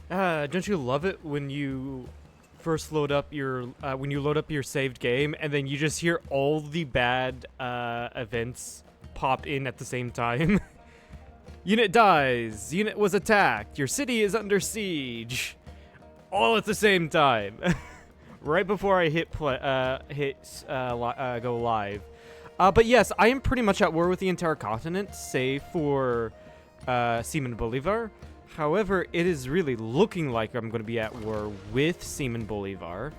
Don't you love it when you first load up your saved game and then you just hear all the bad events pop in at the same time? Unit dies. Unit was attacked. Your city is under siege. All at the same time. Right before I hit go live. But yes, I am pretty much at war with the entire continent, save for Simon Bolivar. However, it is really looking like I'm going to be at war with Simon Bolivar.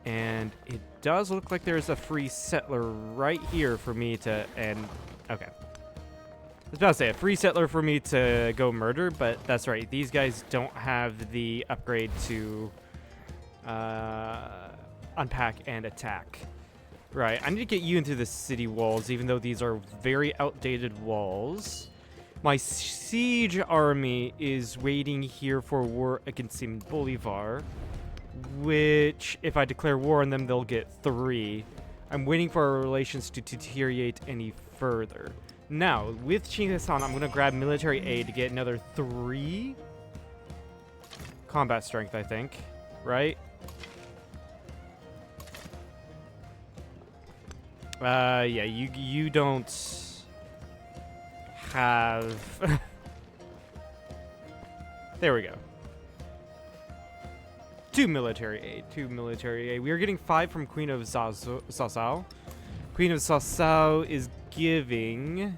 And it does look like there's a free settler right here for me to... Okay. I was about to say, a free settler for me to go murder, but that's right. These guys don't have the upgrade to unpack and attack. Right, I need to get you into the city walls, even though these are very outdated walls. My siege army is waiting here for war against Simon Bolivar, which, if I declare war on them, they'll get 3. I'm waiting for our relations to deteriorate any further. Now, with Chinggis Khan, I'm going to grab military aid to get another 3 combat strength, I think. Right? Yeah, you don't have... There we go. 2 military aid. We are getting 5 from Queen of Sasao. Queen of Sasao is giving...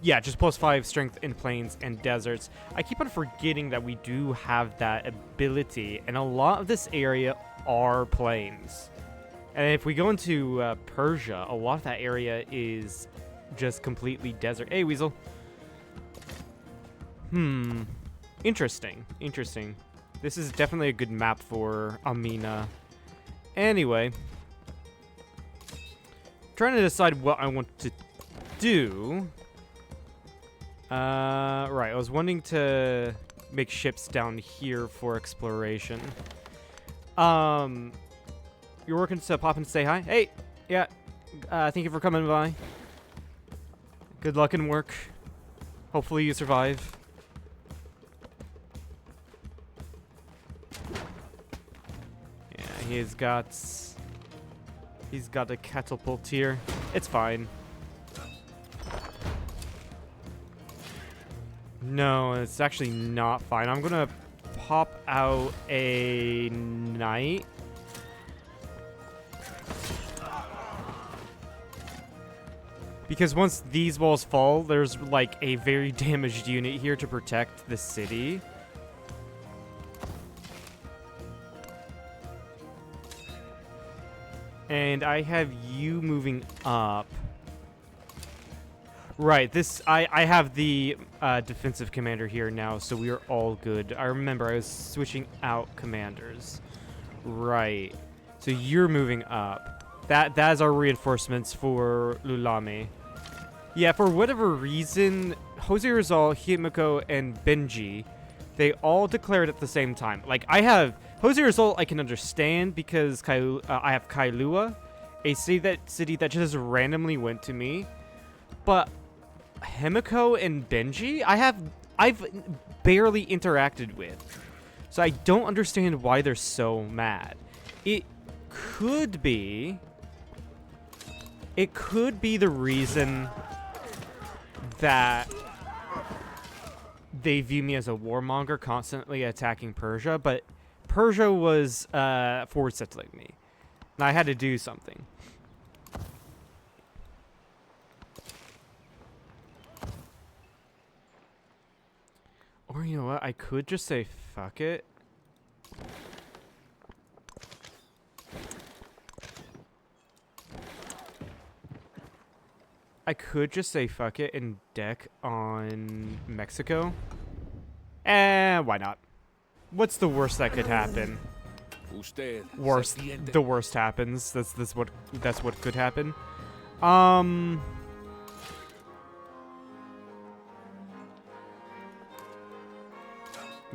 Yeah, just +5 strength in plains and deserts. I keep on forgetting that we do have that ability, and a lot of this area are plains. And if we go into Persia, a lot of that area is just completely desert. Hey, Weasel. Interesting. This is definitely a good map for Amina. Anyway. Trying to decide what I want to do. Right, I was wanting to make ships down here for exploration. You're working to pop in to say hi? Hey! Yeah, thank you for coming by. Good luck in work. Hopefully you survive. Yeah, he's got a catapult here. It's fine. No, it's actually not fine. I'm gonna pop out a knight. Because once these walls fall, there's like a very damaged unit here to protect the city. And I have you moving up. Right, I have the defensive commander here now, so we are all good. I remember I was switching out commanders. Right. So you're moving up. That is our reinforcements for Lulame. Yeah, for whatever reason, Jose Rizal, Himiko, and Benji, they all declared at the same time. Like, I have Jose Rizal I can understand because I have Kailua, a city that just randomly went to me. But Himiko and Benji, I've barely interacted with. So I don't understand why they're so mad. It could be the reason that they view me as a warmonger constantly attacking Persia, but Persia was forward settling me. And I had to do something. Or you know what, I could just say fuck it. I could just say fuck it and deck on Mexico. Why not? What's the worst that could happen? The worst happens. That's what could happen.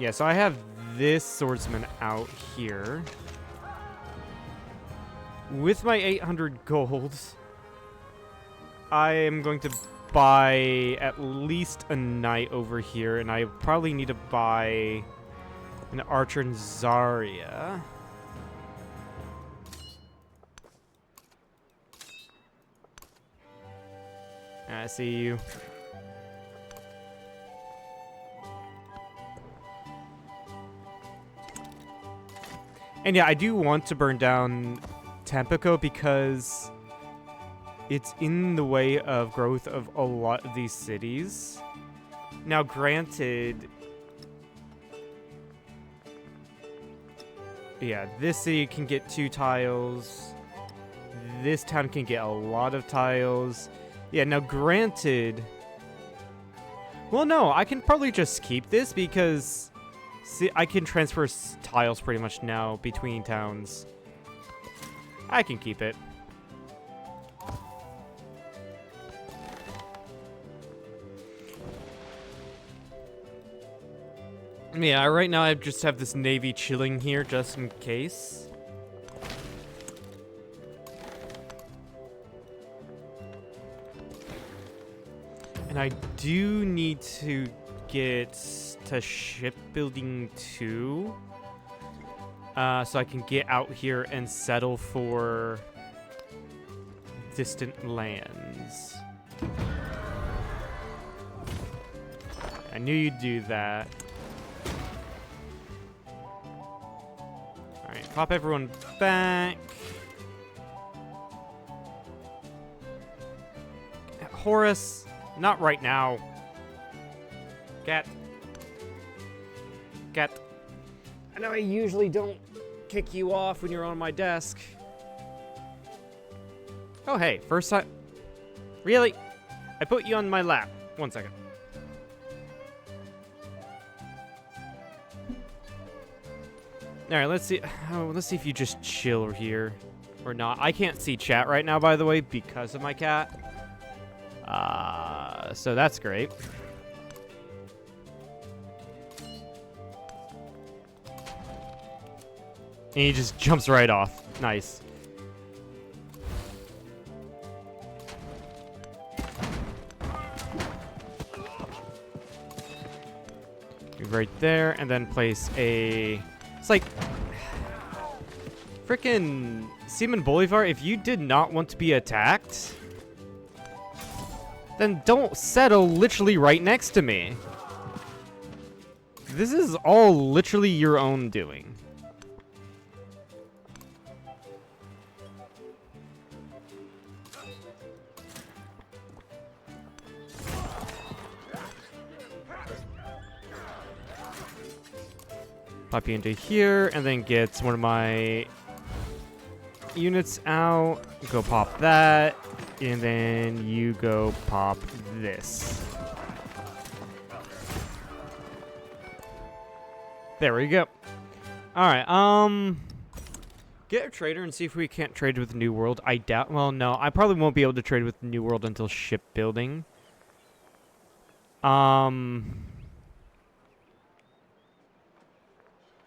Yeah, so I have this swordsman out here. With my 800 gold, I am going to buy at least a knight over here, and I probably need to buy an archer in Zarya. I see you. And yeah, I do want to burn down Tampico because it's in the way of growth of a lot of these cities. Now, granted, yeah, this city can get 2 tiles. This town can get a lot of tiles. Yeah, now granted... Well, no, I can probably just keep this because... See, I can transfer tiles pretty much now between towns. I can keep it. Yeah, right now I just have this navy chilling here just in case. And I do need to get to shipbuilding 2. So I can get out here and settle for distant lands. I knew you'd do that. Alright, pop everyone back. Horus, not right now. Cat. I know I usually don't kick you off when you're on my desk. Oh, hey, first time. Really? I put you on my lap. 1 second. All right, let's see. Oh, let's see if you just chill here or not. I can't see chat right now, by the way, because of my cat. So that's great. And he just jumps right off. Nice. Right there, and then place a... It's like... Frickin' Simon Bolivar, if you did not want to be attacked, then don't settle literally right next to me. This is all literally your own doing. Pop you into here, and then get one of my units out. Go pop that, and then you go pop this. There we go. Alright, get a trader and see if we can't trade with New World. I doubt, well, no, I probably won't be able to trade with New World until shipbuilding.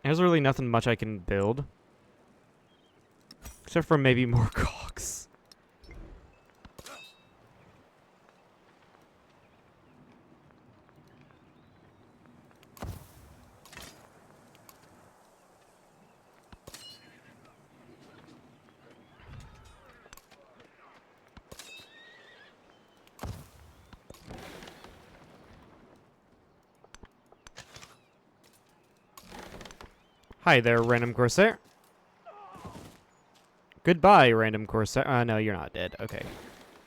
There's really nothing much I can build. Except for maybe more cogs. Hi there, random Corsair. Goodbye, random Corsair. No, you're not dead. Okay.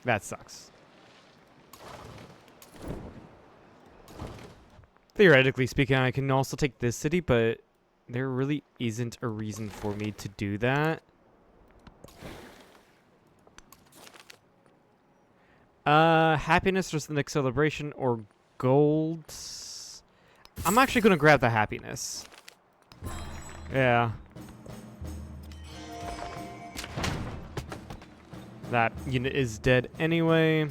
That sucks. Theoretically speaking, I can also take this city, but there really isn't a reason for me to do that. Happiness versus the next celebration or gold? I'm actually going to grab the happiness. Yeah. That unit is dead anyway.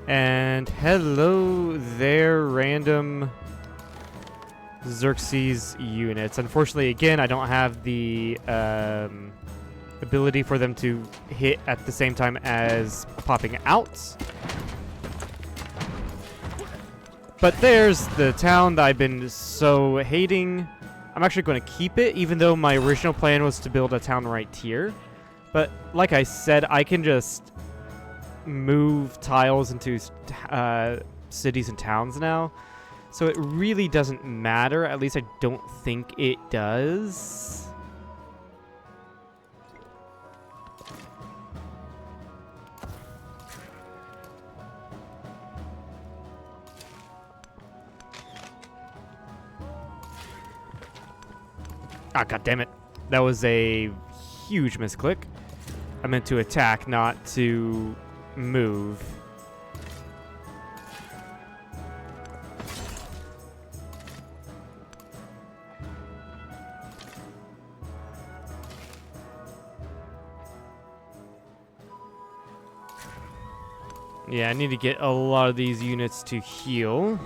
And hello there, random Xerxes units. Unfortunately, again, I don't have the ability for them to hit at the same time as popping out. But there's the town that I've been so hating. I'm actually going to keep it, even though my original plan was to build a town right here. But like I said, I can just move tiles into cities and towns now. So it really doesn't matter. At least I don't think it does. Ah, god damn it. That was a huge misclick. I meant to attack, not to move. Yeah, I need to get a lot of these units to heal.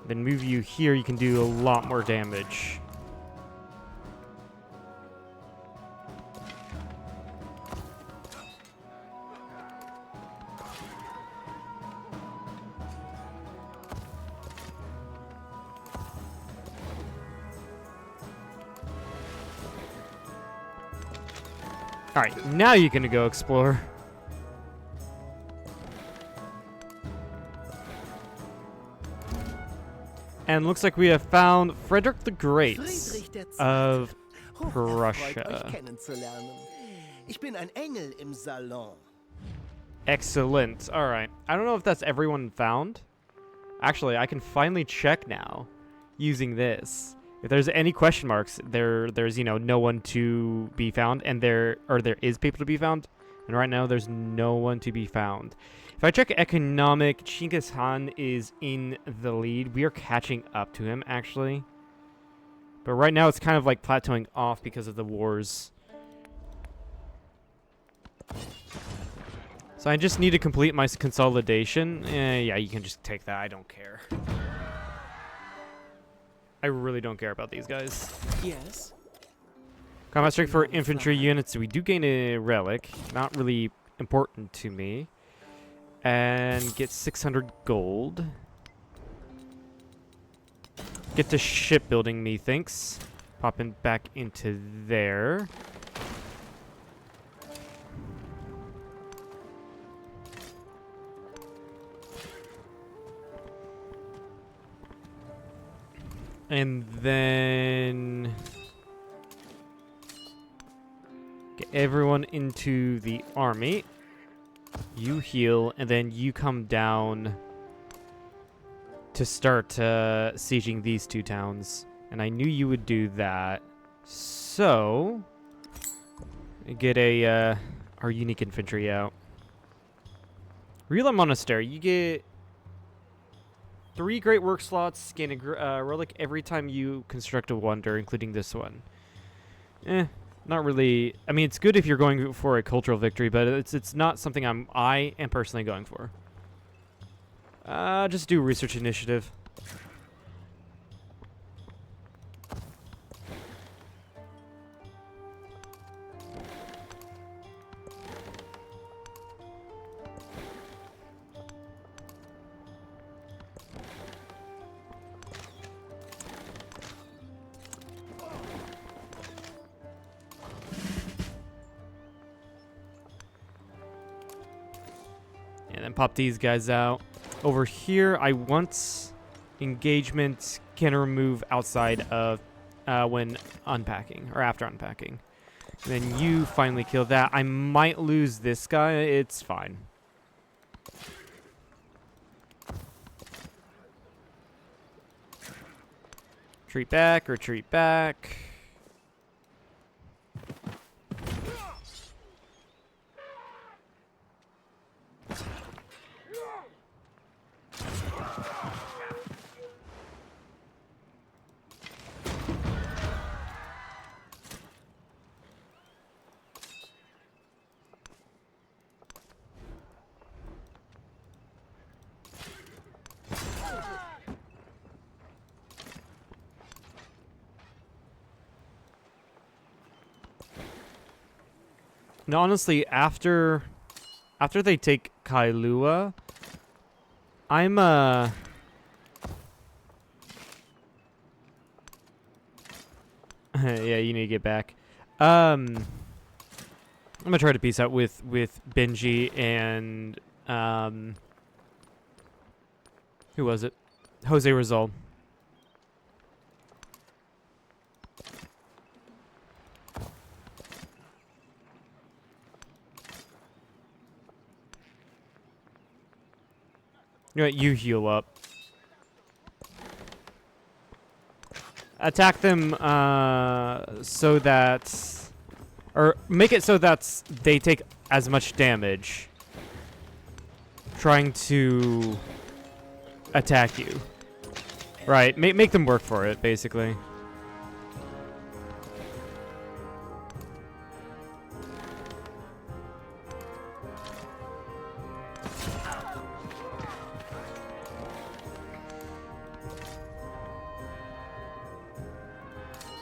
Then move you here, you can do a lot more damage. Alright, now you can go explore. And looks like we have found Frederick the Great of Prussia. Ich bin ein Engel im Salon. Excellent. Alright. I don't know if that's everyone found. Actually, I can finally check now using this. If there's any question marks, there's, you know, no one to be found, and there is people to be found. And right now, there's no one to be found. If I check economic, Chinggis Khan is in the lead. We are catching up to him, actually. But right now, it's kind of like plateauing off because of the wars. So I just need to complete my consolidation. Yeah, you can just take that. I don't care. I really don't care about these guys. Yes. Combat strength for infantry units. We do gain a relic. Not really important to me. And get 600 gold. Get to shipbuilding, methinks. Popping back into there. And then get everyone into the army. You heal, and then you come down to start sieging these two towns. And I knew you would do that. So get our unique infantry out. Rila Monastery, you get 3 great work slots, gain a relic every time you construct a wonder, including this one. Not really. I mean, it's good if you're going for a cultural victory, but it's not something I am personally going for. Just do research initiative. And then pop these guys out. Over here, I want engagement can remove outside of when unpacking, or after unpacking. And then you finally kill that. I might lose this guy. It's fine. Retreat back, retreat back. No, honestly, after they take Kailua, I'm yeah, you need to get back. I'm gonna try to peace out with Benji and who was it? Jose Rizal. You know what, you heal up. Attack them so that, or make it so that they take as much damage trying to attack you. Right, make them work for it, basically.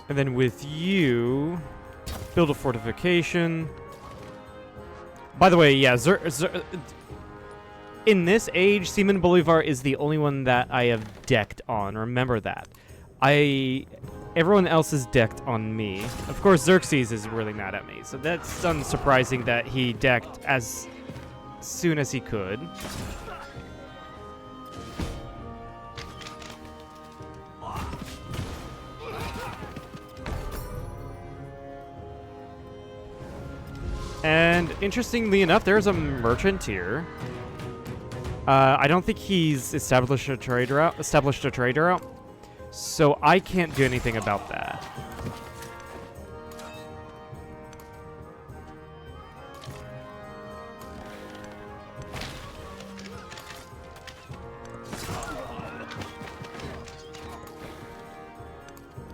And then with you, build a fortification. By the way, yeah, in this age, Simon Bolivar is the only one that I have decked on. Remember that. Everyone else is decked on me. Of course, Xerxes is really mad at me, so that's unsurprising that he decked as soon as he could. And interestingly enough, there's a merchant here. I don't think he's established a trader out, so I can't do anything about that.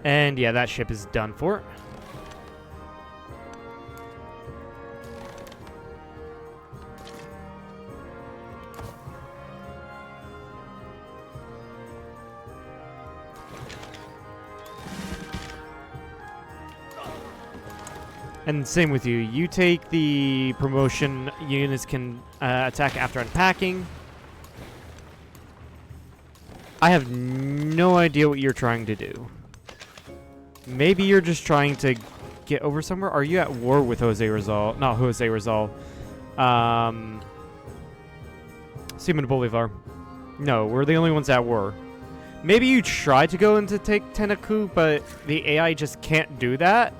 And yeah, that ship is done for. And same with you. You take the promotion. Units can attack after unpacking. I have no idea what you're trying to do. Maybe you're just trying to get over somewhere. Are you at war with Jose Rizal? Not Jose Rizal. Simon Bolivar. No, we're the only ones at war. Maybe you try to go in to take Tenaku, but the AI just can't do that.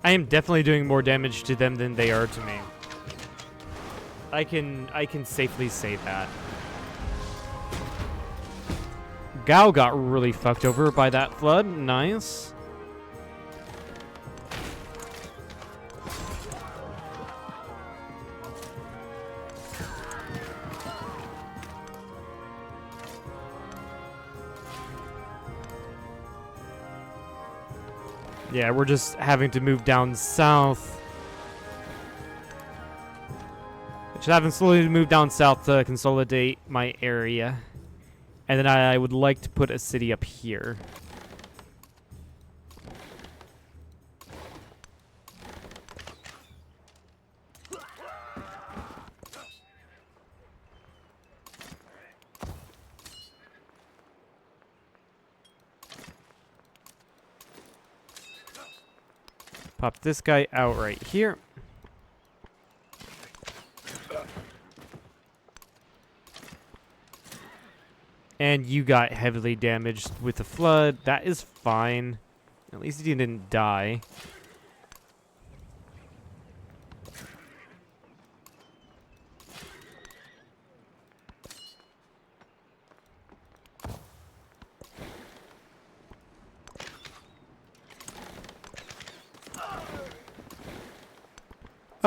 I am definitely doing more damage to them than they are to me. I can safely say that. Gao got really fucked over by that flood. Nice. Yeah, we're just having to move down south. Just having slowly move down south to consolidate my area. And then I would like to put a city up here. Pop this guy out right here. And you got heavily damaged with the flood. That is fine. At least you didn't die.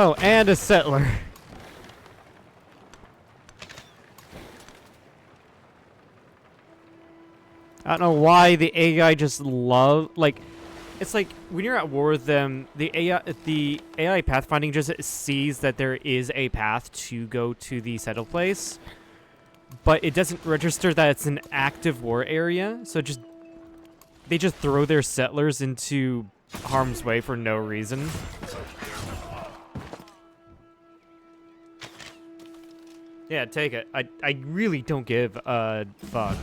Oh, and a settler. I don't know why the AI just love, like, it's like when you're at war with them, the AI pathfinding just sees that there is a path to go to the settle place, but it doesn't register that it's an active war area. So they just throw their settlers into harm's way for no reason. Yeah, take it. I really don't give a fuck.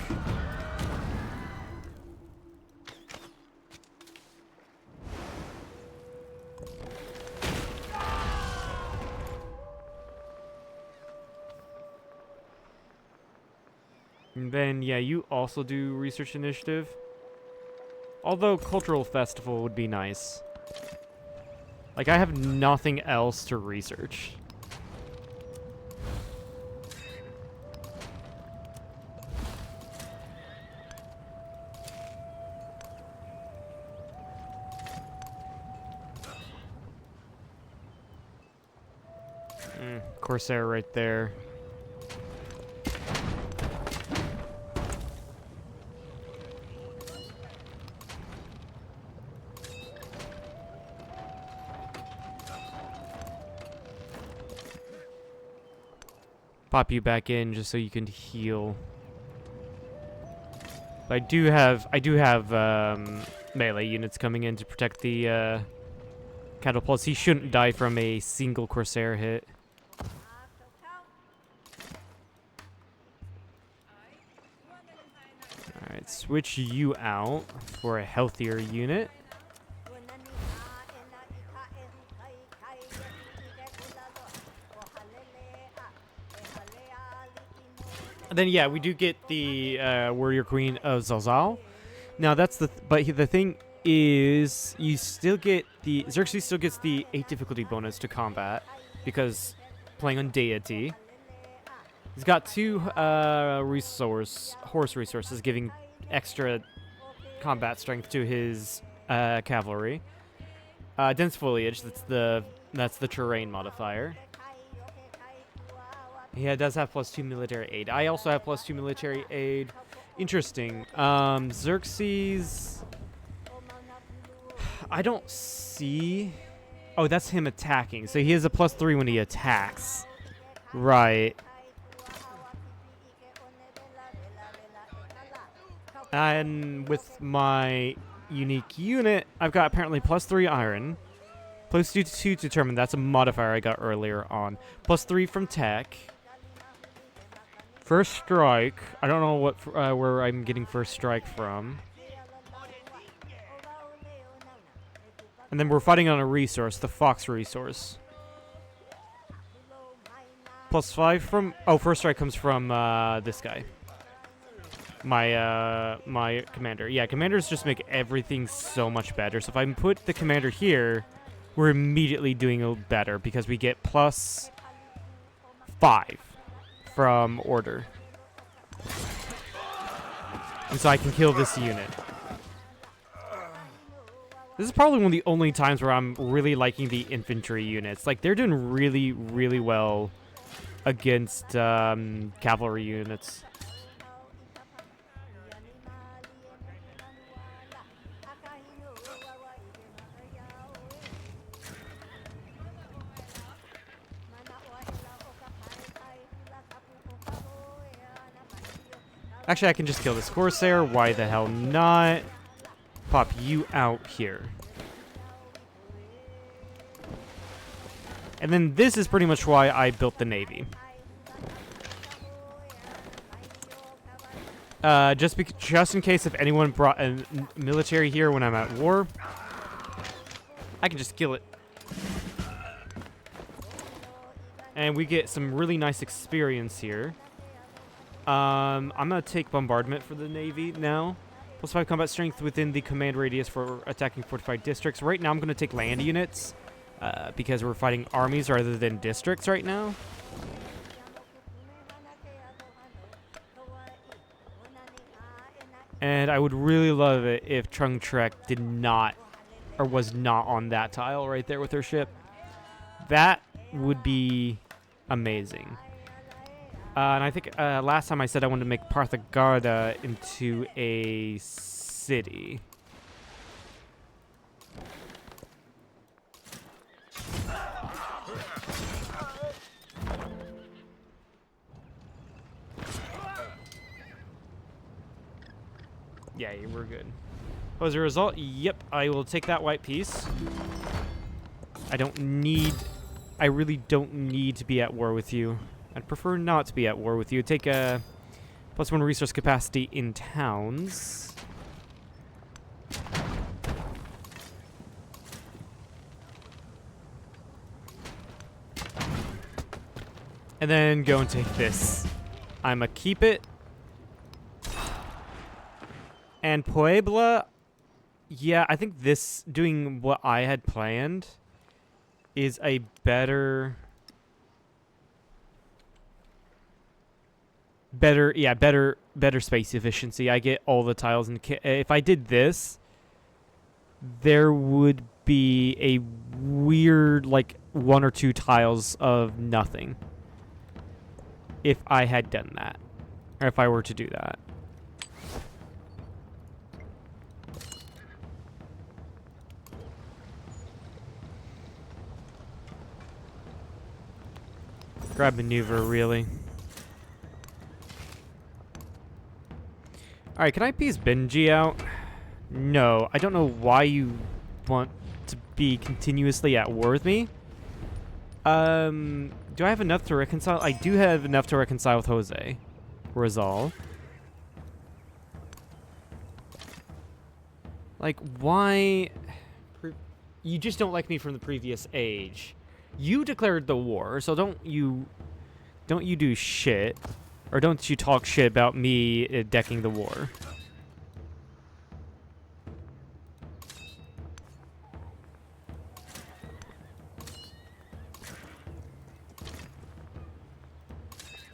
And then, yeah, you also do research initiative. Although cultural festival would be nice. Like, I have nothing else to research. Corsair right there. Pop you back in just so you can heal. But I do have melee units coming in to protect the catapults. He shouldn't die from a single Corsair hit. Alright, switch you out for a healthier unit. And then yeah, we do get the Warrior Queen of Zalzal. Now that's the the thing is you still get the Xerxes still gets the 8 difficulty bonus to combat because playing on deity. He's got 2 horse resources giving extra combat strength to his cavalry. Dense foliage, that's the terrain modifier. He does have +2 military aid. I also have +2 military aid. Interesting. Xerxes, I don't see. Oh, that's him attacking. So he has a +3 when he attacks. Right. And with my unique unit, I've got apparently +3 iron, +2 to determine. That's a modifier I got earlier on. +3 from tech. First strike. I don't know what where I'm getting first strike from. And then we're fighting on a resource, the fox resource. +5 from. Oh, first strike comes from this guy. My commander. Yeah, commanders just make everything so much better. So if I put the commander here, we're immediately doing better because we get +5 from order. And so I can kill this unit. This is probably one of the only times where I'm really liking the infantry units. Like, they're doing really, really well against cavalry units. Actually, I can just kill this Corsair. Why the hell not? Pop you out here. And then this is pretty much why I built the Navy. Just in case if anyone brought a military here when I'm at war, I can just kill it. And we get some really nice experience here. I'm gonna take bombardment for the Navy now. +5 combat strength within the command radius for attacking fortified districts. Right now I'm gonna take land units because we're fighting armies rather than districts right now. And I would really love it if Trung Trek did not, or was not on that tile right there with her ship. That would be amazing. And I think last time I said I wanted to make Parthagarda into a city. Yeah, we're good. Oh, as a result, yep, I will take that white piece. I really don't need to be at war with you. I'd prefer not to be at war with you. Take a +1 resource capacity in towns. And then go and take this. I'ma keep it. And Puebla, yeah, I think this, doing what I had planned, is a better space efficiency. I get all the tiles, and if I did this, there would be a weird, like, 1 or 2 tiles of nothing if I had done that, or if I were to do that. Grab maneuver, really. Alright, can I piece Benji out? No, I don't know why you want to be continuously at war with me. Do I have enough to reconcile? I do have enough to reconcile with Jose. Resolve. Like, why? You just don't like me from the previous age. You declared the war, so don't you do shit, or don't you talk shit about me decking the war.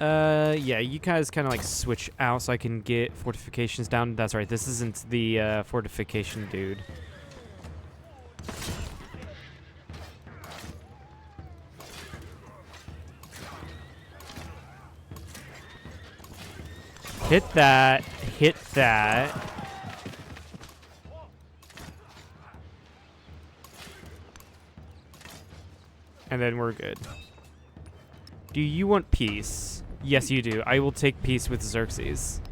Yeah, you guys kind of like switch out so I can get fortifications down. That's right, this isn't the fortification dude. Hit that. Hit that. And then we're good. Do you want peace? Yes, you do. I will take peace with Xerxes.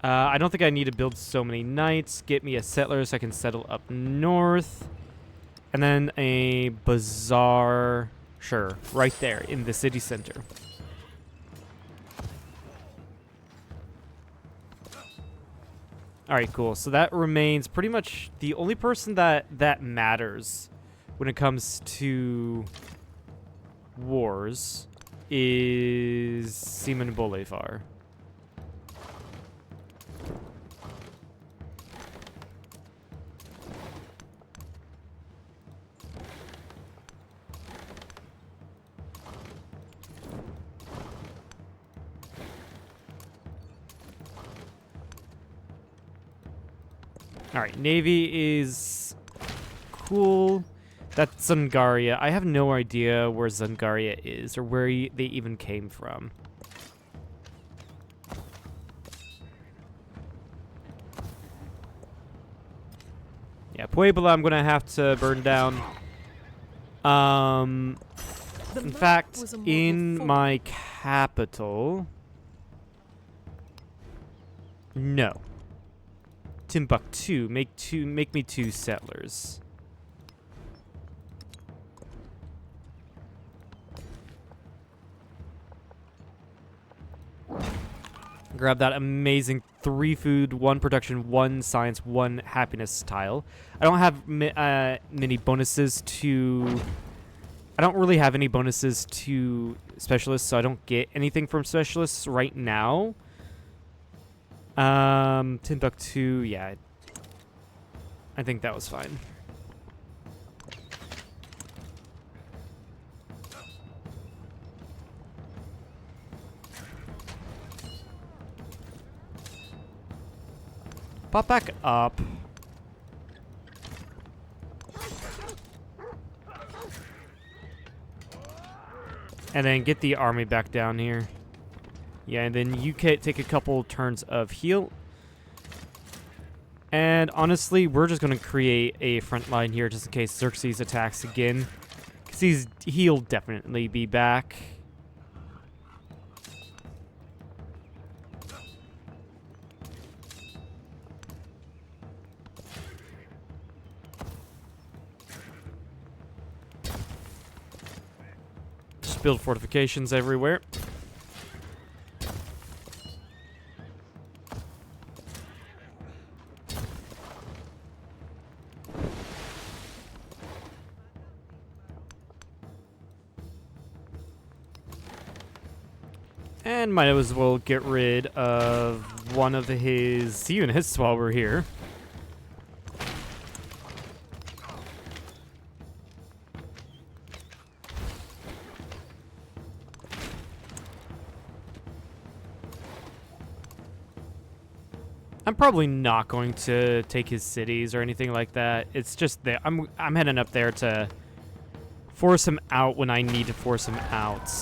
I don't think I need to build so many knights. Get me a settler so I can settle up north. And then a bazaar. Sure, right there in the city center. Alright, cool. So that remains pretty much the only person that matters when it comes to wars is Simon Bolivar. Alright, Navy is cool. That's Zungaria. I have no idea where Zungaria is or where they even came from. Yeah, Puebla I'm gonna have to burn down. In fact, in my capital... No. Timbuktu, make me 2 settlers. Grab that amazing 3 food, 1 production, 1 science, 1 happiness tile. I don't have many bonuses to... I don't really have any bonuses to specialists, so I don't get anything from specialists right now. Timbuktu, yeah. I think that was fine. Pop back up. And then get the army back down here. Yeah, and then you can take a couple turns of heal. And honestly, we're just going to create a front line here just in case Xerxes attacks again. Because he'll definitely be back. Just build fortifications everywhere. And might as well get rid of one of his units while we're here. I'm probably not going to take his cities or anything like that. It's just that I'm heading up there to force him out when I need to force him out.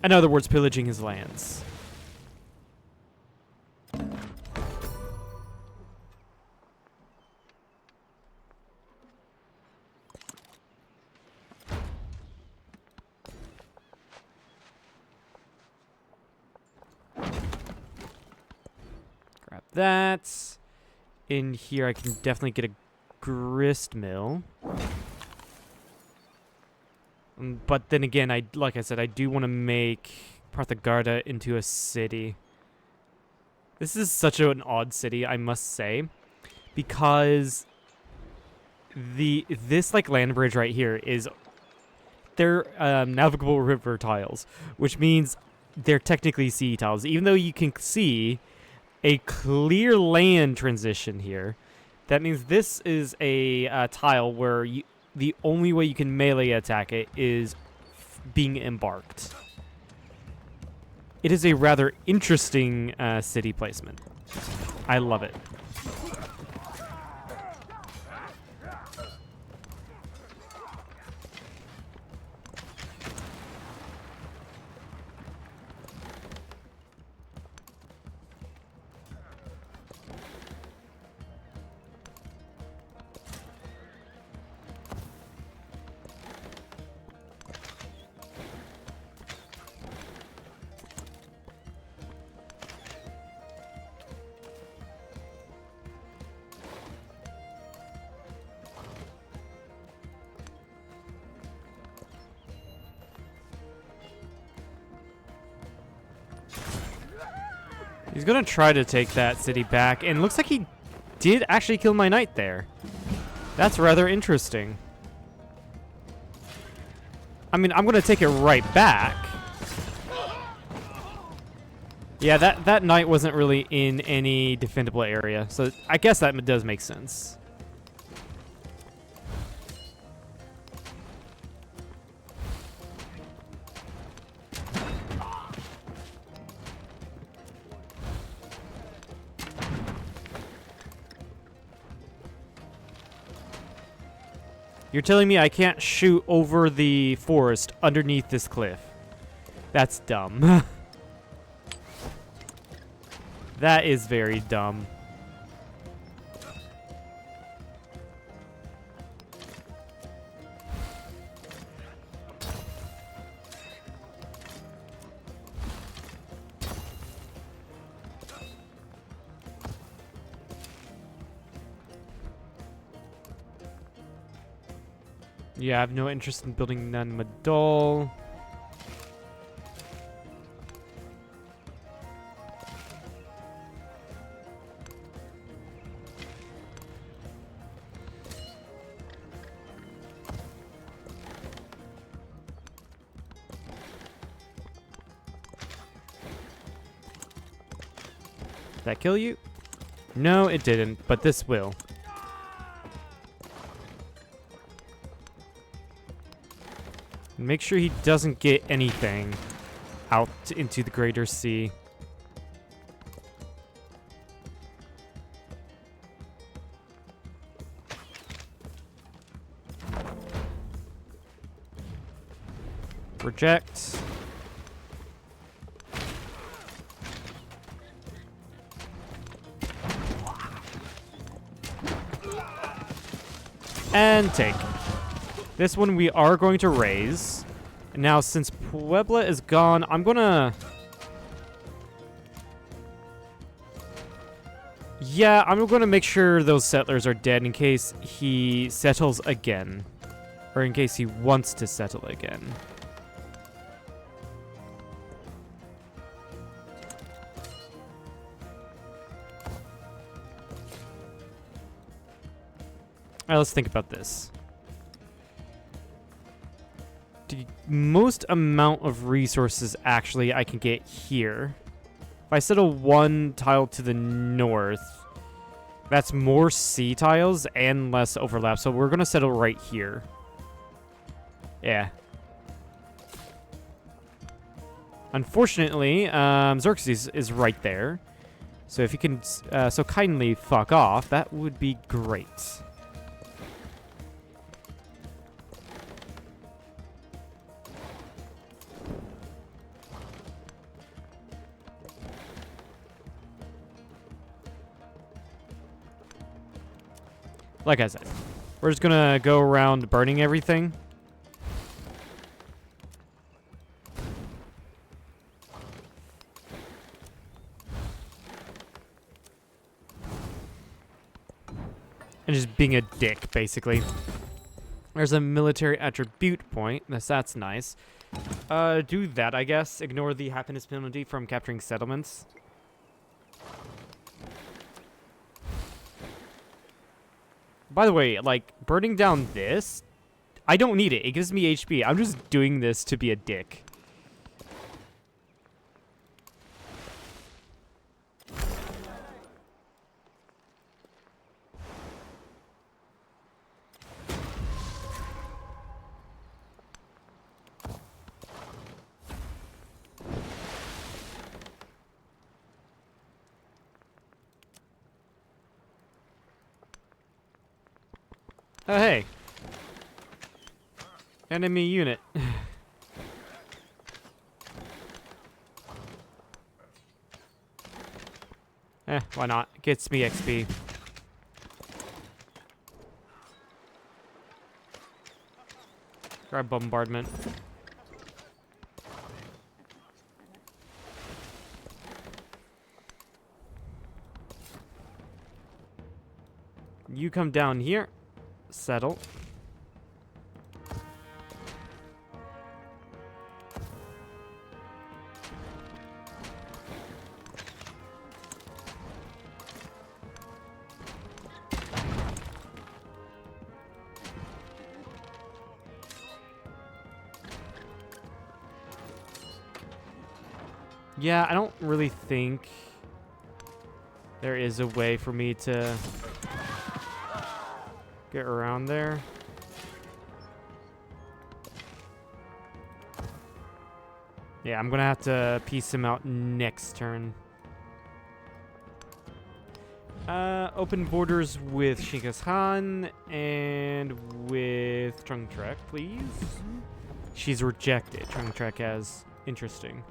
In other words, pillaging his lands. Grab that. In here, I can definitely get a grist mill. But then again, like I said, I do want to make Parthagarda into a city. This is such an odd city, I must say, because this like land bridge right here is they're navigable river tiles, which means they're technically sea tiles, even though you can see a clear land transition here. That means this is a tile where the only way you can melee attack it is being embarked. It is a rather interesting city placement. I love it. He's gonna try to take that city back, and looks like he did actually kill my knight there. That's rather interesting. I mean, I'm gonna take it right back. Yeah, that knight wasn't really in any defendable area, so I guess that does make sense. You're telling me I can't shoot over the forest underneath this cliff? That's dumb. That is very dumb. Yeah, I have no interest in building Nan Madol. Did that kill you? No, it didn't, but this will. Make sure he doesn't get anything. out into the greater sea. Reject. And take. This one we are going to raise. And now, since Puebla is gone, I'm gonna... Yeah, I'm gonna make sure those settlers are dead in case he settles again. Or in case he wants to settle again. Alright, let's think about this. The most amount of resources actually I can get here. If I settle one tile to the north, that's more sea tiles and less overlap. So we're going to settle right here. Yeah. Unfortunately, Xerxes is right there. So if you can so kindly fuck off, that would be great. Like I said, we're just gonna go around burning everything. And just being a dick, basically. There's a military attribute point. That's nice. Do that, I guess. Ignore the happiness penalty from capturing settlements. By the way, like, burning down this, I don't need it. It gives me HP. I'm just doing this to be a dick. Oh, hey. Enemy unit. Why not? Gets me XP. Grab bombardment. You come down here. Settle. Yeah, I don't really think there is a way for me to get around there. Yeah, I'm gonna have to piece him out next turn. Open borders with Genghis Khan and with Trung Trek, please. She's rejected. Trung Trek has interesting.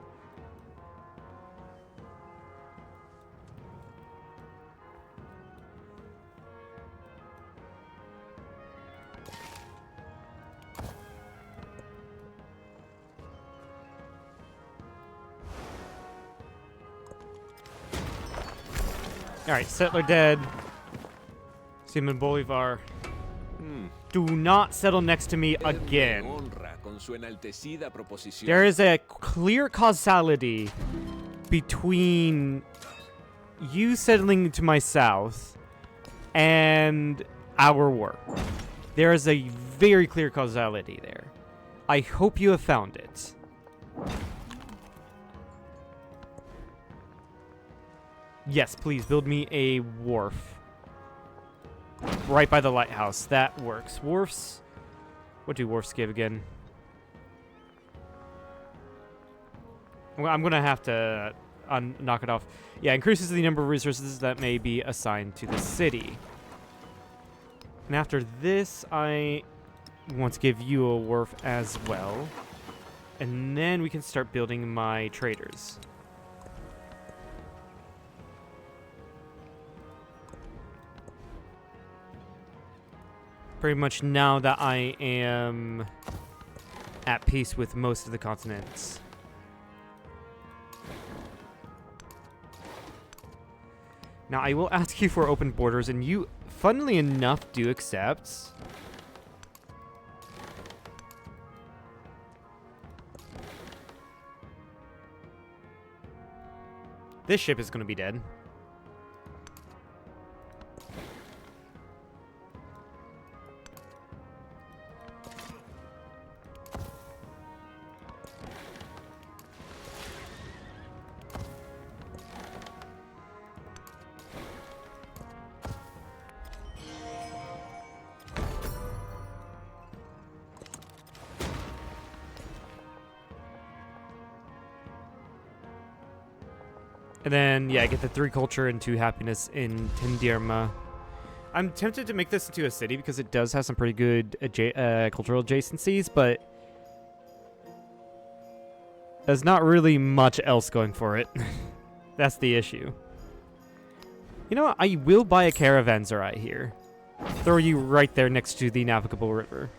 Alright, settler dead. Simon Bolivar. Do not settle next to me again. There is a clear causality between you settling to my south and our work. There is a very clear causality there. I hope you have found it. Yes, please build me a wharf. Right by the lighthouse. That works. Wharfs. What do wharfs give again? I'm gonna have to knock it off. Yeah, increases the number of resources that may be assigned to the city. And after this, I want to give you a wharf as well. And then we can start building my traders. Pretty much now that I am at peace with most of the continents. Now, I will ask you for open borders, and you, funnily enough, do accept. This ship is going to be dead. And then, yeah, get the 3 culture and 2 happiness in Tendirma. I'm tempted to make this into a city because it does have some pretty good cultural adjacencies, but there's not really much else going for it. That's the issue. You know what? I will buy a caravanserai here. Throw you right there next to the navigable river.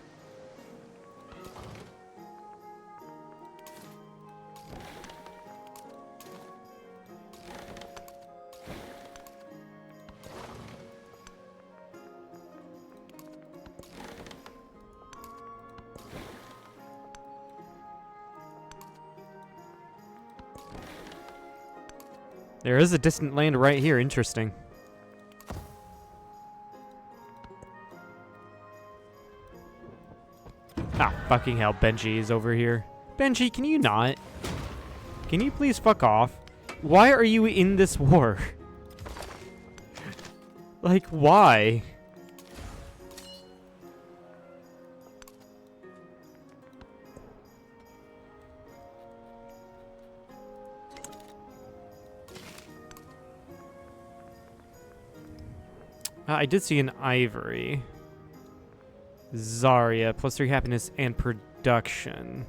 There is a distant land right here. Interesting. Ah, fucking hell. Benji is over here. Benji, can you not? Can you please fuck off? Why are you in this war? Like, why? I did see an ivory. Zarya, +3 happiness and production.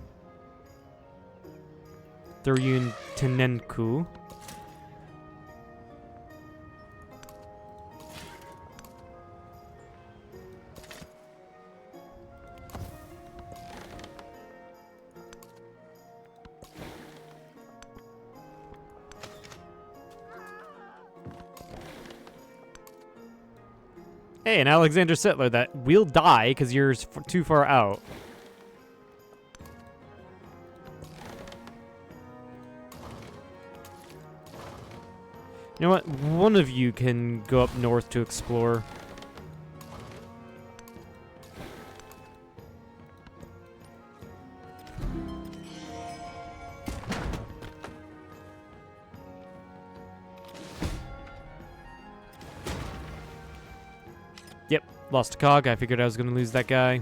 Thuryun Tenenku. Hey, an Alexander Settler that will die because you're too far out. You know what? One of you can go up north to explore. Yep, lost a cog. I figured I was going to lose that guy.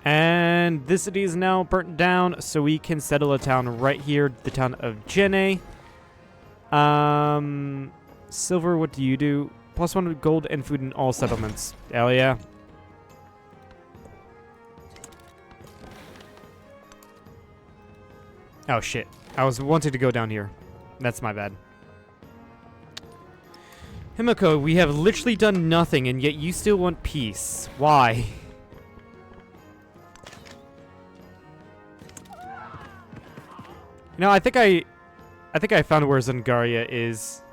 And this city is now burnt down, so we can settle a town right here, the town of Jene. Silver, what do you do? +1 gold and food in all settlements. Hell yeah. Oh shit. I was wanting to go down here. That's my bad. Himiko, we have literally done nothing, and yet you still want peace. Why? You know, I think I found where Zangaria is.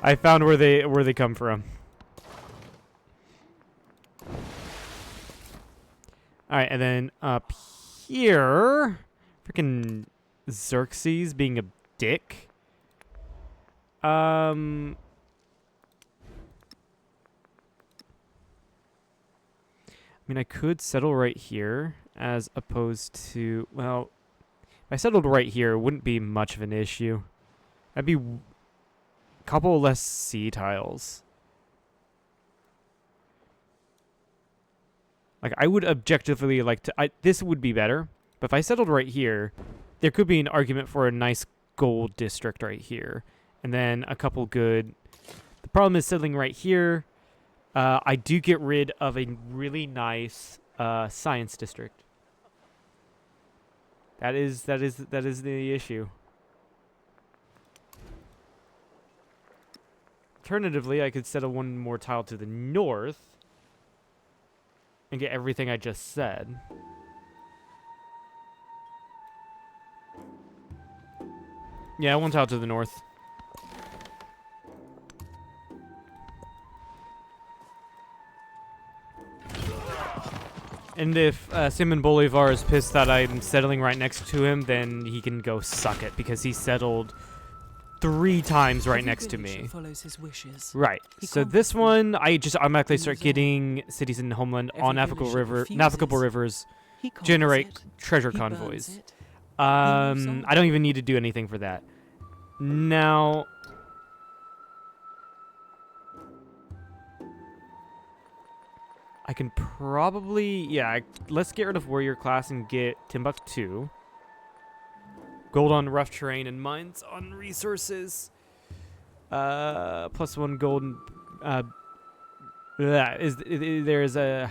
I found where they come from. All right, and then up here, freaking Xerxes being a dick. I mean, I could settle right here as opposed to, well, if I settled right here, it wouldn't be much of an issue. That'd be couple less sea tiles. Like, I would objectively like to... this would be better, but if I settled right here, there could be an argument for a nice gold district right here. And then a couple good... The problem is settling right here. I do get rid of a really nice science district. That is the issue. Alternatively, I could settle one more tile to the north and get everything I just said. Yeah, one tile to the north. And if Simon Bolivar is pissed that I'm settling right next to him, then he can go suck it, because he settled 3 times right next to me. Follows his wishes. Right. So this one, I just automatically start getting cities in Homeland on navigable rivers, generate treasure convoys. I don't even need to do anything for that. Now, I can probably, yeah, let's get rid of warrior class and get Timbuktu. Gold on rough terrain and mines on resources. +1 gold. There is a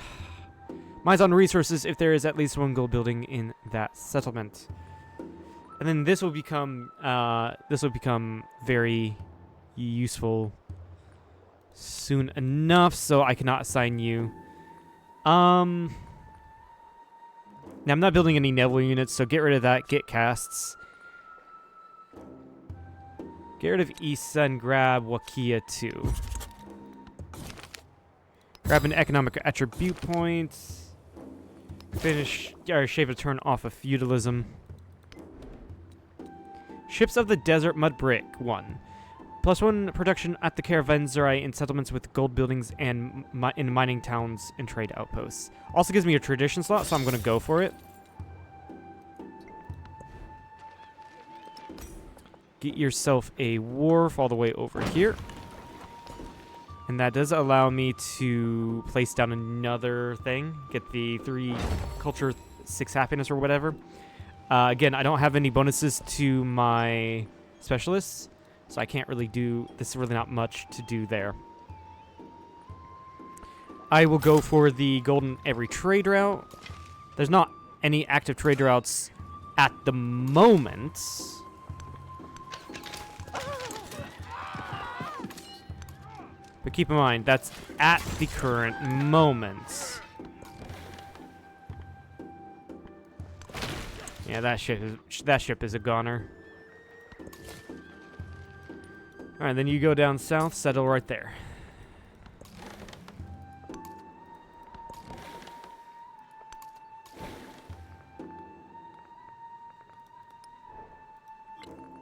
mines on resources if there is at least 1 gold building in that settlement. And then this will become very useful soon enough, so I cannot assign you. Now I'm not building any naval units, so get rid of that. Get casts. Get rid of Issa and grab Wakia too. Grab an economic attribute point. Finish or shave a turn off of feudalism. Ships of the Desert Mud Brick 1. +1 production at the caravanserai in settlements with gold buildings and in mining towns and trade outposts. Also gives me a tradition slot, so I'm going to go for it. Get yourself a wharf all the way over here. And that does allow me to place down another thing. Get the 3 culture, 6 happiness or whatever. Again, I don't have any bonuses to my specialists, so I can't really do... This is really not much to do there. I will go for the golden every trade route. There's not any active trade routes at the moment. But keep in mind, that's at the current moment. Yeah, that ship is a goner. Alright, then you go down south, settle right there.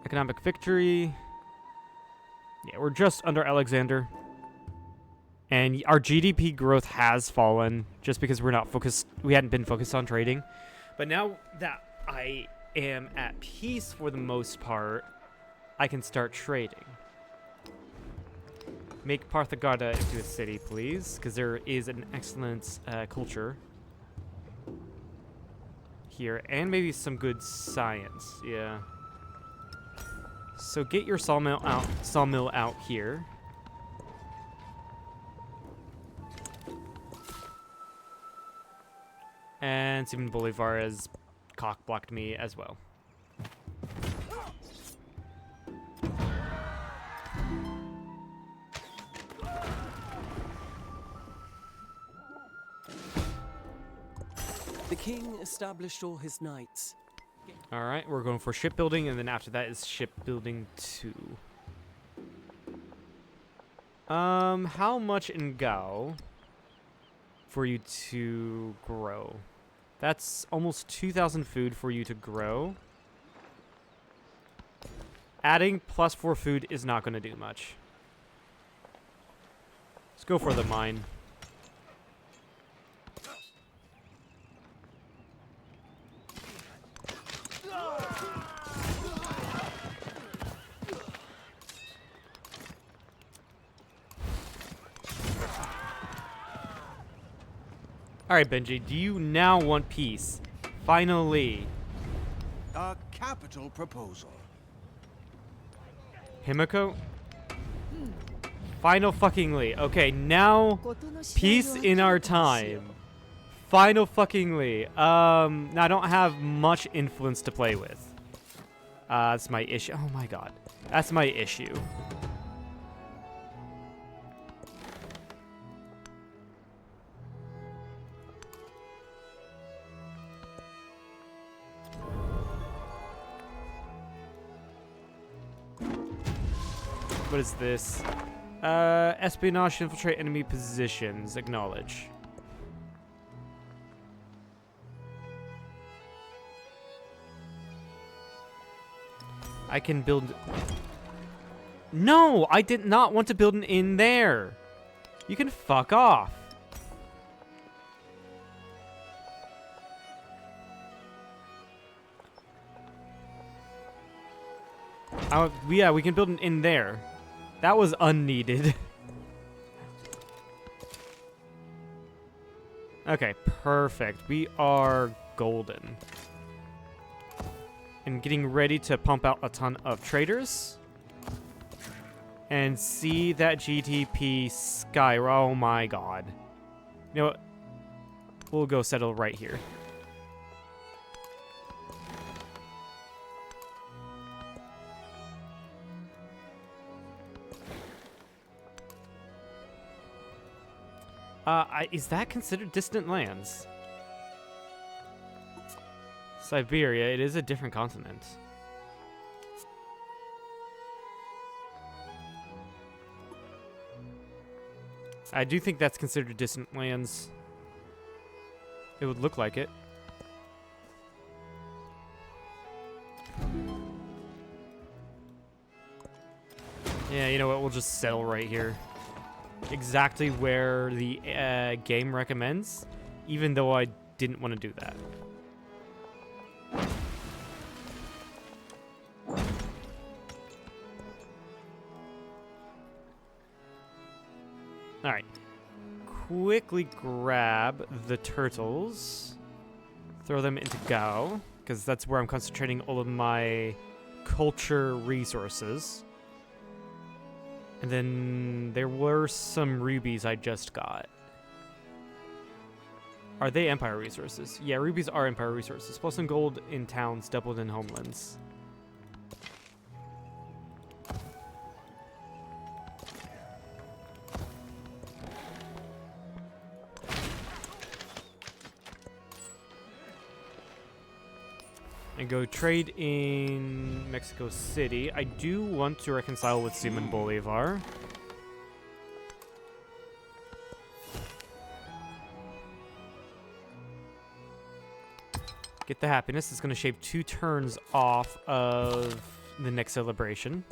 Economic victory. Yeah, we're just under Alexander. And our GDP growth has fallen just because we hadn't been focused on trading. But now that I am at peace for the most part, I can start trading. Make Parthagarda into a city, please, because there is an excellent culture here, and maybe some good science. Yeah. So get your sawmill out here. And Simon Bolivar has cock-blocked me as well. The king established all his knights. All right, we're going for shipbuilding, and then after that is shipbuilding 2. How much in Gao for you to grow? That's almost 2,000 food for you to grow. Adding +4 food is not going to do much. Let's go for the mine. Alright, Benji, do you now want peace? Finally. A capital proposal. Himiko? Final fuckingly. Okay, now peace in our time. Final fuckingly. Now I don't have much influence to play with. That's my issue. Oh my god. That's my issue. What is this? Espionage, infiltrate enemy positions. Acknowledge. I can build... No! I did not want to build an inn there! You can fuck off. Yeah, we can build an inn there. That was unneeded. Okay, perfect. We are golden. And getting ready to pump out a ton of traders. And see that GTP sky. Oh my god. You know what? We'll go settle right here. Is that considered distant lands? Siberia, it is a different continent. I do think that's considered distant lands. It would look like it. Yeah, you know what? We'll just settle right here. Exactly where the game recommends, even though I didn't want to do that. Alright. Quickly grab the turtles. Throw them into Gao, because that's where I'm concentrating all of my culture resources. And then there were some rubies I just got. Are they empire resources? Yeah, rubies are empire resources. Plus some gold in towns, doubled in homelands. And go trade in Mexico City. I do want to reconcile with Simon Bolivar. Get the happiness. It's going to shave 2 turns off of the next celebration.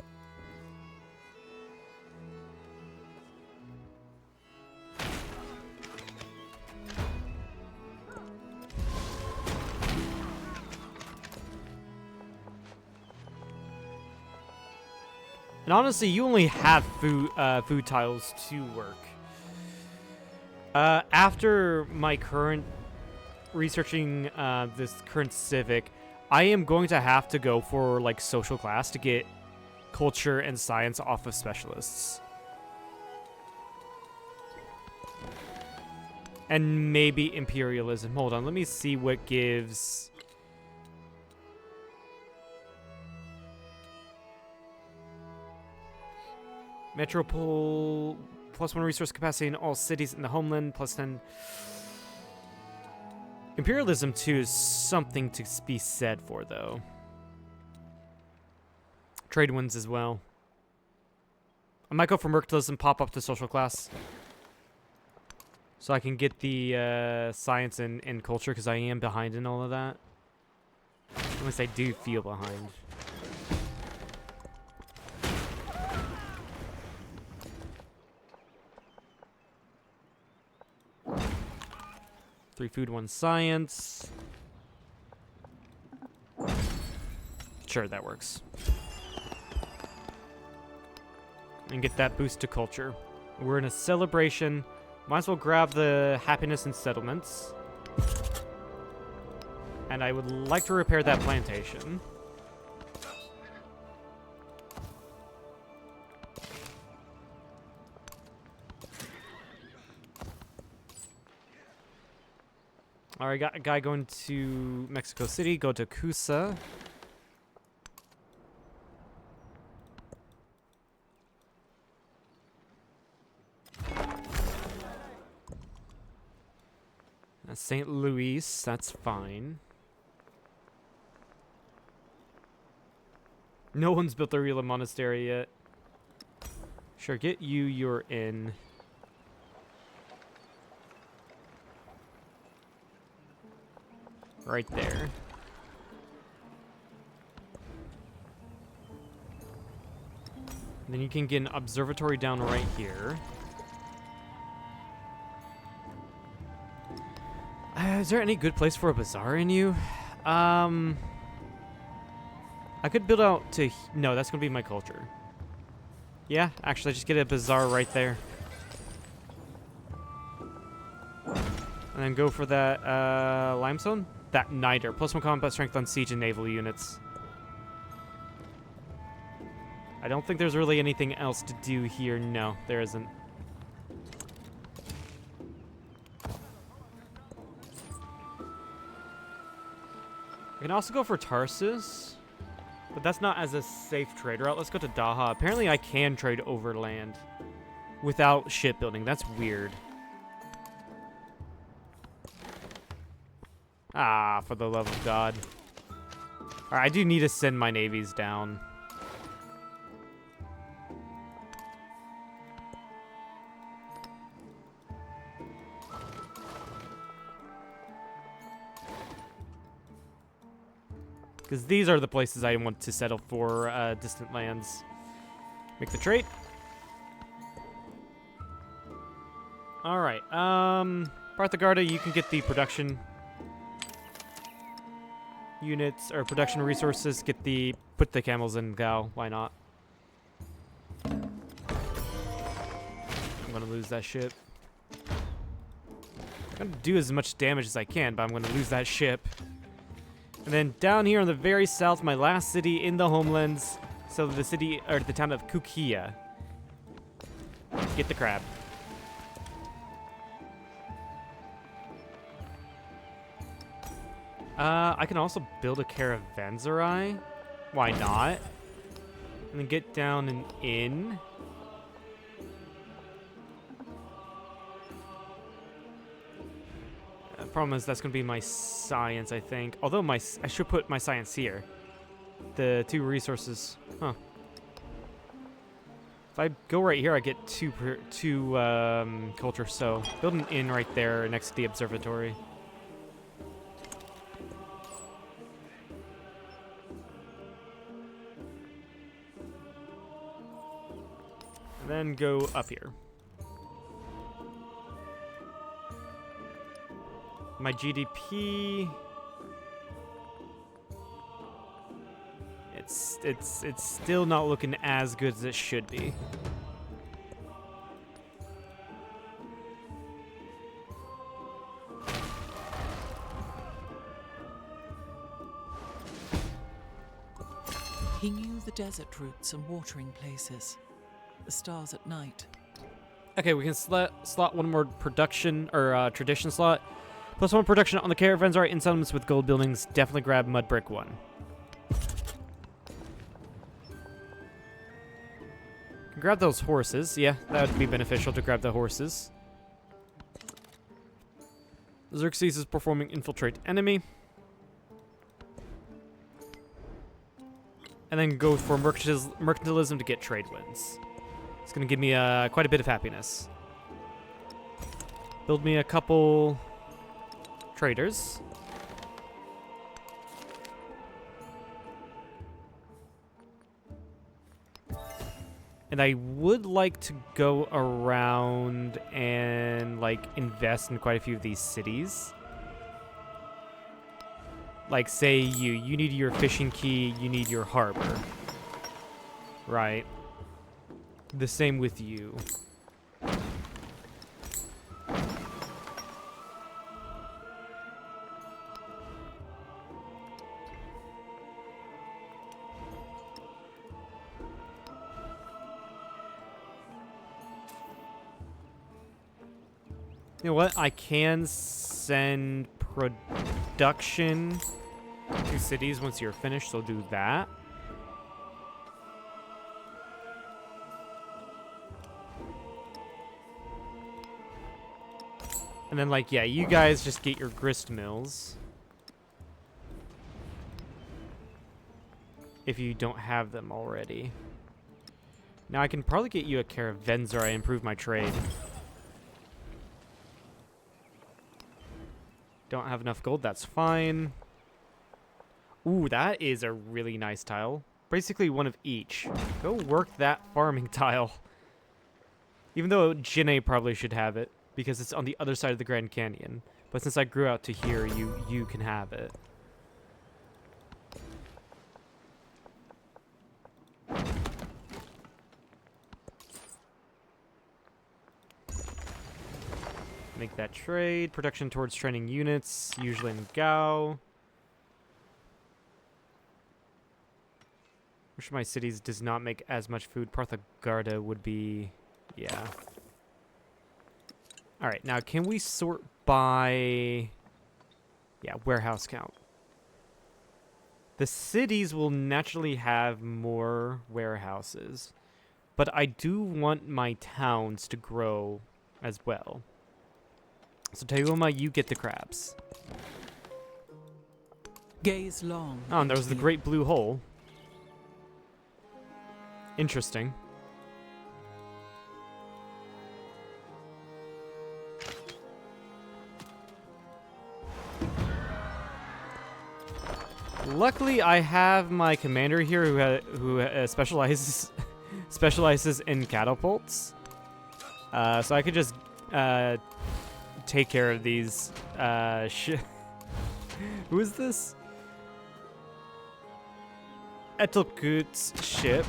And honestly, you only have food tiles to work. After my current researching this current civic, I am going to have to go for like social class to get culture and science off of specialists. And maybe imperialism. Hold on, let me see what gives... Metropole, +1 resource capacity in all cities in the homeland, +10. Imperialism, too, is something to be said for, though. Trade wins as well. I might go for mercantilism, pop up to social class. So I can get the science and culture, because I am behind in all of that. At least I do feel behind. Three food, 1 science. Sure, that works. And get that boost to culture. We're in a celebration. Might as well grab the happiness and settlements. And I would like to repair that plantation. Alright, got a guy going to Mexico City. Go to Cusa. St. Louis, that's fine. No one's built a real monastery yet. Sure, get you, you're in. Right there. And then you can get an observatory down right here. Is there any good place for a bazaar in you? I could build out to... No, that's going to be my culture. Yeah, actually, just get a bazaar right there. And then go for that limestone? That niter. +1 combat strength on siege and naval units. I don't think there's really anything else to do here. No, there isn't. I can also go for Tarsus, but that's not as a safe trade route. Let's go to Daha. Apparently I can trade overland without shipbuilding. That's weird. Ah, for the love of God. Alright, I do need to send my navies down. Because these are the places I want to settle for distant lands. Make the trade. Alright, Parthagarda, you can get the production units, or production resources. Put the camels in Gao, why not? I'm gonna lose that ship. I'm gonna do as much damage as I can, but I'm gonna lose that ship. And then down here on the very south, my last city in the homelands. So the city, or the town of Kukia. Get the crab. I can also build a caravanserai. Why not? And then get down an inn. Problem is that's going to be my science, I think. Although I should put my science here. The 2 resources. Huh. If I go right here, I get two culture. So build an inn right there next to the observatory. And then go up here. My GDP, it's still not looking as good as it should be. He knew the desert routes and watering places, the stars at night. Okay, we can slot one more production or tradition slot. +1 production on the caravanserai in settlements with gold buildings. Definitely grab mud brick 1. Grab those horses. Yeah, that would be beneficial to grab the horses. Xerxes is performing infiltrate enemy. And then go for mercantilism to get trade wins. It's going to give me quite a bit of happiness. Build me a couple traders. And I would like to go around and like invest in quite a few of these cities. Like say you need your fishing key, you need your harbor. Right. The same with you. You know what? I can send production to cities once you're finished, so I'll do that. And then, like, yeah, you guys just get your grist mills. If you don't have them already. Now, I can probably get you a caravanserai. I improve my trade. Don't have enough gold, that's fine. Ooh, that is a really nice tile. Basically one of each. Go work that farming tile. Even though Jinne probably should have it, because it's on the other side of the Grand Canyon. But since I grew out to here, you can have it. Make that trade. Production towards training units, usually in Gao. Which of my cities does not make as much food? Parthagarda would be... yeah. Alright, now can we sort by... yeah, warehouse count. The cities will naturally have more warehouses. But I do want my towns to grow as well. So Tayuma, you get the crabs. Gaze long. Oh, and there was into the great blue hole. Interesting. Luckily, I have my commander here who specializes in catapults. So I could just take care of these. Who is this? Etelkut's ship.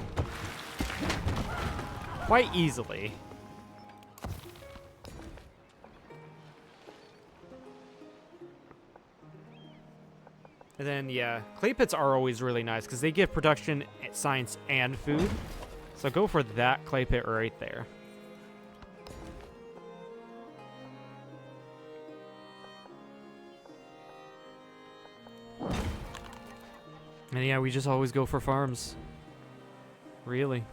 Quite easily. And then, yeah, clay pits are always really nice because they give production, science, and food. So go for that clay pit right there. And yeah, we just always go for farms. Really.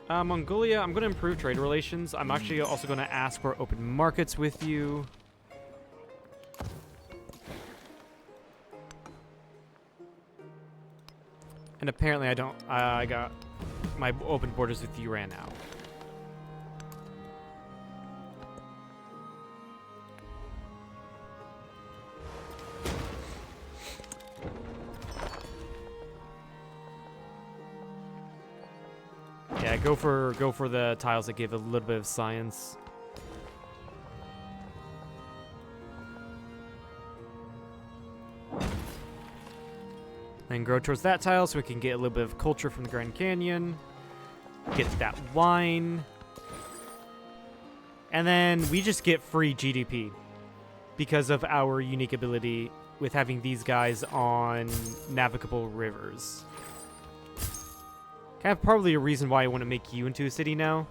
Mongolia, I'm going to improve trade relations. I'm actually also going to ask for open markets with you. And apparently I don't, I got my open borders with you ran out. Yeah, go for the tiles that give a little bit of science. Then grow towards that tile so we can get a little bit of culture from the Grand Canyon. Get that wine. And then we just get free GDP because of our unique ability with having these guys on navigable rivers. Kind of probably a reason why I want to make you into a city now.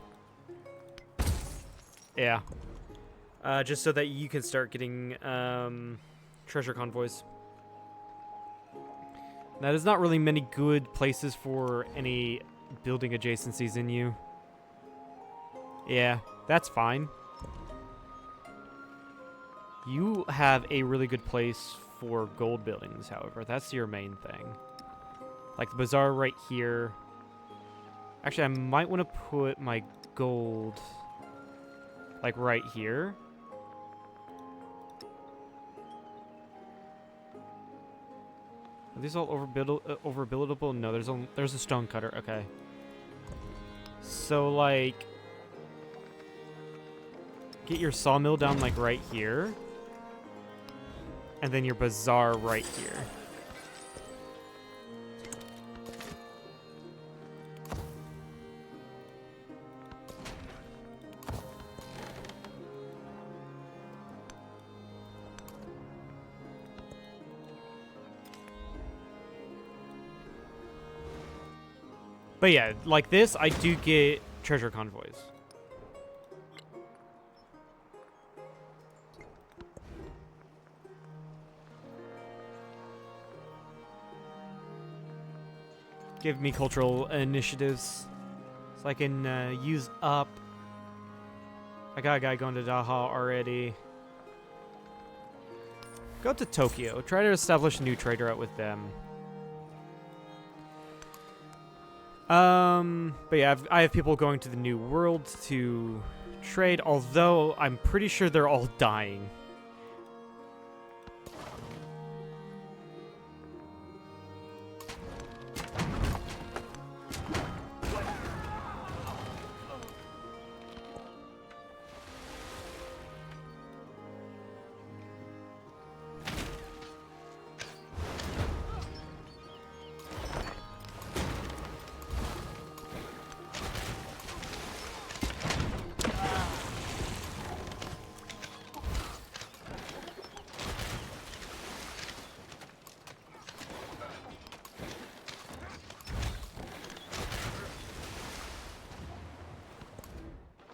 Yeah. Just so that you can start getting treasure convoys. Now, there's not really many good places for any building adjacencies in you. Yeah, that's fine. You have a really good place for gold buildings, however. That's your main thing. Like the bazaar right here. Actually, I might want to put my gold, like, right here. Are these all overbuildable? No, there's a stone cutter. Okay. So, like, get your sawmill down, like, right here. And then your bazaar right here. But yeah, like this, I do get treasure convoys. Give me cultural initiatives so I can use up. I got a guy going to Daha already. Go to Tokyo. Try to establish a new trader out with them. But yeah, I have people going to the New World to trade, although I'm pretty sure they're all dying.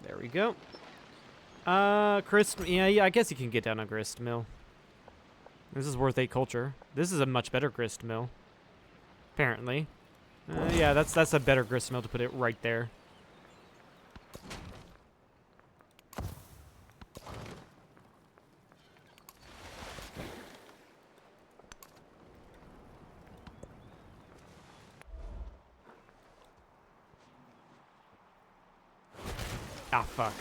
There we go. Grist, yeah, I guess you can get down a grist mill. This is worth 8 culture. This is a much better grist mill. Apparently. Yeah, that's a better grist mill to put it right there. Ah, fuck.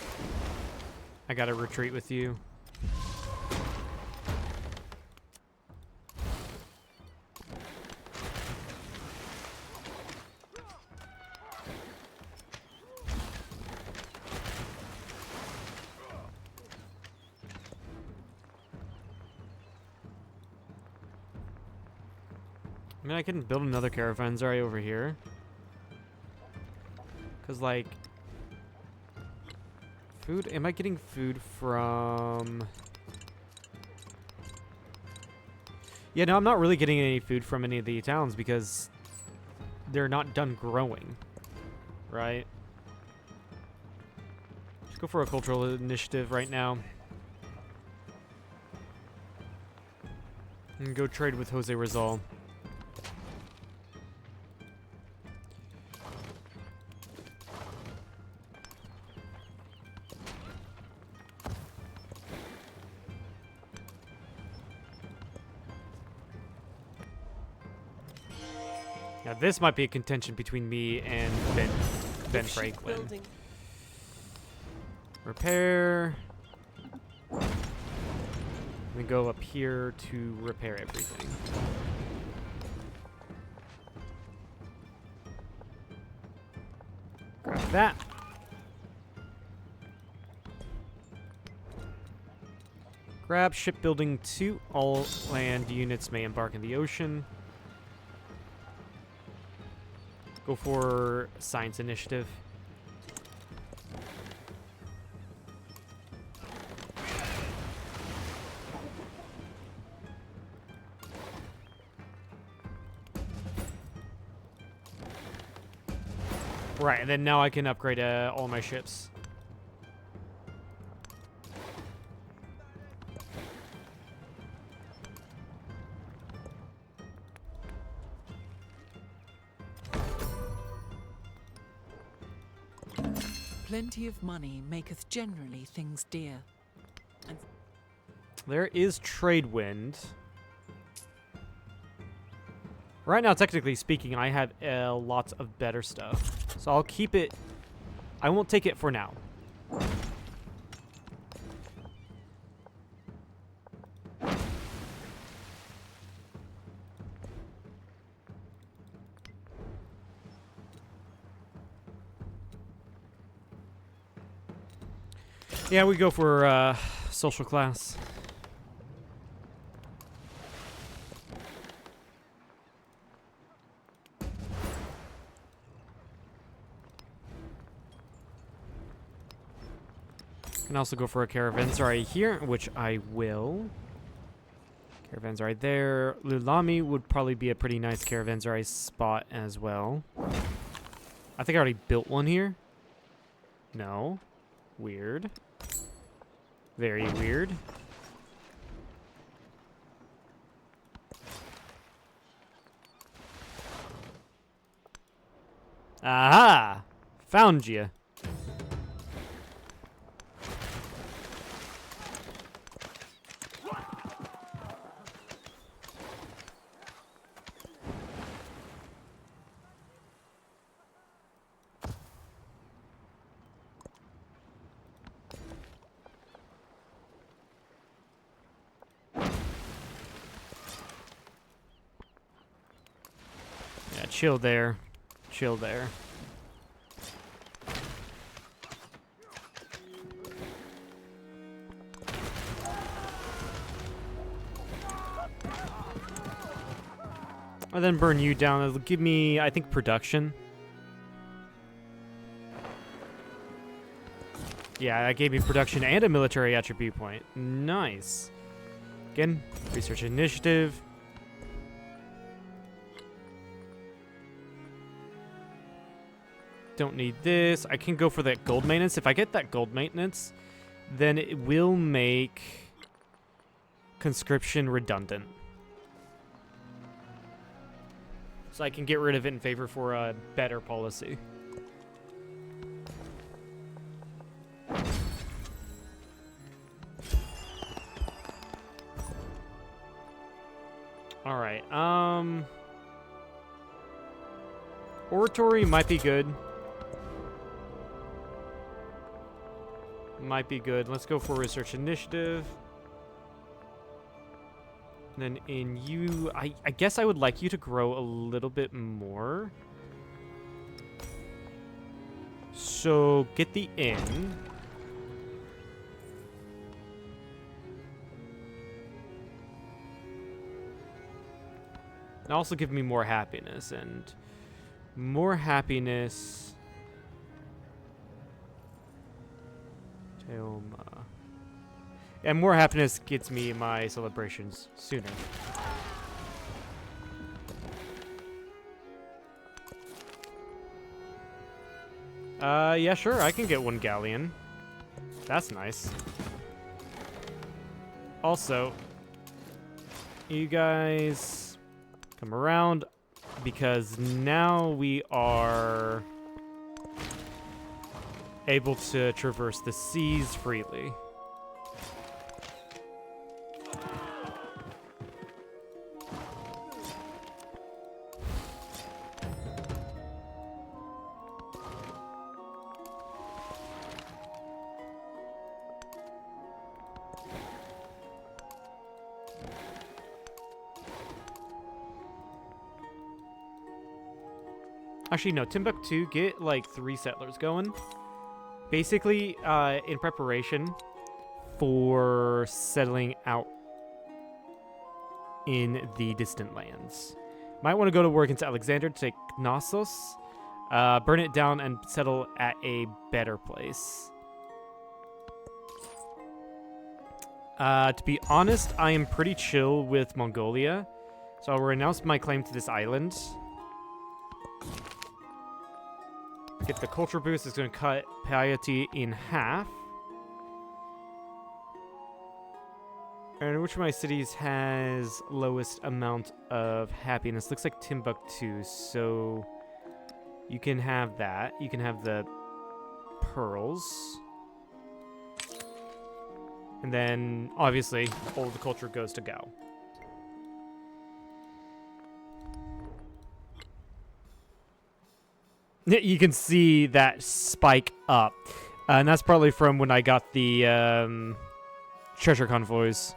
I gotta retreat with you. I mean, I can build another caravanserai over here. Because, like... Food? Am I getting food from... Yeah, no, I'm not really getting any food from any of the towns because they're not done growing. Right? Let's go for a cultural initiative right now. And go trade with Jose Rizal. Now this might be a contention between me and Ben Franklin. Building. Repair. We go up here to repair everything. Grab that. Grab shipbuilding 2. All land units may embark in the ocean. Go for science initiative. Right, and then now I can upgrade all my ships. Plenty of money maketh generally things dear. And There is trade wind. Right now, technically speaking, I have lots of better stuff. So I'll keep it. I won't take it for now. Yeah, we go for social class. Can also go for a caravanserai here, which I will. Caravanserai there. Lulami would probably be a pretty nice caravanserai spot as well. I think I already built one here. No. Weird. Very weird. Aha! Found you. Yeah, chill there. Chill there. I'll then burn you down. It'll give me, I think, production. Yeah, that gave me production and a military attribute point. Nice. Again, research initiative. Don't need this. I can go for that gold maintenance. If I get that gold maintenance, then it will make conscription redundant. So I can get rid of it in favor for a better policy. All right. Oratory might be good. Might be good. Let's go for research initiative. And then in you, I guess I would like you to grow a little bit more. So get the inn. And also give me more happiness, and more happiness. Teoma. And more happiness gets me my celebrations sooner. Yeah, sure, I can get one galleon. That's nice. Also, you guys come around, because now we are able to traverse the seas freely. Actually, no, Timbuktu, get like 3 settlers going. Basically, in preparation for settling out in the distant lands. Might want to go to war against Alexander to take Knossos, burn it down, and settle at a better place. To be honest, I am pretty chill with Mongolia, so I'll renounce my claim to this island. Get the culture boost. It's going to cut piety in half. And which of my cities has lowest amount of happiness? Looks like Timbuktu, so you can have that. You can have the pearls. And then, obviously, all the culture goes to Gao. You can see that spike up. And that's partly from when I got the treasure convoys.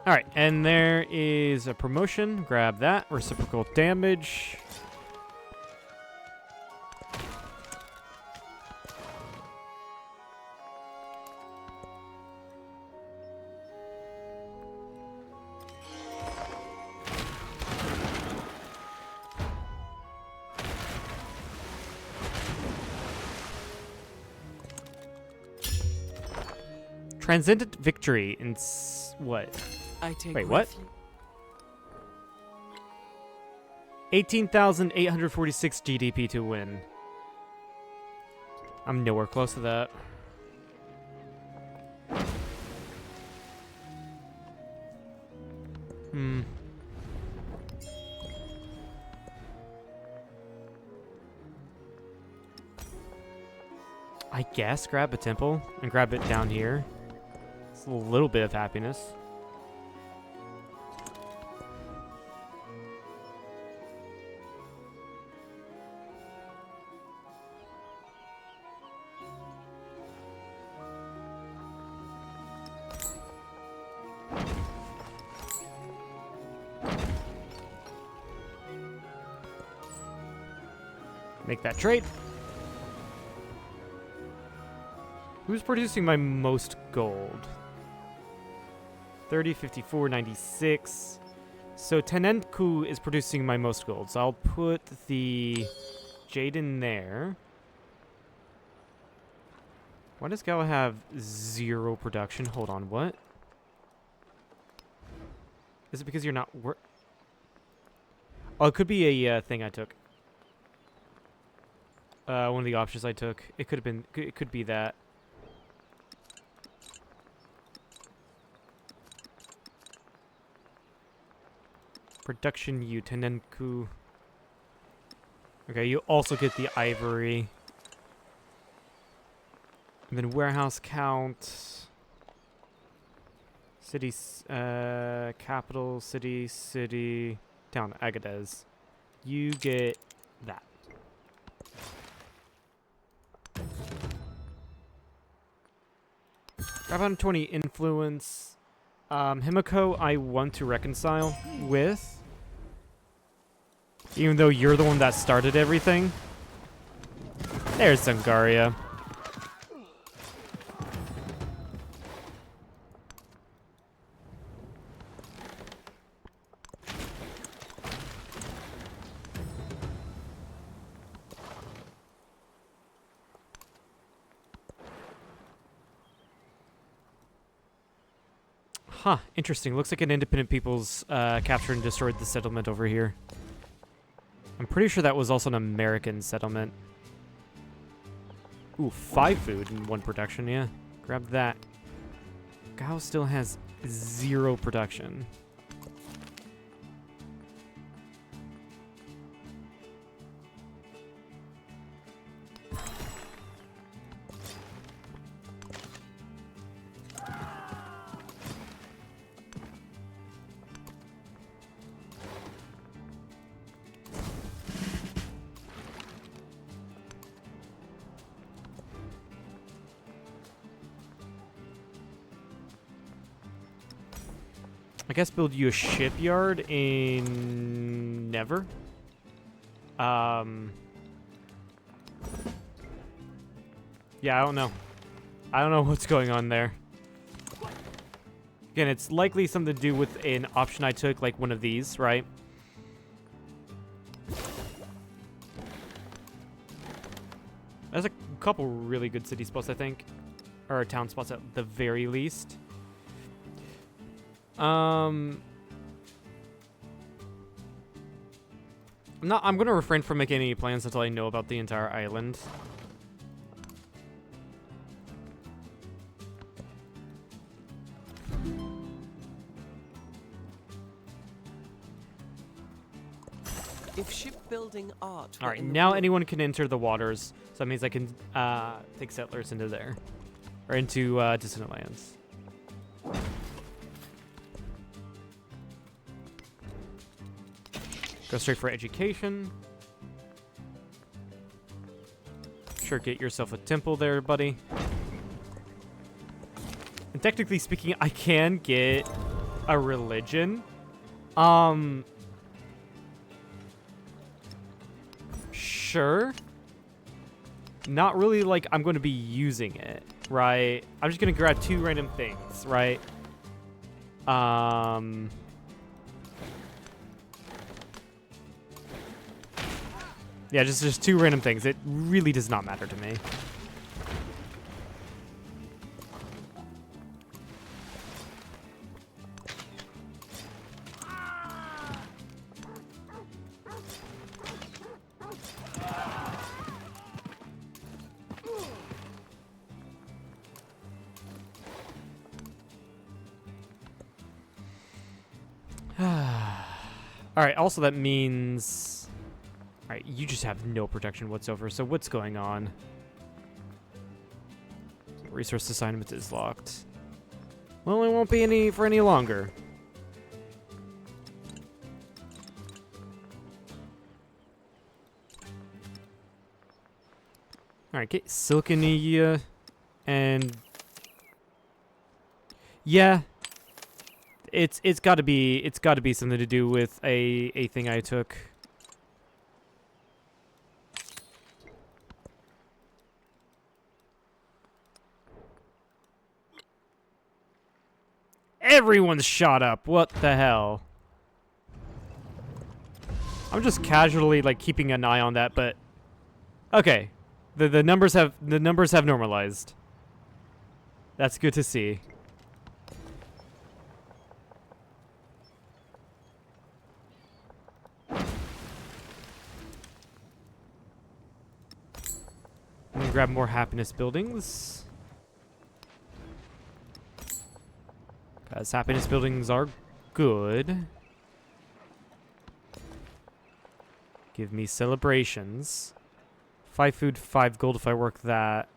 Alright, and there is a promotion. Grab that. Reciprocal damage. Transcendent victory in what? I take Wait, what? 18,846 GDP to win. I'm nowhere close to that. I guess grab a temple and grab it down here. It's a little bit of happiness. Make that trade. Who's producing my most gold? 30, 54, 96. So Tenenku is producing my most gold. So I'll put the Jade in there. Why does Gala have 0 production? Hold on, what? Is it because you're not Oh, it could be a thing I took. One of the options I took. It could have been. It could be that. Production U Tenenku. Okay, you also get the ivory. And then warehouse count. Cities, capital, city, town, Agadez. You get that. Grab 120 influence. Himiko, I want to reconcile with. Even though you're the one that started everything. There's Songaria. Huh, interesting. Looks like an independent people's captured and destroyed the settlement over here. I'm pretty sure that was also an American settlement. Ooh, 5 food and 1 production, yeah. Grab that. Gao still has 0 production. I guess build you a shipyard in Never. Yeah, I don't know. I don't know what's going on there. Again, it's likely something to do with an option I took, like one of these, right? There's a couple really good city spots, I think. Or town spots at the very least. I'm gonna refrain from making any plans until I know about the entire island. If shipbuilding art. All right, now anyone can enter the waters, so that means I can take settlers into there, or into distant lands. Go straight for education. Sure, get yourself a temple there, buddy. And technically speaking, I can get a religion. Sure. Not really like I'm going to be using it, right? I'm just going to grab 2 random things, right? Yeah, just 2 random things. It really does not matter to me. Alright, also that means... Alright, you just have no protection whatsoever, so what's going on? Resource assignment is locked. Well, it won't be any for any longer. Alright, get Silkania and... Yeah. It's gotta be something to do with a thing I took. Everyone's shot up. What the hell? I'm just casually like keeping an eye on that, but okay. The numbers have normalized. That's good to see. I'm gonna grab more happiness buildings. Because happiness buildings are good. Give me celebrations. 5 food, 5 gold if I work that.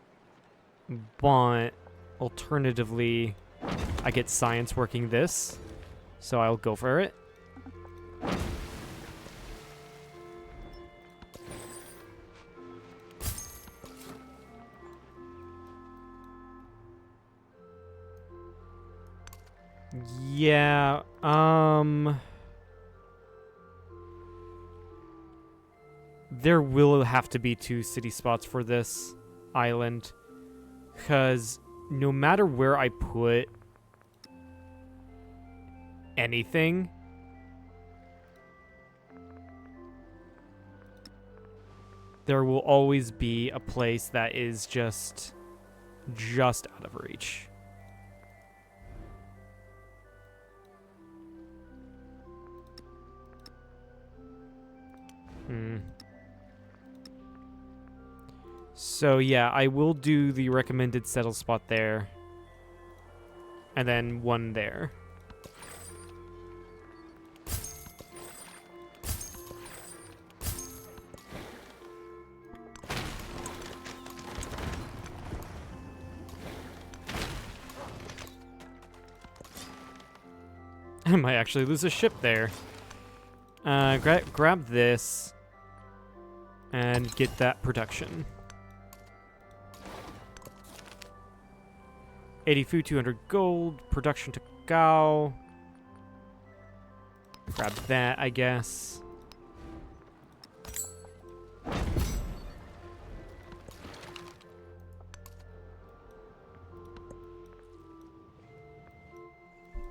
But alternatively, I get science working this. So I'll go for it. Yeah, there will have to be 2 city spots for this island. Because no matter where I put anything, there will always be a place that is just out of reach. So yeah, I will do the recommended settle spot there. And then one there. I might actually lose a ship there. Grab this and get that production. 80 food, 200 gold, production to go. Grab that, I guess.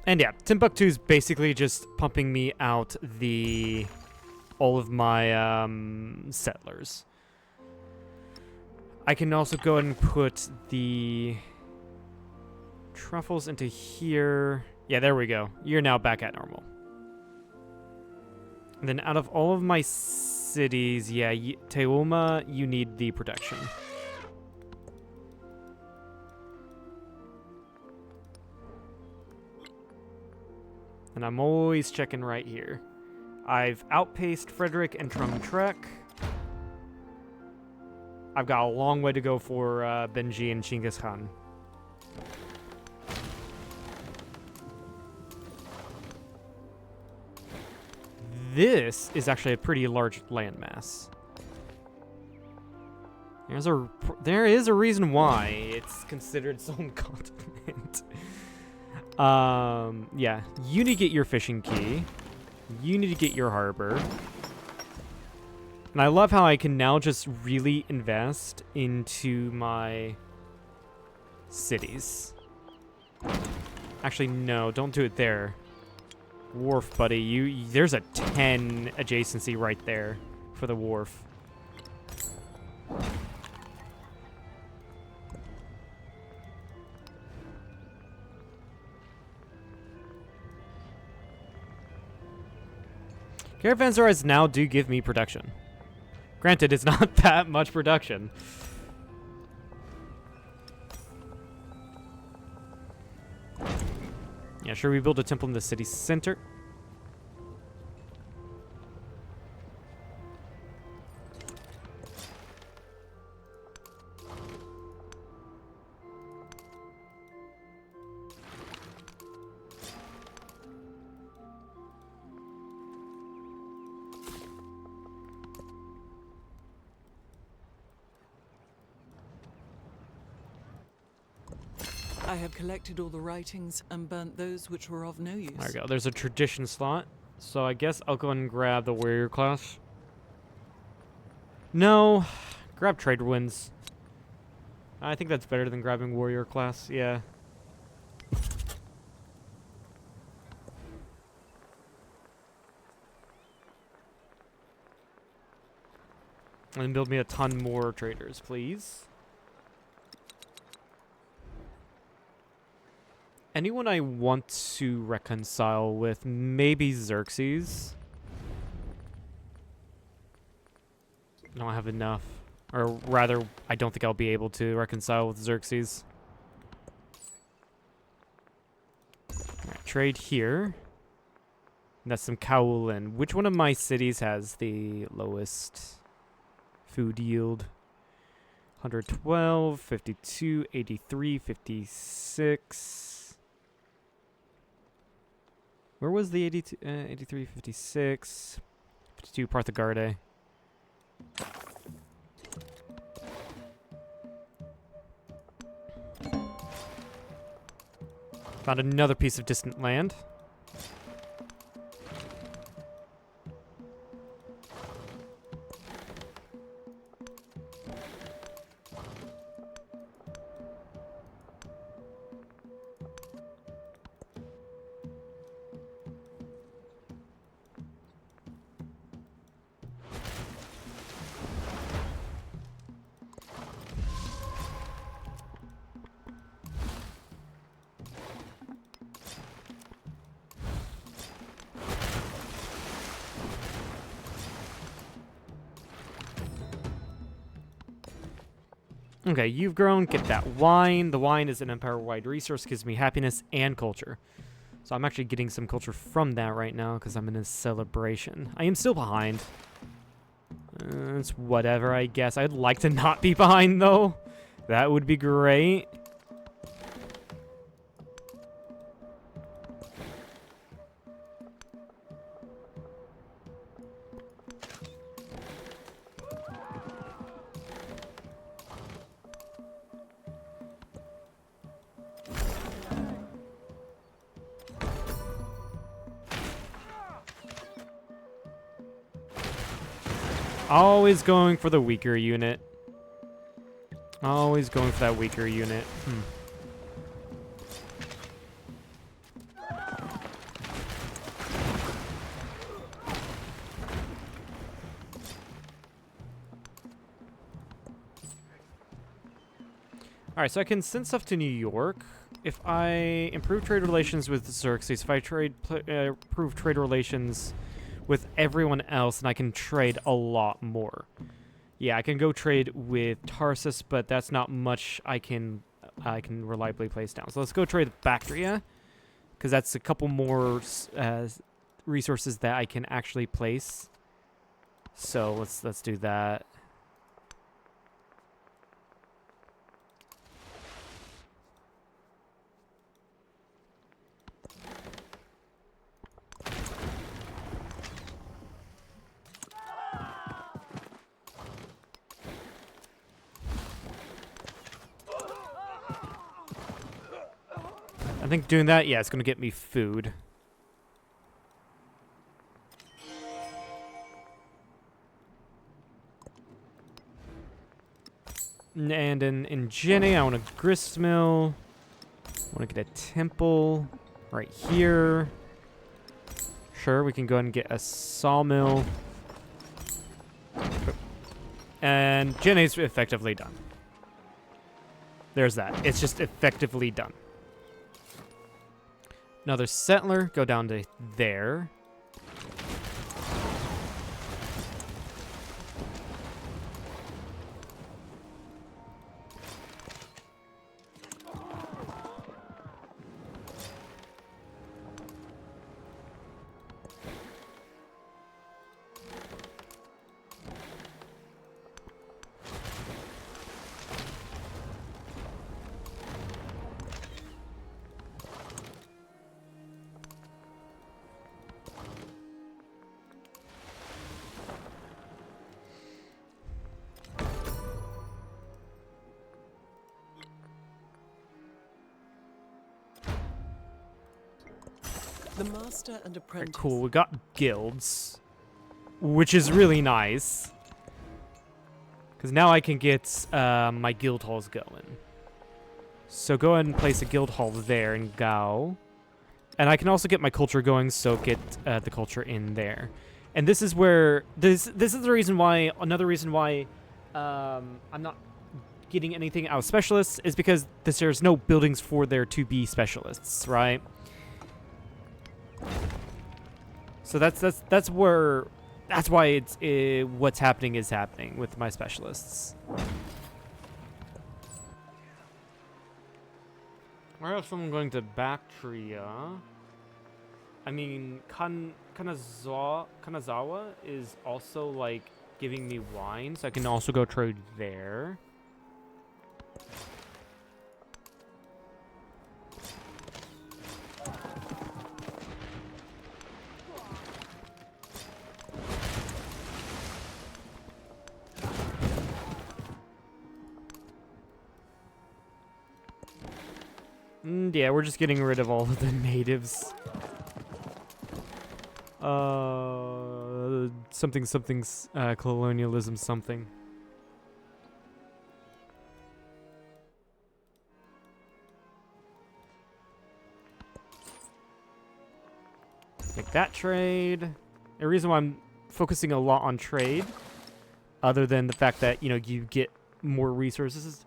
And yeah, Timbuktu's basically just pumping me out all of my settlers. I can also go ahead and put the truffles into here. Yeah, there we go. You're now back at normal. And then out of all of my cities, yeah, Teoma, you need the protection. And I'm always checking right here. I've outpaced Frederick and Trumtrek. I've got a long way to go for Benji and Chinggis Khan. This is actually a pretty large landmass. There is a reason why it's considered its own continent. Yeah, you need to get your fishing key. You need to get your harbor. And I love how I can now just really invest into my cities. Actually, no, don't do it there. Wharf, buddy, there's a 10 adjacency right there for the wharf. Caravanserais now do give me production. Granted, it's not that much production. Yeah, sure, we build a temple in the city center. I have collected all the writings and burnt those which were of no use. There we go. There's a tradition slot. So I guess I'll go and grab the warrior class. No. Grab trade winds. I think that's better than grabbing warrior class. Yeah. And build me a ton more traders, please. Anyone I want to reconcile with, maybe Xerxes. I don't have enough. Or rather, I don't think I'll be able to reconcile with Xerxes. Alright, trade here. And that's some Kowloon. Which one of my cities has the lowest food yield? 112, 52, 83, 56. Where was the 82, 83, 56, 52 Parthagarde? Found another piece of distant land. Okay, you've grown. Get that wine. The wine is an empire-wide resource. Gives me happiness and culture. So I'm actually getting some culture from that right now because I'm in a celebration. I am still behind. It's whatever, I guess. I'd like to not be behind, though. That would be great. Always going for the weaker unit. Always going for that weaker unit. Alright, so I can send stuff to New York. If I improve trade relations with Xerxes, if I improve trade relations with everyone else, and I can trade a lot more. Yeah, I can go trade with Tarsus, but that's not much I can reliably place down. So let's go trade with Bactria, because that's a couple more resources that I can actually place. So let's do that. I think doing that, yeah, it's going to get me food. And in Jenny, I want a grist mill. I want to get a temple right here. Sure, we can go ahead and get a sawmill. And Jenny's effectively done. There's that. It's just effectively done. Another settler, go down to there. The master and apprentice. Alright, cool. We got guilds, which is really nice. Because now I can get my guild halls going. So go ahead and place a guild hall there in Gao. And I can also get my culture going, so get the culture in there. And this is where... This is the reason why... Another reason why I'm not getting anything out of specialists is because there's no buildings for there to be specialists, right? So that's where... That's why it's what's happening is happening with my specialists. Where else am I going to Bactria? I mean, Kanazawa is also like giving me wine, so I can also go trade there. Yeah, we're just getting rid of all of the natives. Something's colonialism something. Make that trade. The reason why I'm focusing a lot on trade, other than the fact that, you know, you get more resources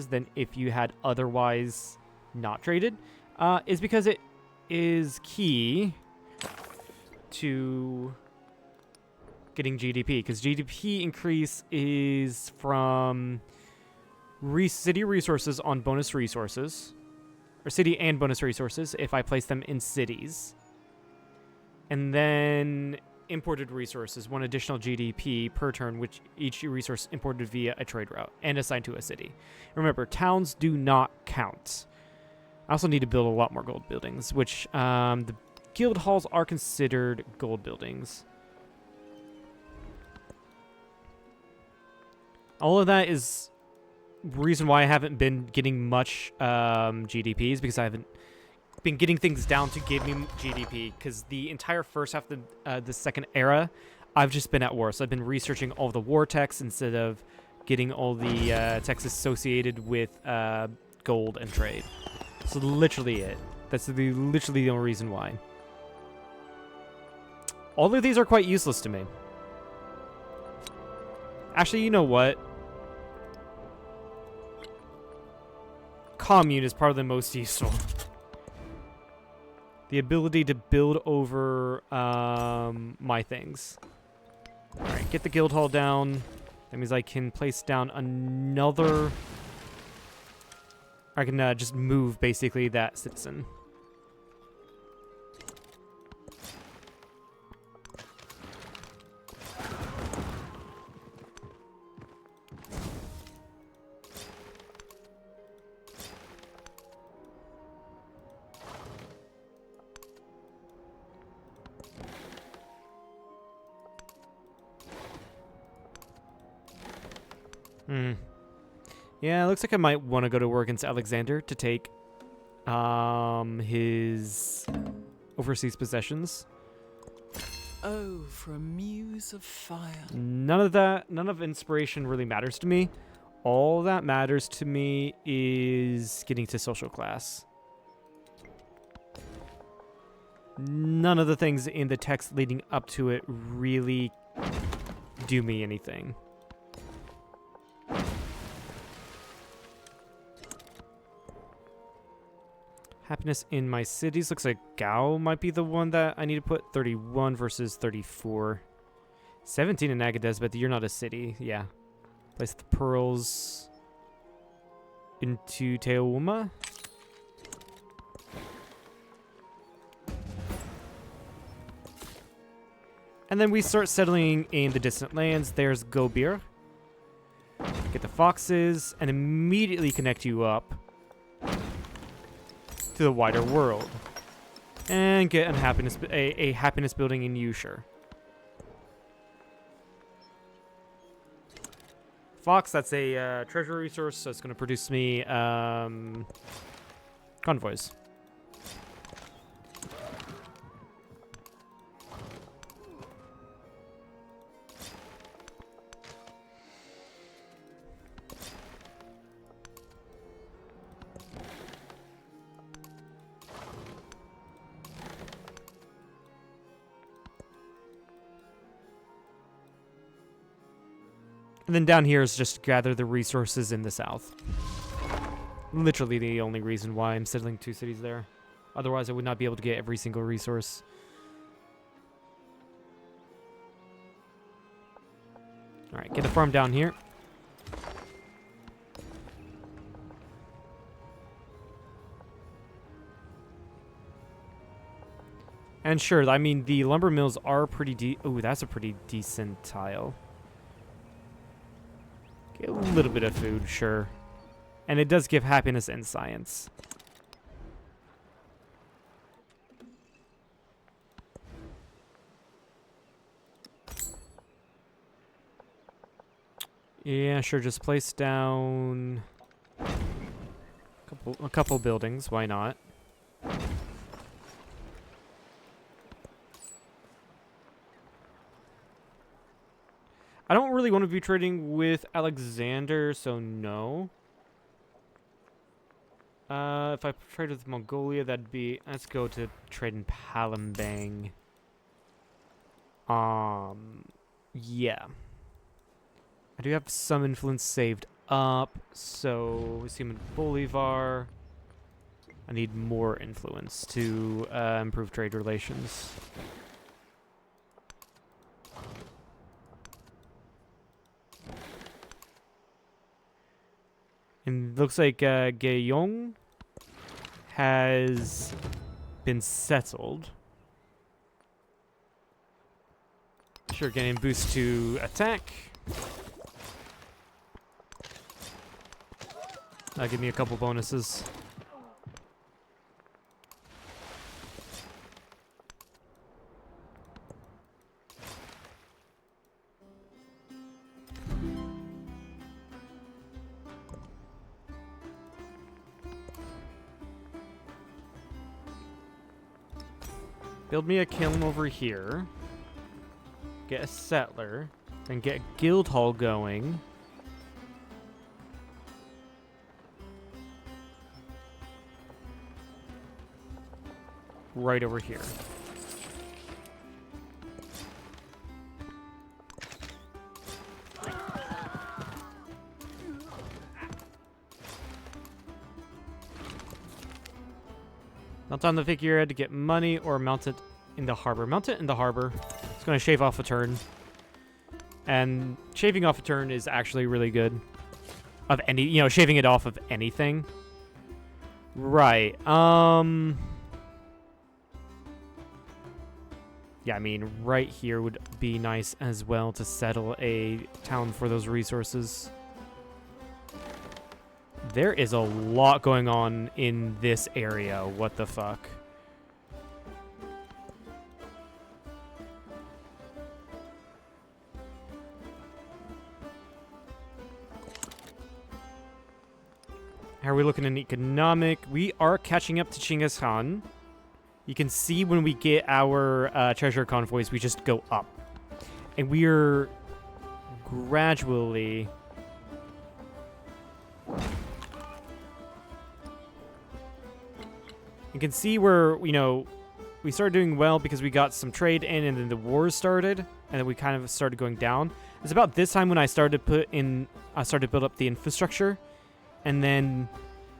than if you had otherwise not traded, is because it is key to getting GDP, because GDP increase is from city resources on bonus resources, or city and bonus resources if I place them in cities, and then imported resources, 1 additional GDP per turn, which each resource imported via a trade route and assigned to a city. Remember, towns do not count. I also need to build a lot more gold buildings, which the guild halls are considered gold buildings. All of that is reason why I haven't been getting much GDPs, because I haven't been getting things down to give me GDP, because the entire first half of the second era, I've just been at war. So I've been researching all the war texts instead of getting all the texts associated with gold and trade. So literally it. That's literally the only reason why. All of these are quite useless to me. Actually, you know what? Commune is probably the most useful. The ability to build over my things. Alright, get the guild hall down. That means I can place down another... I can just move, basically, that citizen. Yeah, it looks like I might want to go to war against Alexander to take his overseas possessions. Oh, for a muse of fire. None of inspiration really matters to me. All that matters to me is getting to social class. None of the things in the text leading up to it really do me anything. Happiness in my cities. Looks like Gao might be the one that I need to put. 31 versus 34. 17 in Agadez, but you're not a city. Yeah. Place the pearls into Teoma. And then we start settling in the distant lands. There's Gobir. Get the foxes and immediately connect you up to the wider world, and get a happiness building in Yusher. Fox, that's a treasure resource, so it's going to produce me convoys. And then down here is just gather the resources in the south. Literally the only reason why I'm settling 2 cities there. Otherwise, I would not be able to get every single resource. Alright, get a farm down here. And sure, I mean, the lumber mills are pretty ooh, that's a pretty decent tile. Get a little bit of food, sure. And it does give happiness and science. Yeah, sure, just place down a couple buildings, why not? I don't really want to be trading with Alexander, so no. If I trade with Mongolia, that'd be... Let's go to trade in Palembang. Yeah. I do have some influence saved up, so we see him in Bolivar. I need more influence to improve trade relations. And looks like Gyeong has been settled. Sure, getting boost to attack. Give me a couple bonuses. Build me a kiln over here. Get a settler. Then get a guild hall going. Right over here. Mount on the figurehead to get money, or mount it in the harbor. Mount it in the harbor. It's going to shave off a turn. And shaving off a turn is actually really good. Of any, you know, shaving it off of anything. Right. Yeah, I mean, right here would be nice as well to settle a town for those resources. There is a lot going on in this area. What the fuck? How are we looking in economic? We are catching up to Genghis Khan. You can see when we get our treasure convoys, we just go up. And we're gradually... You can see where, you know, we started doing well because we got some trade in, and then the wars started, and then we kind of started going down. It's about this time when I started to build up the infrastructure, and then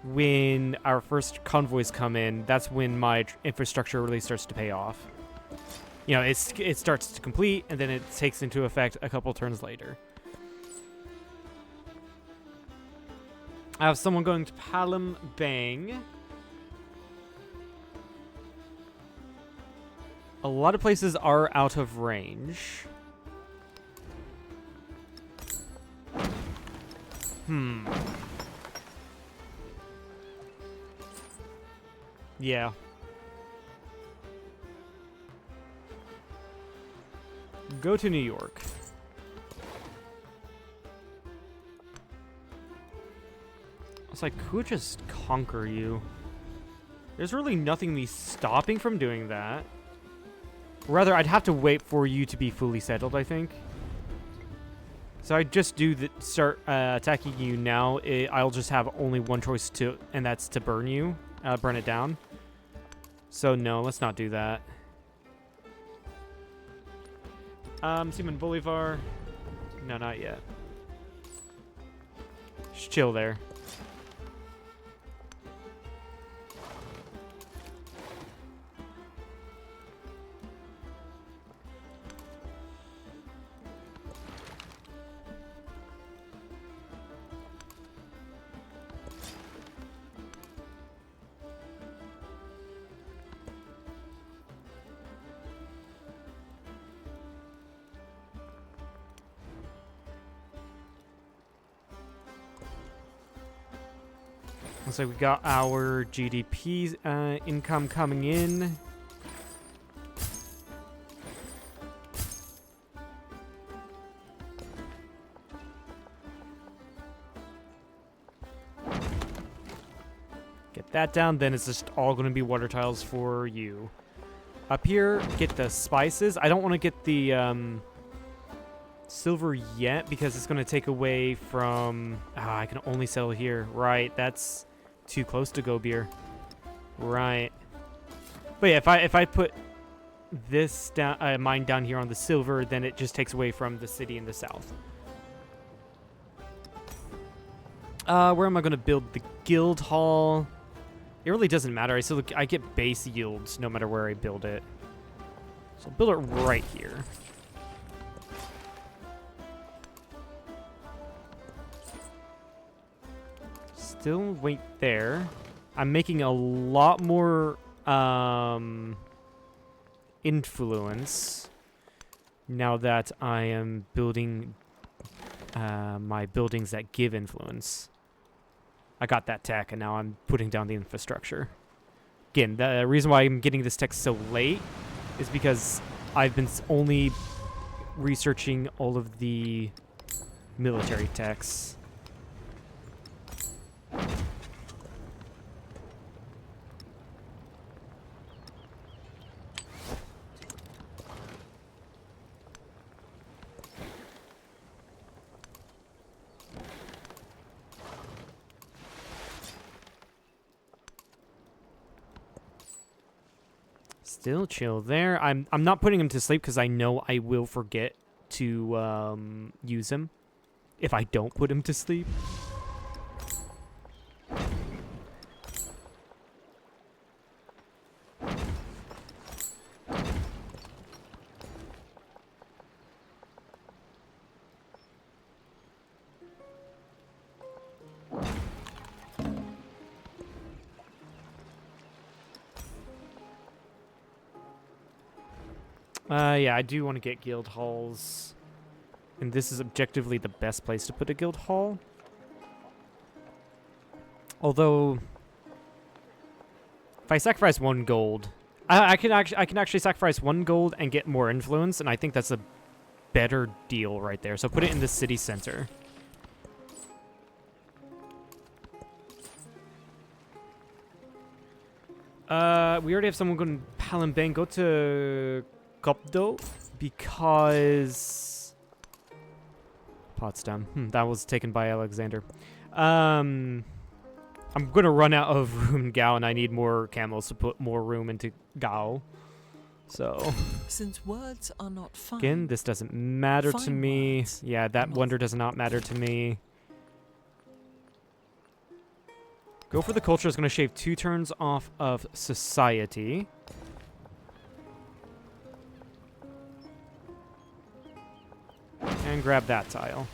when our first convoys come in, that's when my infrastructure really starts to pay off. You know, it starts to complete, and then it takes into effect a couple turns later. I have someone going to Palembang. A lot of places are out of range. Yeah. Go to New York. So I could just conquer you. There's really nothing me stopping from doing that. Rather, I'd have to wait for you to be fully settled, I think. So I just start attacking you now. I'll just have only one choice to, and that's to burn you, burn it down. So no, let's not do that. Simon Bolivar. No, not yet. Just chill there. Looks like we got our GDP income coming in. Get that down, then it's just all going to be water tiles for you. Up here, get the spices. I don't want to get the silver yet because it's going to take away from... I can only sell here. Right, that's too close to go beer. Right. But yeah, if I put this down, mine down here on the silver, then it just takes away from the city in the south. Where am I going to build the guild hall? It really doesn't matter. I get base yields no matter where I build it. So I'll build it right here. Still wait there. I'm making a lot more influence now that I am building my buildings that give influence. I got that tech, and now I'm putting down the infrastructure. Again, the reason why I'm getting this tech so late is because I've been only researching all of the military techs. Still chill there. I'm not putting him to sleep because I know I will forget to use him if I don't put him to sleep. Yeah, I do want to get guild halls. And this is objectively the best place to put a guild hall. Although, if I sacrifice 1 gold, I can actually sacrifice 1 gold and get more influence, and I think that's a better deal right there. So put it in the city center. We already have someone going to Palembang. Go to Kopdo because Potsdam. That was taken by Alexander. I'm going to run out of room in Gao, and I need more camels to put more room into Gao. So, Since words are not fine, again, this doesn't matter to fine me. words Yeah, that not- wonder does not matter to me. Go for the culture is going to shave 2 turns off of society. And grab that tile.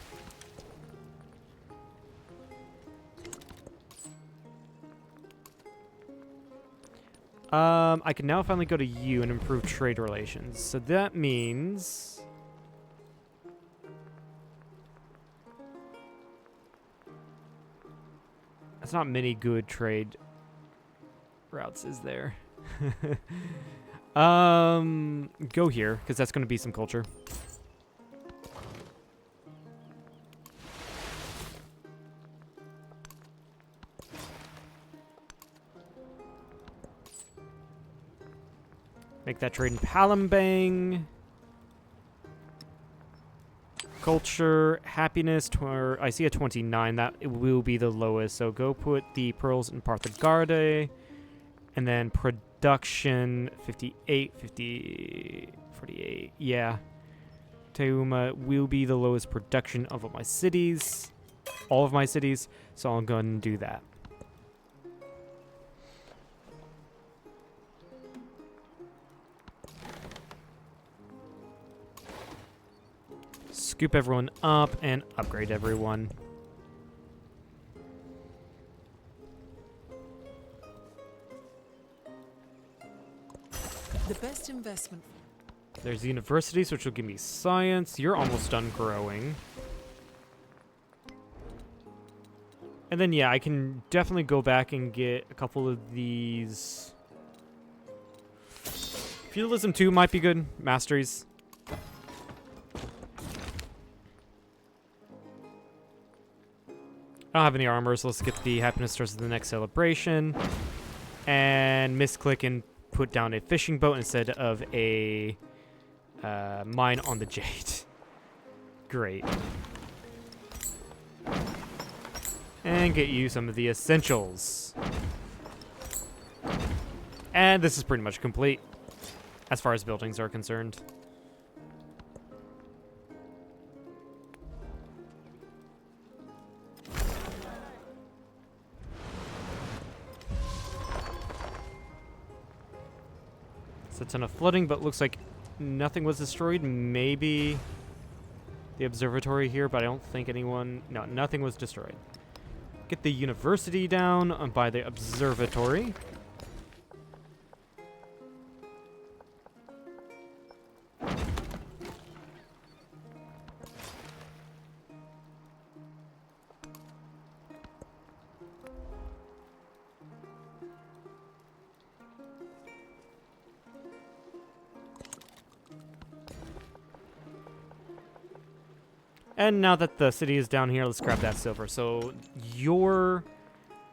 I can now finally go to you and improve trade relations. So that means... That's not many good trade routes, is there? Go here, because that's going to be some culture. Make that trade in Palembang. Culture, happiness, I see a 29. That it will be the lowest. So go put the pearls in Parthagarde. And then production, 58, 50, 48. Yeah. Teuma will be the lowest production of all my cities. all of my cities, so I'll go ahead and do that. Scoop everyone up and upgrade everyone. The best investment. There's universities, which will give me science. You're almost done growing. And then, yeah, I can definitely go back and get a couple of these. Feudalism 2 might be good. Masteries. I don't have any armor, so let's get the happiness stars of the next celebration. And misclick and put down a fishing boat instead of a mine on the jade. Great. And get you some of the essentials. And this is pretty much complete as far as buildings are concerned. It's a ton of flooding, but looks like nothing was destroyed. Maybe the observatory here, but I don't think anyone... No, nothing was destroyed. Get the university down by the observatory. And now that the city is down here, let's grab that silver. So your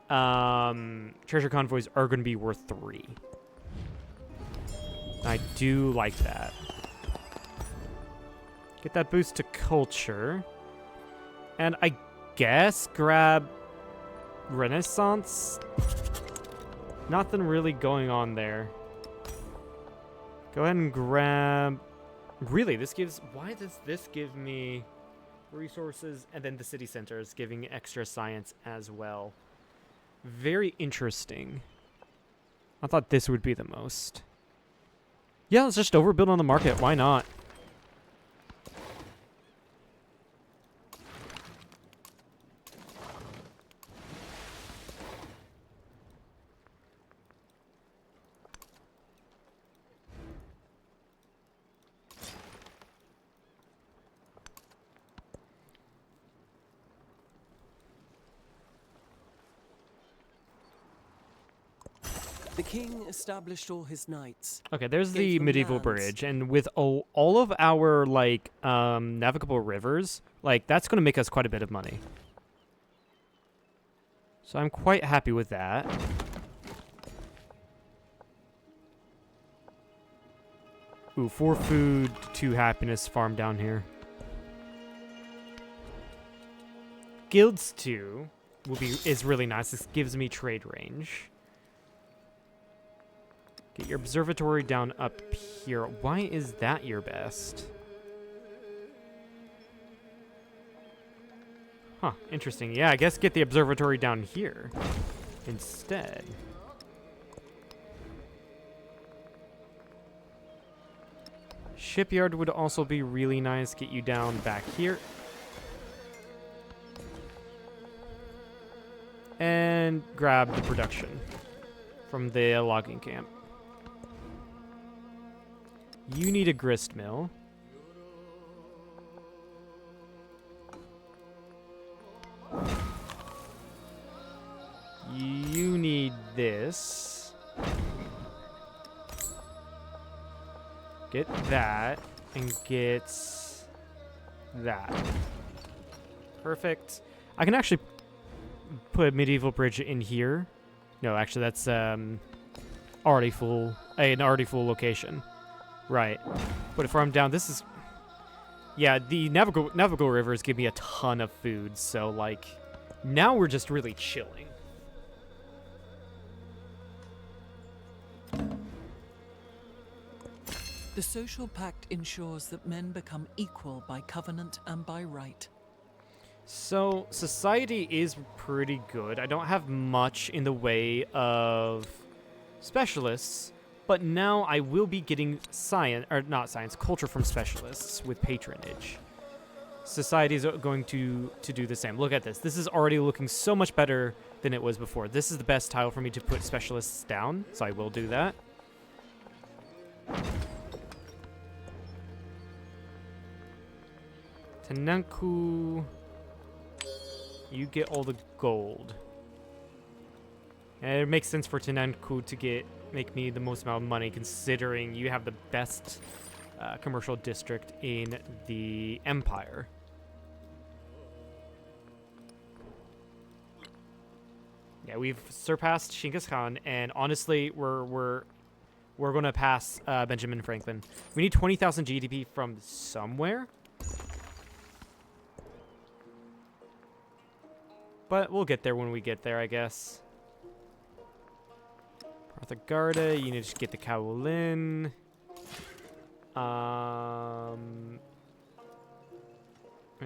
treasure convoys are going to be worth 3. I do like that. Get that boost to culture. And I guess grab Renaissance. Nothing really going on there. Go ahead and grab... Really, this gives... Why does this give me... resources, and then the city center is giving extra science as well. Very interesting. I thought this would be the most. Yeah, let's just overbuild on the market. Why not? The king established all his knights. Okay, there's Gave the them medieval lands. bridge, and with all of our like navigable rivers, like that's going to make us quite a bit of money. So I'm quite happy with that. Ooh, 4 food, 2 happiness farm down here. Guilds 2 is really nice. This gives me trade range. Get your observatory down up here. Why is that your best? Huh, interesting. Yeah, I guess get the observatory down here instead. Shipyard would also be really nice. Get you down back here. And grab the production from the logging camp. You need a grist mill. You need this. Get that and get that. Perfect. I can actually put a medieval bridge in here. No, actually that's already full. An already full location. Right. Put it farm down. This is... Yeah, the navigable rivers give me a ton of food, so, like, now we're just really chilling. The social pact ensures that men become equal by covenant and by right. So, society is pretty good. I don't have much in the way of specialists, but now I will be getting science, or not science, culture from specialists with patronage. Society is going to do the same. Look at this. This is already looking so much better than it was before. This is the best tile for me to put specialists down, so I will do that. Tenanku, you get all the gold. And it makes sense for Tenanku to make me the most amount of money, considering you have the best commercial district in the Empire. Yeah, we've surpassed Genghis Khan, and honestly, we're gonna pass Benjamin Franklin. We need 20,000 GDP from somewhere, but we'll get there when we get there, I guess. Parthagarda, you need to just get the Kowloon.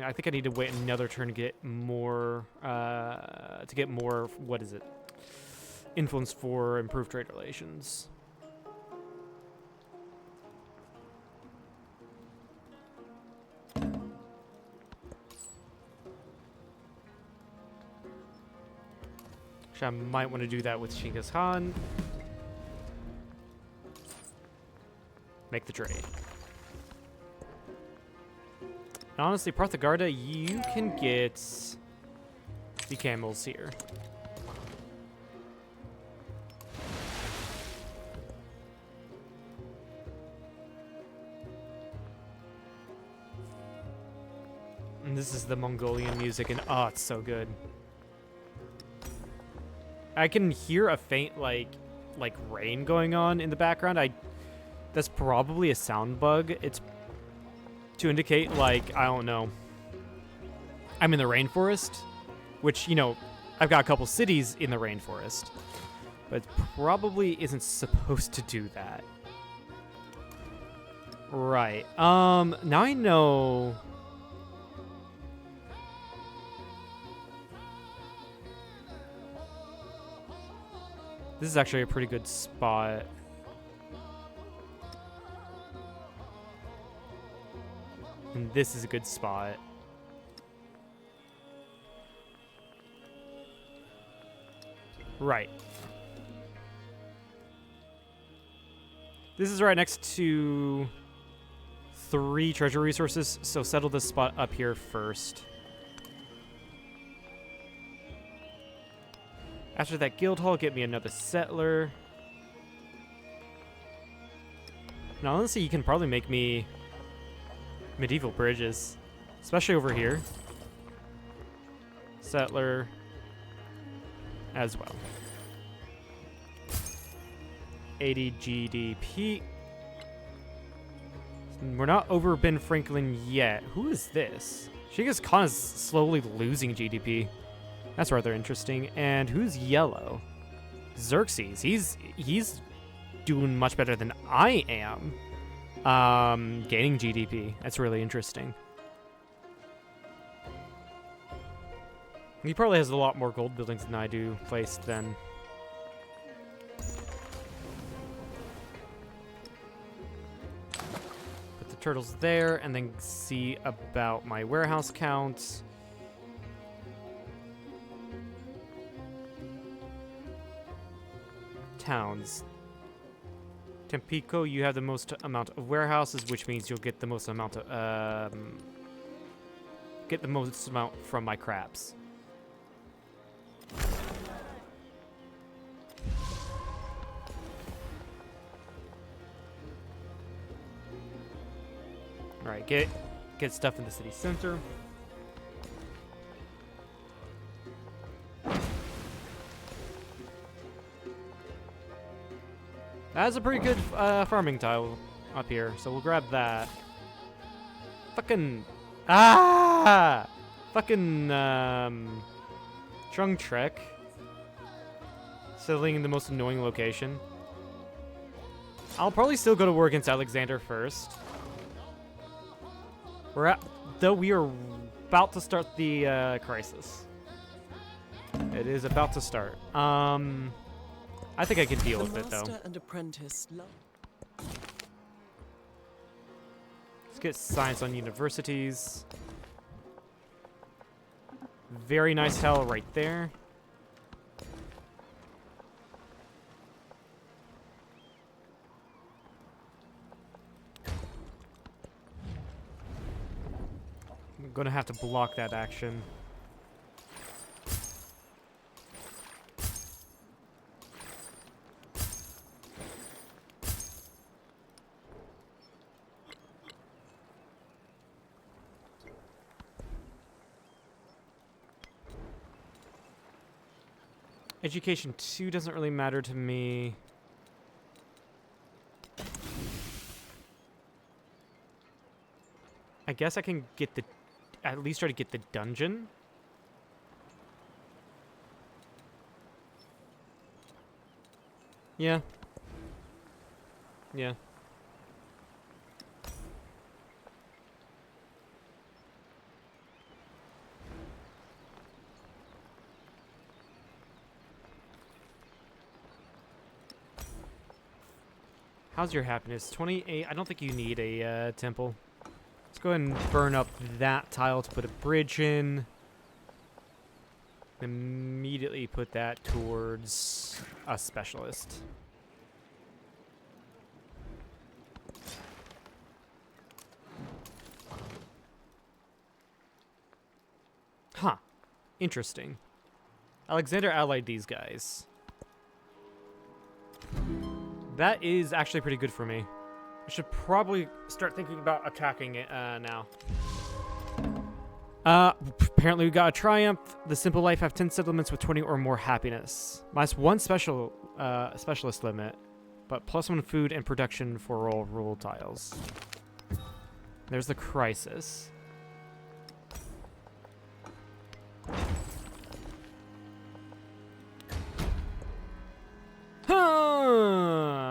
I think I need to wait another turn to get more, what is it? Influence for improved trade relations. Actually, I might want to do that with Genghis Khan. Make the trade. And honestly, Parthagarda, you can get the camels here. And this is the Mongolian music, and oh, it's so good. I can hear a faint like rain going on in the background. That's probably a sound bug. It's to indicate, like, I don't know, I'm in the rainforest, which, you know, I've got a couple cities in the rainforest, but it probably isn't supposed to do that. Right. Now I know. This is actually a pretty good spot. And this is a good spot. Right. This is right next to 3 treasure resources, so settle this spot up here first. After that guild hall, get me another settler. Now, honestly, you can probably make me medieval bridges, especially over here. Settler as well. 80 GDP. We're not over Ben Franklin yet. Who is this? Genghis Khan is slowly losing GDP. That's rather interesting. And who's yellow? Xerxes. He's doing much better than I am. Gaining GDP. That's really interesting. He probably has a lot more gold buildings than I do placed then. Put the turtles there and then see about my warehouse count. Towns. Tampico, you have the most amount of warehouses, which means you'll get the most amount of from my crabs. All right, get stuff in the city center. That's a pretty good farming tile up here, so we'll grab that. Fucking Chung Trek. Settling in the most annoying location. I'll probably still go to war against Alexander first. We are about to start the crisis. It is about to start. I think I can deal with it though. Master and apprentice Let's get science on universities. Very nice tile right there. I'm gonna have to block that action. Education 2 doesn't really matter to me. I guess I can get the, at least try to get the dungeon. Yeah. Yeah. How's your happiness? 28. I don't think you need a temple. Let's go ahead and burn up that tile to put a bridge in. Immediately put that towards a specialist. Huh. Interesting. Alexander allied these guys. That is actually pretty good for me. I should probably start thinking about attacking it now. Apparently we got a triumph. The simple life have 10 settlements with 20 or more happiness. -1 specialist limit, but +1 food and production for all rule tiles. There's the crisis.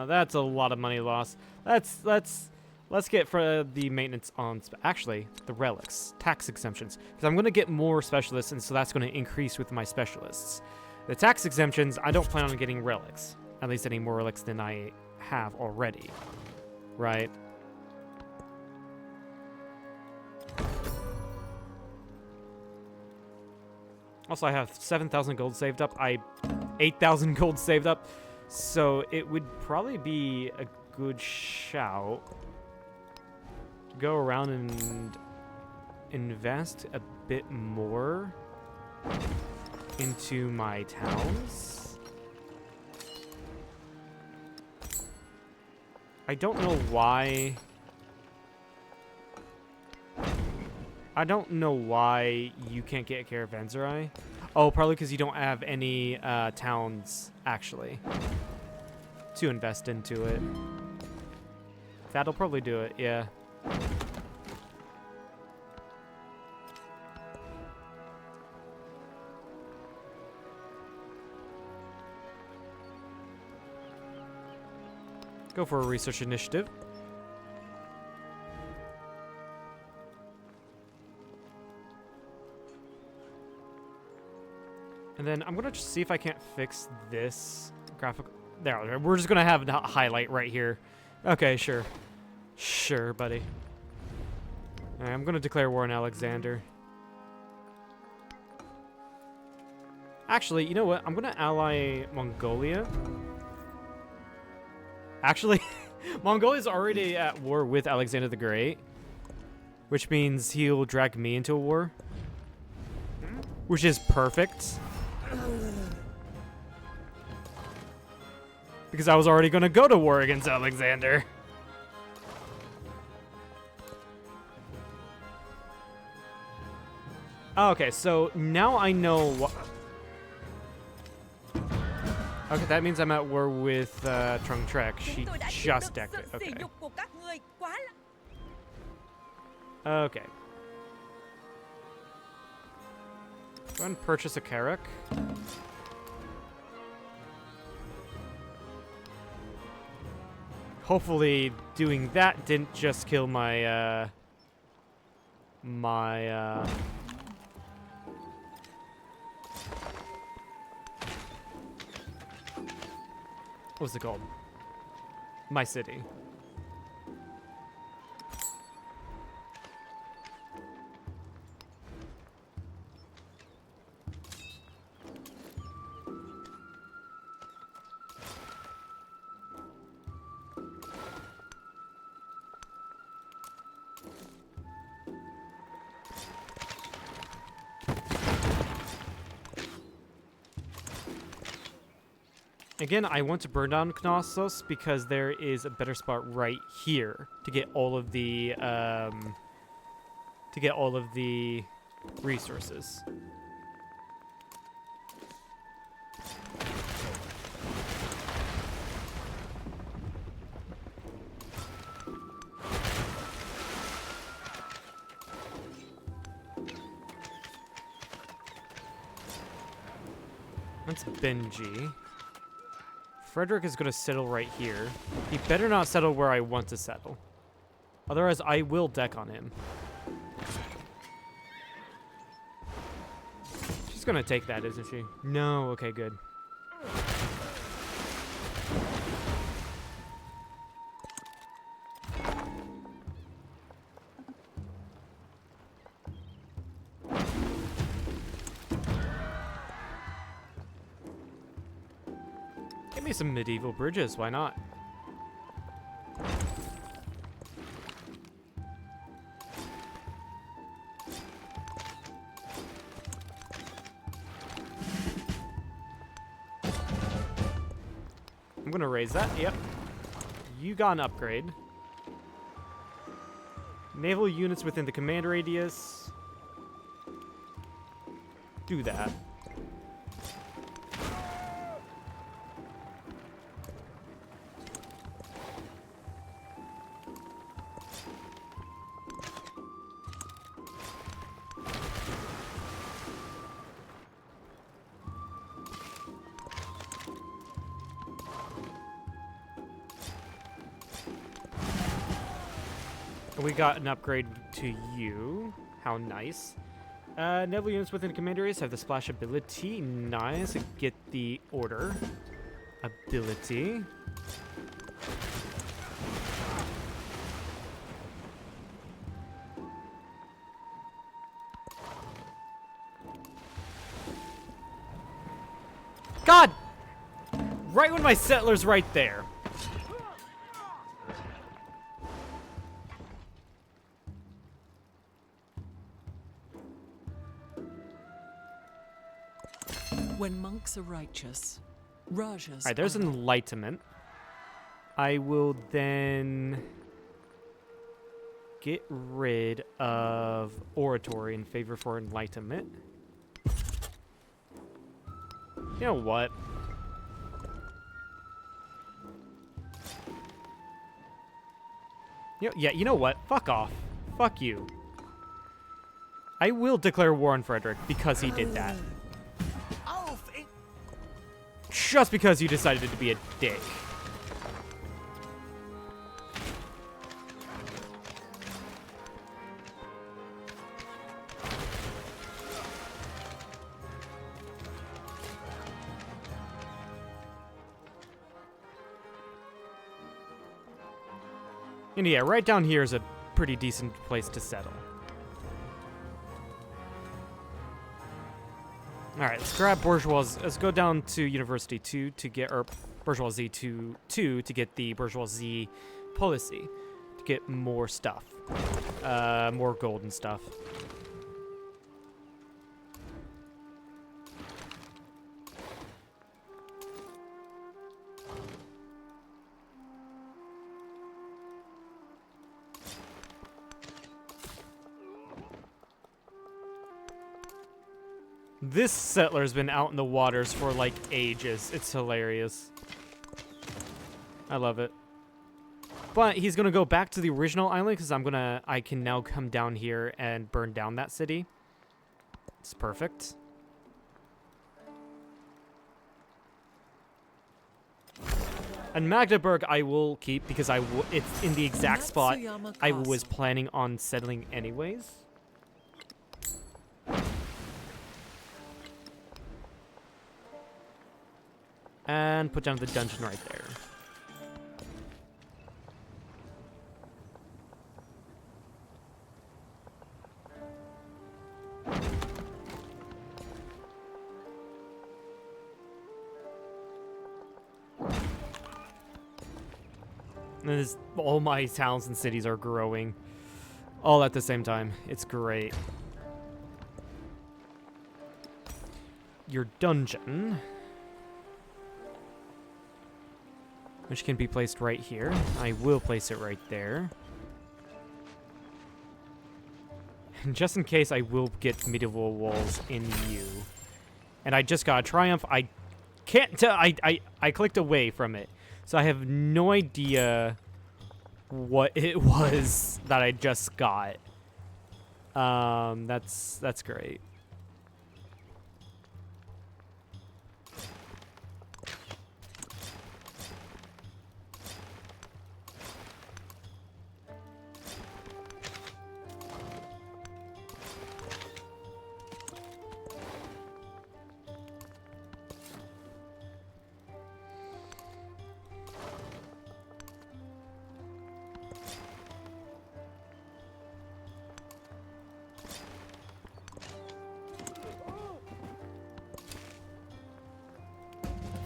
That's a lot of money lost. Let's get for the maintenance on actually the relics, tax exemptions, because I'm gonna get more specialists, and so that's gonna increase with my specialists. The tax exemptions, I don't plan on getting relics, at least any more relics than I have already, right? Also, I have 7,000 gold saved up. 8,000 gold saved up. So it would probably be a good shout to go around and invest a bit more into my towns. I don't know why. I don't know why you can't get a caravanserai. Oh, probably because you don't have any towns, actually, to invest into it. That'll probably do it, yeah. Go for a research initiative. And then I'm gonna just see if I can't fix this graphic. There, we're just gonna have a highlight right here. Okay, sure. Sure, buddy. Alright, I'm gonna declare war on Alexander. Actually, you know what? I'm gonna ally Mongolia. Actually, Mongolia's already at war with Alexander the Great, which means he'll drag me into a war, which is perfect. Because I was already going to go to war against Alexander. Okay, so now I know what... Okay, that means I'm at war with Trung Trek. She just decked it. Okay. Okay. Go ahead and purchase a Carrack. Hopefully doing that didn't just kill my What's it called? My city. Again, I want to burn down Knossos because there is a better spot right here to get all of the resources. That's Benji. Frederick is going to settle right here. He better not settle where I want to settle. Otherwise, I will deck on him. She's going to take that, isn't she? No. Okay, good. Give me some medieval bridges, why not? I'm gonna raise that, yep. You got an upgrade. Naval units within the command radius. Do that. We got an upgrade to you. How nice. Naval units within command areas have the splash ability. Nice. Get the order ability. God! Right when my settler's right there. When monks are righteous, Rajas. Alright, there's enlightenment. I will then get rid of oratory in favor for enlightenment. You know what? Yeah, you know what? Fuck off. Fuck you. I will declare war on Frederick because he did that. Just because you decided to be a dick. And yeah, right down here is a pretty decent place to settle. Alright, let's grab bourgeoisie. Let's go down to University 2 to get, or bourgeoisie 2 to get the bourgeoisie policy. To get more stuff. More gold and stuff. This settler's been out in the waters for like ages. It's hilarious. I love it. But he's gonna go back to the original island because I can now come down here and burn down that city. It's perfect. And Magdeburg I will keep because it's in the exact spot I was planning on settling anyways. And put down the dungeon right there. And all my towns and cities are growing all at the same time. It's great. Your dungeon, which can be placed right here. I will place it right there. And just in case, I will get medieval walls in you. And I just got a triumph. I can't tell. I clicked away from it. So I have no idea what it was that I just got. That's great.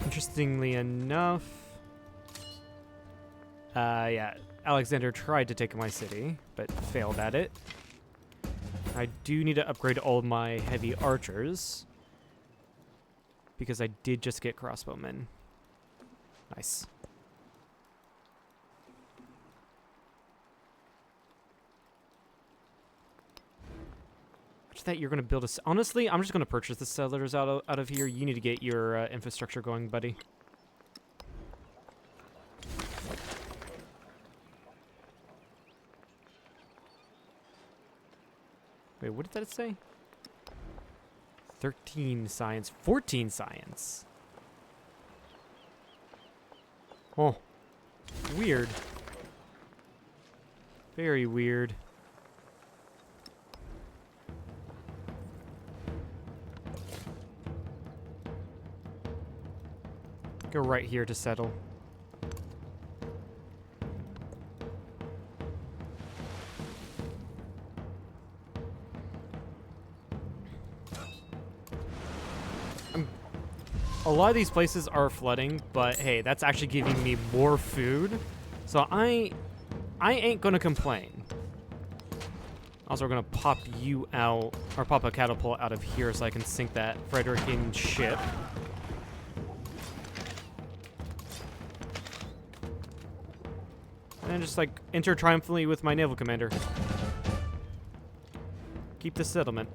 Interestingly enough, yeah, Alexander tried to take my city, but failed at it. I do need to upgrade all of my heavy archers, because I did just get crossbowmen. Nice. That you're going to build a... Honestly, I'm just going to purchase the settlers out of here. You need to get your infrastructure going, buddy. Wait, what did that say? 13 science, 14 science. Oh. Weird. Very weird. Go right here to settle. A lot of these places are flooding, but hey, that's actually giving me more food. So I ain't gonna complain. Also, we're gonna pop you out, or pop a catapult out of here so I can sink that Frederican ship. And just like enter triumphantly with my naval commander. Keep the settlement.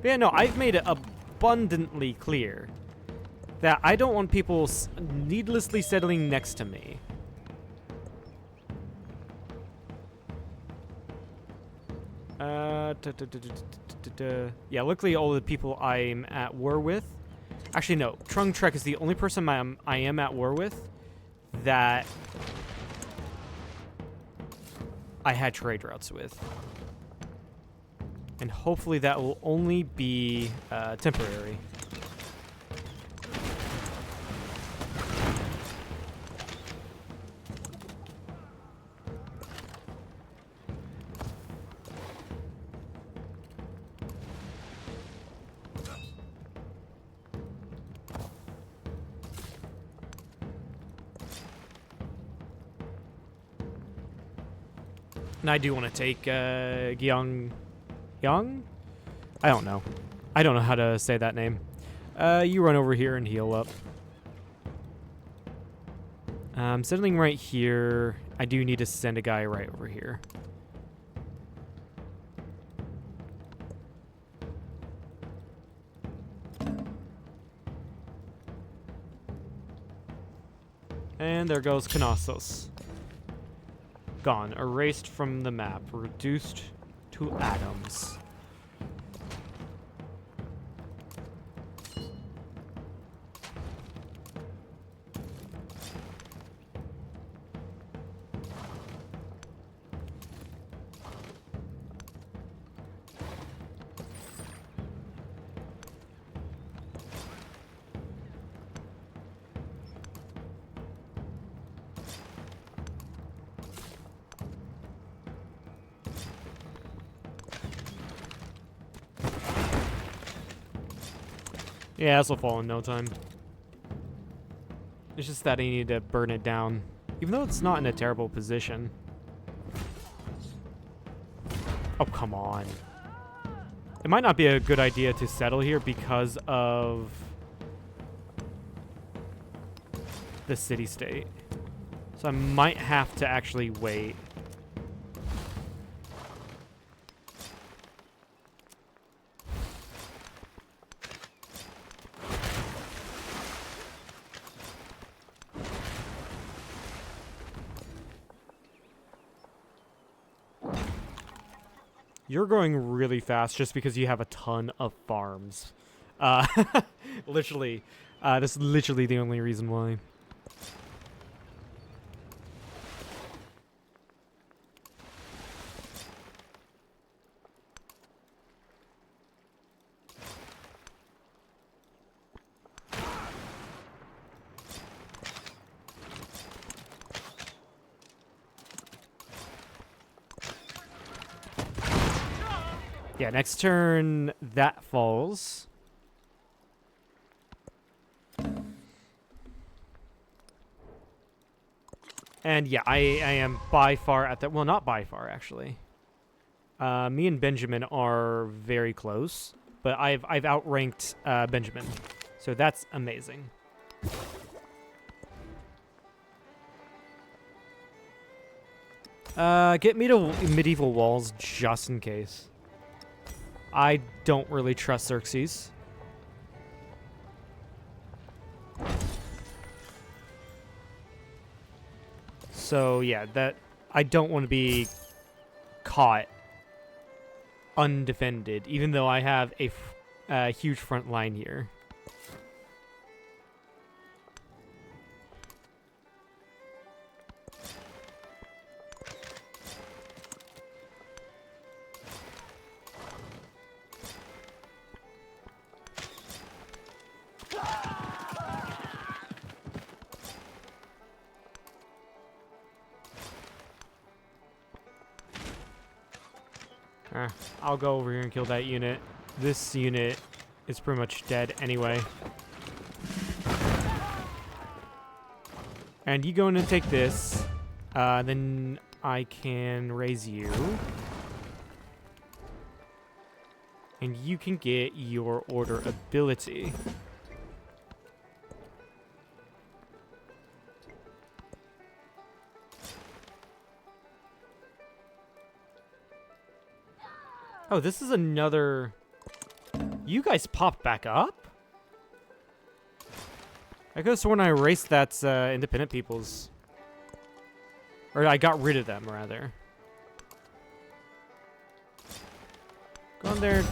But yeah, no, I've made it abundantly clear that I don't want people needlessly settling next to me. Yeah, luckily all the people I'm at war with. Actually, no. Trung Trek is the only person I am at war with that I had trade routes with. And hopefully that will only be temporary. And I do want to take Gyeong? I don't know. I don't know how to say that name. You run over here and heal up. I'm settling right here. I do need to send a guy right over here. And there goes Knossos. Gone. Erased from the map. Reduced to atoms. Yeah, this will fall in no time. It's just that I need to burn it down. Even though it's not in a terrible position. Oh, come on. It might not be a good idea to settle here because of the city-state. So I might have to actually wait. You're going really fast just because you have a ton of farms. Uh, literally. That's literally the only reason why. Yeah, next turn, that falls. And yeah, I am by far at that. Well, not by far, actually. Me and Benjamin are very close, but I've outranked Benjamin. So that's amazing. Get me to medieval walls just in case. I don't really trust Xerxes. So yeah, that I don't want to be caught undefended, even though I have a huge front line here. I'll go over here and kill that unit. This unit is pretty much dead anyway. And you go in and take this. Then I can raise you. And you can get your order ability. Oh, this is another... You guys popped back up? I could have sworn I erased that independent people's... Or I got rid of them, rather. Go on there.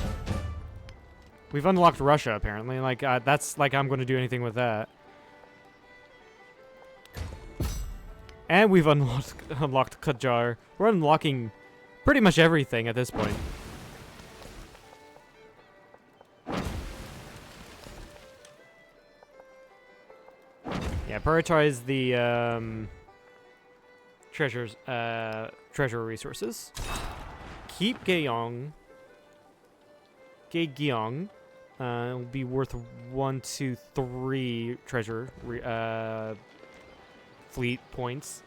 We've unlocked Russia, apparently. Like, that's like I'm going to do anything with that. And we've unlocked Qajar. We're unlocking pretty much everything at this point. Yeah, prioritize the treasure resources. Keep Gyeong. Gyeong will be worth 1, 2, 3 treasure fleet points.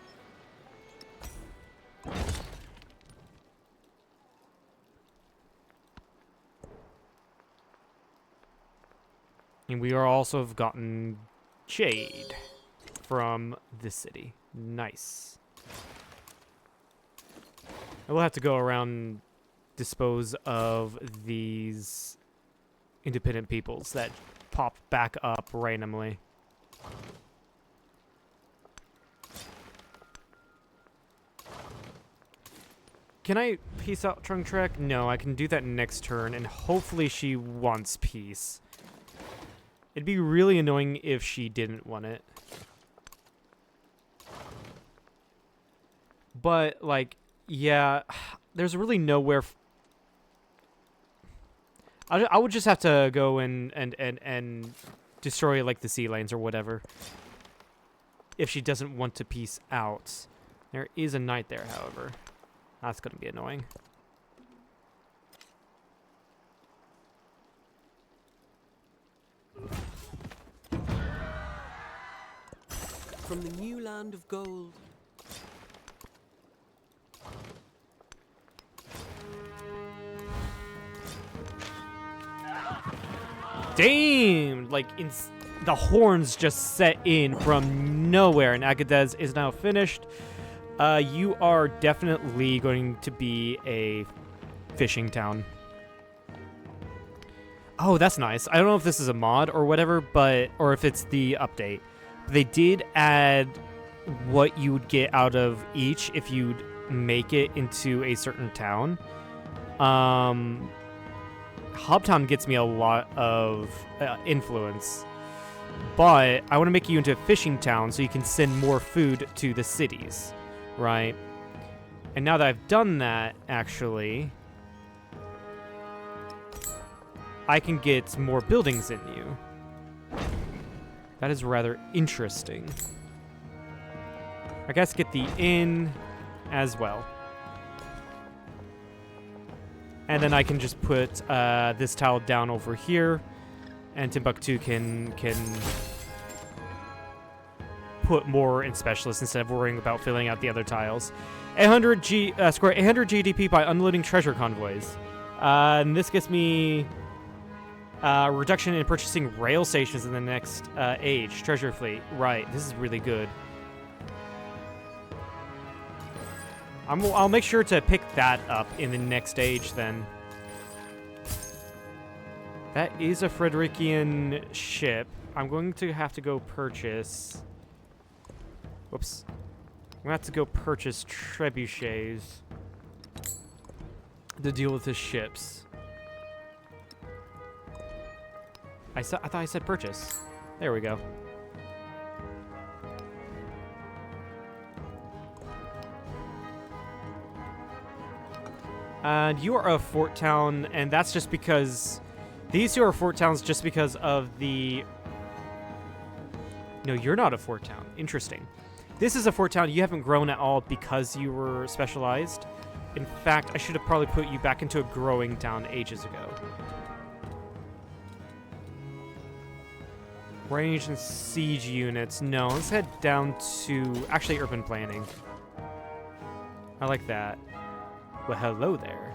And we are also have gotten jade from this city. Nice. I will have to go around and dispose of these independent peoples that pop back up randomly. Can I peace out Trunk Trek? No, I can do that next turn, and hopefully she wants peace. It'd be really annoying if she didn't want it. But, like, yeah, there's really nowhere... I would just have to go and destroy, like, the sea lanes or whatever. If she doesn't want to peace out. There is a knight there, however. That's going to be annoying. from the new land of gold. Damn! Like, the horns just set in from nowhere, and Agadez is now finished. You are definitely going to be a fishing town. Oh, that's nice. I don't know if this is a mod or whatever, or if it's the update. They did add what you would get out of each if you'd make it into a certain town. Hobtown gets me a lot of influence, but I want to make you into a fishing town so you can send more food to the cities, right? And now that I've done that, actually, I can get more buildings in you. That is rather interesting. I guess get the inn as well. And then I can just put this tile down over here, and Timbuktu can put more in specialists instead of worrying about filling out the other tiles. 800 score 800 GDP by unloading treasure convoys. And this gets me reduction in purchasing rail stations in the next age. Treasure fleet. Right. This is really good. I'll make sure to pick that up in the next age then. That is a Frederician ship. I'm going to have to go purchase... Whoops. I'm going to have to go purchase trebuchets to deal with the ships. I thought I said purchase. There we go. And you are a fort town, and that's just because... These two are fort towns just because of the... No, you're not a fort town. Interesting. This is a fort town. You haven't grown at all because you were specialized. In fact, I should have probably put you back into a growing town ages ago. Range and siege units. No, let's head down to... Actually, urban planning. I like that. Well, hello there.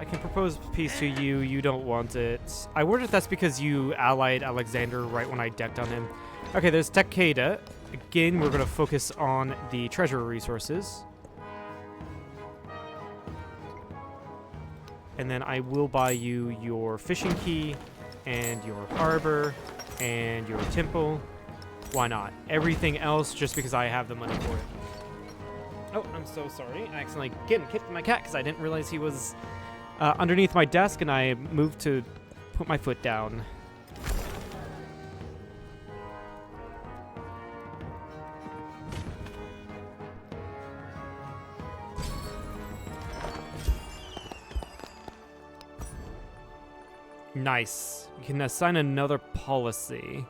I can propose peace to you. You don't want it. I wonder if that's because you allied Alexander right when I decked on him. Okay, there's Takeda. Again, we're going to focus on the treasure resources. And then I will buy you your fishing key and your harbor and your temple. Why not? Everything else just because I have the money for it. Oh, I'm so sorry. I accidentally kicked my cat because I didn't realize he was underneath my desk, and I moved to put my foot down. Nice. You can assign another policy.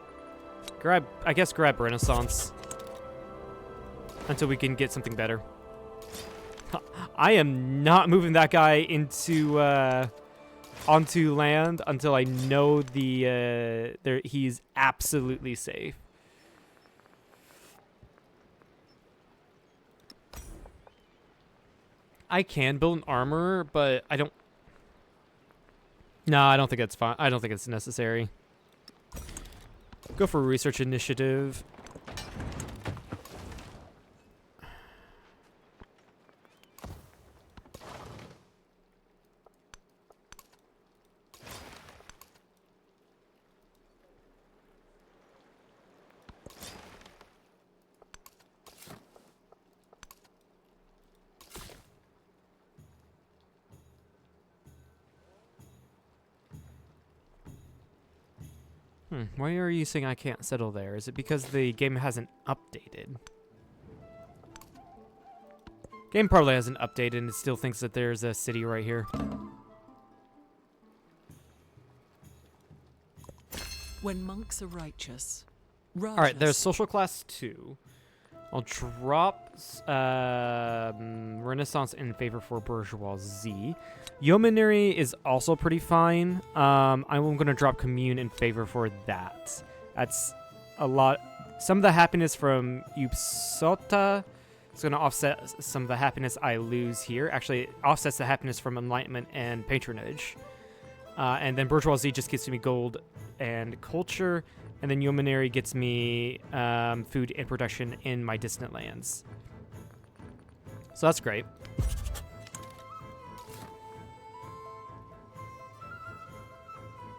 I guess grab Renaissance. Until we can get something better. I am not moving that guy into onto land until I know he's absolutely safe. I can build an armorer, but I don't. No, I don't think it's fine. I don't think it's necessary. Go for research initiative. Why are you saying I can't settle there? Is it because the game hasn't updated? Game probably hasn't updated and it still thinks that there's a city right here. When monks are righteous, Alright, there's social class 2. I'll drop Renaissance in favor for bourgeoisie. Yeomanry is also pretty fine. I'm going to drop commune in favor for that. That's a lot. Some of the happiness from Upsota is going to offset some of the happiness I lose here. Actually, it offsets the happiness from enlightenment and patronage. And then bourgeoisie just gives me gold and culture. And then yeomanry gets me food and production in my distant lands. So that's great.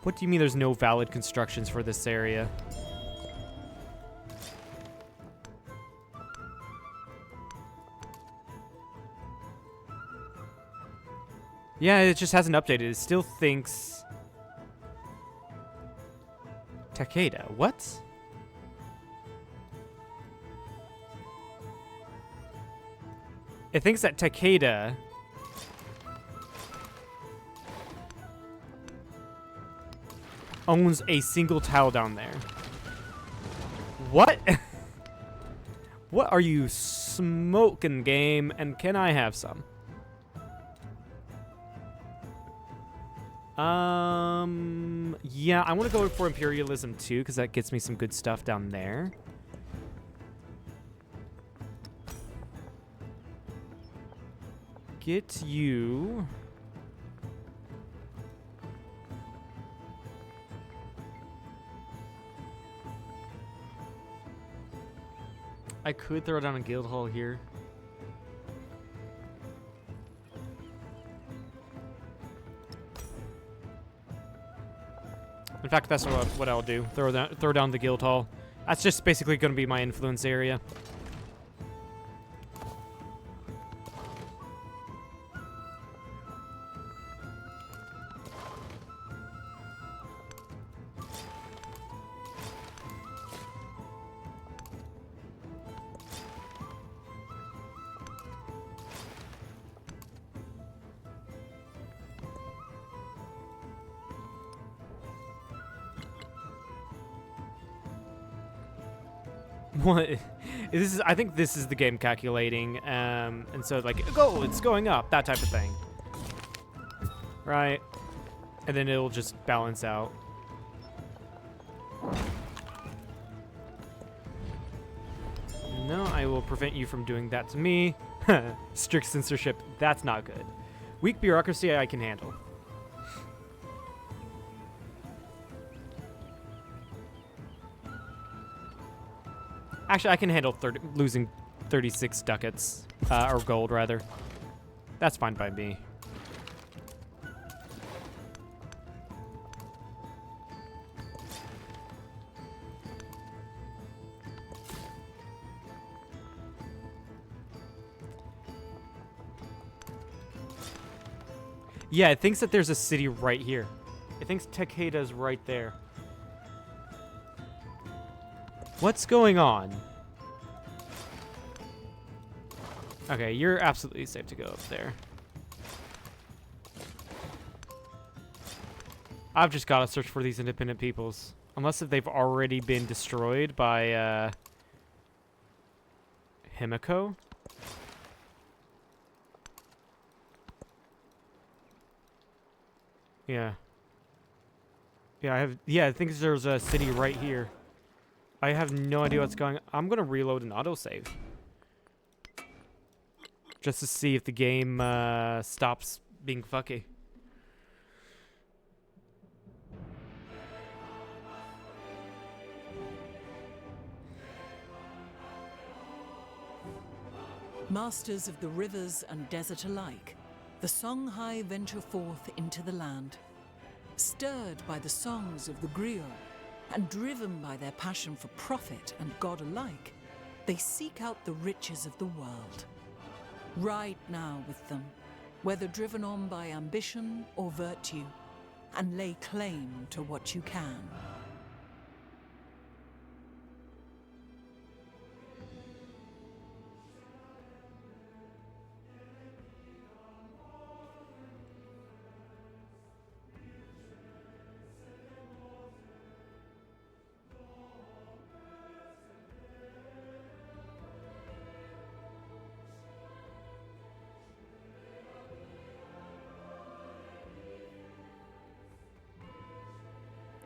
What do you mean there's no valid constructions for this area? Yeah, it just hasn't updated. It still thinks... Takeda, what? It thinks that Takeda owns a single tile down there. What? What are you smoking, game? And can I have some? Yeah, I want to go for Imperialism too, because that gets me some good stuff down there. Get you... I could throw down a guild hall here. In fact, that's what I'll do. Throw down the guild hall. That's just basically going to be my influence area. What? This is, I think this is the game calculating, and so like, oh, it's going up, that type of thing. Right? And then it'll just balance out. No, I will prevent you from doing that to me. Strict censorship, that's not good. Weak bureaucracy, I can handle. Actually, I can handle losing 36 ducats, or gold, rather. That's fine by me. Yeah, it thinks that there's a city right here. It thinks Takeda's right there. What's going on? Okay, you're absolutely safe to go up there. I've just got to search for these independent peoples. Unless if they've already been destroyed by, Himiko? Yeah. Yeah, I think there's a city right here. I have no idea what's going on. I'm going to reload an autosave. Just to see if the game stops being fucky. Masters of the rivers and desert alike, the Songhai venture forth into the land. Stirred by the songs of the griot, and driven by their passion for profit and God alike, they seek out the riches of the world. Ride now with them, whether driven on by ambition or virtue, and lay claim to what you can.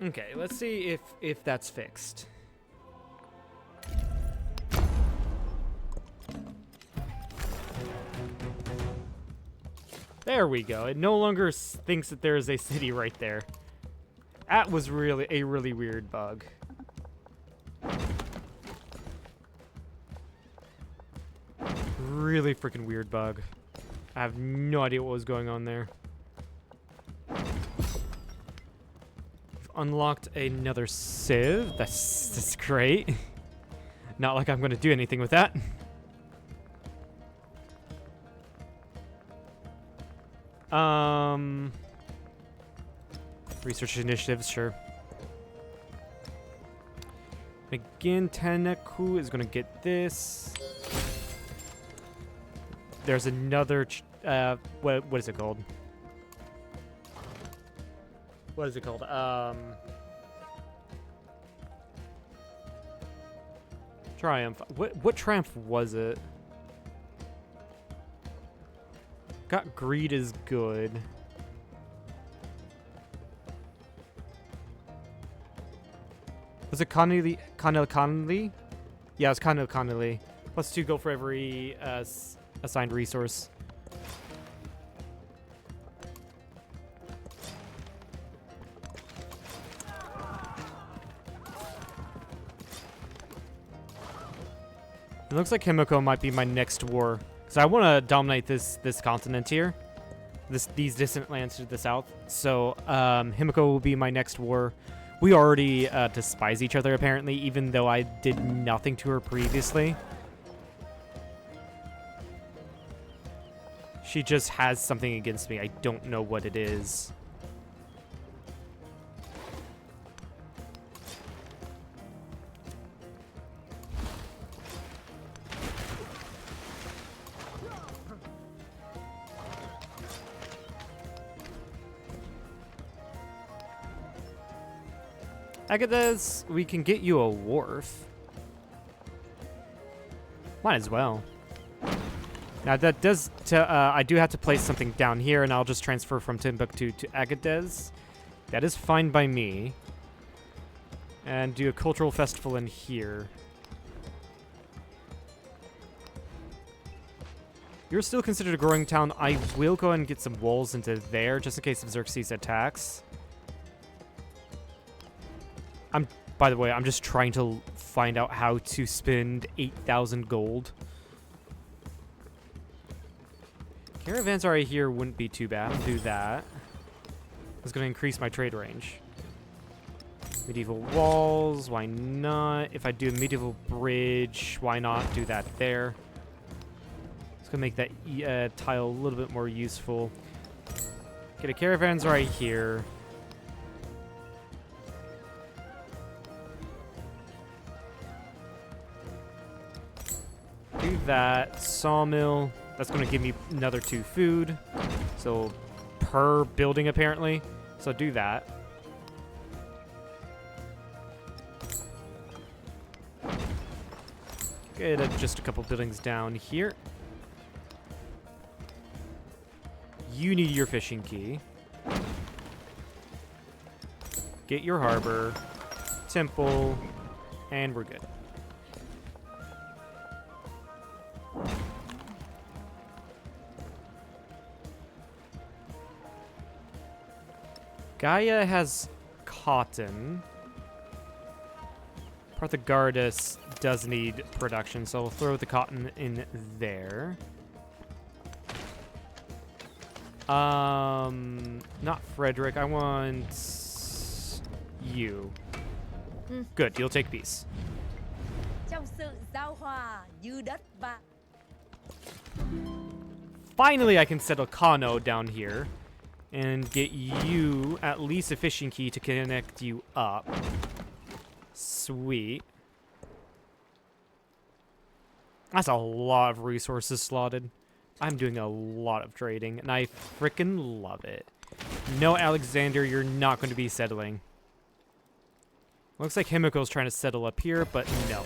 Okay, let's see if that's fixed. There we go. It no longer thinks that there is a city right there. That was really a really weird bug. Really freaking weird bug. I have no idea what was going on there. We've unlocked another sieve. That's great. Not like I'm going to do anything with that. Research initiatives, sure. Again, Teneku is gonna get this. There's another, what is it called? What is it called? Triumph. What Triumph was it? Got greed is good. Was it Connolly? Yeah, it was Connolly. +2 go for every assigned resource. It looks like Himiko might be my next war. So I want to dominate this continent here. These distant lands to the south. So Himiko will be my next war. We already despise each other, apparently, even though I did nothing to her previously. She just has something against me. I don't know what it is. Agatha's, we can get you a wharf. Might as well. Now that does, I do have to place something down here, and I'll just transfer from Timbuktu to Agadez. That is fine by me. And do a cultural festival in here. You're still considered a growing town. I will go ahead and get some walls into there, just in case of Xerxes attacks. By the way, I'm just trying to find out how to spend 8,000 gold. Caravans right here wouldn't be too bad. I'll do that. It's going to increase my trade range. Medieval walls, why not? If I do a medieval bridge, why not do that there? It's going to make that tile a little bit more useful. Get a caravans right here. Do that. Sawmill. That's going to give me another 2 food. So, per building, apparently. So, do that. Get just a couple buildings down here. You need your fishing key. Get your harbor. Temple. And we're good. Gaia has cotton. Parthagardus does need production, so we'll throw the cotton in there. Not Frederick. I want you. Good, you'll take peace. Finally, I can settle Kano down here and get you at least a fishing key to connect you up. Sweet. That's a lot of resources slotted. I'm doing a lot of trading, and I freaking love it. No, Alexander, you're not going to be settling. Looks like Himiko's trying to settle up here, but no.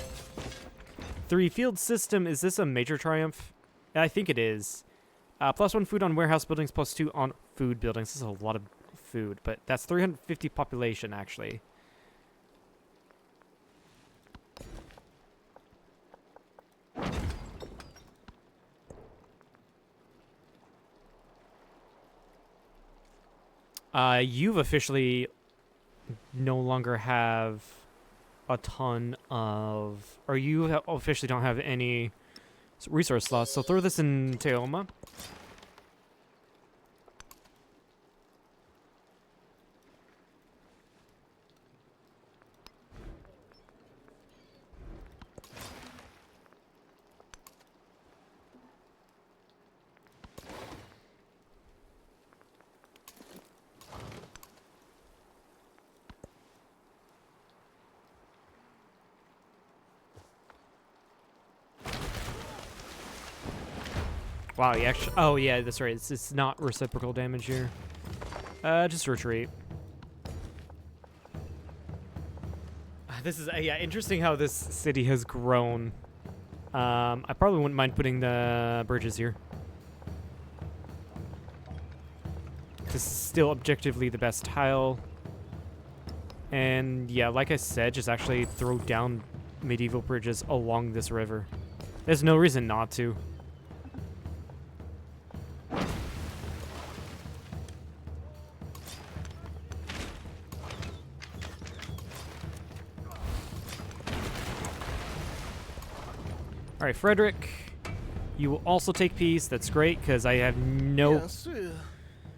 3-field system, is this a major triumph? I think it is. +1 food on warehouse buildings, +2 on food buildings. This is a lot of food, but that's 350 population, actually. You've officially no longer have a ton of... Or you officially don't have any resource slots, so throw this in Teoma. Wow, you actually... Oh, yeah, that's right. It's not reciprocal damage here. Just retreat. This is... yeah, interesting how this city has grown. I probably wouldn't mind putting the bridges here. This is still objectively the best tile. And, yeah, like I said, just actually throw down medieval bridges along this river. There's no reason not to. Alright, Frederick, you will also take peace. That's great, because I have no... Bien sûr.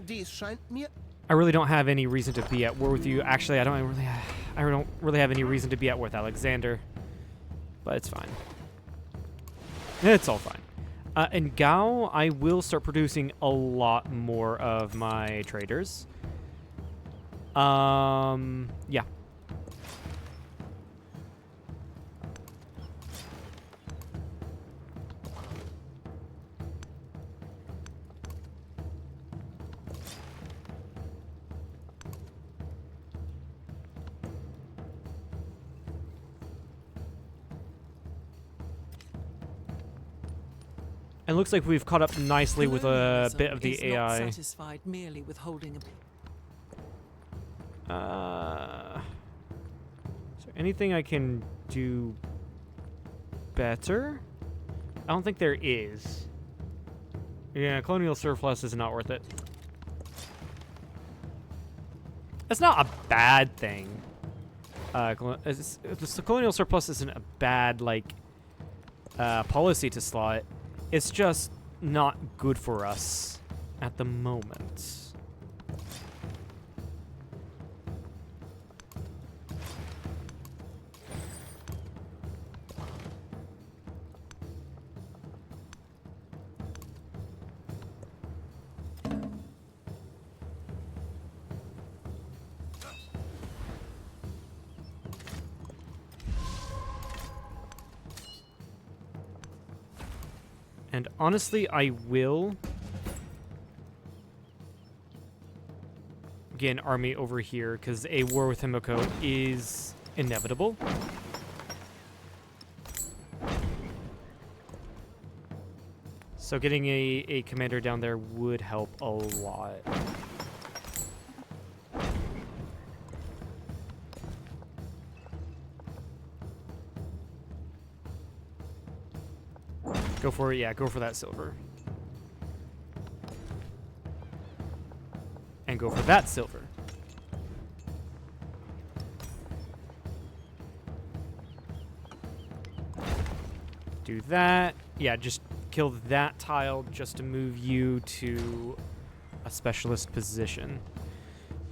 Dies scheint mir... I really don't have any reason to be at war with you. Actually, I don't really have any reason to be at war with Alexander. But it's fine. It's all fine. In Gao, I will start producing a lot more of my traders. Yeah. It looks like we've caught up nicely with a bit of the is AI. Not satisfied merely with holding a... Is there anything I can do better? I don't think there is. Yeah, colonial surplus is not worth it. It's not a bad thing. The colonial surplus isn't a bad, like, policy to slot. It's just not good for us at the moment. And honestly, I will get an army over here because a war with Himiko is inevitable. So getting a commander down there would help a lot. Go for it, yeah, go for that silver. And go for that silver. Do that. Yeah, just kill that tile just to move you to a specialist position.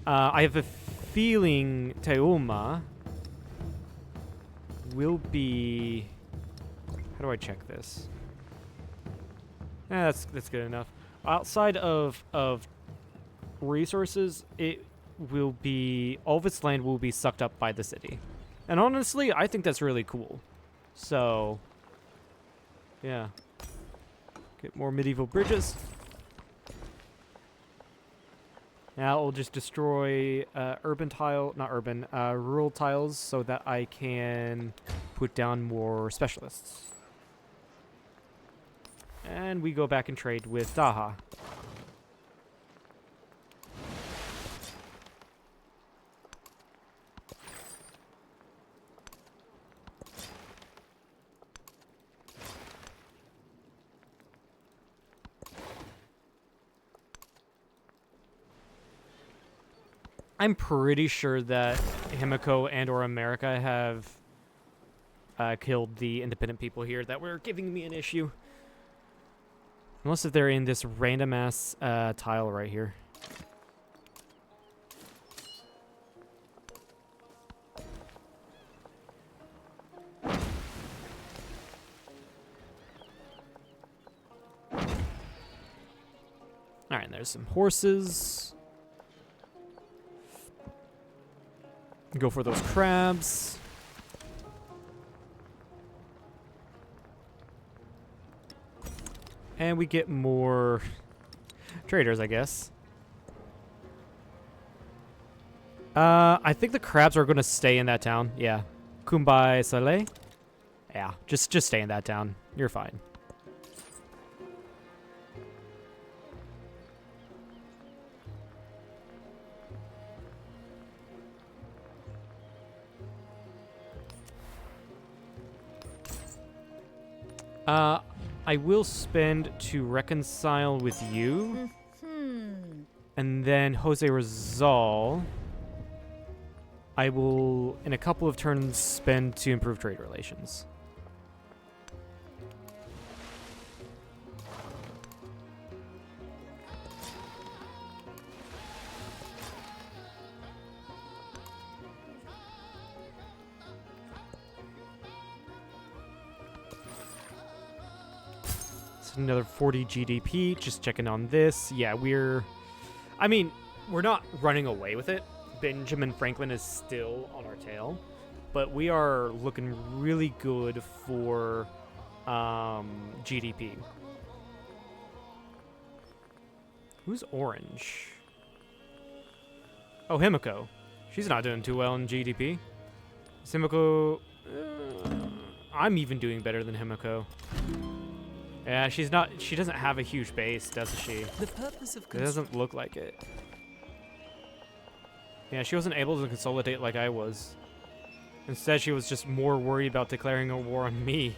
I have a feeling Teoma will be... How do I check this? That's good enough. Outside of resources, it will be... All of its land will be sucked up by the city. And honestly, I think that's really cool. So... Yeah. Get more medieval bridges. Now we'll just destroy rural tiles so that I can put down more specialists. And we go back and trade with Daha. I'm pretty sure that Himiko and or America have killed the independent people here that were giving me an issue. Unless if they're in this random ass tile right here. Alright, there's some horses. Go for those crabs. And we get more traders, I guess. I think the crabs are going to stay in that town. Yeah. Kumbai Saleh. Yeah, just stay in that town. You're fine. I will spend to reconcile with you. And then Jose Rizal, I will, in a couple of turns, spend to improve trade relations. Another 40 GDP, just checking on this. Yeah, we're not running away with it. Benjamin Franklin is still on our tail, but we are looking really good for GDP. Who's orange? Oh, Himiko. She's not doing too well in GDP. Is Himiko... I'm even doing better than Himiko. Yeah, she's not. She doesn't have a huge base, does she? The purpose of It doesn't look like it. Yeah, she wasn't able to consolidate like I was. Instead, she was just more worried about declaring a war on me.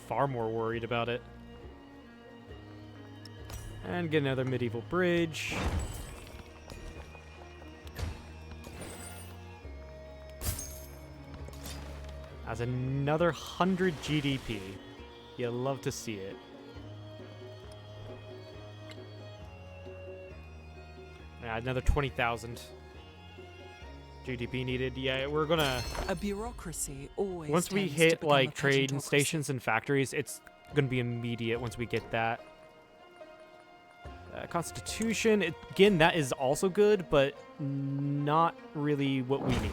Far more worried about it. And get another medieval bridge. That's another 100 GDP. You love to see it. Yeah, another 20,000 GDP needed. Yeah, we're gonna... A bureaucracy always Once we tends to hit, become like, a trade pageantocracy. stations and factories, it's gonna be immediate once we get that. Constitution, again, that is also good, but not really what we need.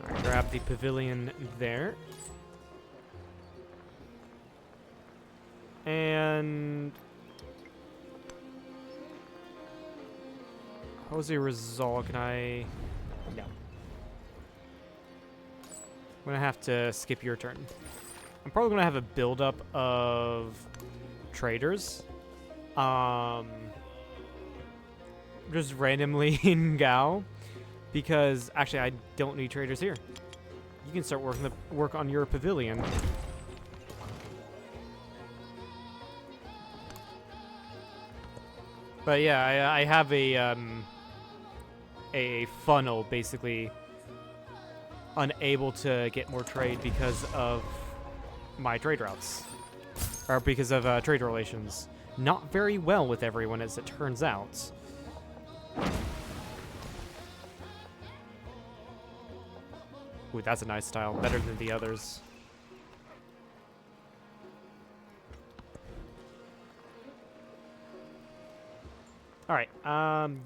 Alright, grab the pavilion there. And... Jose Rizal, can I... No. I'm gonna have to skip your turn. I'm probably gonna have a buildup of traders. Just randomly in Gao. Because actually I don't need traders here. You can start work on your pavilion. But yeah, I have a funnel basically unable to get more trade because of my trade routes. Or because of trade relations. Not very well with everyone, as it turns out. Ooh, that's a nice style. Better than the others. Alright,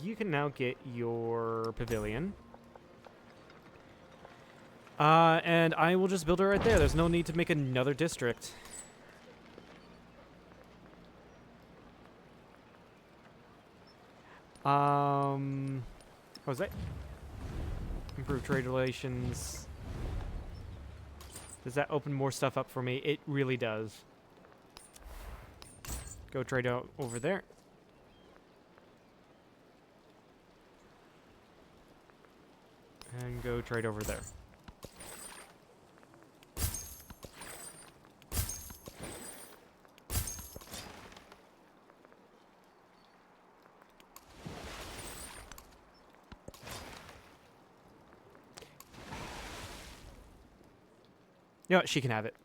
you can now get your pavilion. And I will just build it right there. There's no need to make another district. What was that? Improve trade relations. Does that open more stuff up for me? It really does. Go trade out over there. And go trade over there. You know what? She can have it.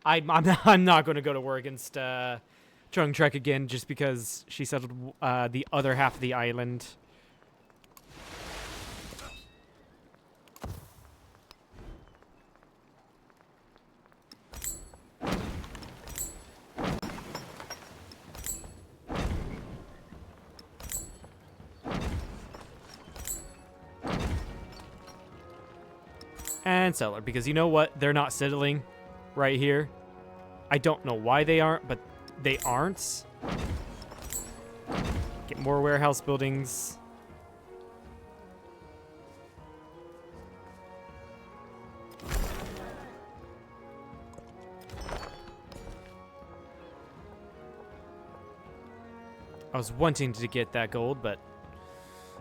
I'm not going to go to war against Chung Trek again just because she settled the other half of the island. And settler, because you know what? They're not settling right here. I don't know why they aren't, but they aren't. Get more warehouse buildings. I was wanting to get that gold, but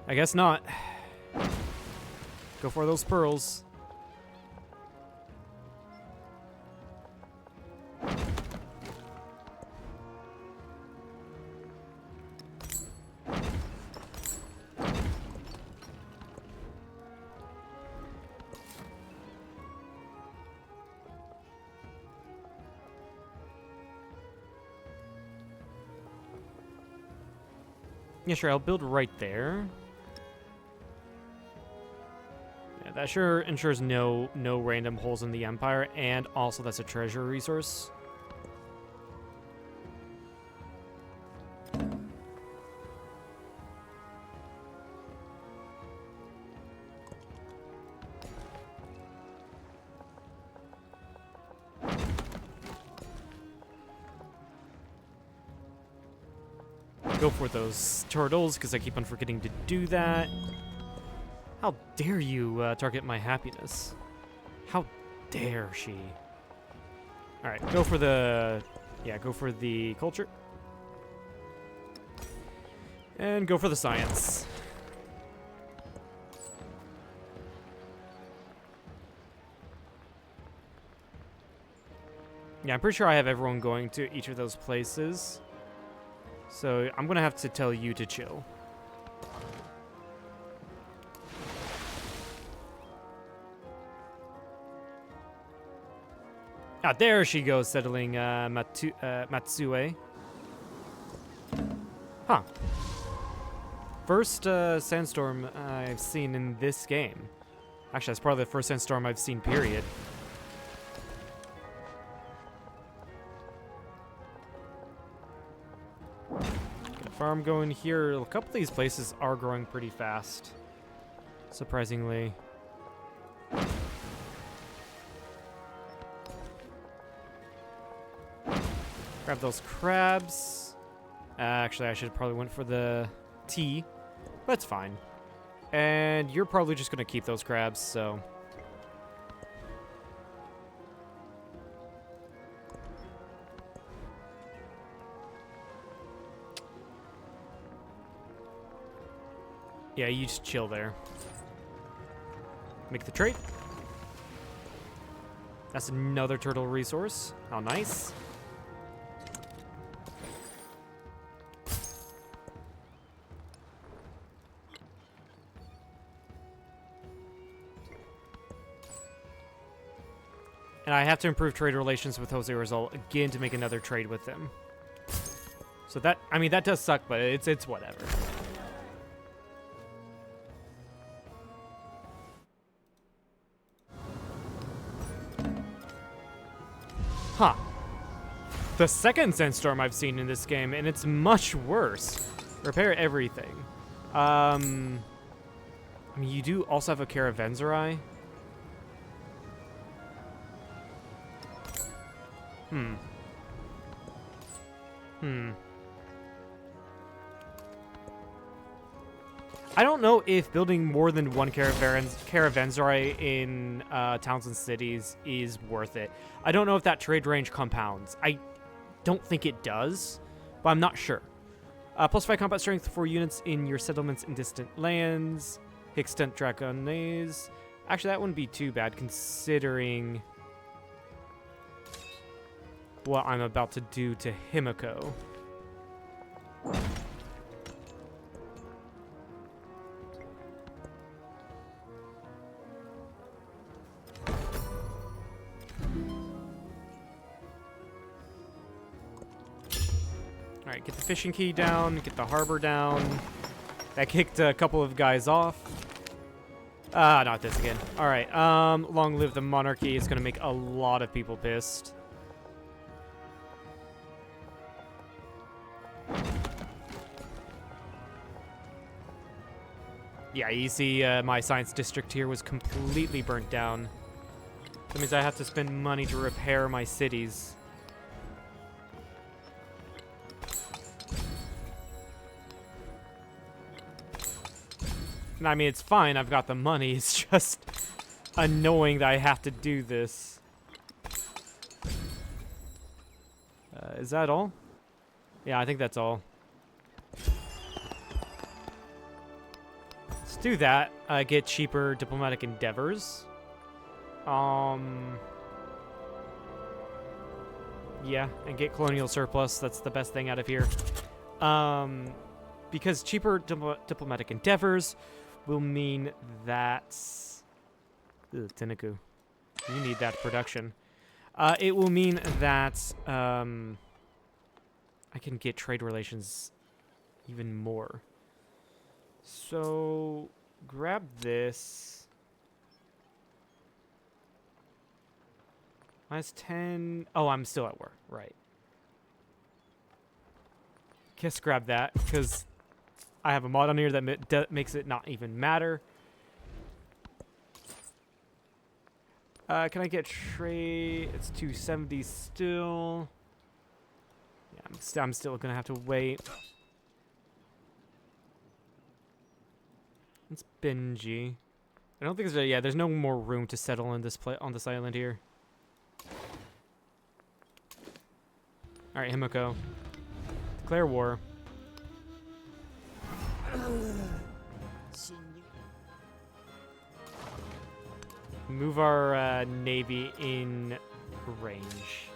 I guess not. Go for those pearls. Yeah, sure, I'll build right there. Yeah, that sure ensures no random holes in the Empire, and also that's a treasure resource. Go for those turtles, because I keep on forgetting to do that. How dare you target my happiness? How dare she? Alright, go for the... Yeah, go for the culture. And go for the science. Yeah, I'm pretty sure I have everyone going to each of those places. So I'm going to have to tell you to chill. Ah, there she goes, settling Matsue. Huh. First sandstorm I've seen in this game. Actually, that's probably the first sandstorm I've seen, period. Farm going here. A couple of these places are growing pretty fast, surprisingly. Grab those crabs. Actually, I should have probably went for the tea. That's fine. And you're probably just going to keep those crabs, so... Yeah, you just chill there. Make the trade. That's another turtle resource. How nice. And I have to improve trade relations with Jose Rizal again to make another trade with him. So that, I mean, that does suck, but it's whatever. Huh. The second sandstorm I've seen in this game, and it's much worse. Repair everything. I mean, you do also have a caravanserai. I don't know if building more than one caravanserai in towns and cities is worth it. I don't know if that trade range compounds. I don't think it does, but I'm not sure. +5 combat strength for units in your settlements in distant lands. Extent Dragonese. Actually, that wouldn't be too bad considering what I'm about to do to Himiko. Alright, get the fishing key down, get the harbor down. That kicked a couple of guys off. Not this again. Alright, long live the monarchy. It's gonna make a lot of people pissed. Yeah, you see my science district here was completely burnt down. That means I have to spend money to repair my cities. And I mean, it's fine, I've got the money, it's just annoying that I have to do this. Is that all? Yeah, I think that's all. Let's do that. Get cheaper diplomatic endeavors. Yeah, and get colonial surplus. That's the best thing out of here. Because cheaper diplomatic endeavors will mean that... Ugh, Tenaku. You need that production. It will mean that I can get trade relations even more. So, grab this. -10. Oh, I'm still at war. Right. Guess grab that, because I have a mod on here that makes it not even matter. Can I get trade? It's 270 still. Yeah, I'm still gonna have to wait. It's Benji. I don't think there's there's no more room to settle in this on this island here. All right, Himiko. Declare war. Move our navy in range.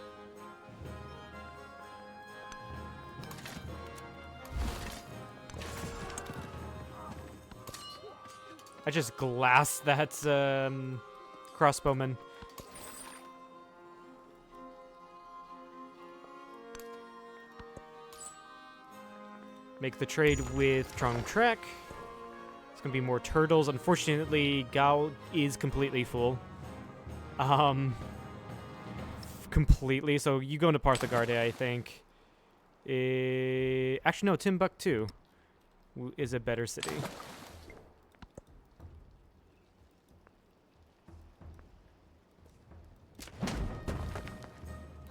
I just glassed that crossbowman. Make the trade with Trong Trek. It's gonna be more turtles. Unfortunately, Gao is completely full. Completely. So you go into Parthagarde, I think. Actually, no. Timbuktu is a better city.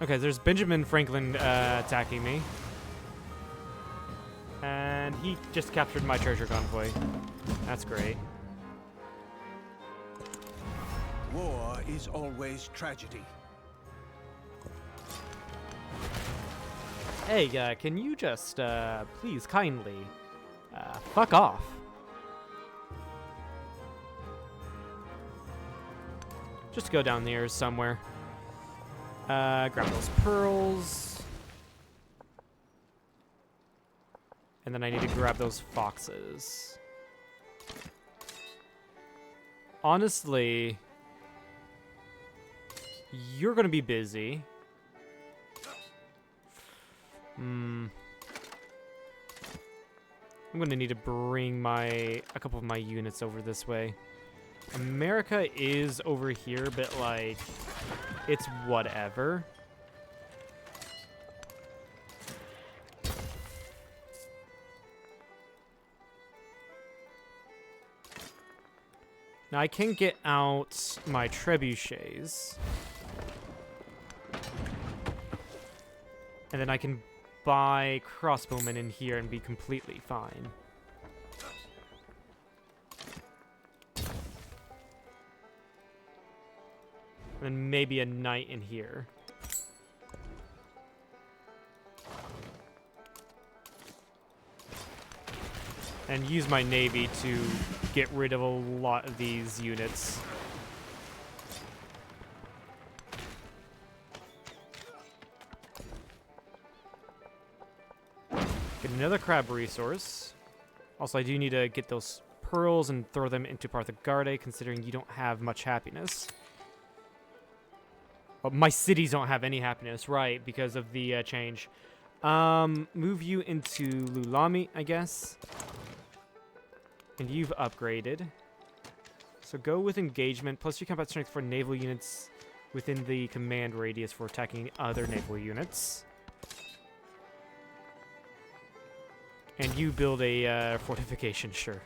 Okay, there's Benjamin Franklin attacking me. And he just captured my treasure convoy. That's great. War is always tragedy. Hey, can you just, please kindly, fuck off? Just go down there somewhere. Grab those pearls. And then I need to grab those foxes. Honestly, you're gonna be busy. I'm gonna need to bring a couple of my units over this way. America is over here, but like, it's whatever. Now I can get out my trebuchets. And then I can buy crossbowmen in here and be completely fine. And then maybe a knight in here. And use my navy to get rid of a lot of these units. Get another crab resource. Also, I do need to get those pearls and throw them into Parthagarde, considering you don't have much happiness. Oh, my cities don't have any happiness, right, because of the change. Move you into Lulami, I guess. And you've upgraded. So go with engagement, plus your combat strength for naval units within the command radius for attacking other naval units. And you build a fortification, sure.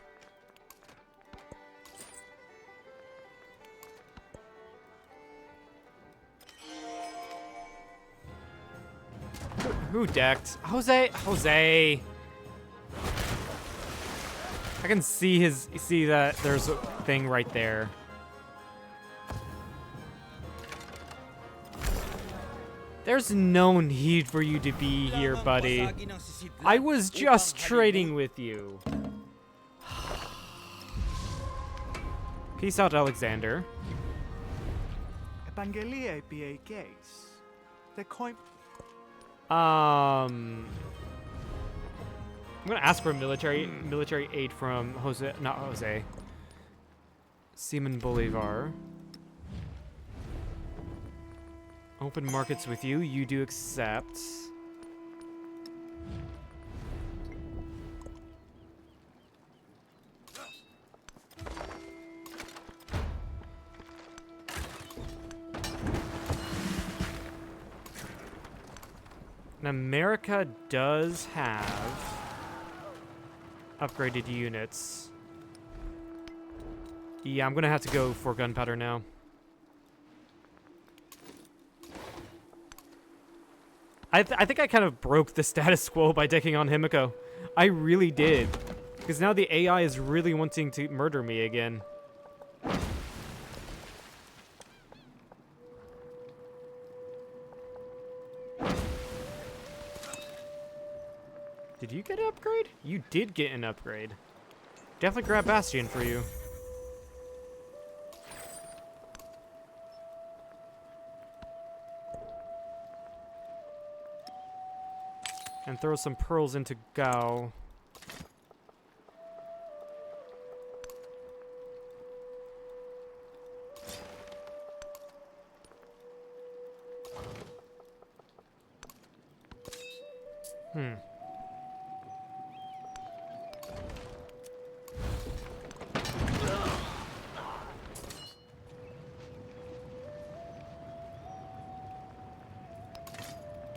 Who decked? Jose! Jose! I can see that there's a thing right there. There's no need for you to be here, buddy. I was just trading with you. Peace out, Alexander. I'm gonna ask for military aid from not Jose. Simon Bolivar. Open markets with you. You do accept. And America does have upgraded units. Yeah, I'm gonna have to go for gunpowder now. I think I kind of broke the status quo by decking on Himiko. I really did. Because now the AI is really wanting to murder me again. Did you get an upgrade? You did get an upgrade. Definitely grab Bastion for you. And throw some pearls into Gao.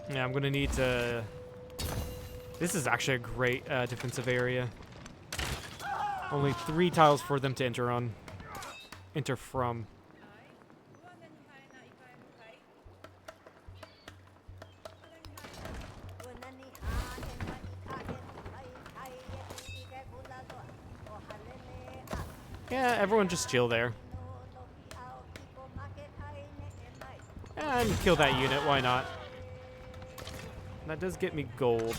Yeah, I'm gonna need to... This is actually a great defensive area. Only 3 tiles for them to enter on. Enter from. Yeah, everyone just chill there. And kill that unit, why not? That does get me gold.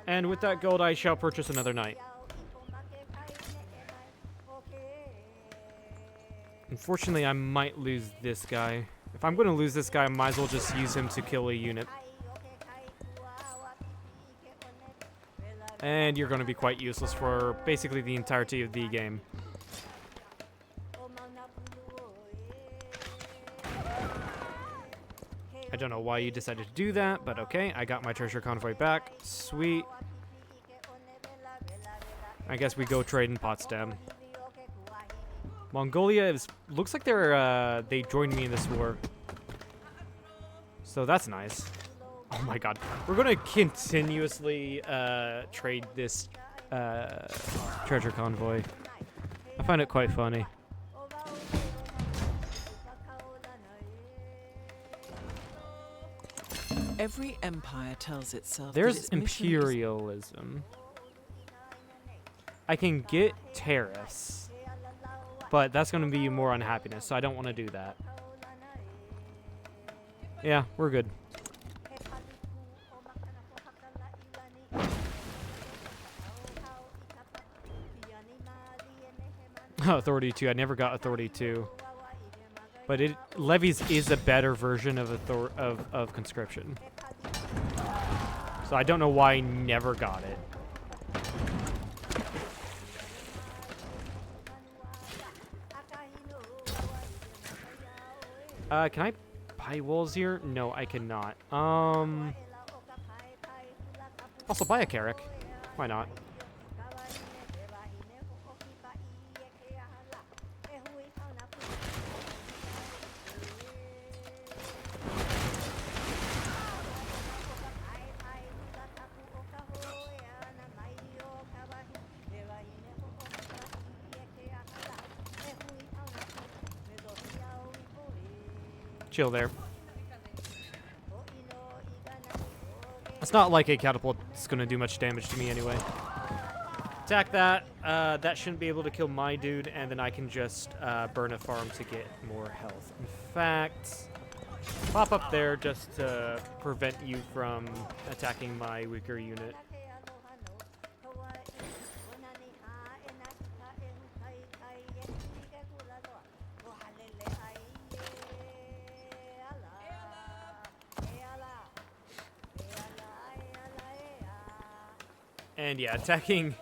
And with that gold, I shall purchase another knight. Unfortunately, I might lose this guy. If I'm going to lose this guy, I might as well just use him to kill a unit. And you're going to be quite useless for basically the entirety of the game. I don't know why you decided to do that, but okay. I got my treasure convoy back. Sweet. I guess we go trade in Potsdam. Mongolia looks like they joined me in this war. So that's nice. Oh my god. We're going to continuously trade this treasure convoy. I find it quite funny. Every empire tells itself There's that its mission is imperialism. I can get tariffs, but that's going to be more unhappiness, so I don't want to do that. Yeah, we're good. Authority 2. I never got Authority 2. But levies is a better version of of conscription. So I don't know why I never got it. Can I buy wolves here? No, I cannot. Also buy a Carrick. Why not? Chill there. It's not like a catapult is going to do much damage to me anyway. Attack that. That shouldn't be able to kill my dude, and then I can just burn a farm to get more health. In fact, pop up there just to prevent you from attacking my weaker unit. And yeah, attacking...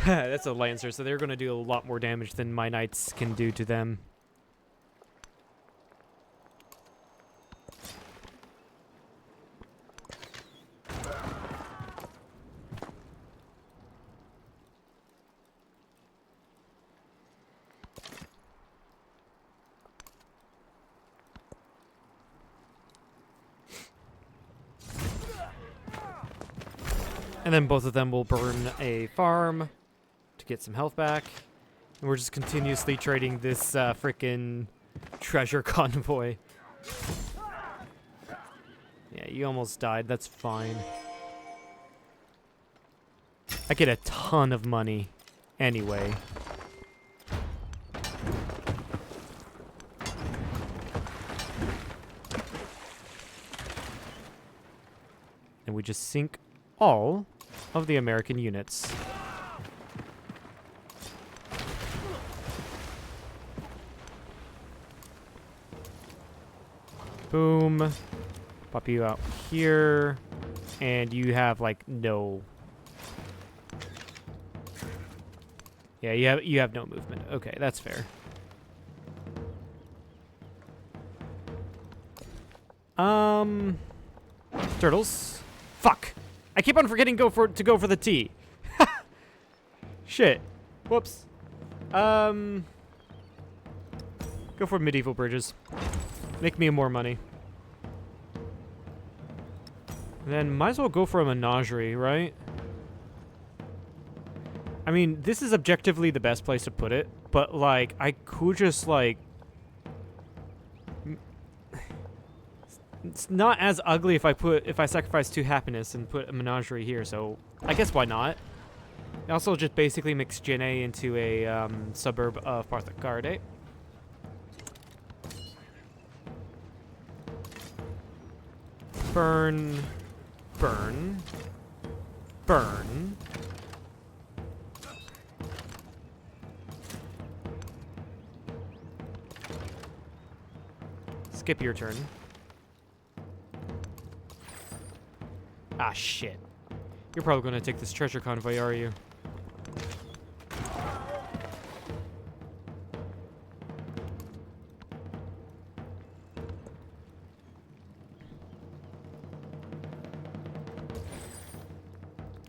that's a Lancer, so they're going to do a lot more damage than my knights can do to them. And then both of them will burn a farm to get some health back. And we're just continuously trading this frickin' treasure convoy. Yeah, you almost died. That's fine. I get a ton of money anyway. And we just sink all of the American units. Boom. Pop you out here. And you have like no... Yeah, you have no movement. Okay, that's fair. Turtles. Fuck. I keep on forgetting to go for the T. Shit. Whoops. Go for medieval bridges. Make me more money. And then might as well go for a menagerie, right? I mean, this is objectively the best place to put it, but like I could just like... It's not as ugly if I sacrifice 2 happiness and put a menagerie here, so I guess why not? I also just basically mix Jine into a suburb of Parthakarde. Burn, burn, burn. Skip your turn. Ah, shit. You're probably going to take this treasure convoy, are you?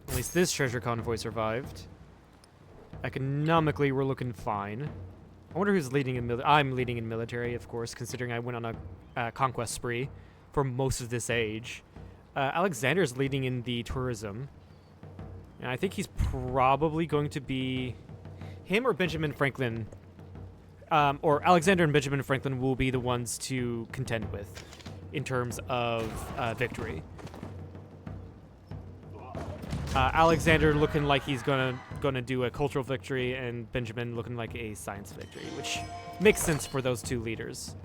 At least this treasure convoy survived. Economically, we're looking fine. I wonder who's leading in military. I'm leading in military, of course, considering I went on a conquest spree for most of this age. Alexander's leading in the tourism. And I think he's probably going to be... Him or Benjamin Franklin... or Alexander and Benjamin Franklin will be the ones to contend with in terms of victory. Alexander looking like he's gonna do a cultural victory, and Benjamin looking like a science victory, which makes sense for those 2 leaders.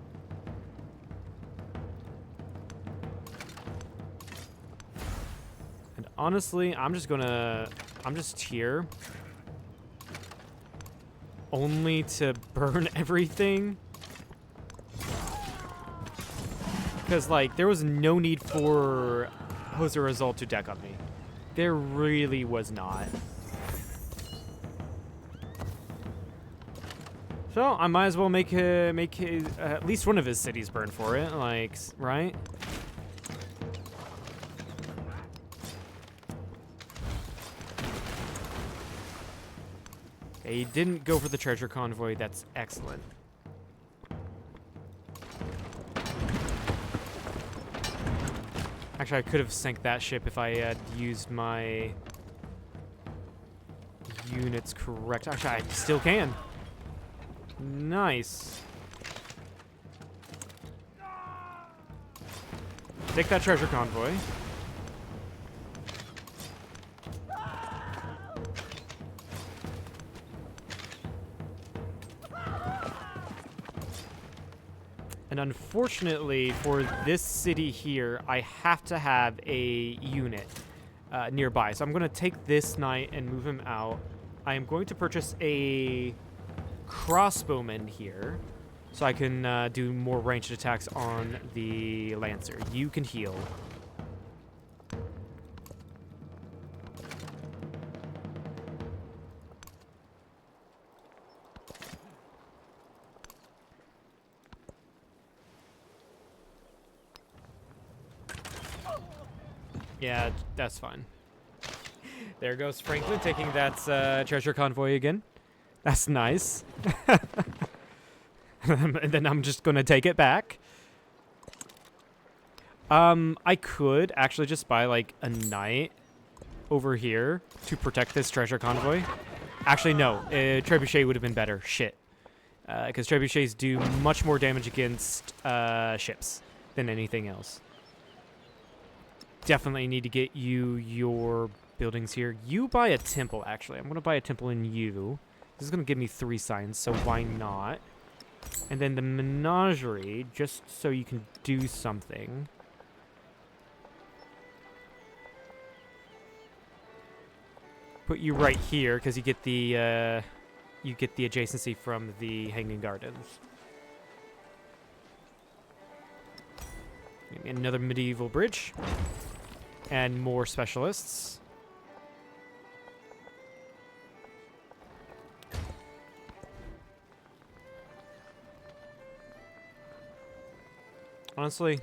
And honestly, I'm just here only to burn everything. Because, like, there was no need for Jose Rizal to deck on me. There really was not. So I might as well make at least one of his cities burn for it, like, right? Okay, he didn't go for the treasure convoy. That's excellent. Actually, I could have sank that ship if I had used my units correct. Actually, I still can. Nice. Take that treasure convoy. And unfortunately for this city here, I have to have a unit nearby. So I'm going to take this knight and move him out. I am going to purchase a crossbowman here so I can do more ranged attacks on the lancer. You can heal. Yeah, that's fine. There goes Franklin taking that treasure convoy again. That's nice. And then I'm just going to take it back. I could actually just buy, like, a knight over here to protect this treasure convoy. Actually, no. Trebuchet would have been better. Shit. Because trebuchets do much more damage against ships than anything else. Definitely need to get you your buildings here. You buy a temple, actually. I'm going to buy a temple in you. This is going to give me 3 signs, so why not? And then the menagerie, just so you can do something. Put you right here, because you get the adjacency from the Hanging Gardens. Another medieval bridge. And more specialists. Honestly,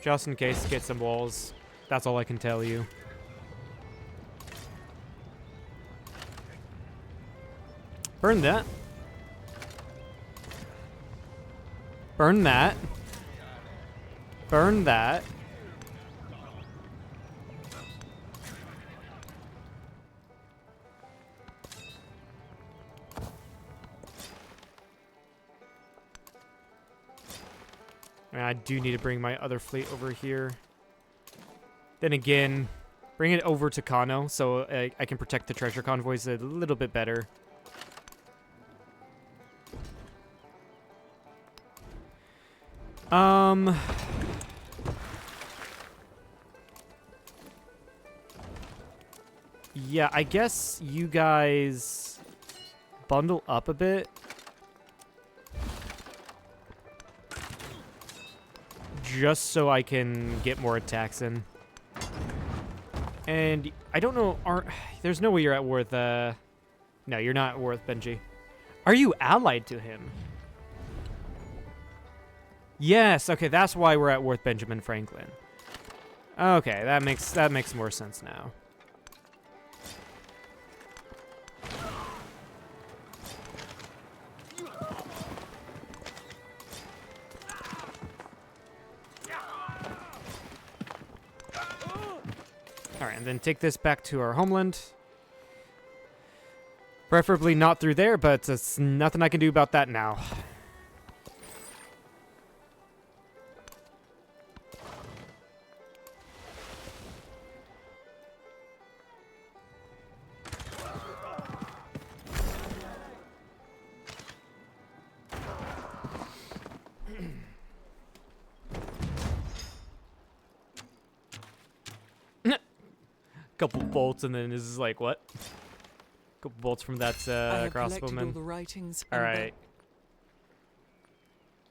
just in case, get some walls. That's all I can tell you. Burn that. Burn that. Burn that. I do need to bring my other fleet over here. Then again, bring it over to Kano so I can protect the treasure convoys a little bit better. Yeah, I guess you guys bundle up a bit. Just so I can get more attacks in. And I don't know, there's no way you're at war with, no, you're not at war with Benji. Are you allied to him? Yes, okay, that's why we're at war with Benjamin Franklin. Okay, that makes more sense now. Alright, and then take this back to our homeland. Preferably not through there, but there's nothing I can do about that now. Couple bolts and then this is like, what? Couple bolts from that I have collected all crossbowman. the writings. All and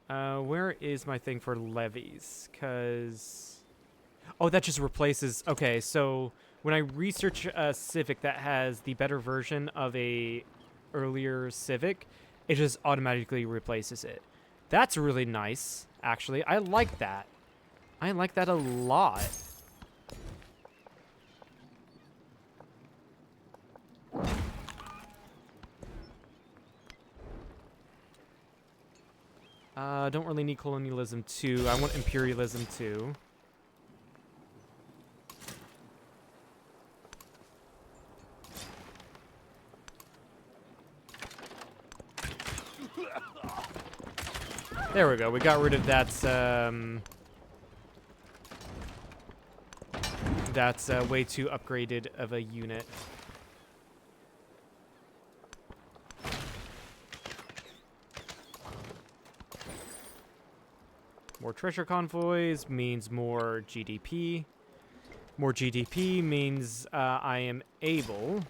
right. Where is my thing for levies? Cause, oh, that just replaces. Okay, so when I research a Civic that has the better version of a earlier Civic, it just automatically replaces it. That's really nice, actually. I like that. I like that a lot. Don't really need colonialism 2. I want imperialism 2. There we go. We got rid of that. That's way too upgraded of a unit. More treasure convoys means more GDP. More GDP means I am able.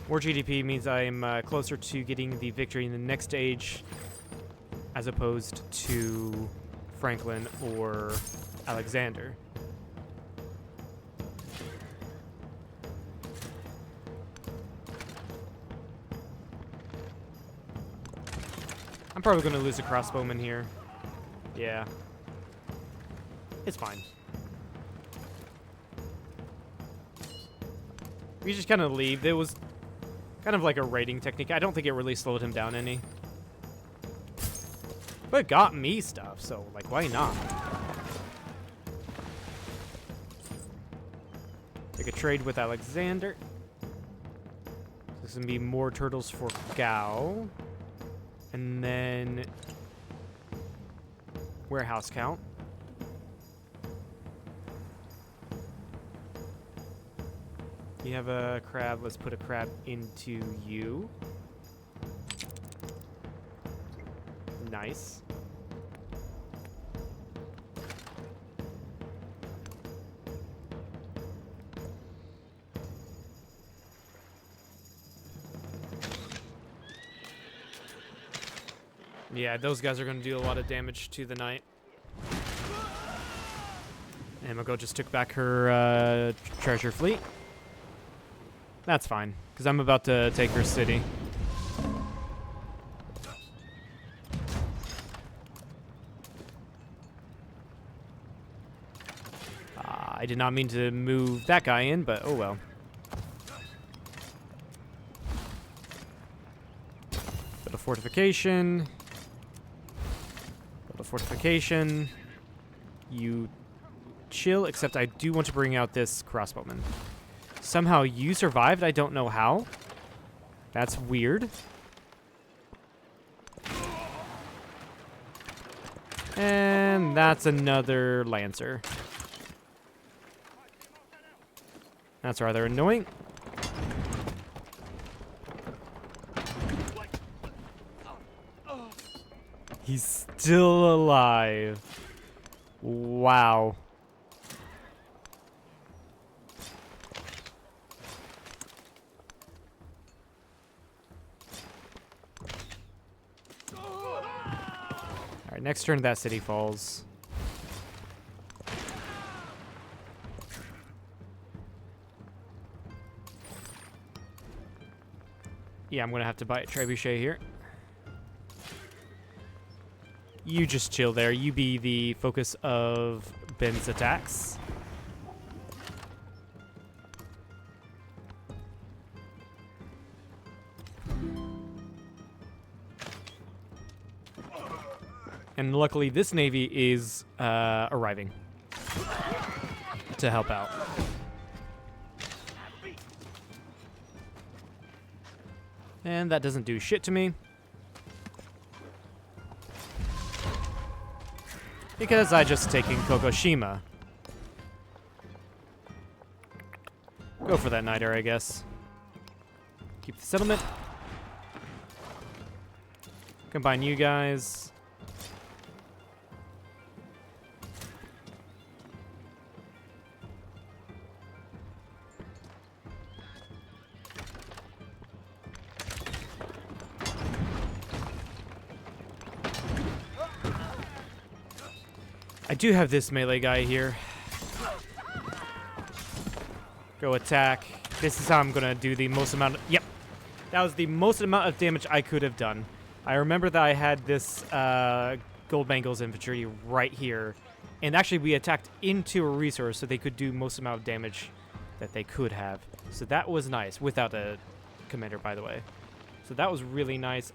More GDP means I am closer to getting the victory in the next stage as opposed to Franklin or Alexander. I'm probably going to lose a crossbowman here. Yeah. It's fine. We just kind of leave. It was kind of like a raiding technique. I don't think it really slowed him down any. But it got me stuff, so, like, why not? Make a trade with Alexander. This is going to be more turtles for Gao. And then warehouse count. You have a crab. Let's put a crab into you. Nice. Yeah, those guys are going to do a lot of damage to the knight. And Mako just took back her treasure fleet. That's fine, because I'm about to take her city. I did not mean to move that guy in, but oh well. Build a fortification. Build a fortification. You chill, except I do want to bring out this crossbowman. Somehow you survived, I don't know how. That's weird. And that's another Lancer. That's rather annoying. He's still alive. Wow. Alright, next turn that city falls. Yeah, I'm gonna have to buy a trebuchet here. You just chill there. You be the focus of Ben's attacks. And luckily, this navy is arriving to help out. And that doesn't do shit to me. Because I just taken Kokoshima. Go for that niter, I guess. Keep the settlement. Combine you guys. I do have this melee guy here. Go attack. This is how I'm gonna do the most amount of... Yep. That was the most amount of damage I could have done. I remember that I had this Gold Bangles infantry right here. And actually, we attacked into a resource so they could do most amount of damage that they could have. So that was nice, without a commander, by the way. So that was really nice.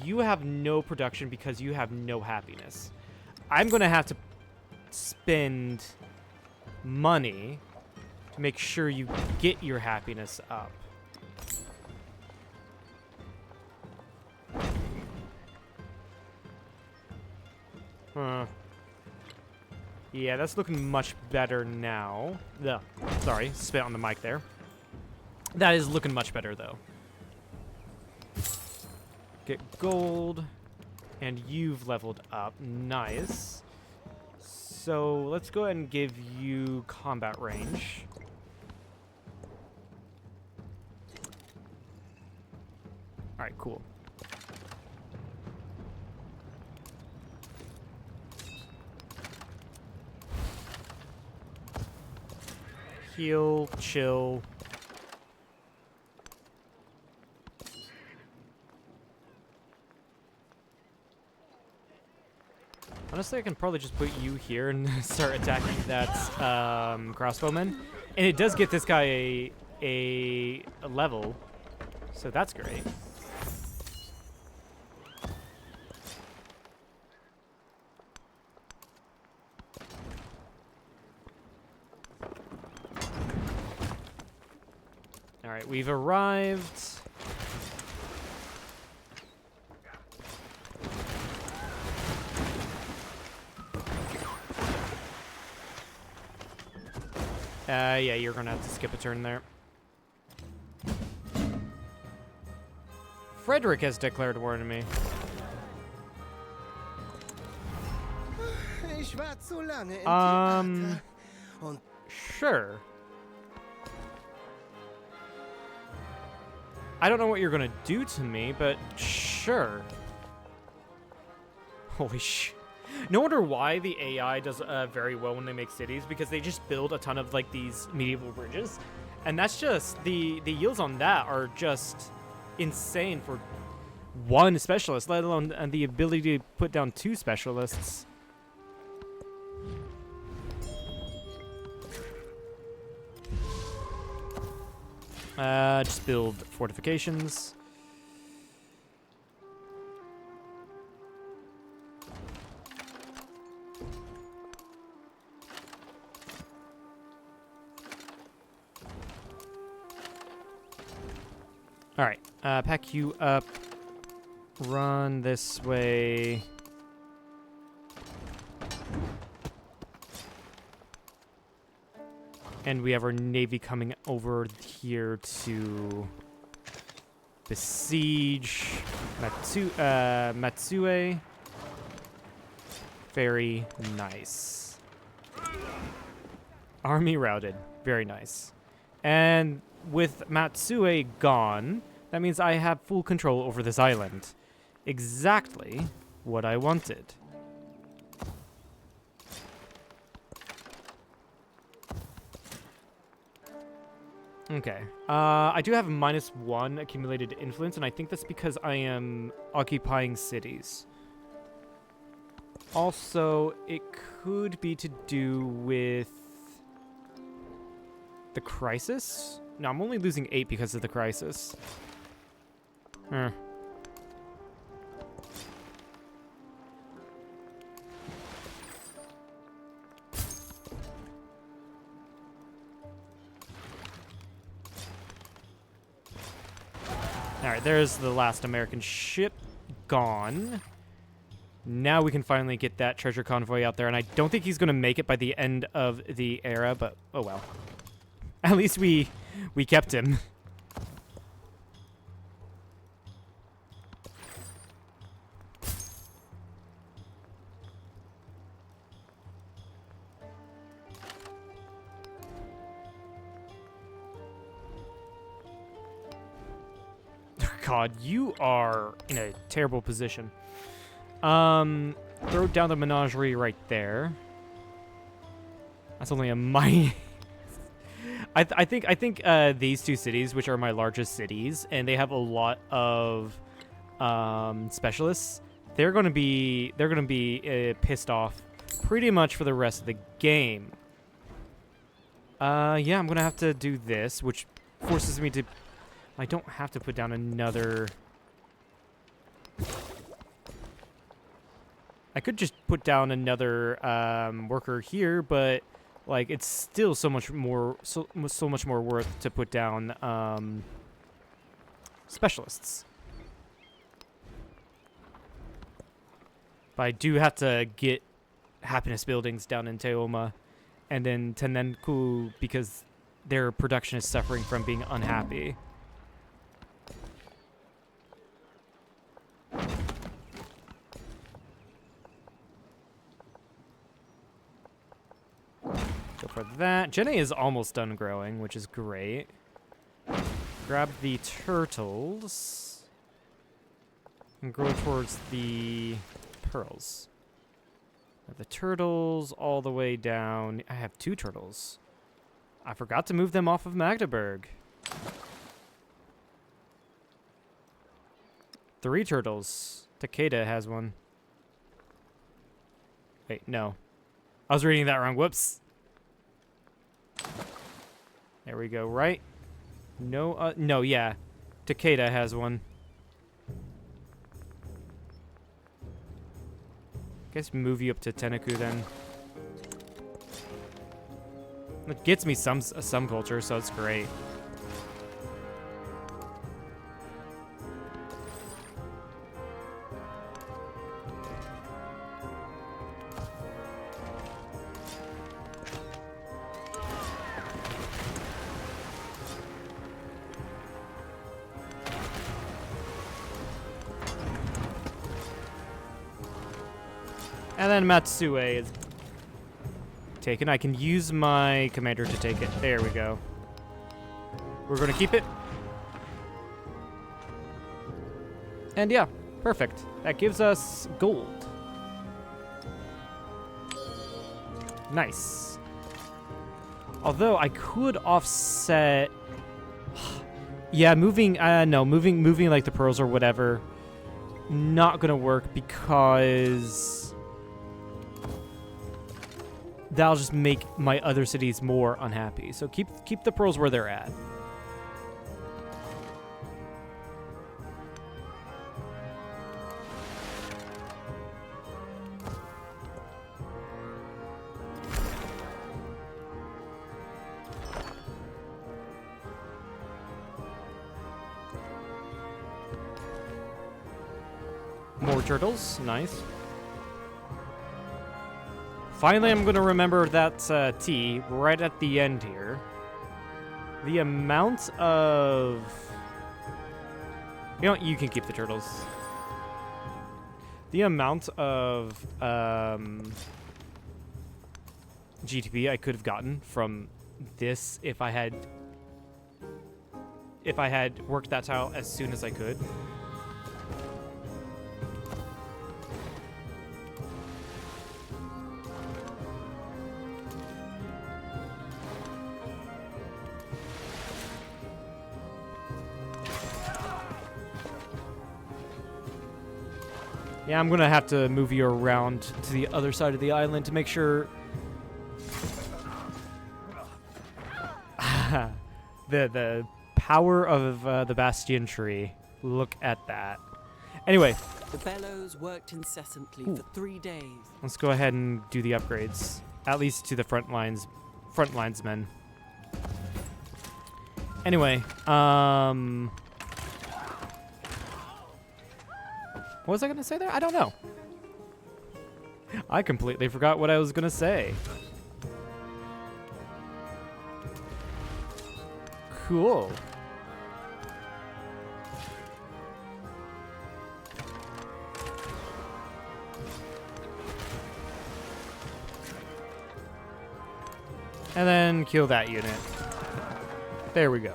You have no production because you have no happiness. I'm going to have to spend money to make sure you get your happiness up. Yeah, that's looking much better now. Sorry, spit on the mic there. That is looking much better, though. Get gold. And you've leveled up. Nice. So let's go ahead and give you combat range. Alright, cool. Heal, chill. Honestly, I can probably just put you here and start attacking that crossbowman. And it does get this guy a level, so that's great. All right, we've arrived. Yeah, you're gonna have to skip a turn there. Frederick has declared war to me. Ich war zu lange im Theater. Und Sure. I don't know what you're gonna do to me, but sure. Holy sh... No wonder why the AI does very well when they make cities, because they just build a ton of like these medieval bridges, and that's just the yields on that are just insane for one specialist, let alone the ability to put down 2 specialists. Just build fortifications. All right, pack you up. Run this way. And we have our navy coming over here to besiege Matsue. Very nice. Army routed. Very nice. And with Matsue gone, that means I have full control over this island. Exactly what I wanted. Okay. I do have -1 accumulated influence, and I think that's because I am occupying cities. Also, it could be to do with the crisis? No, I'm only losing 8 because of the crisis. Alright, there's the last American ship gone. Now we can finally get that treasure convoy out there, and I don't think he's going to make it by the end of the era, but oh well. At least we kept him. God, you are in a terrible position. Throw down the menagerie right there. That's only a mine. I think these two cities, which are my largest cities, and they have a lot of specialists. They're gonna be pissed off pretty much for the rest of the game. Yeah, I'm gonna have to do this, which forces me to. I don't have to put down another. I could just put down another worker here, but like it's still so much more worth to put down specialists. But I do have to get happiness buildings down in Teoma and then Tenenku because their production is suffering from being unhappy. Go for that. Jenna is almost done growing, which is great. Grab the turtles and grow towards the pearls. The turtles all the way down. I have 2 turtles. I forgot to move them off of Magdeburg. 3 turtles. Takeda has one. Wait, no. I was reading that wrong. Whoops. There we go, right? No, no, yeah. Takeda has one. Guess move you up to Tenaku then. It gets me some culture, so it's great. And then Matsue is taken. I can use my commander to take it. There we go. We're going to keep it. And yeah, perfect. That gives us gold. Nice. Although I could offset... yeah, moving like the pearls or whatever. Not going to work because... that'll just make my other cities more unhappy. So keep the pearls where they're at. More turtles, nice. Finally, I'm going to remember that T right at the end here. The amount of... you know what? You can keep the turtles. The amount of GTP I could have gotten from this if I had worked that tile as soon as I could. Yeah, I'm gonna have to move you around to the other side of the island to make sure the power of the Bastion tree. Look at that. Anyway, The bellows worked incessantly for 3 days. let's go ahead and do the upgrades, at least to the front linesmen. Anyway, what was I going to say there? I don't know. I completely forgot what I was going to say. Cool. And then kill that unit. There we go.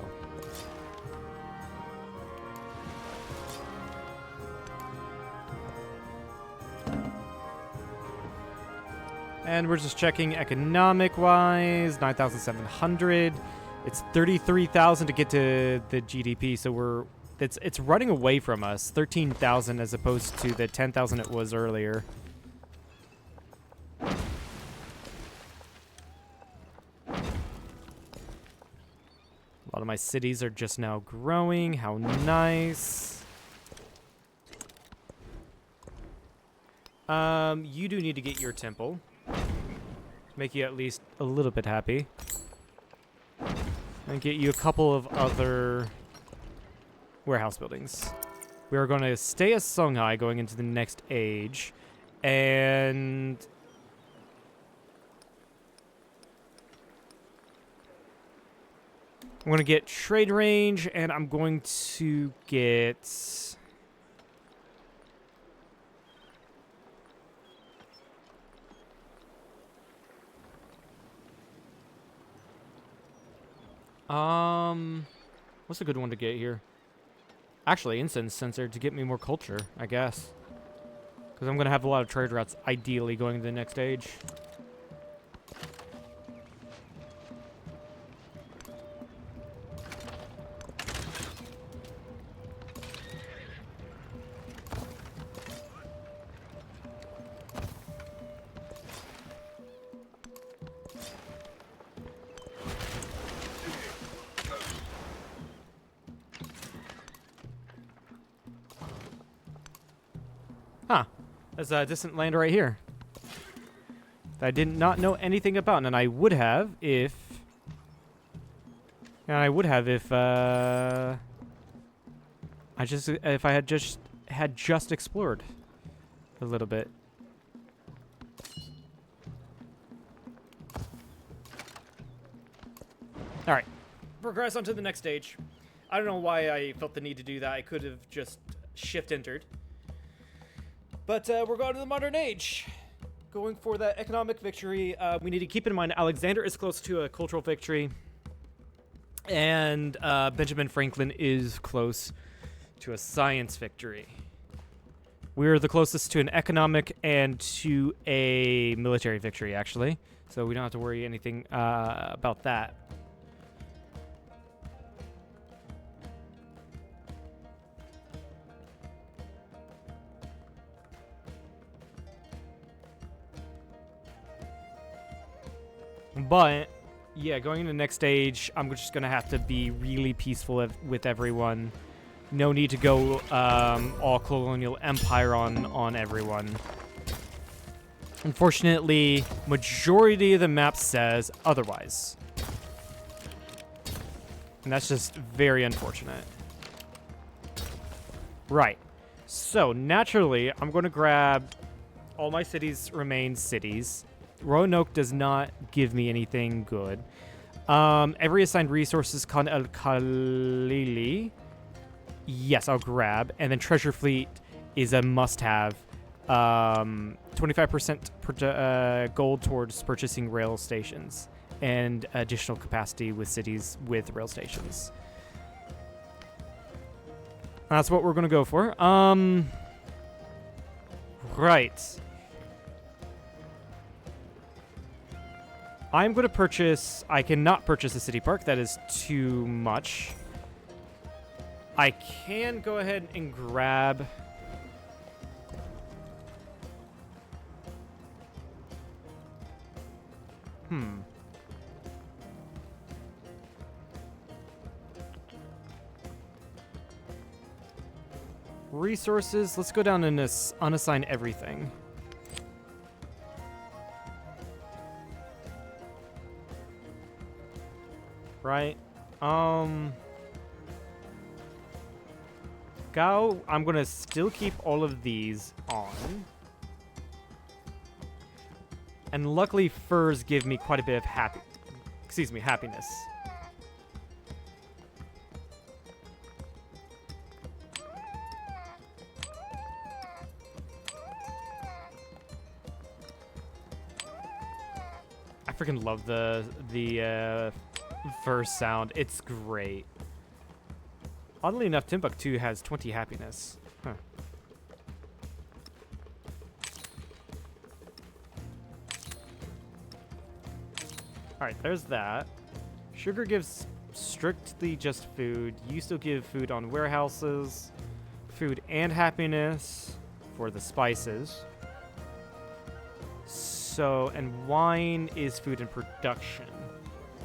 And we're just checking economic-wise, 9,700. It's 33,000 to get to the GDP, so it's running away from us. 13,000 as opposed to the 10,000 it was earlier. A lot of my cities are just now growing. How nice. You do need to get your temple. Make you at least a little bit happy. And get you a couple of other warehouse buildings. We are going to stay as Songhai going into the next age. And I'm going to get trade range, and I'm going to get what's a good one to get here? Actually, incense sensor to get me more culture, I guess. Because I'm going to have a lot of trade routes, ideally, going to the next age. Huh. There's a distant land right here that I did not know anything about, and I would have if... And I would have if I had just explored a little bit. All right, progress on to the next stage. I don't know why I felt the need to do that. I could have just shift entered. But we're going to the modern age. Going for that economic victory. We need to keep in mind Alexander is close to a cultural victory. And Benjamin Franklin is close to a science victory. We're the closest to an economic and to a military victory, actually. So we don't have to worry anything about that. But, yeah, going into the next stage, I'm just going to have to be really peaceful with everyone. No need to go all colonial empire on everyone. Unfortunately, majority of the map says otherwise. And that's just very unfortunate. Right. So, naturally, I'm going to grab all my cities remain cities. Roanoke does not give me anything good. Every assigned resources Khan el Khalili. Yes, I'll grab. And then Treasure Fleet is a must-have. 25% gold towards purchasing rail stations. And additional capacity with cities with rail stations. That's what we're going to go for. Right. I'm going to purchase... I cannot purchase a city park. That is too much. I can go ahead and grab... Resources. Let's go down and unassign everything. Right. Go. I'm gonna still keep all of these on. And luckily furs give me quite a bit of happiness. I freaking love the fur sound. It's great. Oddly enough, Timbuktu has 20 happiness. Huh. Alright, there's that. Sugar gives strictly just food. You still give food on warehouses. Food and happiness for the spices. So, and wine is food and production.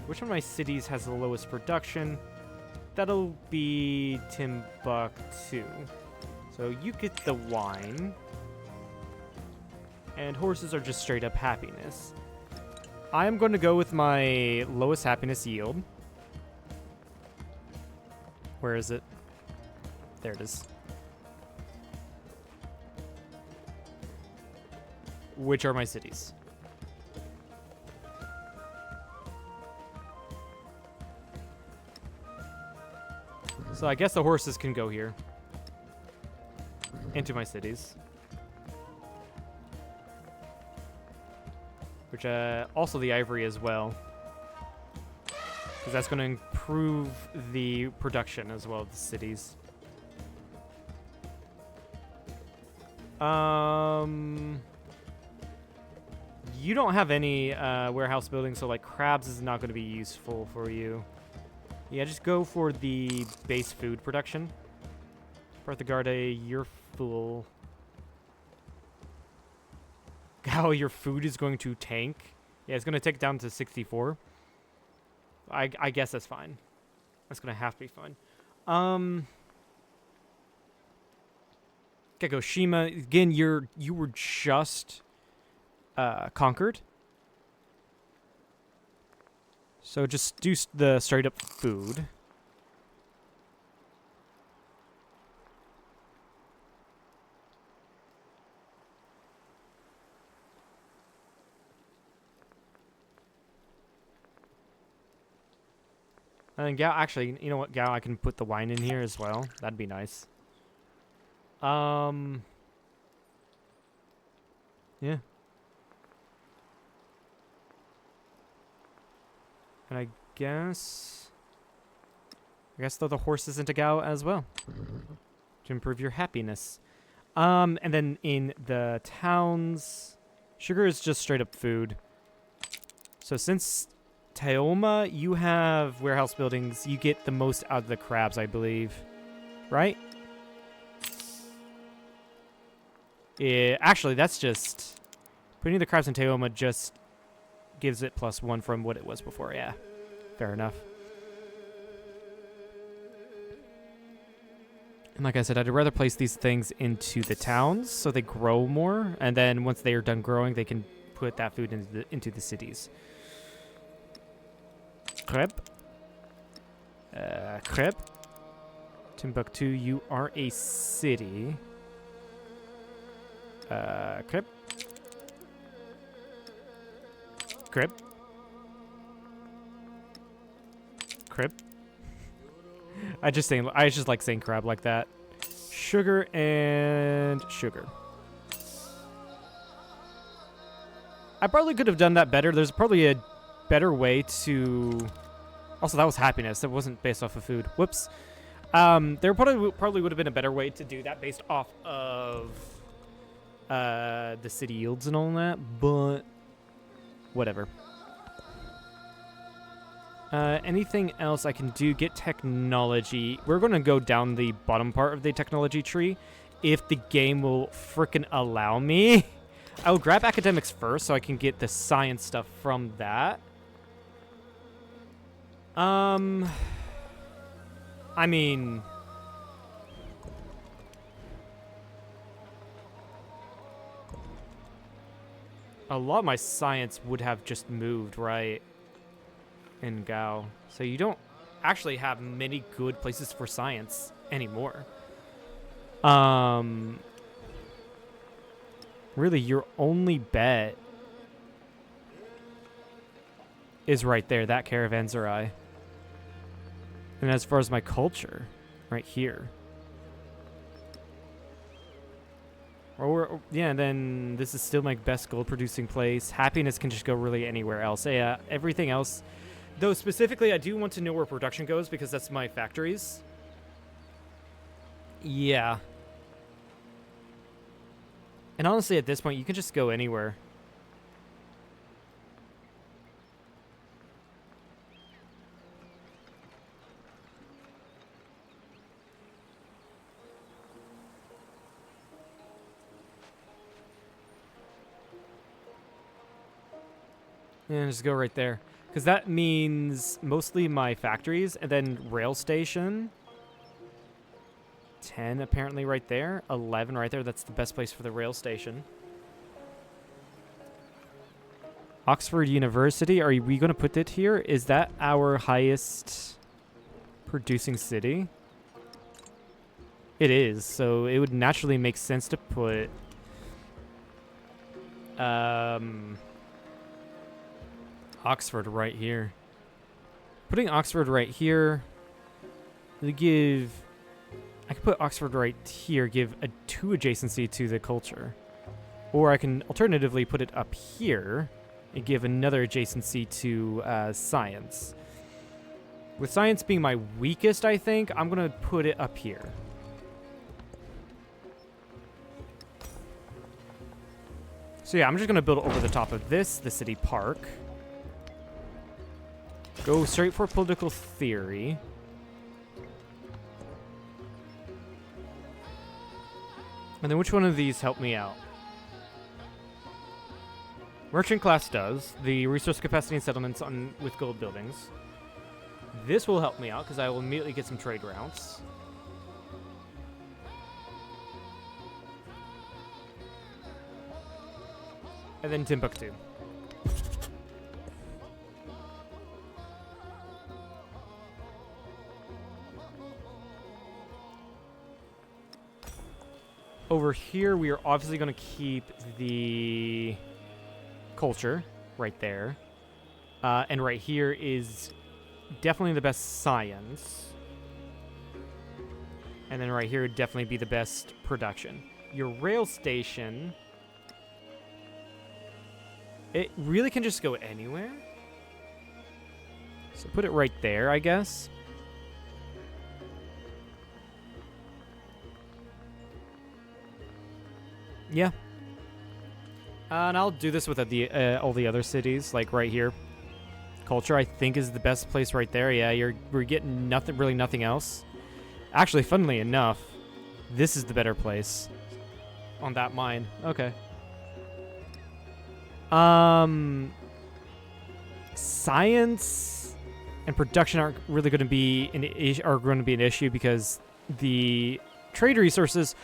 Which one of my cities has the lowest production? That'll be Timbuktu. So you get the wine. And horses are just straight up happiness. I'm going to go with my lowest happiness yield. Where is it? There it is. Which are my cities? So I guess the horses can go here. Into my cities. Which, also the ivory as well. Because that's going to improve the production as well of the cities. You don't have any warehouse buildings, so like crabs is not going to be useful for you. Yeah, just go for the base food production. Barthagarde, you're full. How your food is going to tank. Yeah, it's going to take down to 64. I guess that's fine. That's going to have to be fine. Kagoshima, again, you were just conquered. So just do the straight up food. And then Gao, actually, you know what, Gao, I can put the wine in here as well. That'd be nice. Yeah. And I guess throw the horses into Gao as well. To improve your happiness. And then in the towns, sugar is just straight up food. So since Taoma, you have warehouse buildings. You get the most out of the crabs, I believe. Right? Yeah, actually, that's just... Putting the crabs in Taoma just gives it +1 from what it was before. Yeah, fair enough. And like I said, I'd rather place these things into the towns so they grow more. And then once they are done growing, they can put that food into the cities. Crep. Crep. Timbuktu, you are a city. Crep. Crep. Crep. I just like saying crab like that. Sugar and sugar. I probably could have done that better. There's probably a better way to... Also, that was happiness. That wasn't based off of food. Whoops. There probably would have been a better way to do that based off of the city yields and all that, but whatever. Anything else I can do? Get technology. We're going to go down the bottom part of the technology tree if the game will frickin' allow me. I will grab academics first so I can get the science stuff from that. I mean... A lot of my science would have just moved, right? In Gao. So you don't actually have many good places for science anymore. Really, your only bet is right there, that caravanserai. And as far as my culture, right here. Or yeah, and then this is still my best gold producing place. Happiness can just go really anywhere else. Yeah, everything else. Though specifically, I do want to know where production goes because that's my factories. Yeah. And honestly, at this point, you can just go anywhere. And just go right there. Because that means mostly my factories, and then rail station. 10 apparently right there. 11 right there. That's the best place for the rail station. Oxford University. Are we going to put it here? Is that our highest producing city? It is. So it would naturally make sense to put... Oxford right here. Putting Oxford right here will give... I could put Oxford right here, give a 2 adjacency to the culture. Or I can alternatively put it up here and give another adjacency to science. With science being my weakest, I think, I'm going to put it up here. So yeah, I'm just going to build over the top of this, the city park. Go straight for political theory. And then which one of these help me out? Merchant class does. The resource capacity and settlements with gold buildings. This will help me out because I will immediately get some trade routes. And then Timbuktu. Over here, we are obviously going to keep the culture right there. And right here is definitely the best science. And then right here would definitely be the best production. Your rail station, it really can just go anywhere. So put it right there, I guess. Yeah. And I'll do this with all the other cities, like right here. Culture, I think, is the best place right there. Yeah, we're getting really nothing else. Actually, funnily enough, this is the better place on that mine. Okay. Science and production aren't really going to be an issue because the trade resources,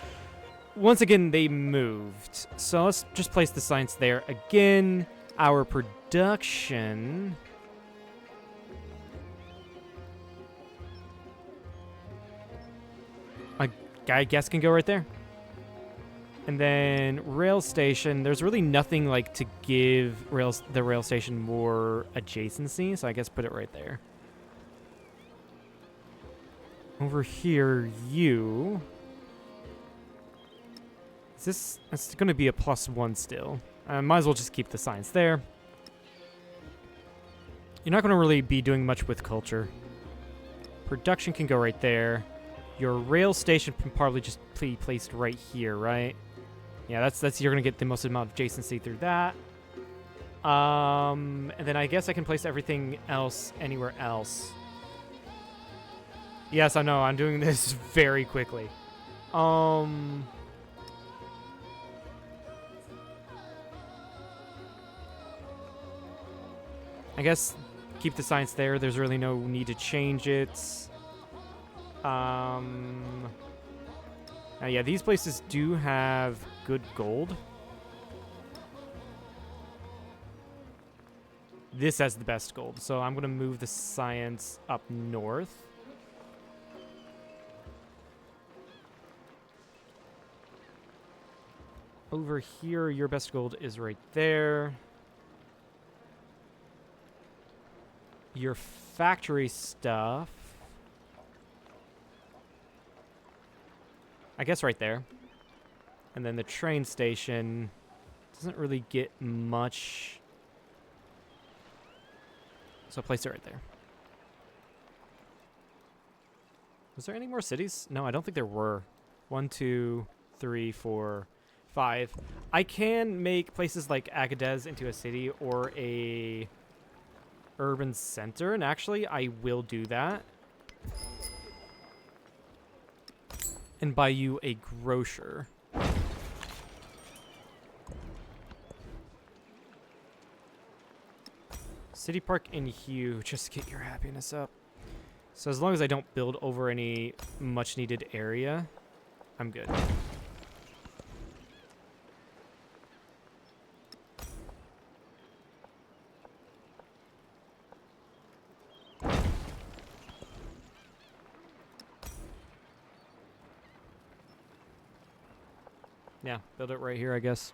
once again, they moved. So let's just place the science there. Again, our production... I guess can go right there. And then rail station, there's really nothing like to give the rail station more adjacency, so I guess put it right there. Over here, it's going to be a +1 still. Might as well just keep the science there. You're not going to really be doing much with culture. Production can go right there. Your rail station can probably just be placed right here, right? Yeah, that's you're gonna get the most amount of adjacency through that. And then I guess I can place everything else anywhere else. Yes, I know, I'm doing this very quickly. I guess keep the science there. There's really no need to change it. Yeah, these places do have good gold. This has the best gold, so I'm going to move the science up north. Over here, your best gold is right there. Your factory stuff, I guess right there. And then the train station doesn't really get much. So I'll place it right there. Was there any more cities? No, I don't think there were. 1, 2, 3, 4, 5. I can make places like Agadez into a city or a urban center, and actually I will do that. And buy you a grocer. City Park in Hue, just get your happiness up. So as long as I don't build over any much needed area, I'm good. Yeah, build it right here, I guess.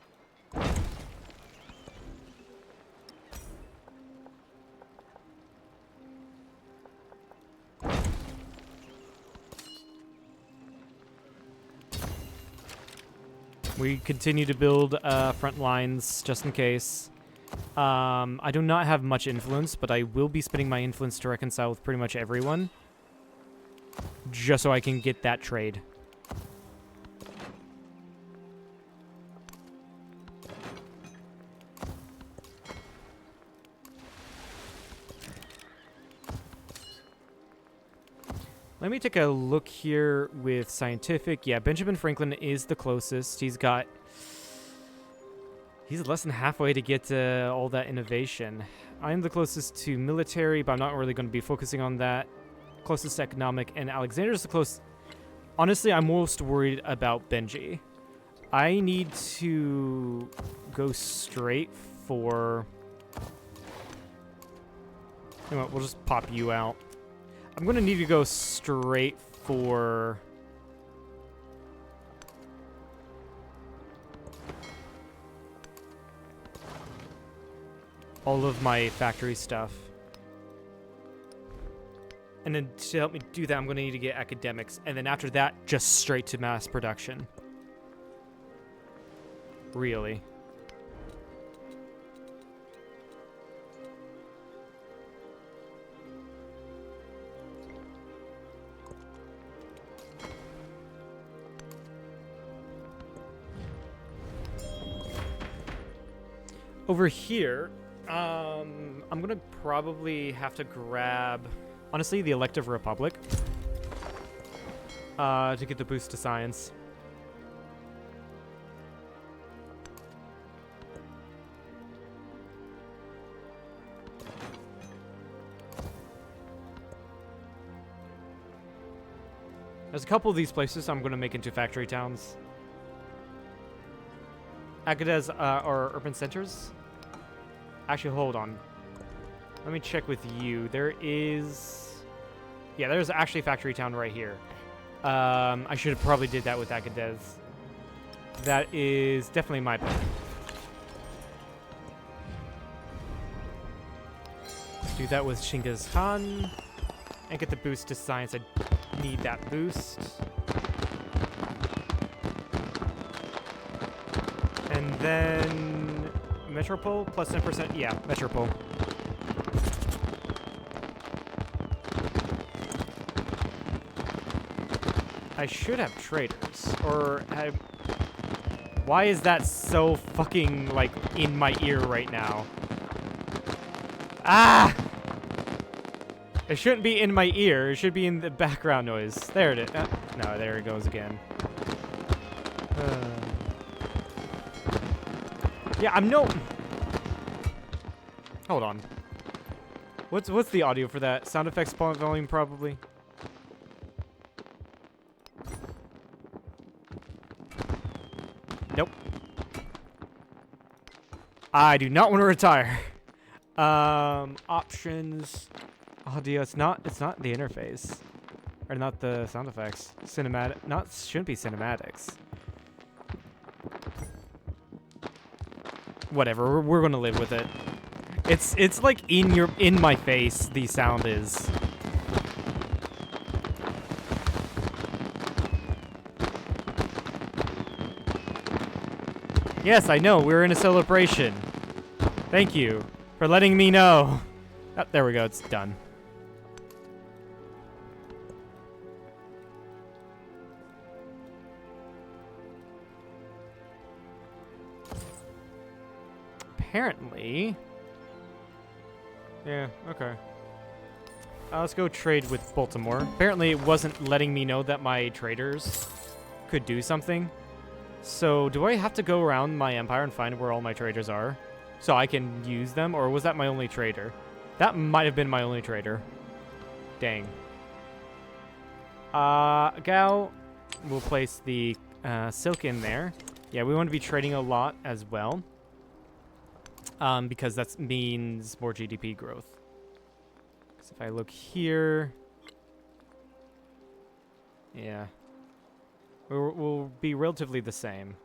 We continue to build front lines just in case. I do not have much influence, but I will be spending my influence to reconcile with pretty much everyone. Just so I can get that trade. Let me take a look here with scientific. Yeah, Benjamin Franklin is the closest. He's less than halfway to get all that innovation. I'm the closest to military, but I'm not really going to be focusing on that. Closest to economic, and Alexander's the closest. Honestly, I'm most worried about Benji. I need to go straight for... You know what, we'll just pop you out. I'm going to need to go straight for... all of my factory stuff. And then to help me do that, I'm going to need to get academics. And then after that, just straight to mass production. Really. Over here, I'm gonna probably have to grab, honestly, the Elective Republic to get the boost to science. There's a couple of these places I'm gonna make into factory towns. Agadez or urban centers. Actually, hold on. Let me check with you. There is... Yeah, there's actually factory town right here. I should have probably did that with Agadez. That is definitely my bad. Do that with Shingas Khan. And get the boost to science. I need that boost. And then... Metropole plus 10%. Yeah, Metropole. I should have traders. Or have... Why is that so fucking, like, in my ear right now? Ah! It shouldn't be in my ear. It should be in the background noise. There it is. No, there it goes again. Yeah, I'm no... Hold on. What's the audio for that? Sound effects volume, probably? Nope. I do not want to retire. Options... Audio, it's not the interface. Or not the sound effects. Cinematic... Shouldn't be cinematics. Whatever, we're gonna live with it. It's like in my face, the sound is. Yes, I know, we're in a celebration. Thank you for letting me know. Oh, there we go, it's done. Apparently... Yeah, okay. Let's go trade with Baltimore. Apparently it wasn't letting me know that my traders could do something. So do I have to go around my empire and find where all my traders are? So I can use them? Or was that my only trader? That might have been my only trader. Dang. Gao, we'll place the silk in there. Yeah, we want to be trading a lot as well. Because that means more GDP growth. Because if I look here... Yeah. We'll be relatively the same.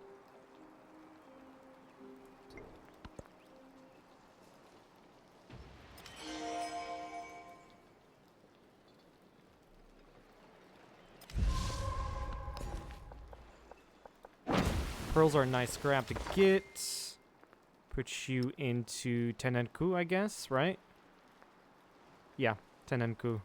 Pearls are a nice scrap to get. Put you into Tenenku, I guess, right? Yeah, Tenenku.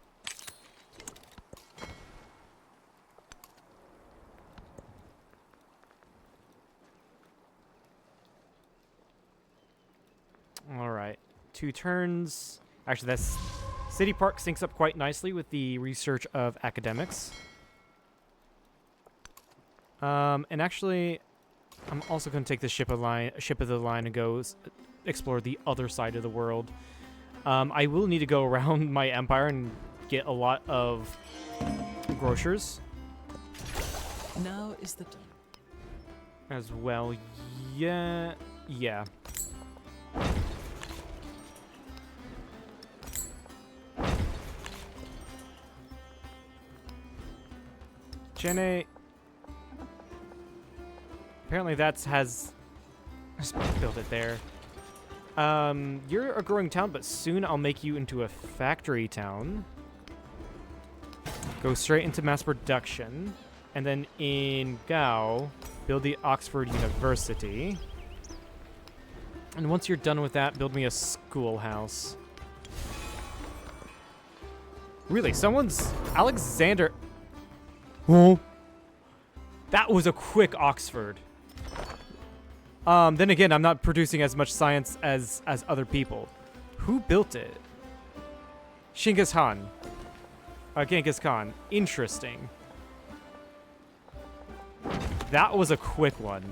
Alright. 2 turns. Actually, that's... City Park syncs up quite nicely with the research of academics. And actually... I'm also going to take the ship of the line and go explore the other side of the world. I will need to go around my empire and get a lot of grocers. Now is the time. As well. Yeah. Yeah. Jenny. Apparently that's has... Just build it there. You're a growing town, but soon I'll make you into a factory town. Go straight into mass production. And then in Gao, build the Oxford University. And once you're done with that, build me a schoolhouse. Really, someone's... Alexander... Oh. That was a quick Oxford. Then again, I'm not producing as much science as other people. Who built it? Genghis Khan. Genghis Khan. Interesting. That was a quick one.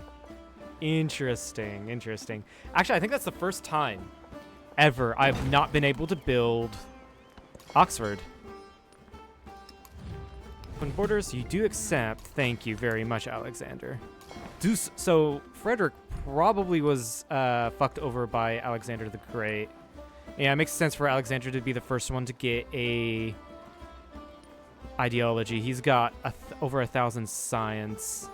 Interesting, interesting. Actually, I think that's the first time ever I've not been able to build Oxford. Open borders, you do accept. Thank you very much, Alexander. So, Frederick probably was fucked over by Alexander the Great. Yeah, it makes sense for Alexander to be the first one to get a ideology. He's got over 1,000 science.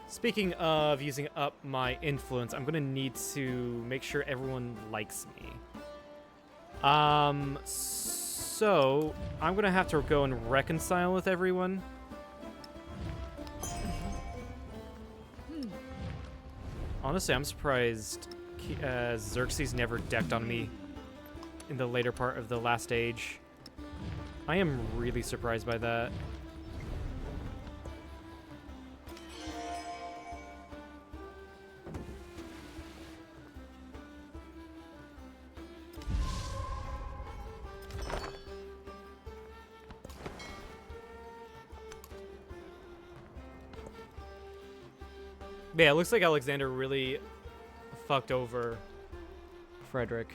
Speaking of using up my influence, I'm going to need to make sure everyone likes me. So, I'm going to have to go and reconcile with everyone. Honestly, I'm surprised Xerxes never decked on me in the later part of the last age. I am really surprised by that. Yeah, it looks like Alexander really fucked over Frederick.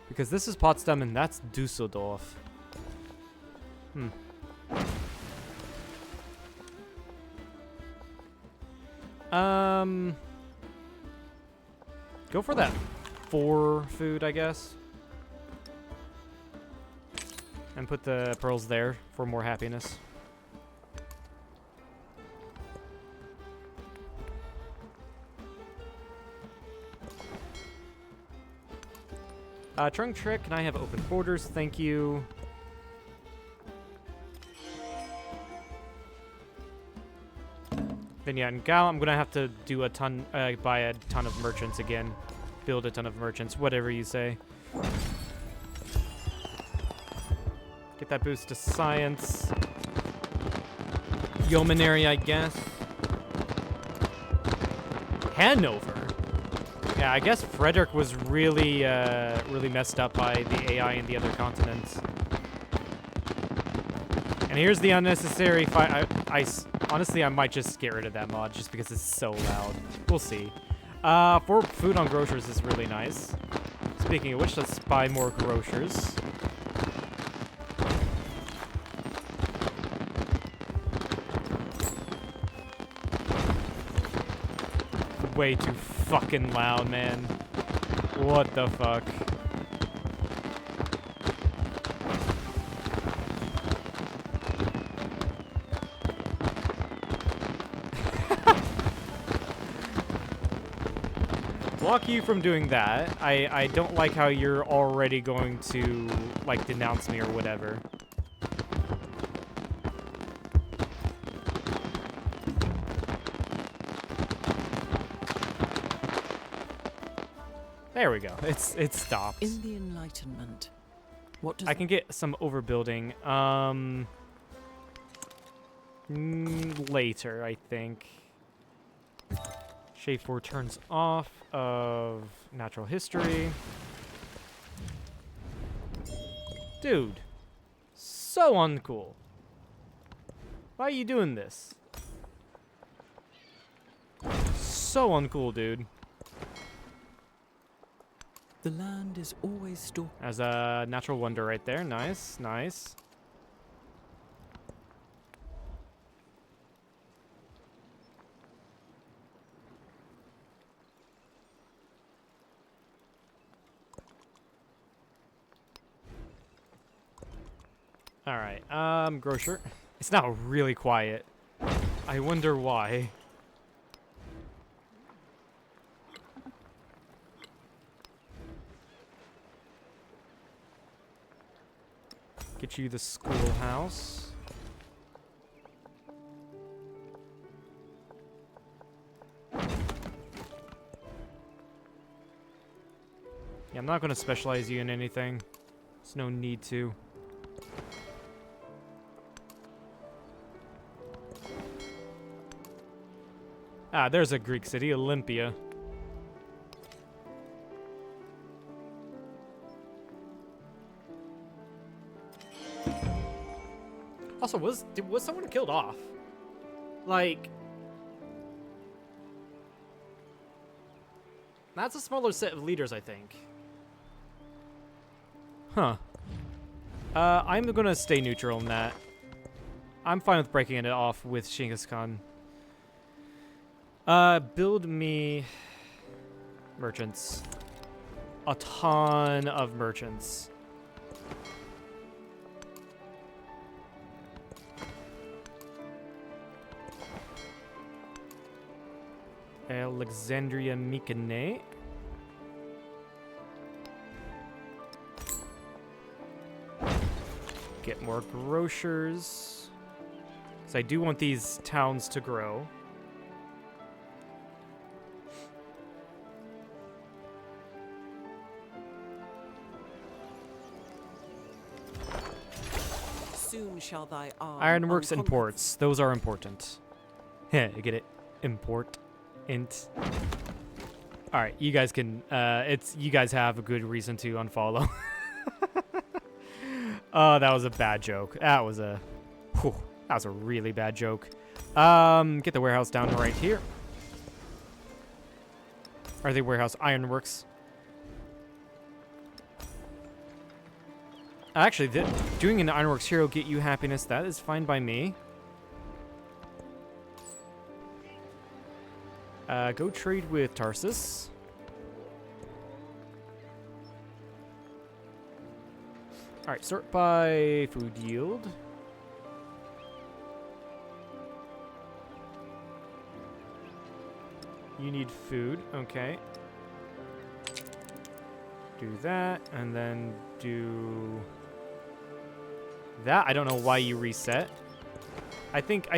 Because this is Potsdam and that's Dusseldorf. Go for that 4 food, I guess. And put the pearls there for more happiness. Trunk Trick, can I have open borders? Thank you. Then yeah, in Gao, I'm gonna have to do a ton, buy a ton of merchants again. Build a ton of merchants, whatever you say. Get that boost to science. Yeomanry, I guess. Hanover. Yeah, I guess Frederick was really, really messed up by the AI in the other continents. And here's the unnecessary fight. Honestly, I might just get rid of that mod just because it's so loud. We'll see. 4 food on grocers is really nice. So Speaking of which, let's buy more grocers. Way too fucking loud, man. What the fuck? Block you from doing that. I don't like how you're already going to, like, denounce me or whatever. There we go. It stopped. In the Enlightenment, what does I can get some overbuilding. Later, I think. Shade 4 turns off of natural history. Dude. So uncool. Why are you doing this? So uncool, dude. the land is always stalked? As a natural wonder right there. Nice, nice. All right, grocer. It's now really quiet. I wonder why. Get you the schoolhouse. Yeah, I'm not going to specialize you in anything. There's no need to. Ah, there's a Greek city, Olympia. Also, was someone killed off? Like, that's a smaller set of leaders, I think. Huh. I'm gonna stay neutral in that. I'm fine with breaking it off with Genghis Khan. Build me merchants. A ton of merchants. Alexandria Mycenae. Get more grocers. Because I do want these towns to grow. Soon shall thy arm Ironworks and unconquered ports. Those are important. Heh, you get it? Import. Int. Alright, you guys can, you guys have a good reason to unfollow. Oh, that was a bad joke. That was a really bad joke. Get the warehouse down right here. Are they warehouse? Ironworks. Actually, doing an Ironworks hero get you happiness. That is fine by me. Go trade with Tarsus. Alright, sort by food yield. You need food, okay. Do that, and then do that. I don't know why you reset. I think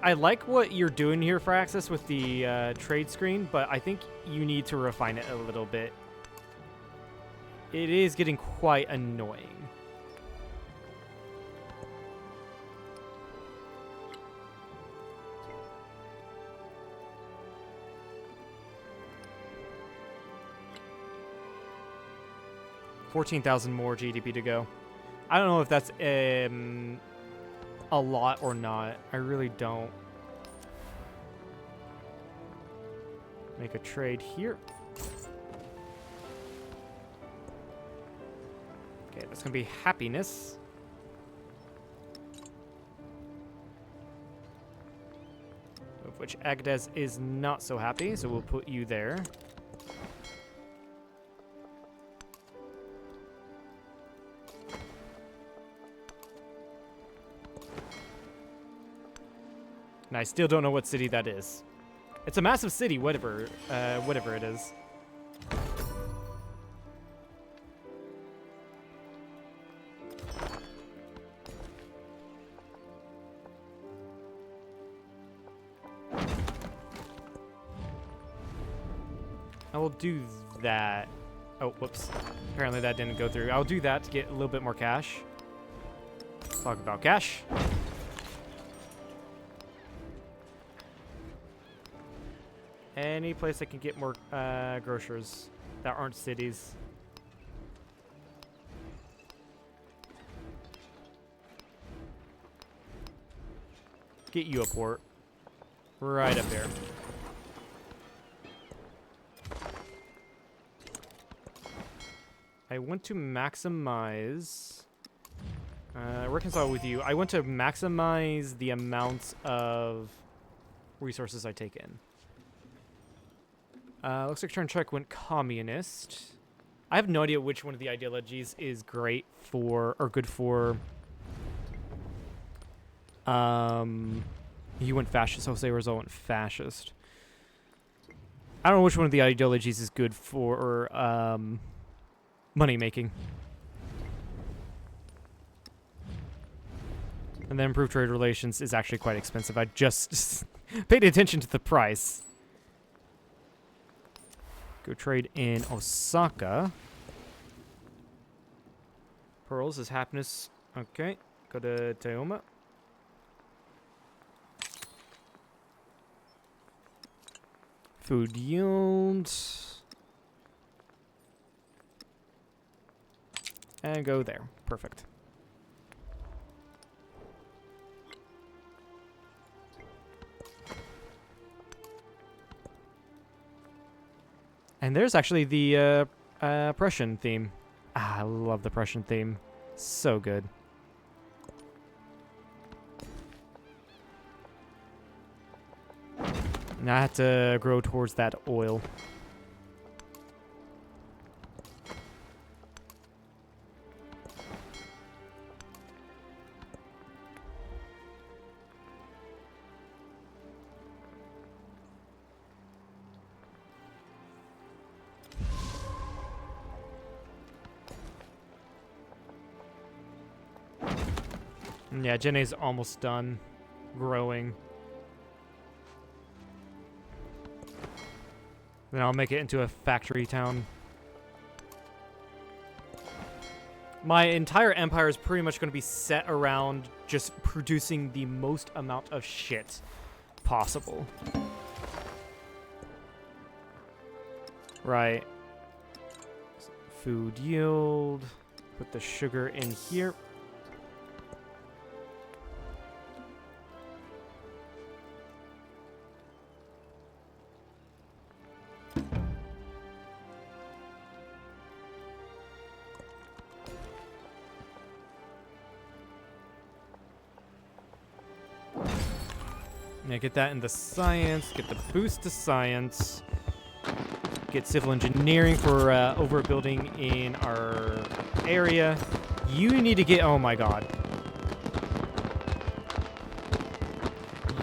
I like what you're doing here for access with the trade screen, but I think you need to refine it a little bit. It is getting quite annoying. $14,000 more GDP to go. I don't know if that's a lot or not. I really don't. Make a trade here. that's gonna be happiness. Of which Agdes is not so happy, so we'll put you there. And I still don't know what city that is. It's a massive city, whatever it is. I will do that. Oh, whoops. Apparently that didn't go through. I'll do that to get a little bit more cash. Let's talk about cash. Any place I can get more grocers that aren't cities. Get you a port. Right up there. I want to maximize... reconcile with you. I want to maximize the amount of resources I take in. Looks like turn check went communist. I have no idea which one of the ideologies is great for, or good for. You went fascist. Jose Rizal went fascist. I don't know which one of the ideologies is good for money making. And then improved trade relations is actually quite expensive. I just paid attention to the price. Go trade in Osaka. Pearls is happiness. Okay. Go to Teoma. Food yield. And go there. Perfect. And there's actually the Prussian theme. Ah, I love the Prussian theme. So good. Now I have to grow towards that oil. Yeah, Jenny's almost done growing. Then I'll make it into a factory town. My entire empire is pretty much going to be set around just producing the most amount of shit possible. Right. Food yield. Put the sugar in here. Yeah, get that in the science, get the boost to science, get civil engineering for overbuilding in our area. You need to get, oh my god.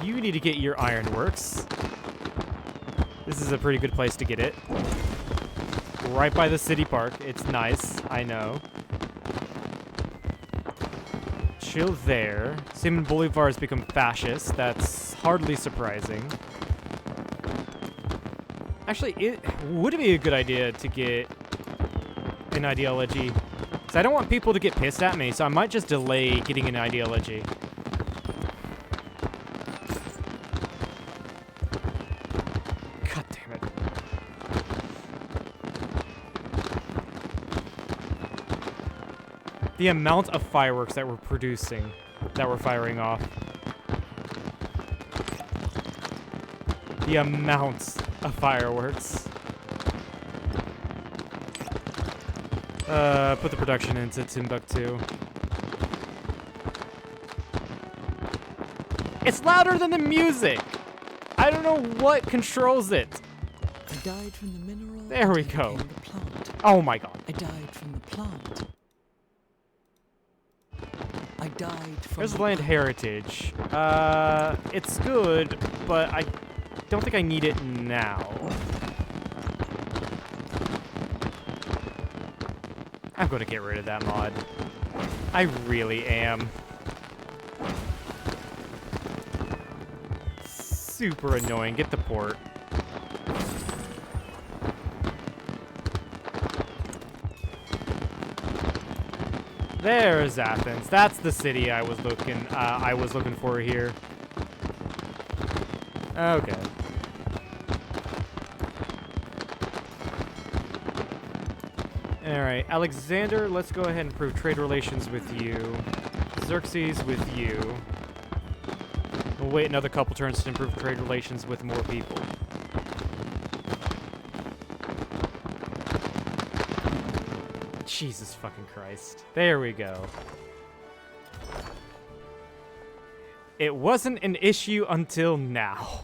You need to get your ironworks. This is a pretty good place to get it. Right by the city park. It's nice, I know. Chill there. Simon Bolivar has become fascist. That's hardly surprising. Actually, it would be a good idea to get an ideology. Because I don't want people to get pissed at me, so I might just delay getting an ideology. God damn it. The amount of fireworks that we're producing, that we're firing off. The amount of fireworks. Put the production into Timbuktu. It's louder than the music! I don't know what controls it. I died from the mineral. There we and I go. became the plant. Oh my god. I died from the plant. I died from There's the land heritage. It's good, but I don't think I need it now. I'm going to get rid of that mod. I really am. Super annoying. Get the port. There's Athens. That's the city I was looking for here. Okay. All right, Alexander. Let's go ahead and improve trade relations with you. Xerxes with you. We'll wait another couple turns to improve trade relations with more people. Jesus fucking Christ. There we go. It wasn't an issue until now.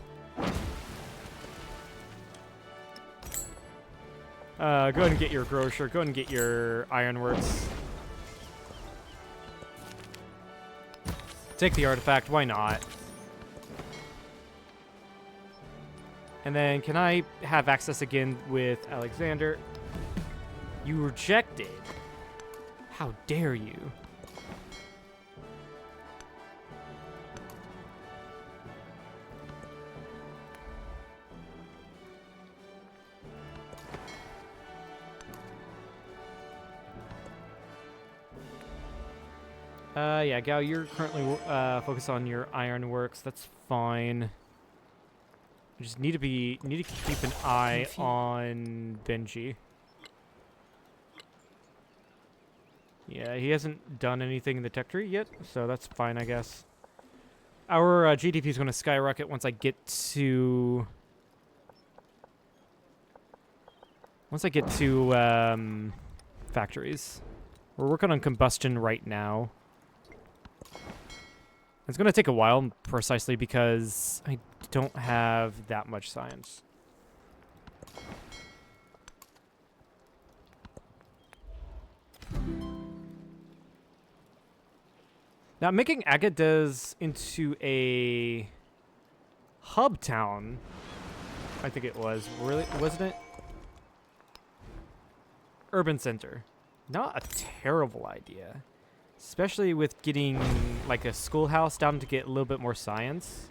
Go ahead and get your grocer. Go ahead and get your ironworks. Take the artifact. Why not? And then can I have access again with Alexander? You rejected. How dare you? Yeah, Gao, you're currently focused on your ironworks. That's fine. You just need to keep an eye on Benji. Yeah, he hasn't done anything in the tech tree yet, so that's fine, I guess. Our GDP is going to skyrocket once I get to... factories. We're working on combustion right now. It's going to take a while, precisely because I don't have that much science. Now, making Agadas into a hub town, I think it was, really, wasn't it? Urban center. Not a terrible idea. Especially with getting, like, a schoolhouse down to get a little bit more science.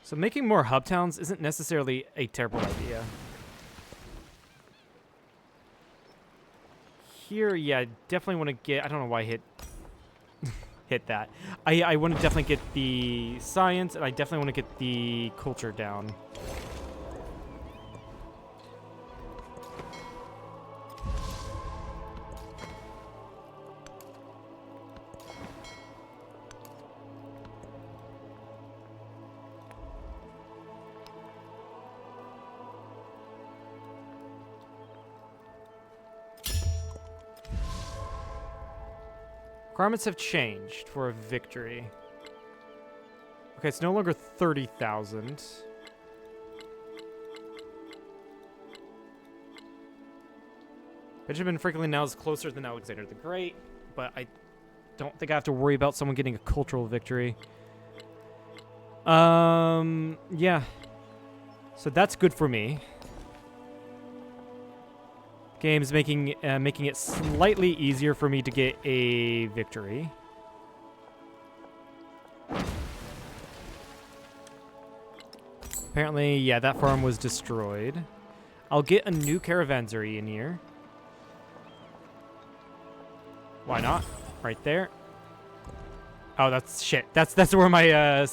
So making more hub towns isn't necessarily a terrible idea. Here, yeah, I definitely want to get... I don't know why I hit that. I want to definitely get the science, and I definitely want to get the culture down. Requirements have changed for a victory. Okay, it's no longer 30,000. Benjamin Franklin now is closer than Alexander the Great, but I don't think I have to worry about someone getting a cultural victory. Yeah. So that's good for me. Game's making it slightly easier for me to get a victory. Apparently, yeah, that farm was destroyed. I'll get a new caravanserai in here. Why not? Right there. Oh, that's shit. That's where my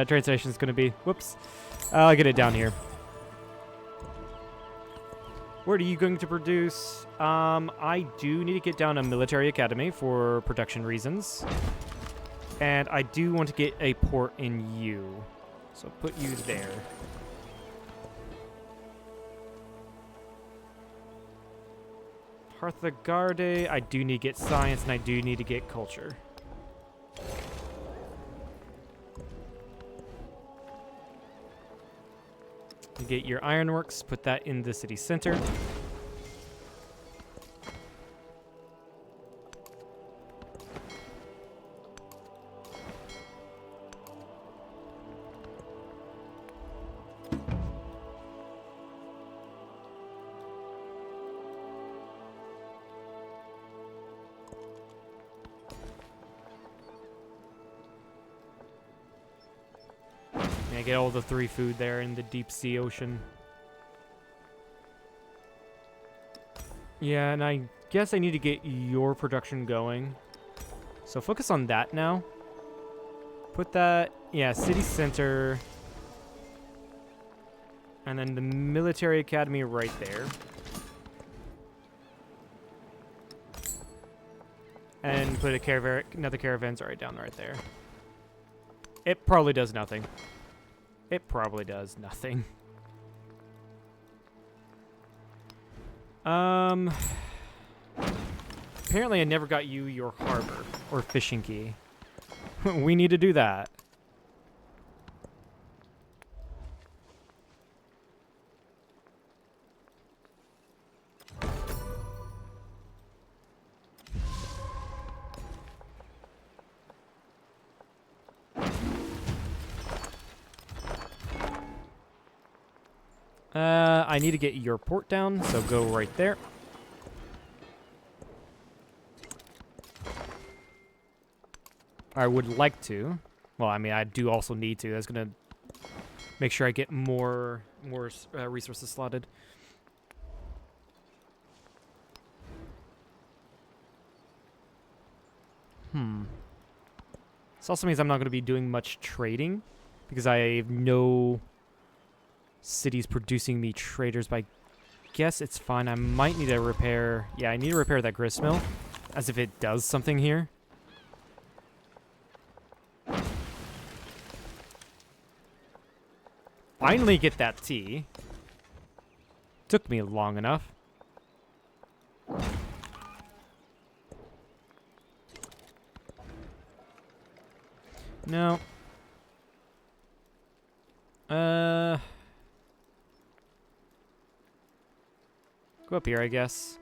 train station is going to be. Whoops. I'll get it down here. What are you going to produce? I do need to get down a military academy for production reasons. And I do want to get a port in you. So put you there. Harthagarde. I do need to get science, and I do need to get culture. You get your ironworks, put that in the city center. I get all the 3 food there in the deep sea ocean. Yeah, and I guess I need to get your production going. So focus on that now. Put that, yeah, city center. And then the military academy right there. And put another caravanserai down right there. It probably does nothing. It probably does nothing. Apparently I never got you your harbor or fishing key. We need to do that. I need to get your port down, so go right there. I would like to. Well, I mean, I do also need to. That's gonna make sure I get more resources slotted. This also means I'm not going to be doing much trading because I have no cities producing me traders, but I guess it's fine. I might need to repair... Yeah, I need to repair that grist mill, as if it does something here. Finally get that tea. Took me long enough. No. Go up here, I guess.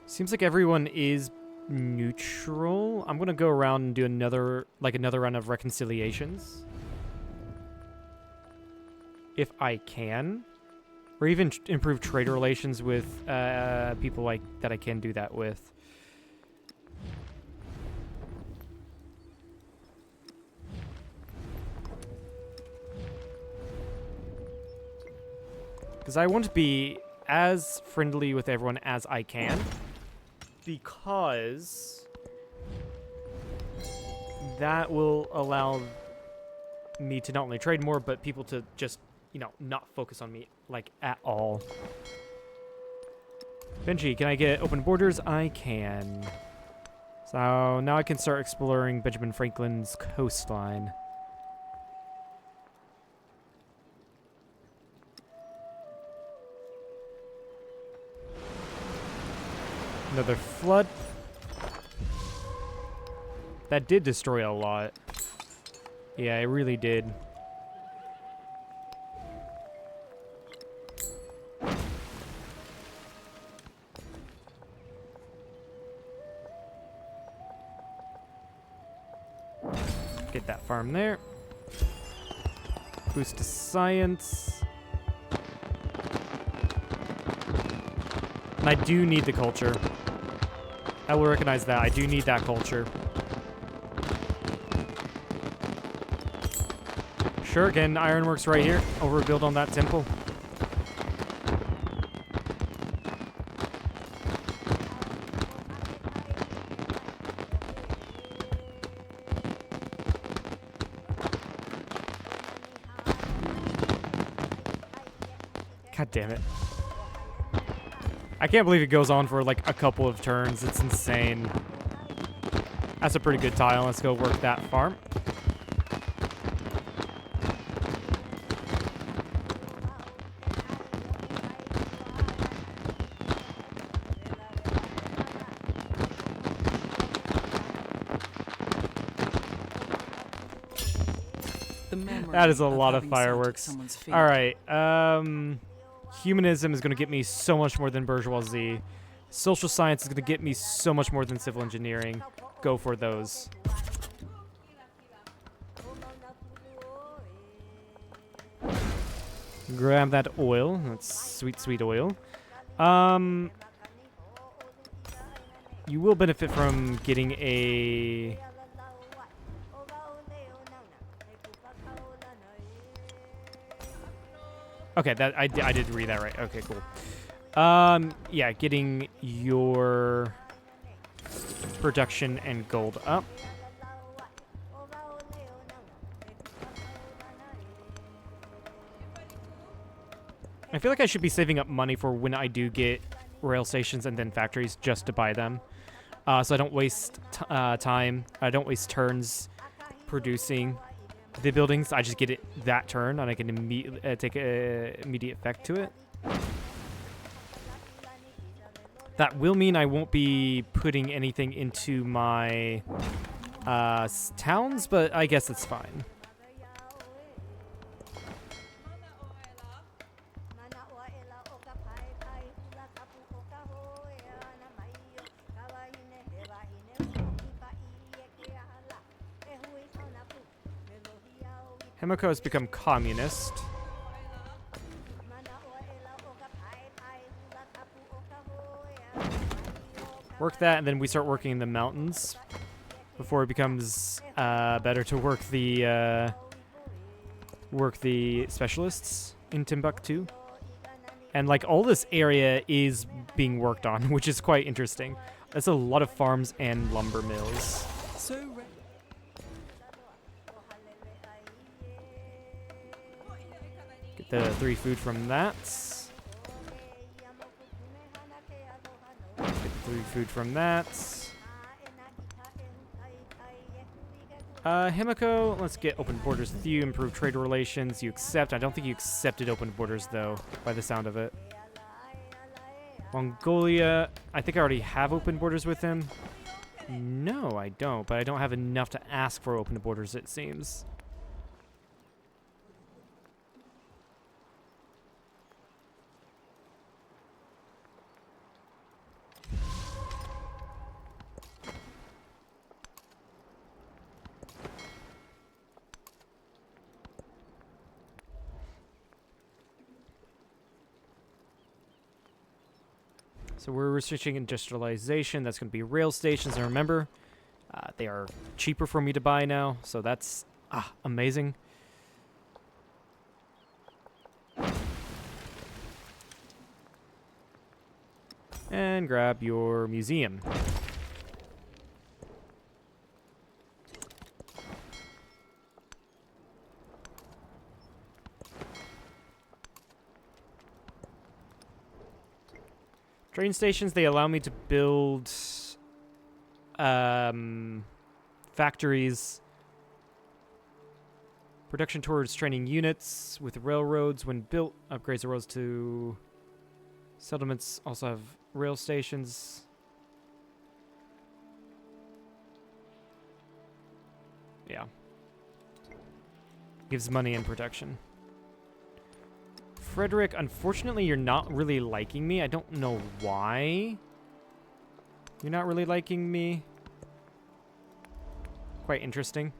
Seems like everyone is neutral. I'm gonna go around and do another round of reconciliations. If I can. Or even improve trade relations with people like that I can do that with. Because I want to be as friendly with everyone as I can. Because that will allow me to not only trade more, but people to just, you know, not focus on me, like, at all. Benji, can I get open borders? I can. So now I can start exploring Benjamin Franklin's coastline. Another flood. That did destroy a lot. Yeah, it really did. Get that farm there. Boost to science. And I do need the culture. I will recognize that. I do need that culture. Sure, again, ironworks right here. Overbuild on that temple. God damn it. I can't believe it goes on for like a couple of turns. It's insane. That's a pretty good tile. Let's go work that farm. The memory That is a lot of having sighted fireworks. someone's feet. All right. Humanism is going to get me so much more than bourgeoisie. Social science is going to get me so much more than civil engineering. Go for those. Grab that oil. That's sweet, sweet oil. You will benefit from getting a... Okay, that I did read that right. Okay, cool. Yeah, getting your production and gold up. I feel like I should be saving up money for when I do get rail stations and then factories just to buy them. So I don't waste time. I don't waste turns producing the buildings. I just get it that turn, and I can immediately take immediate effect to it. That will mean I won't be putting anything into my towns, but I guess it's fine. Himiko has become communist. Work that, and then we start working in the mountains before it becomes better to work the specialists in Timbuktu. And like all this area is being worked on, which is quite interesting. That's a lot of farms and lumber mills. Get the 3 food from that. Get the 3 food from that. Himiko, let's get open borders with you, improve trade relations. You accept. I don't think you accepted open borders, though, by the sound of it. Mongolia, I think I already have open borders with him. No, I don't, but I don't have enough to ask for open borders, it seems. So we're researching industrialization. That's going to be rail stations. And remember, they are cheaper for me to buy now. So that's amazing. And grab your museum. Train stations, they allow me to build factories. Production towards training units with railroads. When built, upgrades the roads to settlements. Also have rail stations. Yeah. Gives money and protection. Frederick, unfortunately, you're not really liking me. I don't know why you're not really liking me. Quite interesting.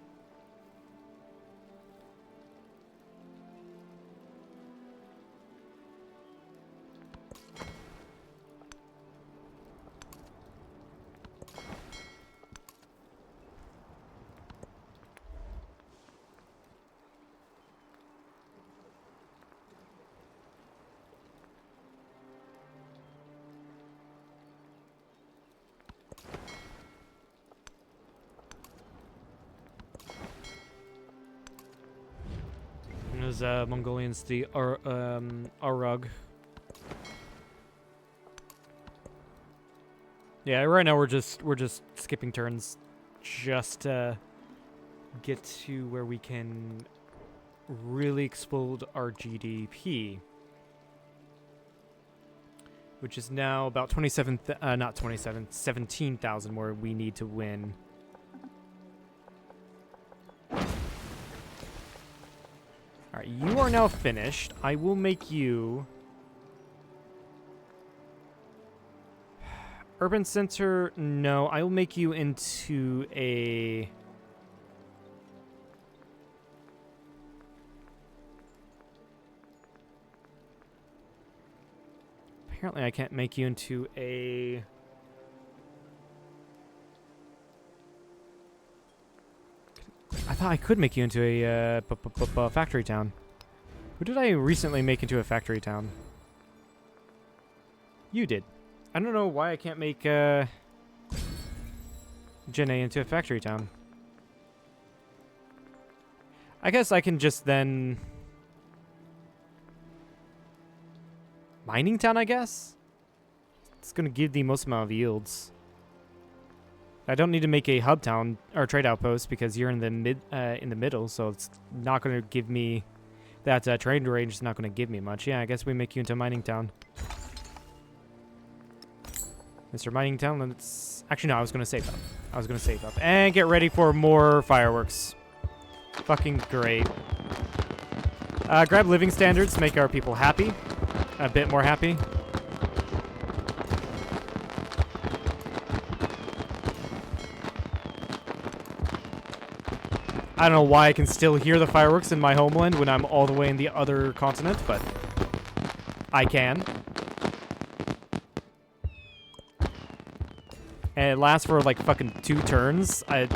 Those Mongolians, the Arug. Yeah, right now we're just skipping turns just get to where we can really explode our GDP, which is now about 17,000 more we need to win. Alright, you are now finished. I will make you... Urban Center, no. I will make you into a... Apparently I can't make you into a... I thought I could make you into a factory town. Who did I recently make into a factory town? You did. I don't know why I can't make Jenne into a factory town. I guess I can just then... Mining town, I guess? It's going to give the most amount of yields. I don't need to make a hub town or trade outpost because you're in the middle, so it's not going to give me that trade range is not going to give me much. Yeah, I guess we make you into a mining town. Mr. Mining Town, let's... Actually, no, I was going to save up. And get ready for more fireworks. Fucking great. Grab living standards, make our people happy. A bit more happy. I don't know why I can still hear the fireworks in my homeland when I'm all the way in the other continent, but I can. And it lasts for like fucking 2 turns. I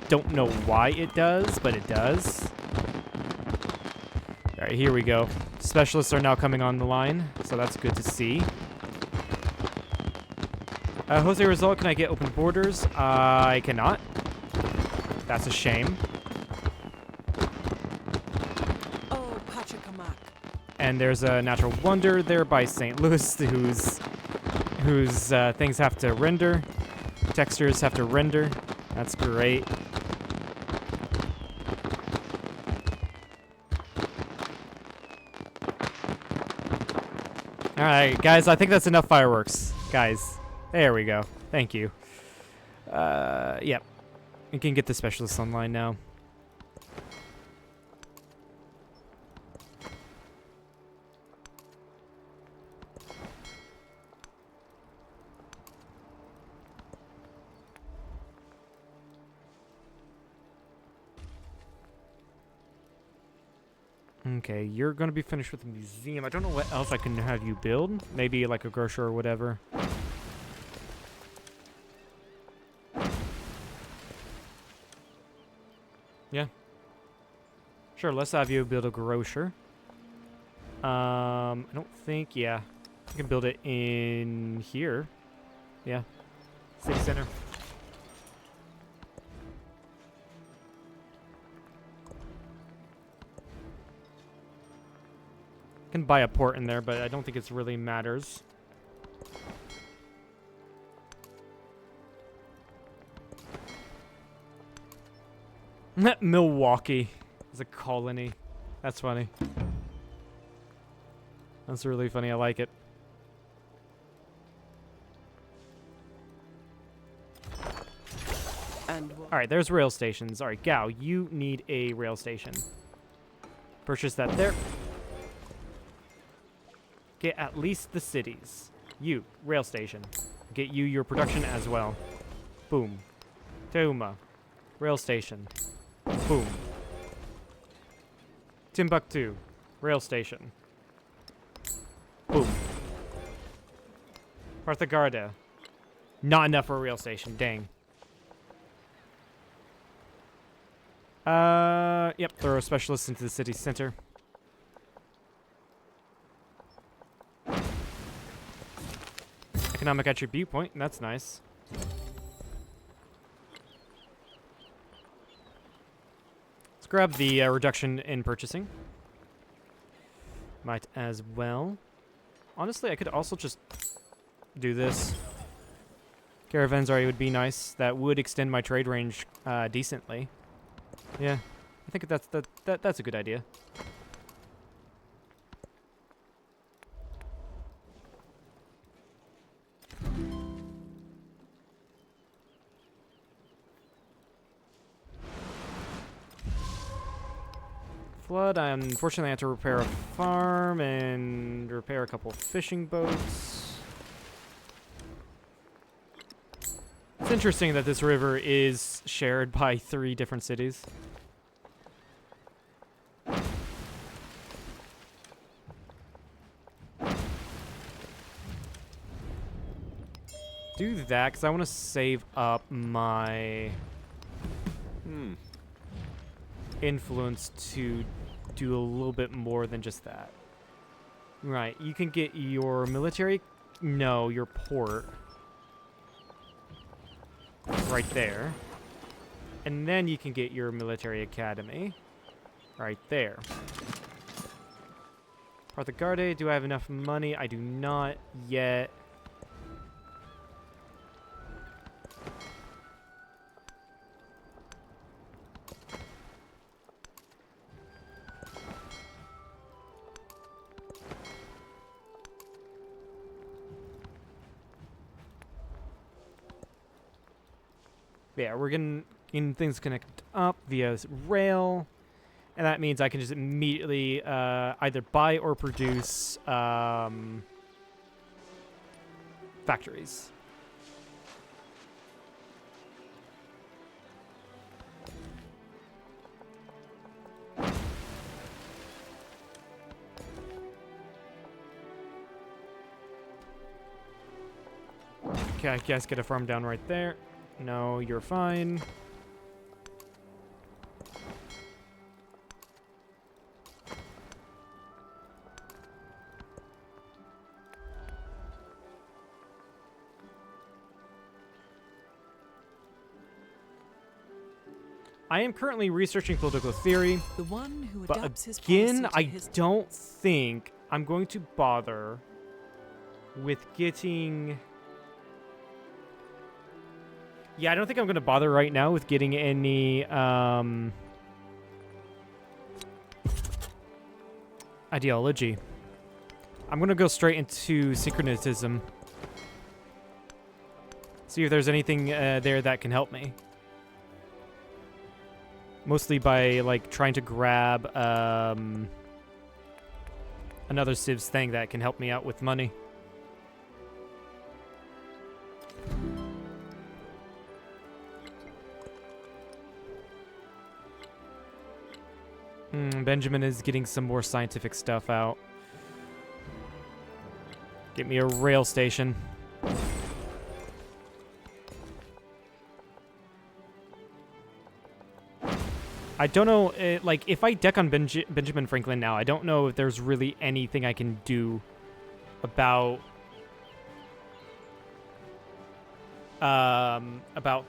don't know why it does, but it does. Alright, here we go. Specialists are now coming on the line, so that's good to see. Jose Rizal, can I get open borders? I cannot. That's a shame. Oh, Pachacamac. And there's a natural wonder there by St. Louis whose things have to render. Textures have to render. That's great. Alright, guys, I think that's enough fireworks. Guys, there we go. Thank you. Yep. We can get the specialists online now. Okay, you're going to be finished with the museum. I don't know what else I can have you build. Maybe like a grocer or whatever. Yeah. Sure, let's have you build a grocer. I don't think, yeah. I can build it in here. Yeah. City center. Can buy a port in there, but I don't think it really matters. Milwaukee is a colony. That's funny. That's really funny. I like it. And All right, there's rail stations. All right, Gao, you need a rail station. Purchase that there. Get at least the cities. You, rail station. Get you your production as well. Boom. Teuma. Rail station. Boom. Timbuktu. Rail station. Boom. Parthagarda. Not enough for a rail station. Dang. Yep. Throw specialists into the city center. Economic attribute point. That's nice. Let's grab the reduction in purchasing. Might as well. Honestly, I could also just do this. Caravanserai would be nice. That would extend my trade range decently. Yeah, I think that's a good idea. Flood. I unfortunately had to repair a farm and repair a couple fishing boats. It's interesting that this river is shared by 3 different cities. Do that because I want to save up my influence to do a little bit more than just that. Right, you can get your military, no, your port right there. And then you can get your military academy right there. Parthagarde, do I have enough money? I do not yet. Yeah, we're getting things connected up via rail, and that means I can just immediately either buy or produce factories. Okay, I guess get a farm down right there. No, you're fine. I am currently researching political theory, The one who but adapts his again, policy I to his don't think I'm going to bother with getting... Yeah, I don't think I'm going to bother right now with getting any ideology. I'm going to go straight into syncretism. See if there's anything there that can help me. Mostly by, like, trying to grab another Civ's thing that can help me out with money. Benjamin is getting some more scientific stuff out. Get me a rail station. I don't know, like, if I deck on Benjamin Franklin now, I don't know if there's really anything I can do about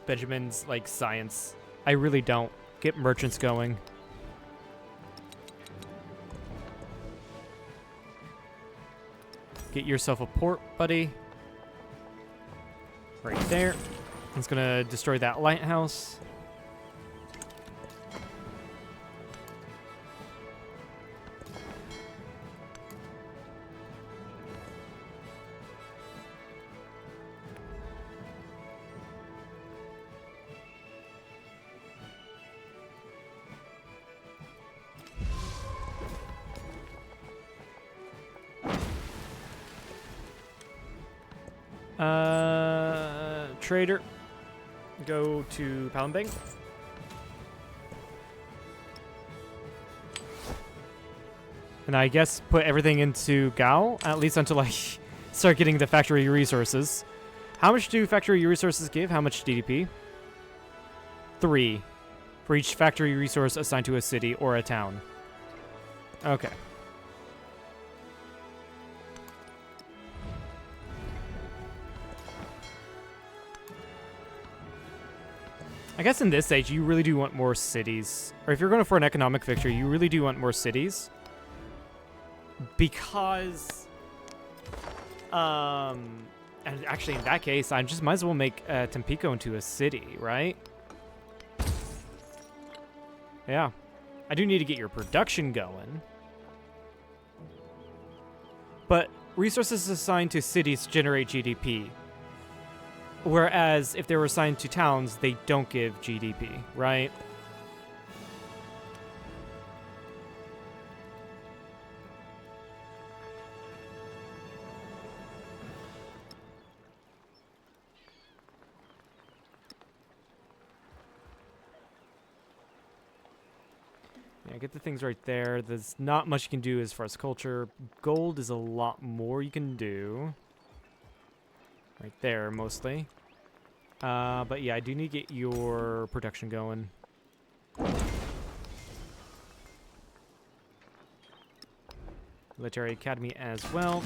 Benjamin's, like, science. I really don't. Get merchants going. Get yourself a port, buddy. Right there. It's gonna destroy that lighthouse. Trader, go to Palembang. And I guess put everything into Gao, at least until I start getting the factory resources. How much do factory resources give? How much GDP? 3 for each factory resource assigned to a city or a town. Okay. I guess in this stage, you really do want more cities. Or if you're going for an economic victory, you really do want more cities. Because And actually, in that case, I just might as well make Tampico into a city, right? Yeah. I do need to get your production going. But resources assigned to cities generate GDP. Whereas if they were assigned to towns, they don't give GDP, right? Yeah, get the things right there. There's not much you can do as far as culture. Gold is a lot more you can do. Right there, mostly. But yeah, I do need to get your production going. Military Academy as well.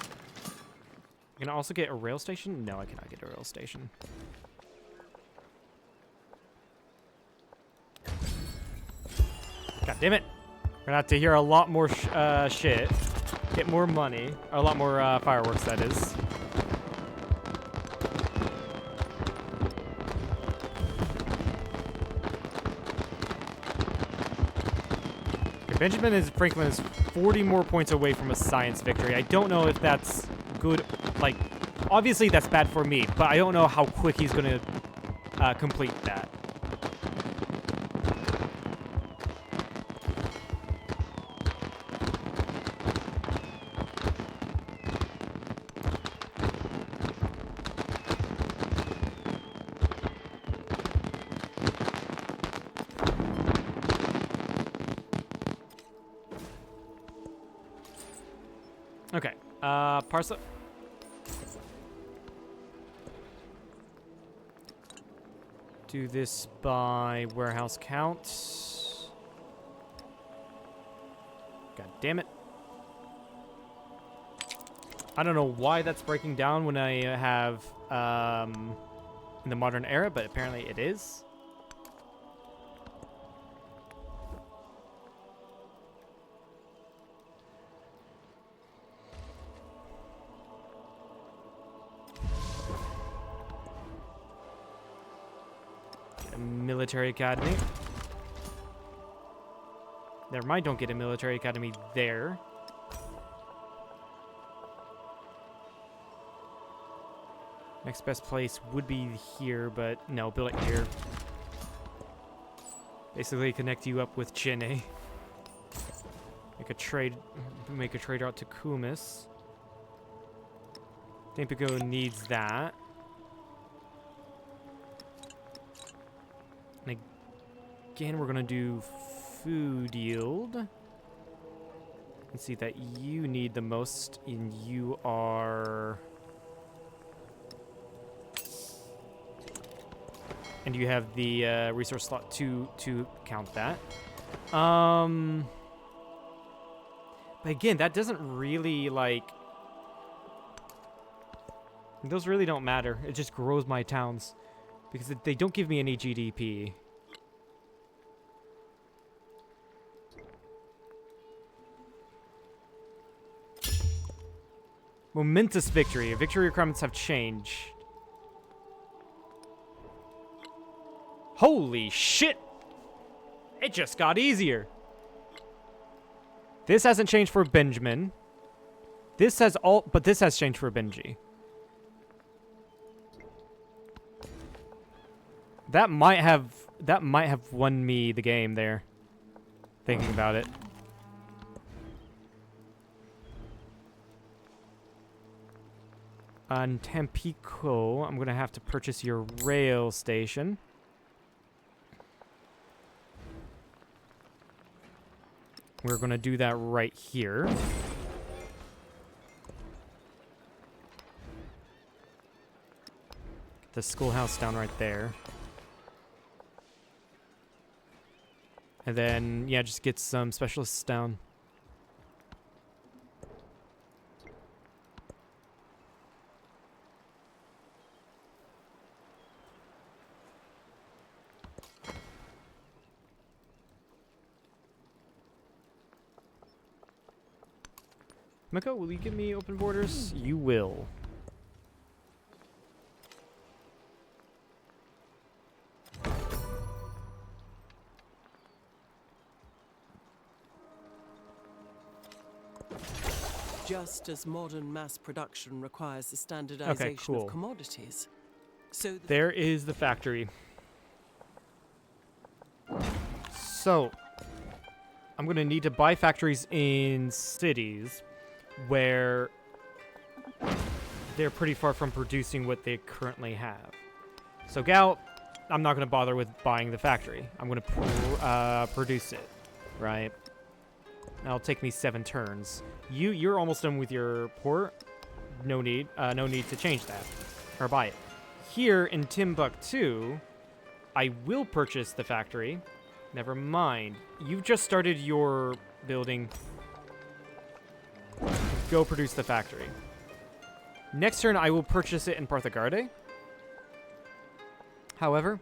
Can I also get a rail station? No, I cannot get a rail station. God damn it. We're gonna have to hear a lot more shit. Get more money. Or a lot more fireworks, that is. Okay, Benjamin Franklin is 40 more points away from a science victory. I don't know if that's good. Like, obviously that's bad for me, but I don't know how quick he's gonna complete that. Okay, parcel. Do this by warehouse count. God damn it. I don't know why that's breaking down when I have in the modern era, but apparently it is. Military Academy. Never mind, don't get a military academy there. Next best place would be here, but no, build it here. Basically connect you up with Chene. Make a trade route to Kumis. Tampico needs that. And again, we're gonna do food yield. And see that you need the most, and you are... And you have the resource slot to count that. But again, that doesn't really, like... Those really don't matter. It just grows my towns. Because they don't give me any GDP. Momentous victory. Victory requirements have changed. Holy shit! It just got easier. This hasn't changed for Benjamin. This has but this has changed for Benji. That might have won me the game there. Thinking about it. On Tampico, I'm gonna have to purchase your rail station. We're gonna do that right here. Get the schoolhouse down right there. And then, yeah, just get some specialists down. Miko, will you give me open borders? You will. Just as modern mass production requires the standardization cool. of commodities, so There is the factory. So, I'm going to need to buy factories in cities where they're pretty far from producing what they currently have. So, Gal, I'm not going to bother with buying the factory. I'm going to produce it, right? That'll take me 7 turns. You're almost done with your port. No need to change that or buy it. Here in Timbuktu, I will purchase the factory. Never mind. You've just started your building. Go produce the factory. Next turn, I will purchase it in Parthagarde. However,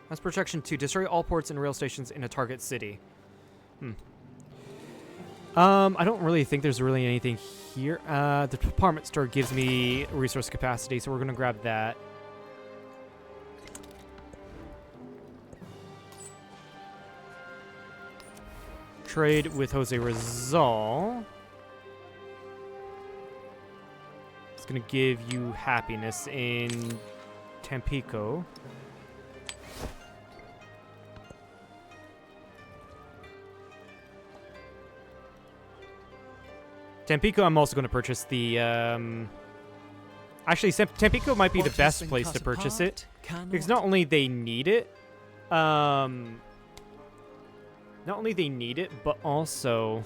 that's protection 2. Destroy all ports and rail stations in a target city. I don't really think there's really anything here. The department store gives me resource capacity, so we're going to grab that. Trade with Jose Rizal. It's going to give you happiness in Tampico. Tampico, I'm also going to purchase the... Actually, Tampico might be the best place to purchase it. Because not only they need it, but also...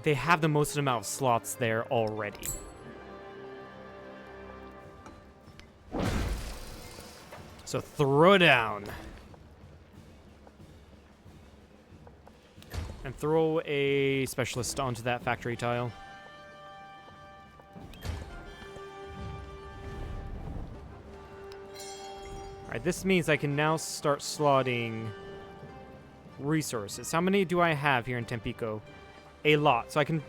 they have the most amount of slots there already. So throw down. And throw a specialist onto that factory tile. Alright, this means I can now start slotting resources. How many do I have here in Tampico? A lot. So I can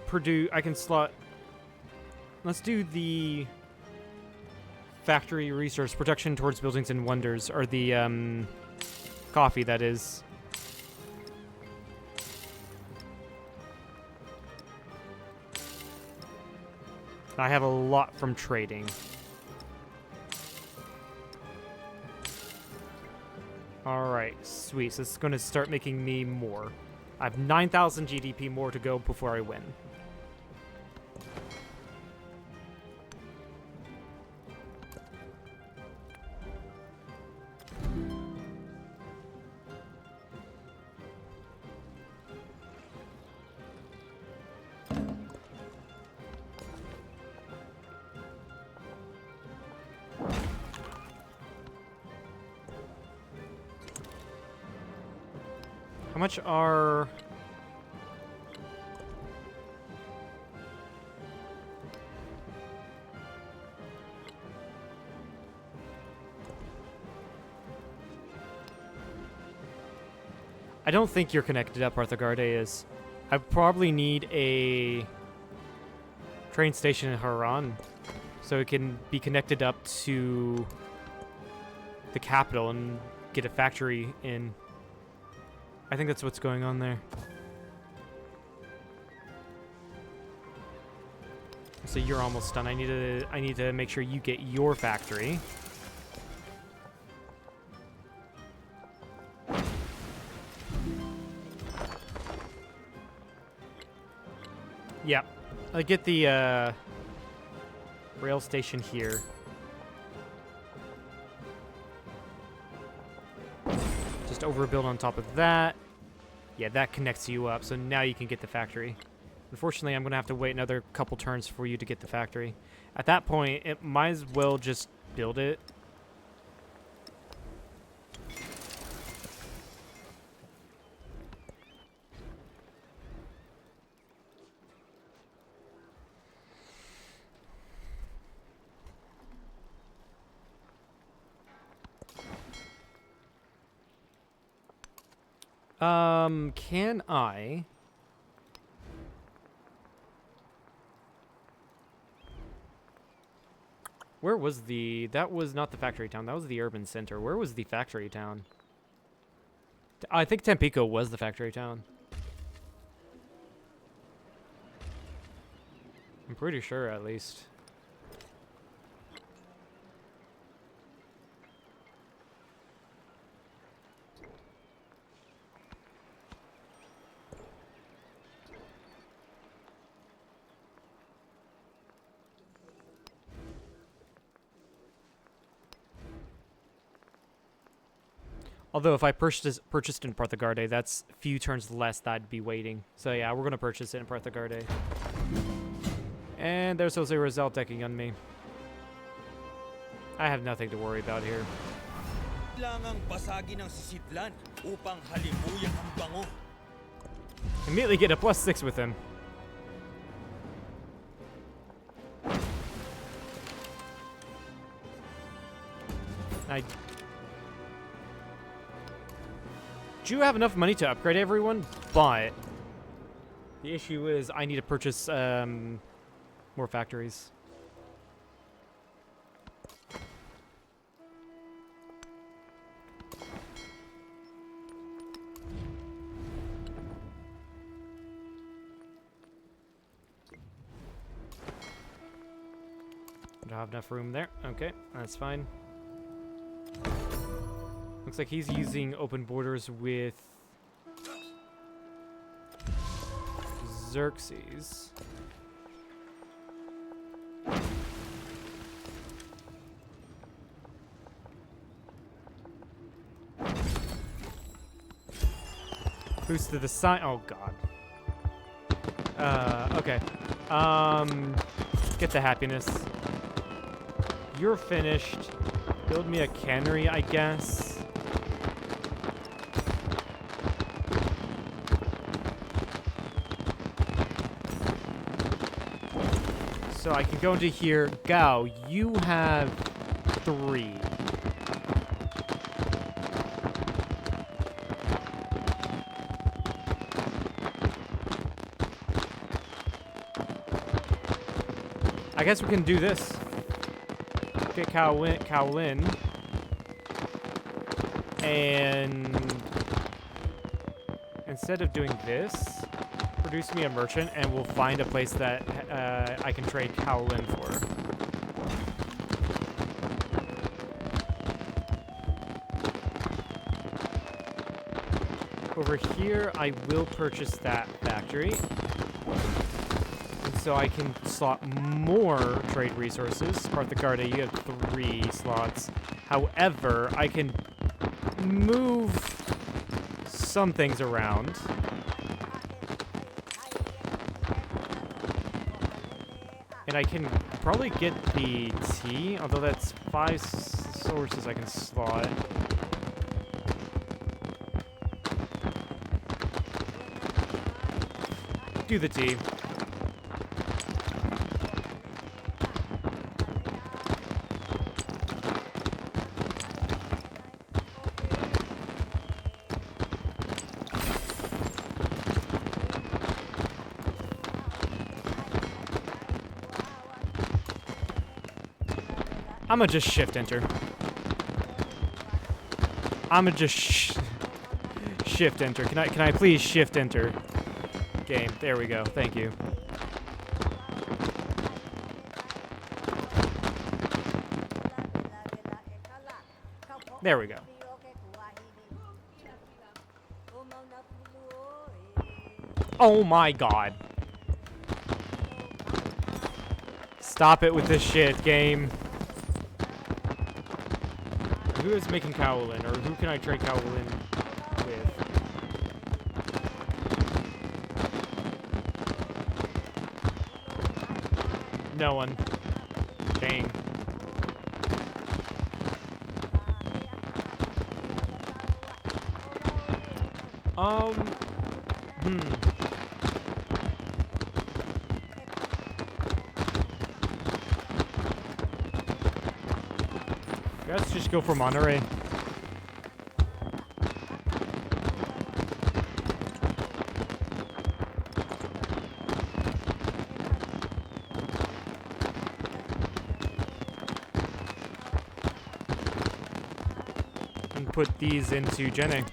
slot... Let's do the factory resource protection towards buildings and wonders, or the coffee, that is. I have a lot from trading. Alright, sweet. So this is going to start making me more. I have 9,000 GDP more to go before I win. How much are... I don't think you're connected up, Parthagarde is. I probably need a train station in Haran so it can be connected up to the capital and get a factory in. I think that's what's going on there. So you're almost done. I need to make sure you get your factory. Yeah. I get the rail station here. Just overbuild on top of that. Yeah, that connects you up, so now you can get the factory. Unfortunately, I'm going to have to wait another couple turns for you to get the factory. At that point, it might as well just build it. Can I... Where was the... That was not the factory town. That was the urban center. Where was the factory town? I think Tampico was the factory town. I'm pretty sure, at least. Although if I purchased in Parthagarde, that's a few turns less that I'd be waiting. So yeah, we're gonna purchase it in Parthagarde. And there's Jose Rizal decking on me. I have nothing to worry about here. Immediately get a +6 with him. I do have enough money to upgrade everyone, but the issue is I need to purchase more factories. Don't have enough room there. Okay, that's fine. Looks like he's using open borders with Xerxes. Boost to the sign. Oh god. Okay. Get the happiness. You're finished. Build me a cannery, I guess. So I can go into here. Gao, you have 3. I guess we can do this. Get Kowlin. And instead of doing this, produce me a merchant and we'll find a place that I can trade Kowlin for. Over here, I will purchase that factory. And so I can slot more trade resources. Parthagarde, you have 3 slots. However, I can move some things around. And I can probably get the tea, although that's 5 sources I can slot. Do the tea. I'm gonna just shift enter. I'm gonna just shift enter. Can I please shift enter? Game. There we go. Thank you. There we go. Oh my god. Stop it with this shit, game. Who is making Kowlin, or who can I trade Kowlin with? No one. Dang. Let's just go for Monterey. put these into Jenne.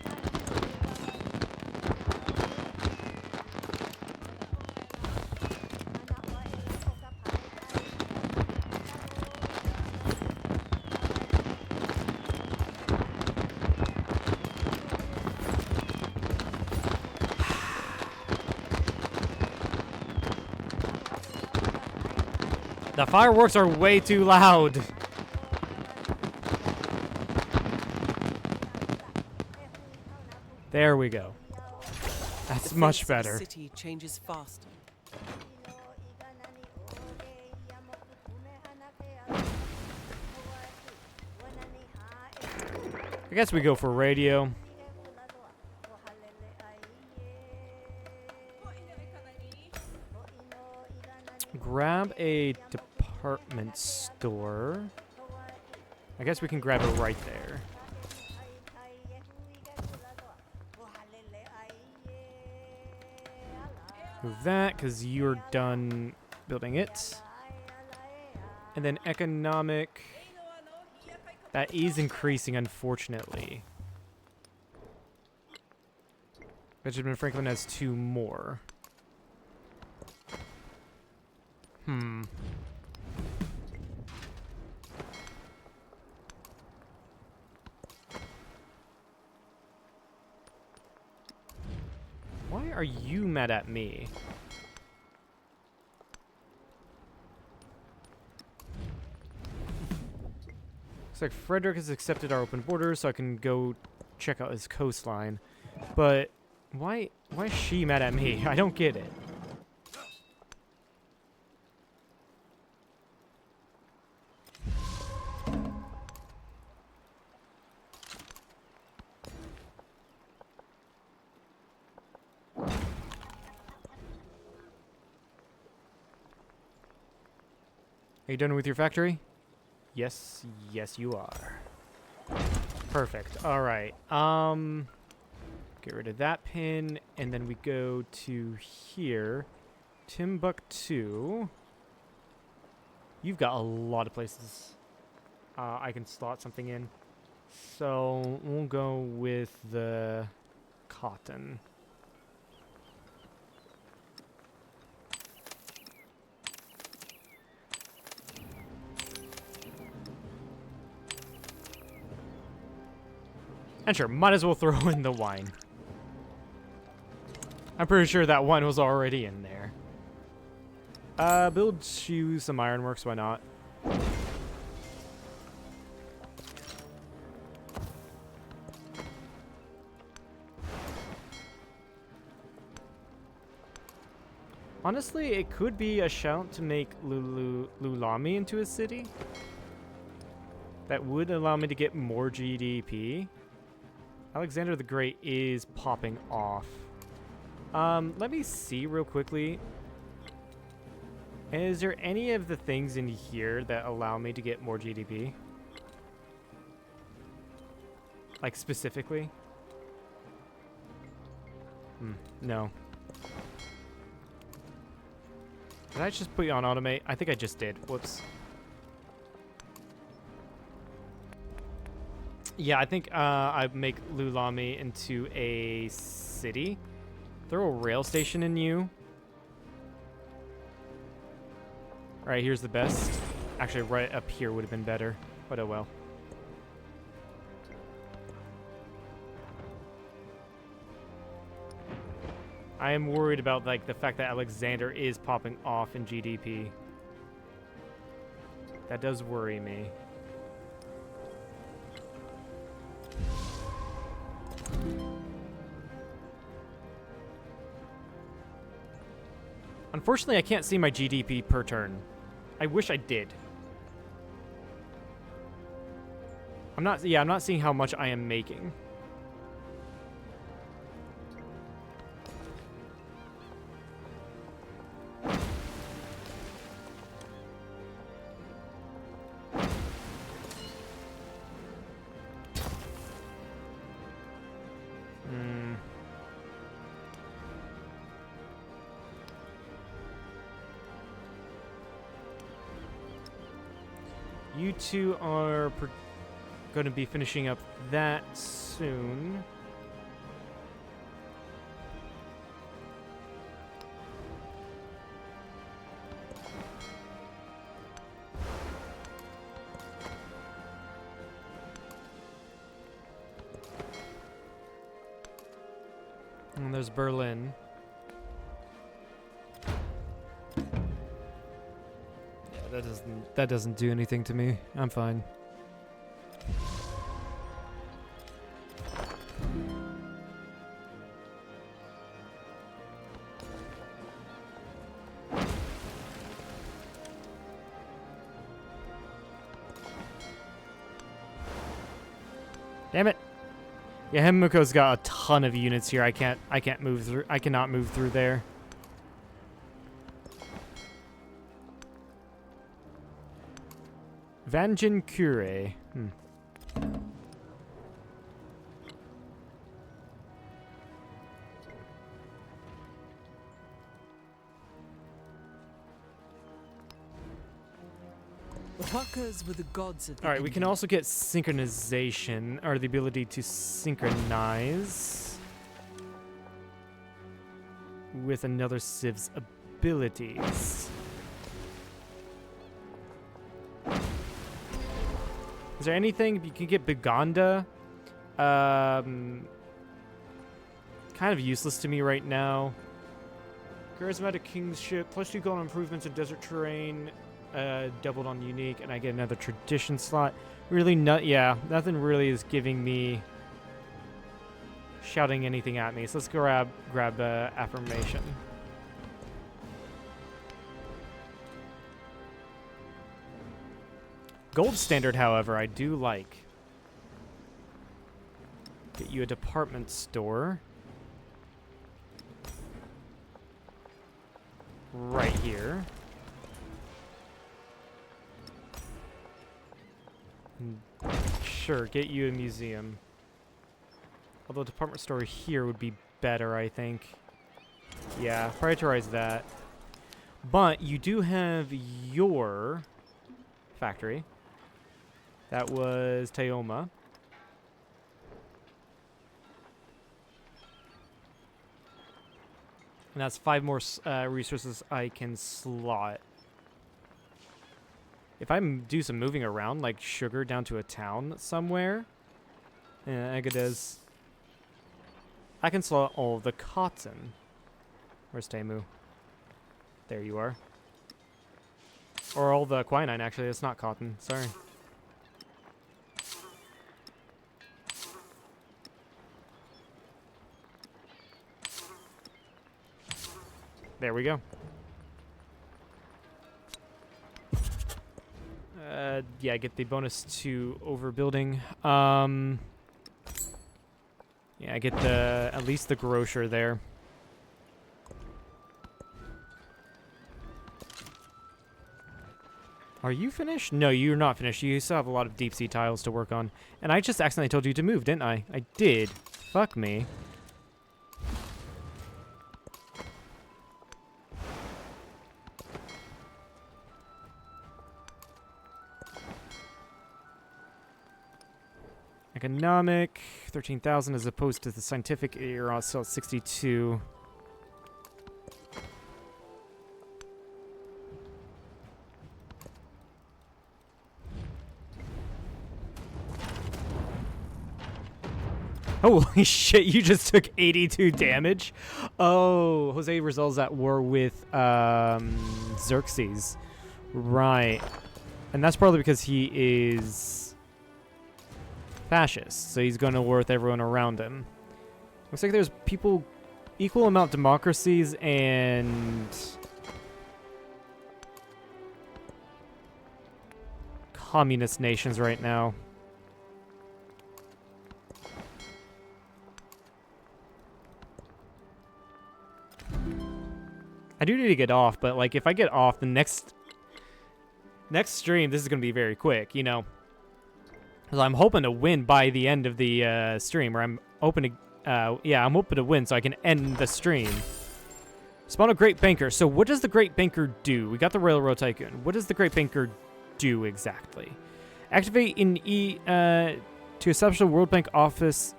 The fireworks are way too loud. There we go. That's much better. The city changes faster. I guess we go for radio. Grab a department store. I guess we can grab it right there. Move that, because you're done building it. And then economic. That is increasing, unfortunately. Benjamin Franklin has 2 more. Why are you mad at me? Looks like Frederick has accepted our open borders, so I can go check out his coastline. But why is she mad at me? I don't get it. Are you done with your factory? Yes, yes you are. Perfect. All right. Get rid of that pin, and then we go to here. Timbuktu. You've got a lot of places I can slot something in. So we'll go with the cotton. And sure, might as well throw in the wine. I'm pretty sure that wine was already in there. Build shoes, some ironworks, why not? Honestly, it could be a shout to make Lulami into a city. That would allow me to get more GDP. Alexander the Great is popping off. Let me see real quickly. Is there any of the things in here that allow me to get more GDP? Like, specifically? No. Did I just put you on automate? I think I just did. Whoops. Yeah, I think I make Lulami into a city. Throw a rail station in you. Alright, here's the best. Actually, right up here would have been better. But oh well. I am worried about like the fact that Alexander is popping off in GDP. That does worry me. Unfortunately, I can't see my GDP per turn. I wish I did. I'm not seeing how much I am making. You two are going to be finishing up that soon. And there's Berlin. Yeah, that doesn't do anything to me. I'm fine. Damn it. Yeah, Himiko's got a ton of units here. I can't move through. I cannot move through there. Vanjin Kure. The Huckers were the gods of the All right, we can Indian. also get synchronization, or the ability to synchronize with another civ's abilities. Is there anything you can get? Baganda? Kind of useless to me right now. Charismatic Kingship, +2 gold improvements in desert terrain, doubled on unique, and I get another tradition slot. Really nothing really is giving me, shouting anything at me. So let's grab affirmation. Gold standard, however, I do like. Get you a department store. Right here. Sure, get you a museum. Although a department store here would be better, I think. Yeah, prioritize that. But you do have your factory. That was Tayoma. And that's 5 more resources I can slot. If I do some moving around, like sugar down to a town somewhere, Agadez, I can slot all the cotton. Where's Temu? There you are. Or all the quinine, actually. It's not cotton. Sorry. There we go. Yeah, get the bonus to overbuilding. Yeah, I get at least the grocer there. Are you finished? No, you're not finished. You still have a lot of deep sea tiles to work on. And I just accidentally told you to move, didn't I? I did. Fuck me. Economic, 13,000 as opposed to the scientific, you're also at 62. Holy shit, you just took 82 damage? Oh, Jose Rizal's at war with Xerxes. Right. And that's probably because he is fascist, so he's going to war with everyone around him. Looks like there's people, equal amount democracies and communist nations right now. I do need to get off, but like if I get off the next stream, this is going to be very quick, you know. Because I'm hoping to win by the end of the stream, or I'm hoping to, I'm hoping to win so I can end the stream. Spawn a Great Banker. So what does the Great Banker do? We got the Railroad Tycoon. What does the Great Banker do exactly? Activate in to establish a World Bank office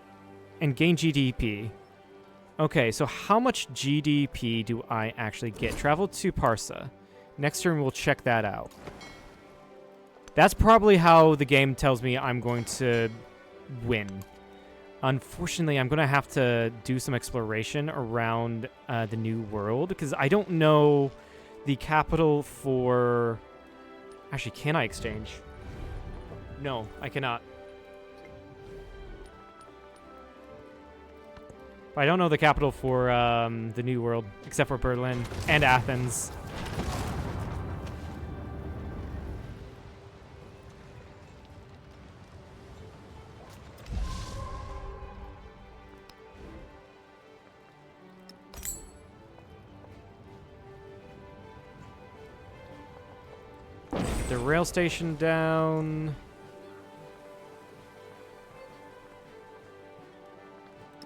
and gain GDP. Okay, so how much GDP do I actually get? Travel to Parsa. Next turn, we'll check that out. That's probably how the game tells me I'm going to win. Unfortunately, I'm going to have to do some exploration around the new world because I don't know the capital for... Actually, can I exchange? No, I cannot. I don't know the capital for the new world, except for Berlin and Athens. Get the rail station down.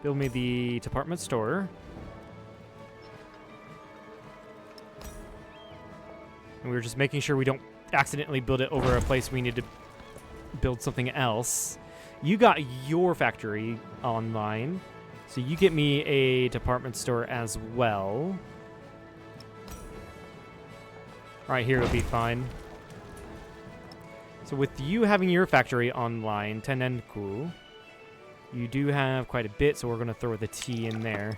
Build me the department store. And we were just making sure we don't accidentally build it over a place we need to build something else. You got your factory online, so you get me a department store as well. Right here will be fine. So with you having your factory online, Tenenku, you do have quite a bit, so we're going to throw the T in there.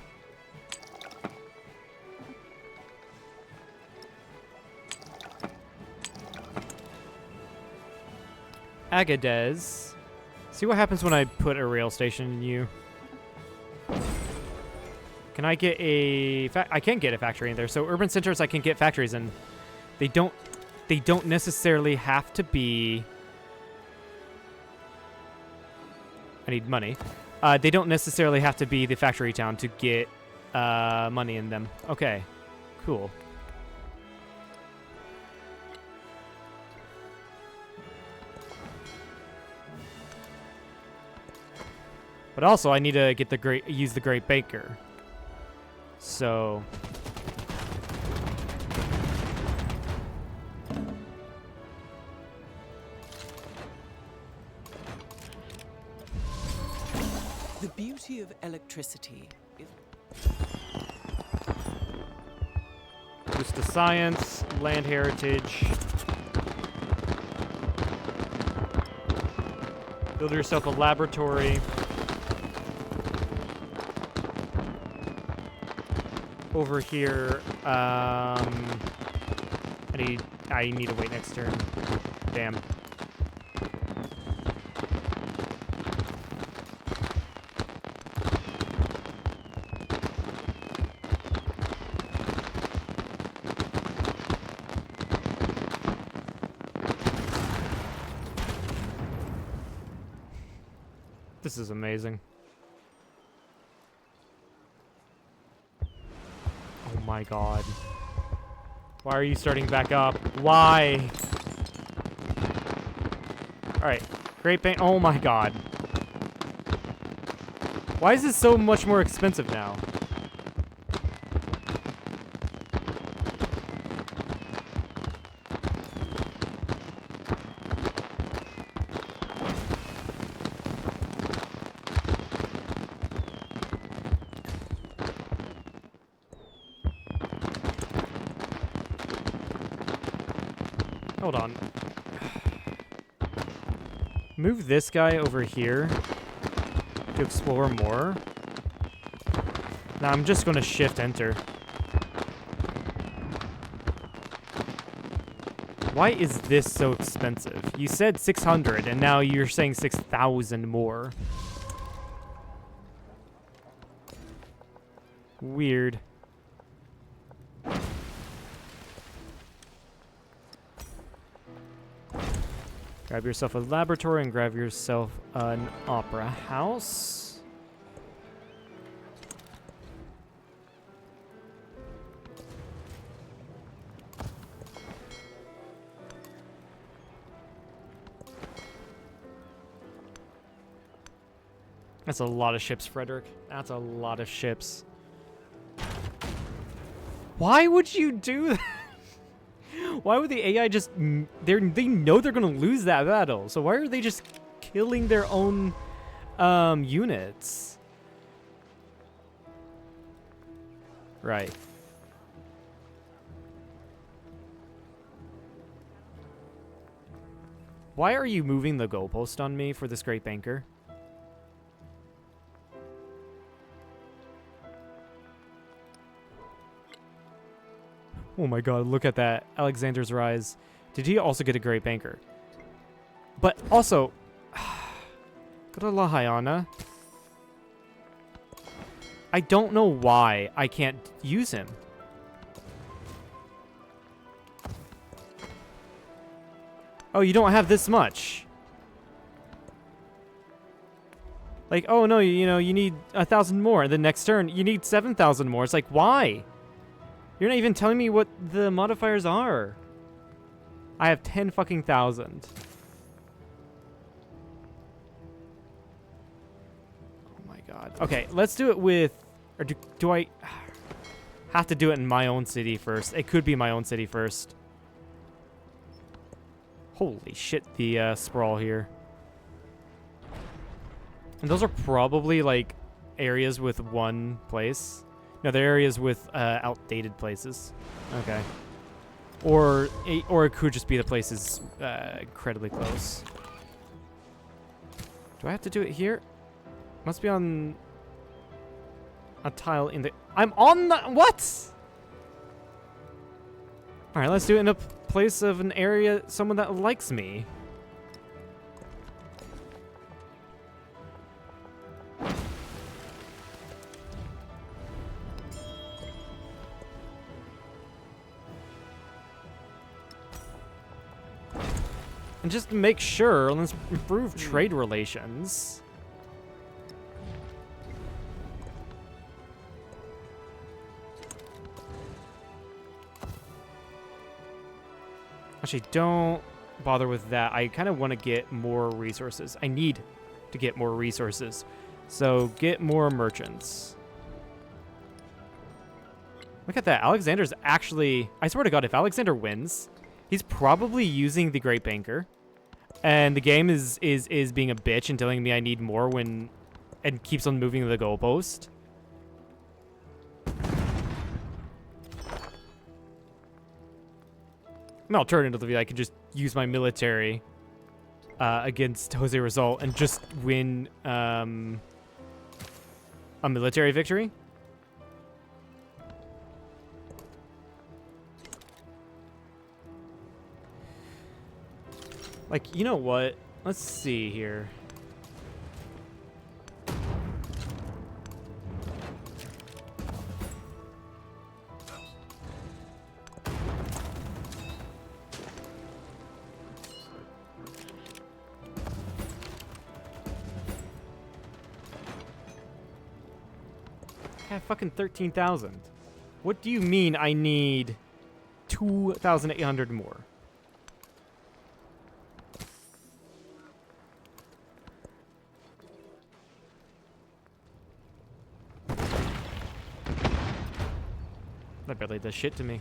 Agadez. See what happens when I put a rail station in you. Can I get a... I can get a factory in there. So urban centers, I can get factories in. They don't necessarily have to be... I need money. They don't necessarily have to be the factory town to get money in them. Okay, cool. But also, I need to get the use the Great Baker. So... The beauty of electricity is... Boost the science, land heritage. Build yourself a laboratory. Over here, I need to wait next turn. Damn. This is amazing. Oh my god. Why are you starting back up? Why? Alright. Great Bank. Oh my god. Why is this so much more expensive now? Hold on. Move this guy over here to explore more. Now I'm just going to shift enter. Why is this so expensive? You said 600 and now you're saying 6,000 more. Weird. Grab yourself a laboratory and grab yourself an opera house. That's a lot of ships, Frederick. That's a lot of ships. Why would you do that? Why would the AI just... They know they're going to lose that battle. So why are they just killing their own units? Right. Why are you moving the goalpost on me for this great banker? Oh my god, look at that. Alexander's Rise. Did he also get a great banker? But also... Go to Lahayana. I don't know why I can't use him. Oh, you don't have this much. Like, oh no, you know, you need 1,000 more. And the next turn, you need 7,000 more. It's like, why? You're not even telling me what the modifiers are. I have 10 fucking thousand. Oh my god. Okay, let's do it with... Or do I have to do it in my own city first? It could be my own city first. Holy shit, the sprawl here. And those are probably, like, areas with one place. No, they're areas with outdated places. Okay. Or it could just be the places incredibly close. Do I have to do it here? Must be on a tile in the... I'm on the... What? Alright, let's do it in a place of an area, someone that likes me. And just to make sure, let's improve trade relations. Actually, don't bother with that. I kind of want to get more resources. I need to get more resources. So get more merchants. Look at that. Alexander's actually... I swear to God, if Alexander wins, he's probably using the Great Banker. And the game is being a bitch and telling me I need more when... And keeps on moving the goalpost. I mean, alternatively, I could just use my military against Jose Rizal and just win a military victory. Like, you know what? Let's see here. I have fucking 13,000. What do you mean I need 2,800 more? That barely does shit to me.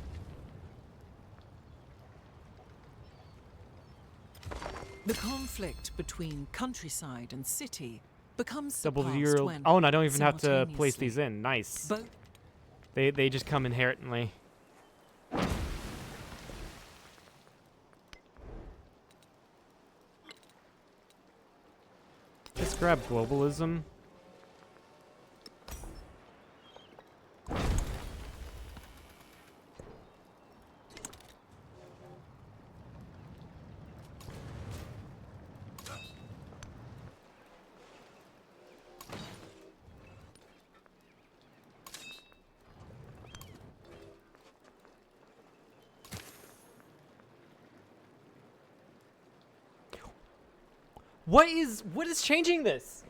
The conflict between countryside and city becomes Double surpassed zero. when Oh, and I don't even have to place simultaneously these in. Nice. both They just come inherently. Let's grab globalism. What is changing this?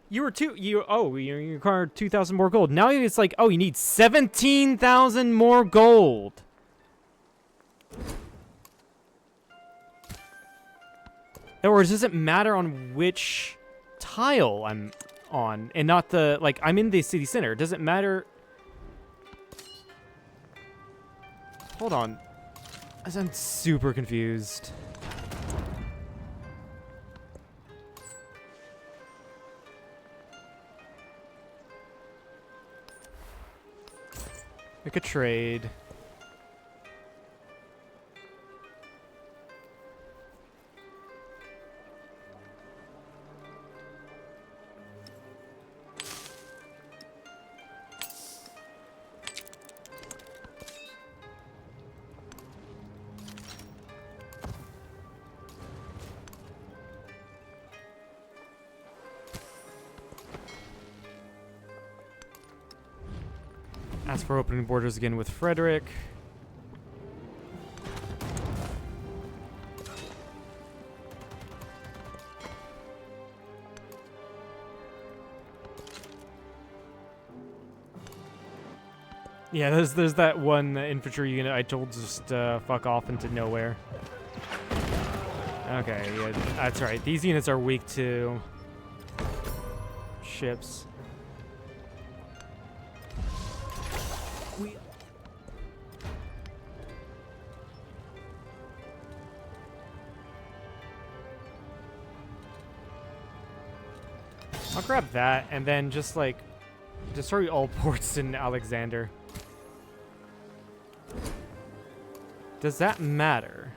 You required 2,000 more gold. Now it's like, oh, you need 17,000 more gold. Or does it matter on which tile I'm on and not the, like, I'm in the city center. Does it matter? Hold on. I'm super confused. Make a trade. Ask for opening borders again with Frederick. Yeah, there's that one infantry unit I told just fuck off into nowhere. Okay, yeah, that's right. These units are weak to ships. We I'll grab that and then just like destroy all ports in Alexander. Does that matter?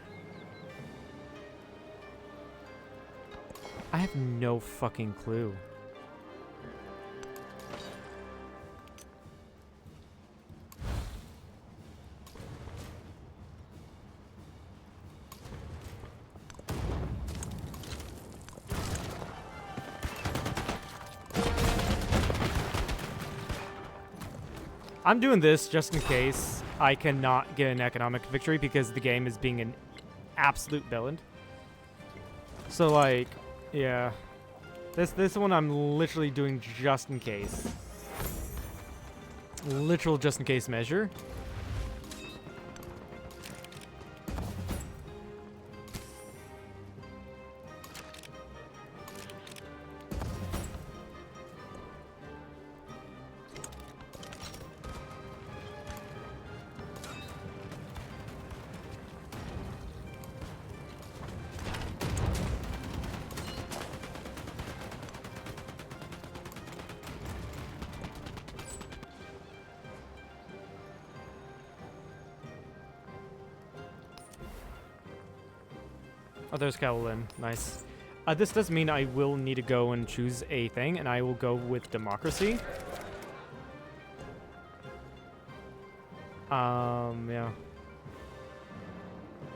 I have no fucking clue. I'm doing this just in case I cannot get an economic victory because the game is being an absolute villain. So like, yeah. This one I'm literally doing just in case. Literal just in case measure. Oh, there's Kowalin. Nice. This does mean I will need to go and choose a thing, and I will go with democracy. Yeah.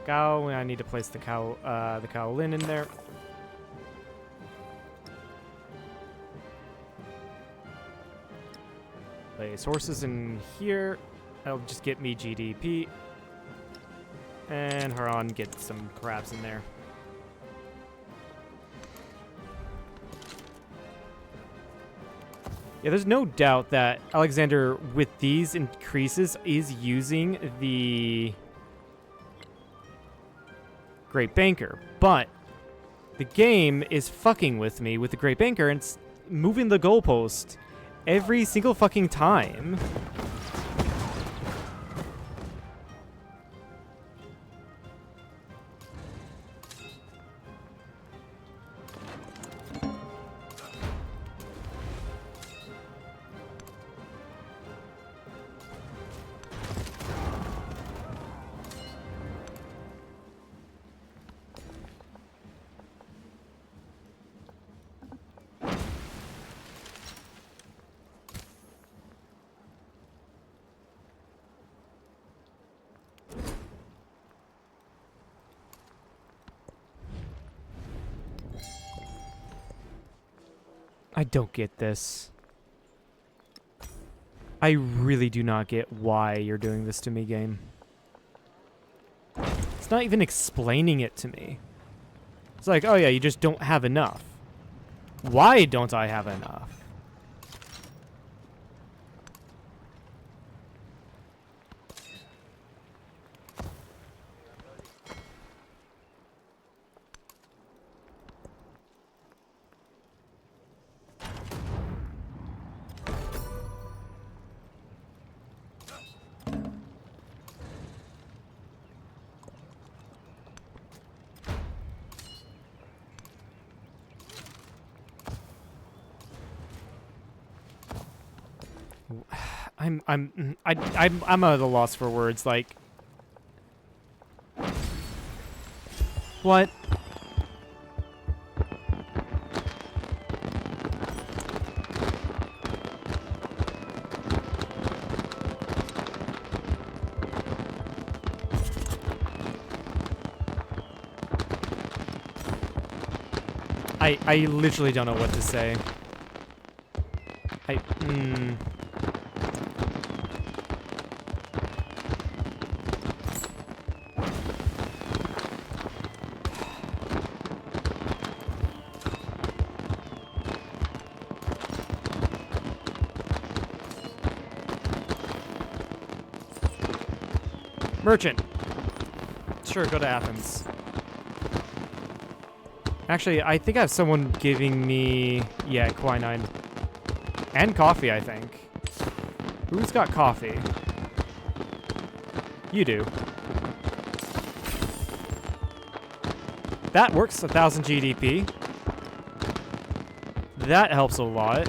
Gao, I need to place the Kowalin in there. Place horses in here. That'll just get me GDP. And Haran get some crabs in there. Yeah, there's no doubt that Alexander, with these increases, is using the Great Banker. But the game is fucking with me with the Great Banker and it's moving the goalpost every single fucking time. I don't get this. I really do not get why you're doing this to me, game. It's not even explaining it to me. It's like, oh yeah, you just don't have enough. Why don't I have enough? I'm at a loss for words. Like, what? I literally don't know what to say. Merchant. Sure, go to Athens. Actually, I think I have someone giving me, yeah, quinine. And coffee, I think. Who's got coffee? You do. That works, 1,000 GDP. That helps a lot.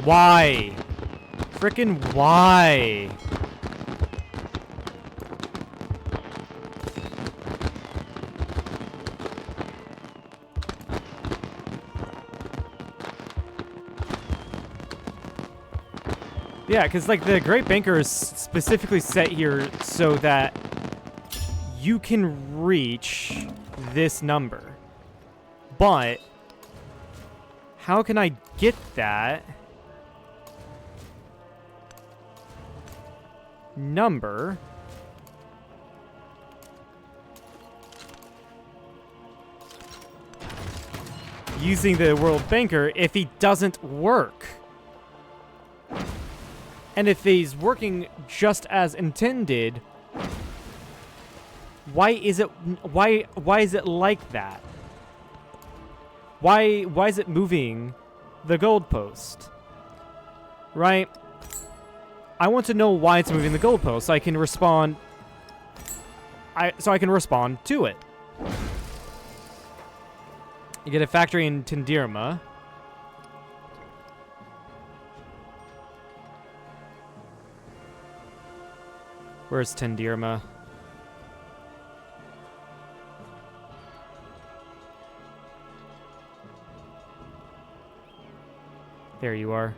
Why? Frickin' why? Yeah, because like the Great Banker is specifically set here so that you can reach this number. But how can I get that number using the World Banker if he doesn't work? And if he's working just as intended, why is it like that? Why is it moving the goalpost? Right? I want to know why it's moving the goalpost so I can respond to it. You get a factory in Tendirma. Where's Tendirma? There you are.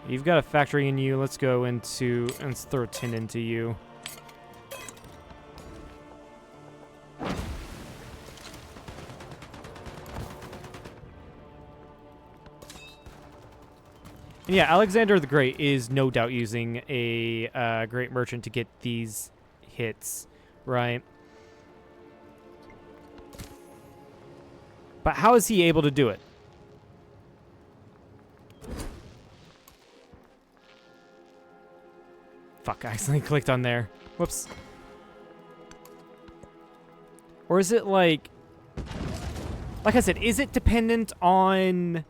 You've got a factory in you. Let's go into... Let's throw tin into you. And yeah, Alexander the Great is no doubt using a great merchant to get these hits, right? But how is he able to do it? Fuck, I accidentally clicked on there. Whoops. Or is it like I said, is it dependent on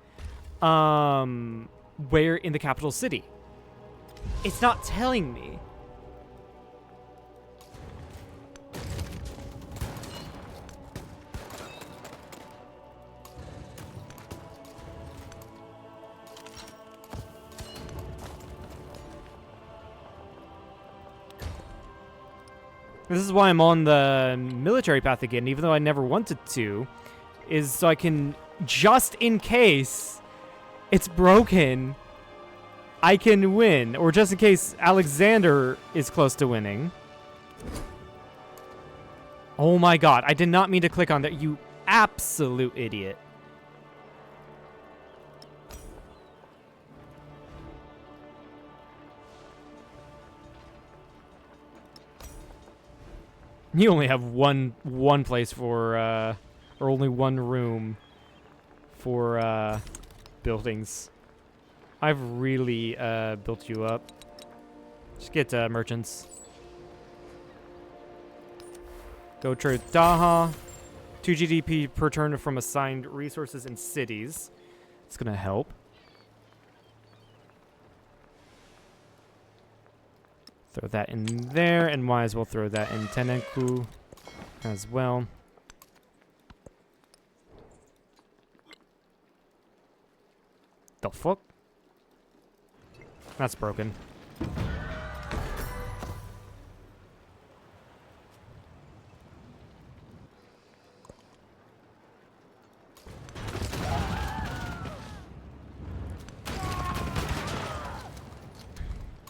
where in the capital city? It's not telling me. This is why I'm on the military path again, even though I never wanted to, is so I can, just in case it's broken, I can win. Or just in case Alexander is close to winning. Oh my god, I did not mean to click on that, you absolute idiot. You only have one place for, or only one room for, buildings. I've really, built you up. Just get, merchants. Go trade Daha. 2 GDP per turn from assigned resources in cities. It's gonna help. Throw that in there, and might as well throw that in Tenenku as well. The fuck? That's broken.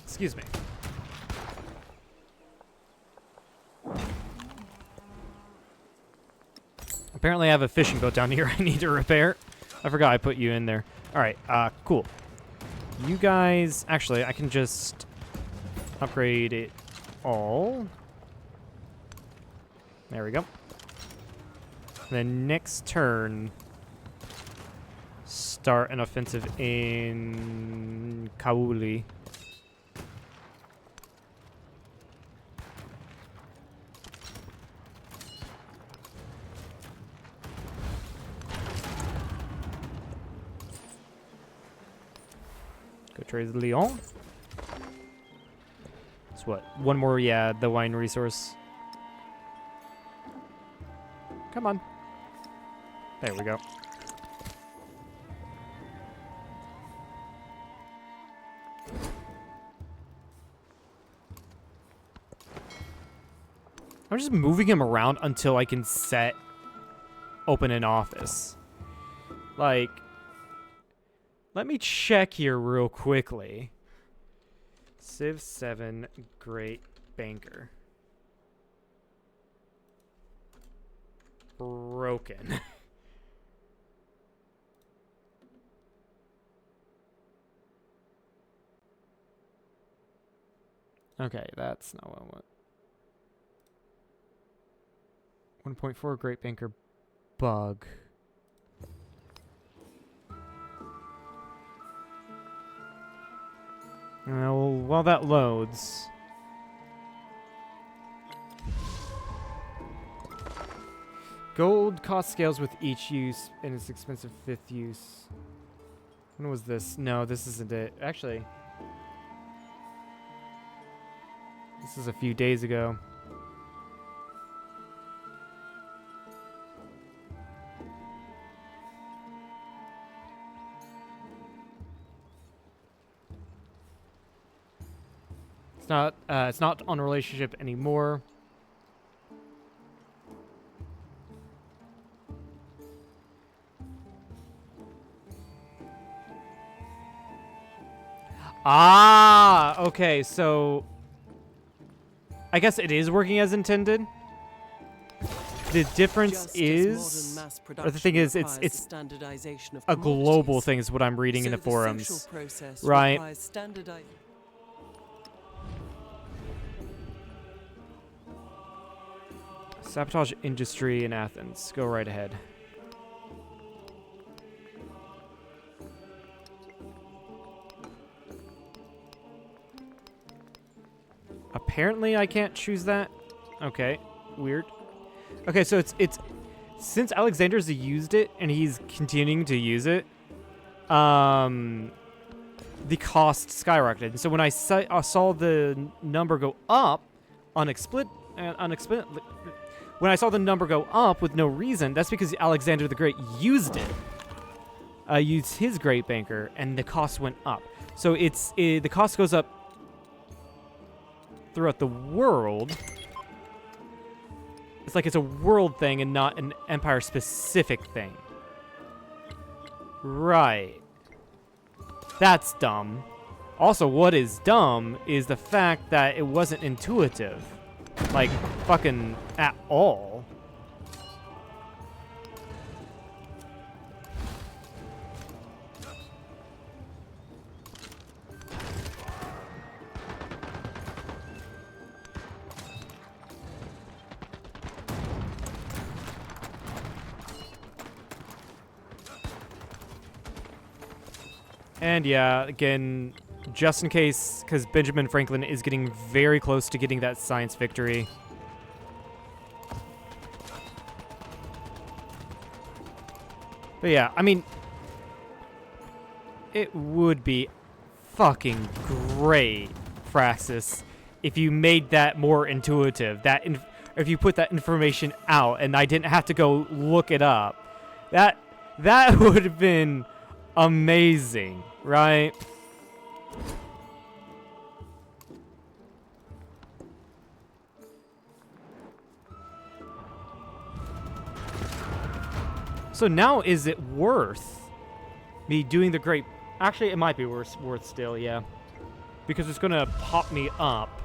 Excuse me. Apparently I have a fishing boat down here I need to repair. I forgot I put you in there. Alright, cool. You guys... Actually, I can just upgrade it all. There we go. Then next turn, start an offensive in Kauli. Go trade Lyon. It's what? One more, yeah, the wine resource. Come on. There we go. I'm just moving him around until I can open an office. Like, let me check here real quickly. Civ 7 Great Banker. Broken. Okay, that's not what I want. 1.4 Great Banker bug. Well, while that loads. Gold cost scales with each use and its expensive 5th use. When was this? No, this isn't it. Actually, this is a few days ago. It's not on relationship anymore. Ah, okay, so I guess it is working as intended. The difference is, or the thing is, it's a global thing is what I'm reading in the forums, right? Sabotage industry in Athens. Go right ahead. Apparently I can't choose that. Okay, weird. Okay, so it's since Alexander's used it and he's continuing to use it, the cost skyrocketed. And so when I saw the number go up unexplicitly, when I saw the number go up with no reason, that's because Alexander the Great used it. Used his Great Banker, and the cost went up. So the cost goes up throughout the world. It's like it's a world thing and not an empire-specific thing. Right. That's dumb. Also, what is dumb is the fact that it wasn't intuitive. Like, fucking at all. And yeah, again, just in case, because Benjamin Franklin is getting very close to getting that science victory. But yeah, I mean, it would be fucking great, Fraxis, if you made that more intuitive, if you put that information out and I didn't have to go look it up, that would have been amazing, right? So now, is it worth me doing the great... Actually, it might be worth still, yeah. Because it's going to pop me up.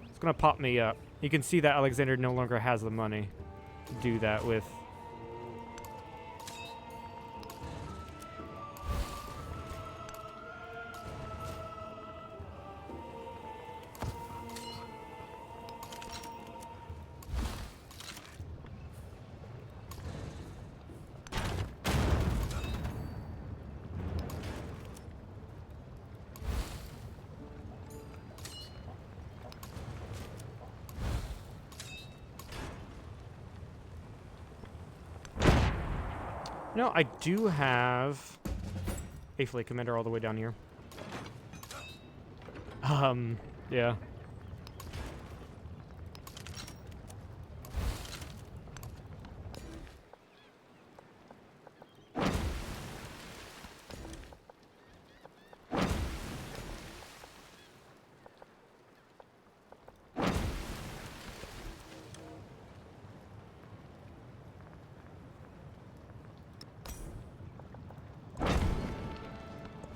It's going to pop me up. You can see that Alexander no longer has the money to do that with. No, I do have a fleet commander all the way down here. Yeah.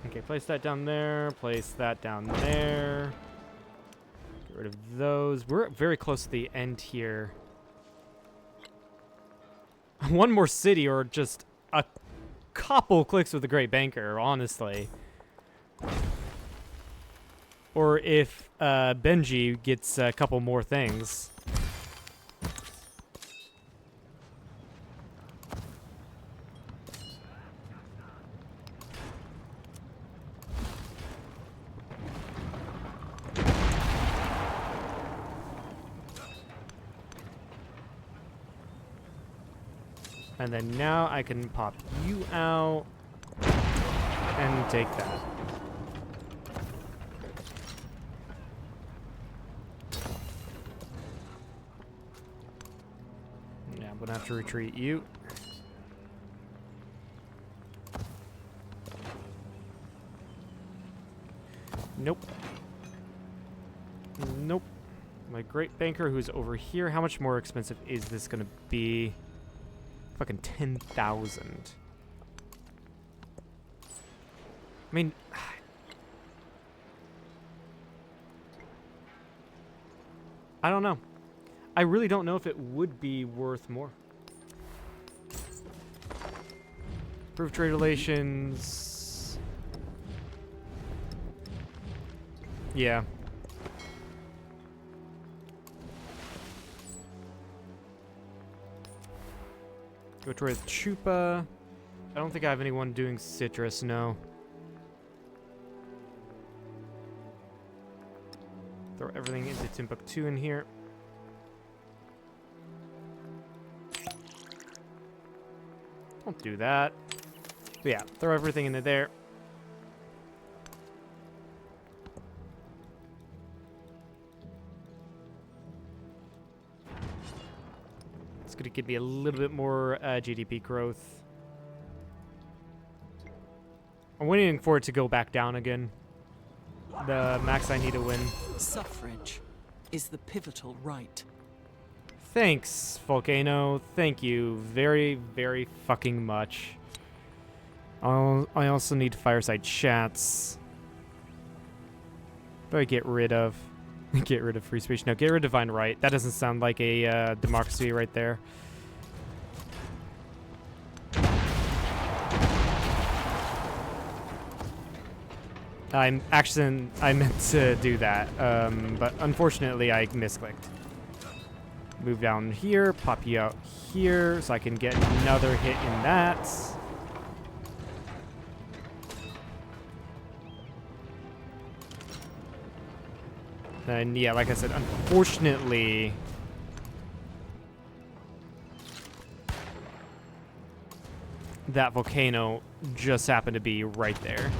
Okay, place that down there. Place that down there. Get rid of those. We're very close to the end here. One more city or just a couple clicks with the Great Banker, honestly. Or if Benji gets a couple more things. And then now I can pop you out and take that. Yeah, I'm gonna have to retreat you. Nope. Nope. My Great Banker, who's over here. How much more expensive is this gonna be? Fucking 10,000. I mean, I don't know. I really don't know if it would be worth more. Improve trade relations. Yeah. Go towards Chupa. I don't think I have anyone doing citrus, no. Throw everything into Timbuktu in here. Don't do that. But yeah, throw everything into there. It's gonna give me a little bit more GDP growth. I'm waiting for it to go back down again. The max I need to win. Suffrage is the pivotal right. Thanks, Volcano. Thank you very, very fucking much. I also need fireside chats. What do I get rid of? Get rid of free speech. No, get rid of divine right. That doesn't sound like a democracy right there. I meant to do that, but unfortunately I misclicked. Move down here, pop you out here, so I can get another hit in that. And yeah, like I said, unfortunately, that volcano just happened to be right there.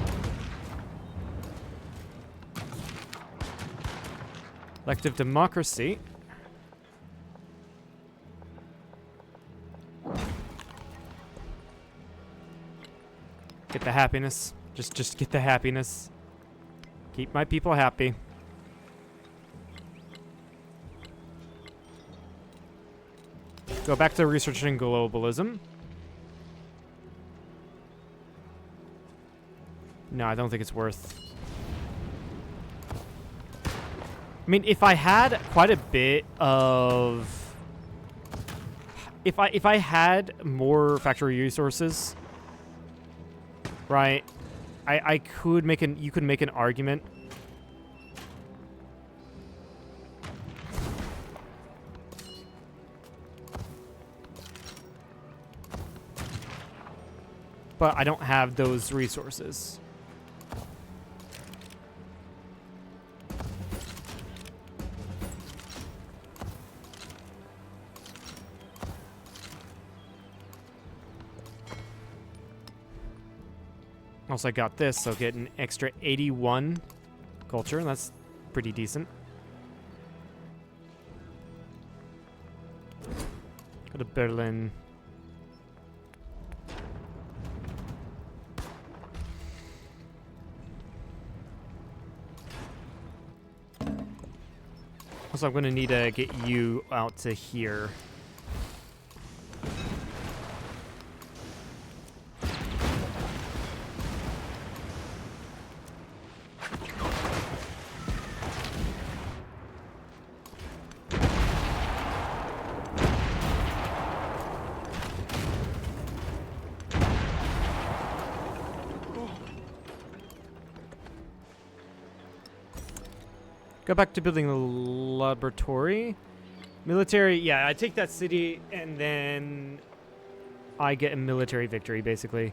Elective democracy. Get the happiness. Just get the happiness. Keep my people happy. Go back to researching globalism. No, I don't think it's worth. I mean, if I had quite a bit of, if I had more factory resources, right? I could make an, you could make an argument. But I don't have those resources. Also, I got this, so get an extra 81 culture. That's pretty decent. Go to Berlin. Also, I'm going to need to get you out to here. Go back to building the laboratory. Military, yeah, I take that city and then I get a military victory, basically.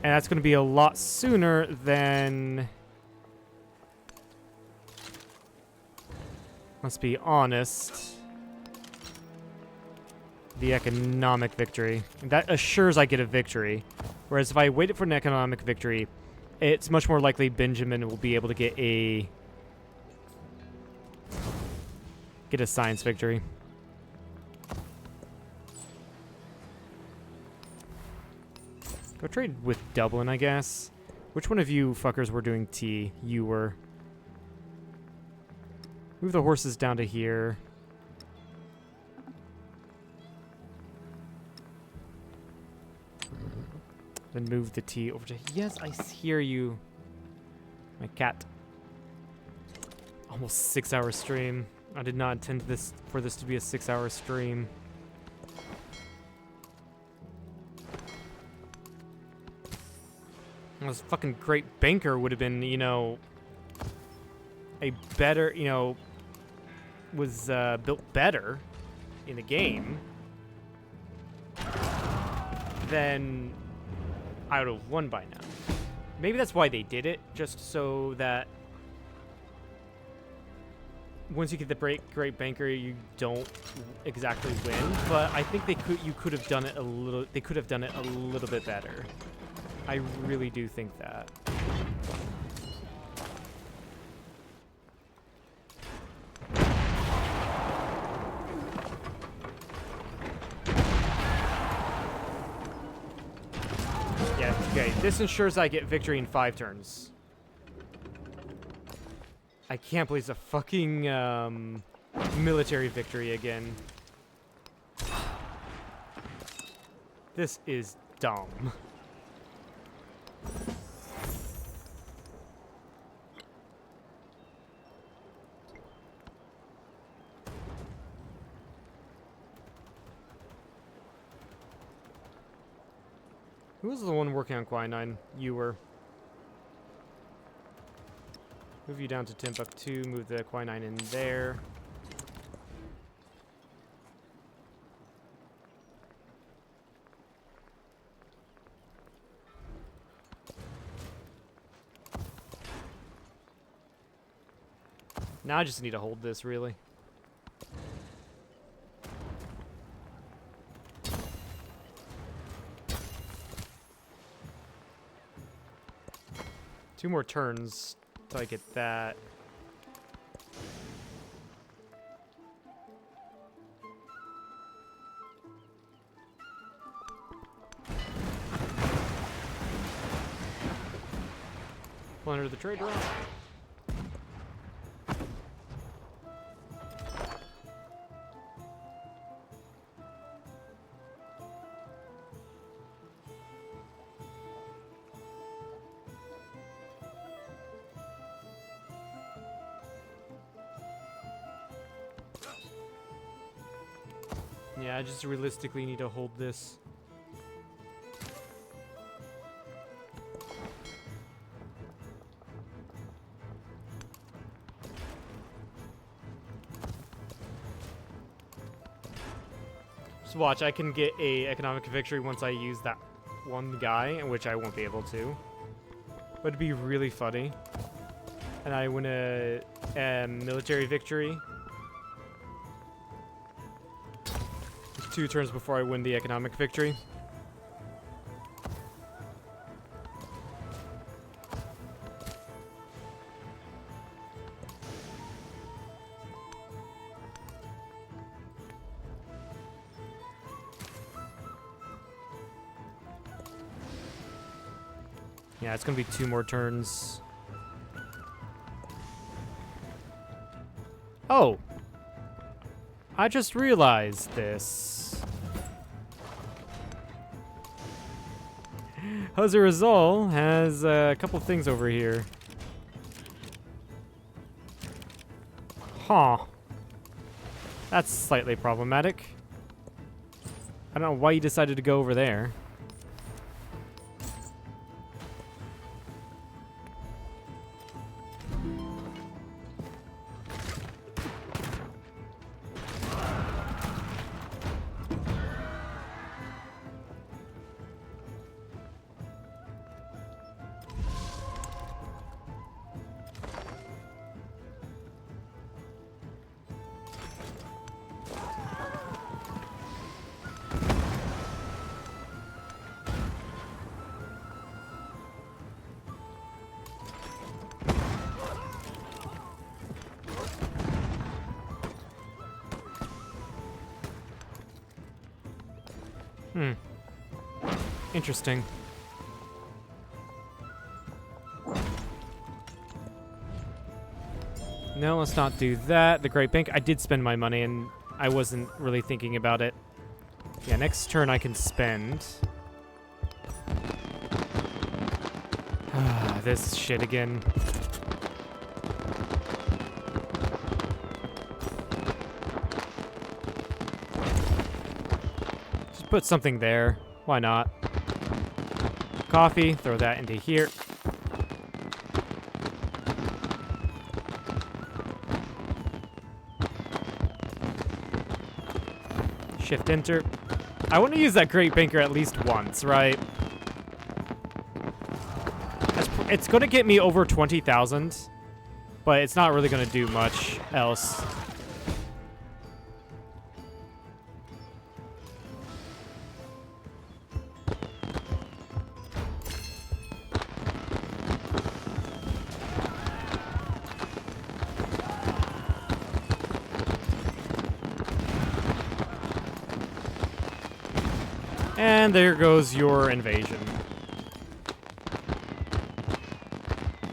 And that's going to be a lot sooner than... Let's be honest. The economic victory. That assures I get a victory. Whereas if I waited for an economic victory, it's much more likely Benjamin will be able to get a science victory. Go trade with Dublin, I guess. Which one of you fuckers were doing tea? You were. Move the horses down to here. Then move the tea over to... Yes, I hear you. My cat. Almost 6-hour stream. I did not intend for this to be a 6-hour stream. This fucking great banker would have been, you know, a better, you know, was built better in the game, then I would have won by now. Maybe that's why they did it, just so that once you get the great banker, you don't exactly win. But I think you could have done it a little. They could have done it a little bit better. I really do think that. Yeah, okay. This ensures I get victory in 5 turns. I can't believe it's a fucking military victory again. This is dumb. Who was the one working on quinine? You were. Move you down to Timbuktu, move the quinine in there. Now I just need to hold this, really. Two more turns till I get that. Plunder the trade route. Yeah, I just realistically need to hold this. Just watch, I can get a economic victory once I use that one guy, which I won't be able to. But it'd be really funny. And I win a military victory 2 turns before I win the economic victory. Yeah, it's gonna be 2 more turns. Oh! I just realized this. Jose Rizal has a couple things over here. Huh. That's slightly problematic. I don't know why you decided to go over there. Interesting. No, let's not do that. The Great Bank. I did spend my money, and I wasn't really thinking about it. Yeah, next turn I can spend. This shit again. Just put something there. Why not? Coffee, throw that into here. Shift enter. I want to use that Great Banker at least once, right? It's going to get me over 20,000, but it's not really going to do much else. And there goes your invasion.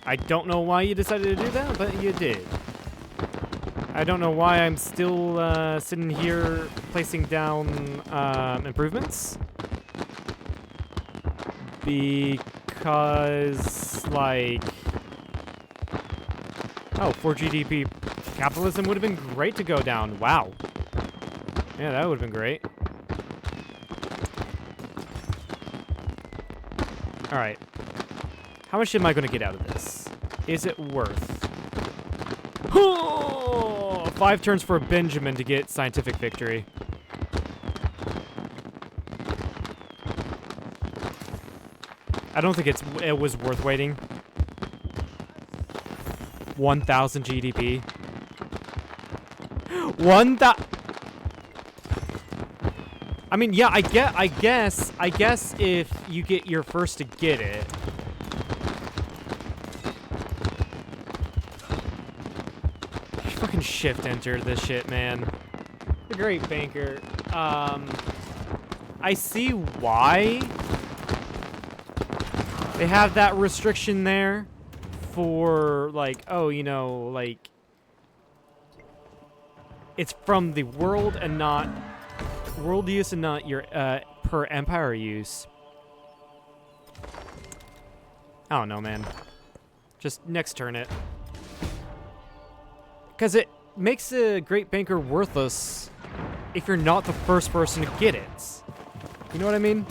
I don't know why you decided to do that, but you did. I don't know why I'm still sitting here placing down improvements. Because, like... Oh, 4 GDP capitalism would have been great to go down. Wow. Yeah, that would have been great. Alright. How much am I going to get out of this? Is it worth? Oh, 5 turns for Benjamin to get scientific victory. I don't think it was worth waiting. 1,000 GDP. 1,000. I mean, yeah, I guess if you get your first to get it. Fucking shift enter this shit, man. The Great Banker. I see why they have that restriction there for, like, oh, you know, like, it's from the world and not world use and not your per empire use. I don't know, man. Just next turn it. Because it makes a Great Banker worthless if you're not the first person to get it. You know what I mean?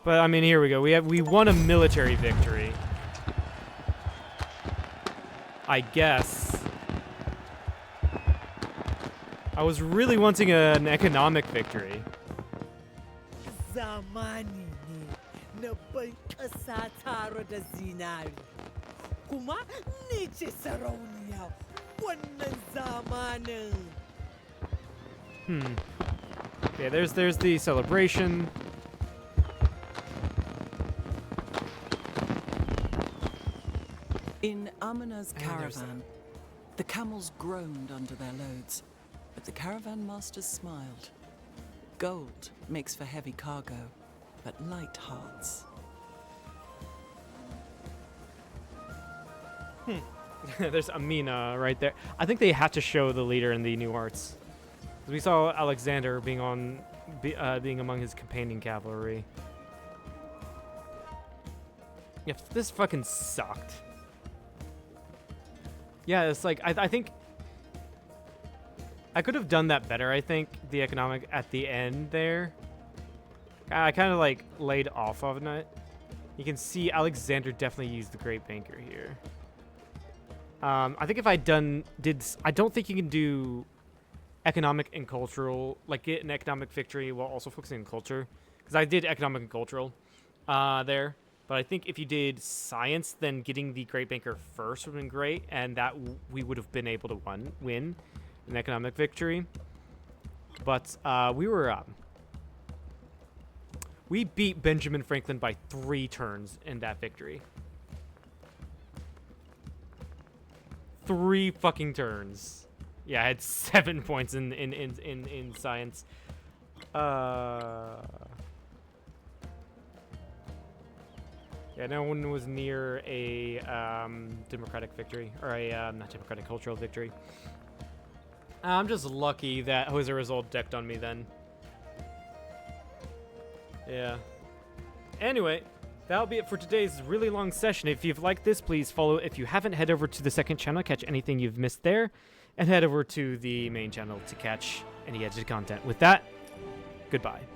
But I mean, here we go. We won a military victory. I guess. I was really wanting an economic victory. Zamani ne na bai ƙasa tare da zinari. Kuma ni ce sarauniya wannan zamanin. Okay, there's the celebration. In Amina's And there's caravan, the camels groaned under their loads, but the caravan masters smiled. Gold makes for heavy cargo, but light hearts. There's Amina right there. I think they have to show the leader in the new arts. 'Cause we saw Alexander being among his companion cavalry. Yeah, this fucking sucked. Yeah, it's like I think I could have done that better. I think the economic at the end there. I kind of like laid off of it. You can see Alexander definitely used the Great Banker here. I think if I I don't think you can do economic and cultural, like get an economic victory while also focusing on culture. Because I did economic and cultural there. But I think if you did science, then getting the Great Banker first would have been great. And that we would have been able to win an economic victory. But we beat Benjamin Franklin by 3 turns in that victory. 3 fucking turns. Yeah, I had 7 points in science. Yeah, no one was near a democratic victory, or a not democratic, cultural victory. I'm just lucky that Jose Rizal decked on me then. Yeah. Anyway, that'll be it for today's really long session. If you've liked this, please follow. If you haven't, head over to the second channel, catch anything you've missed there, and head over to the main channel to catch any edited content. With that, goodbye.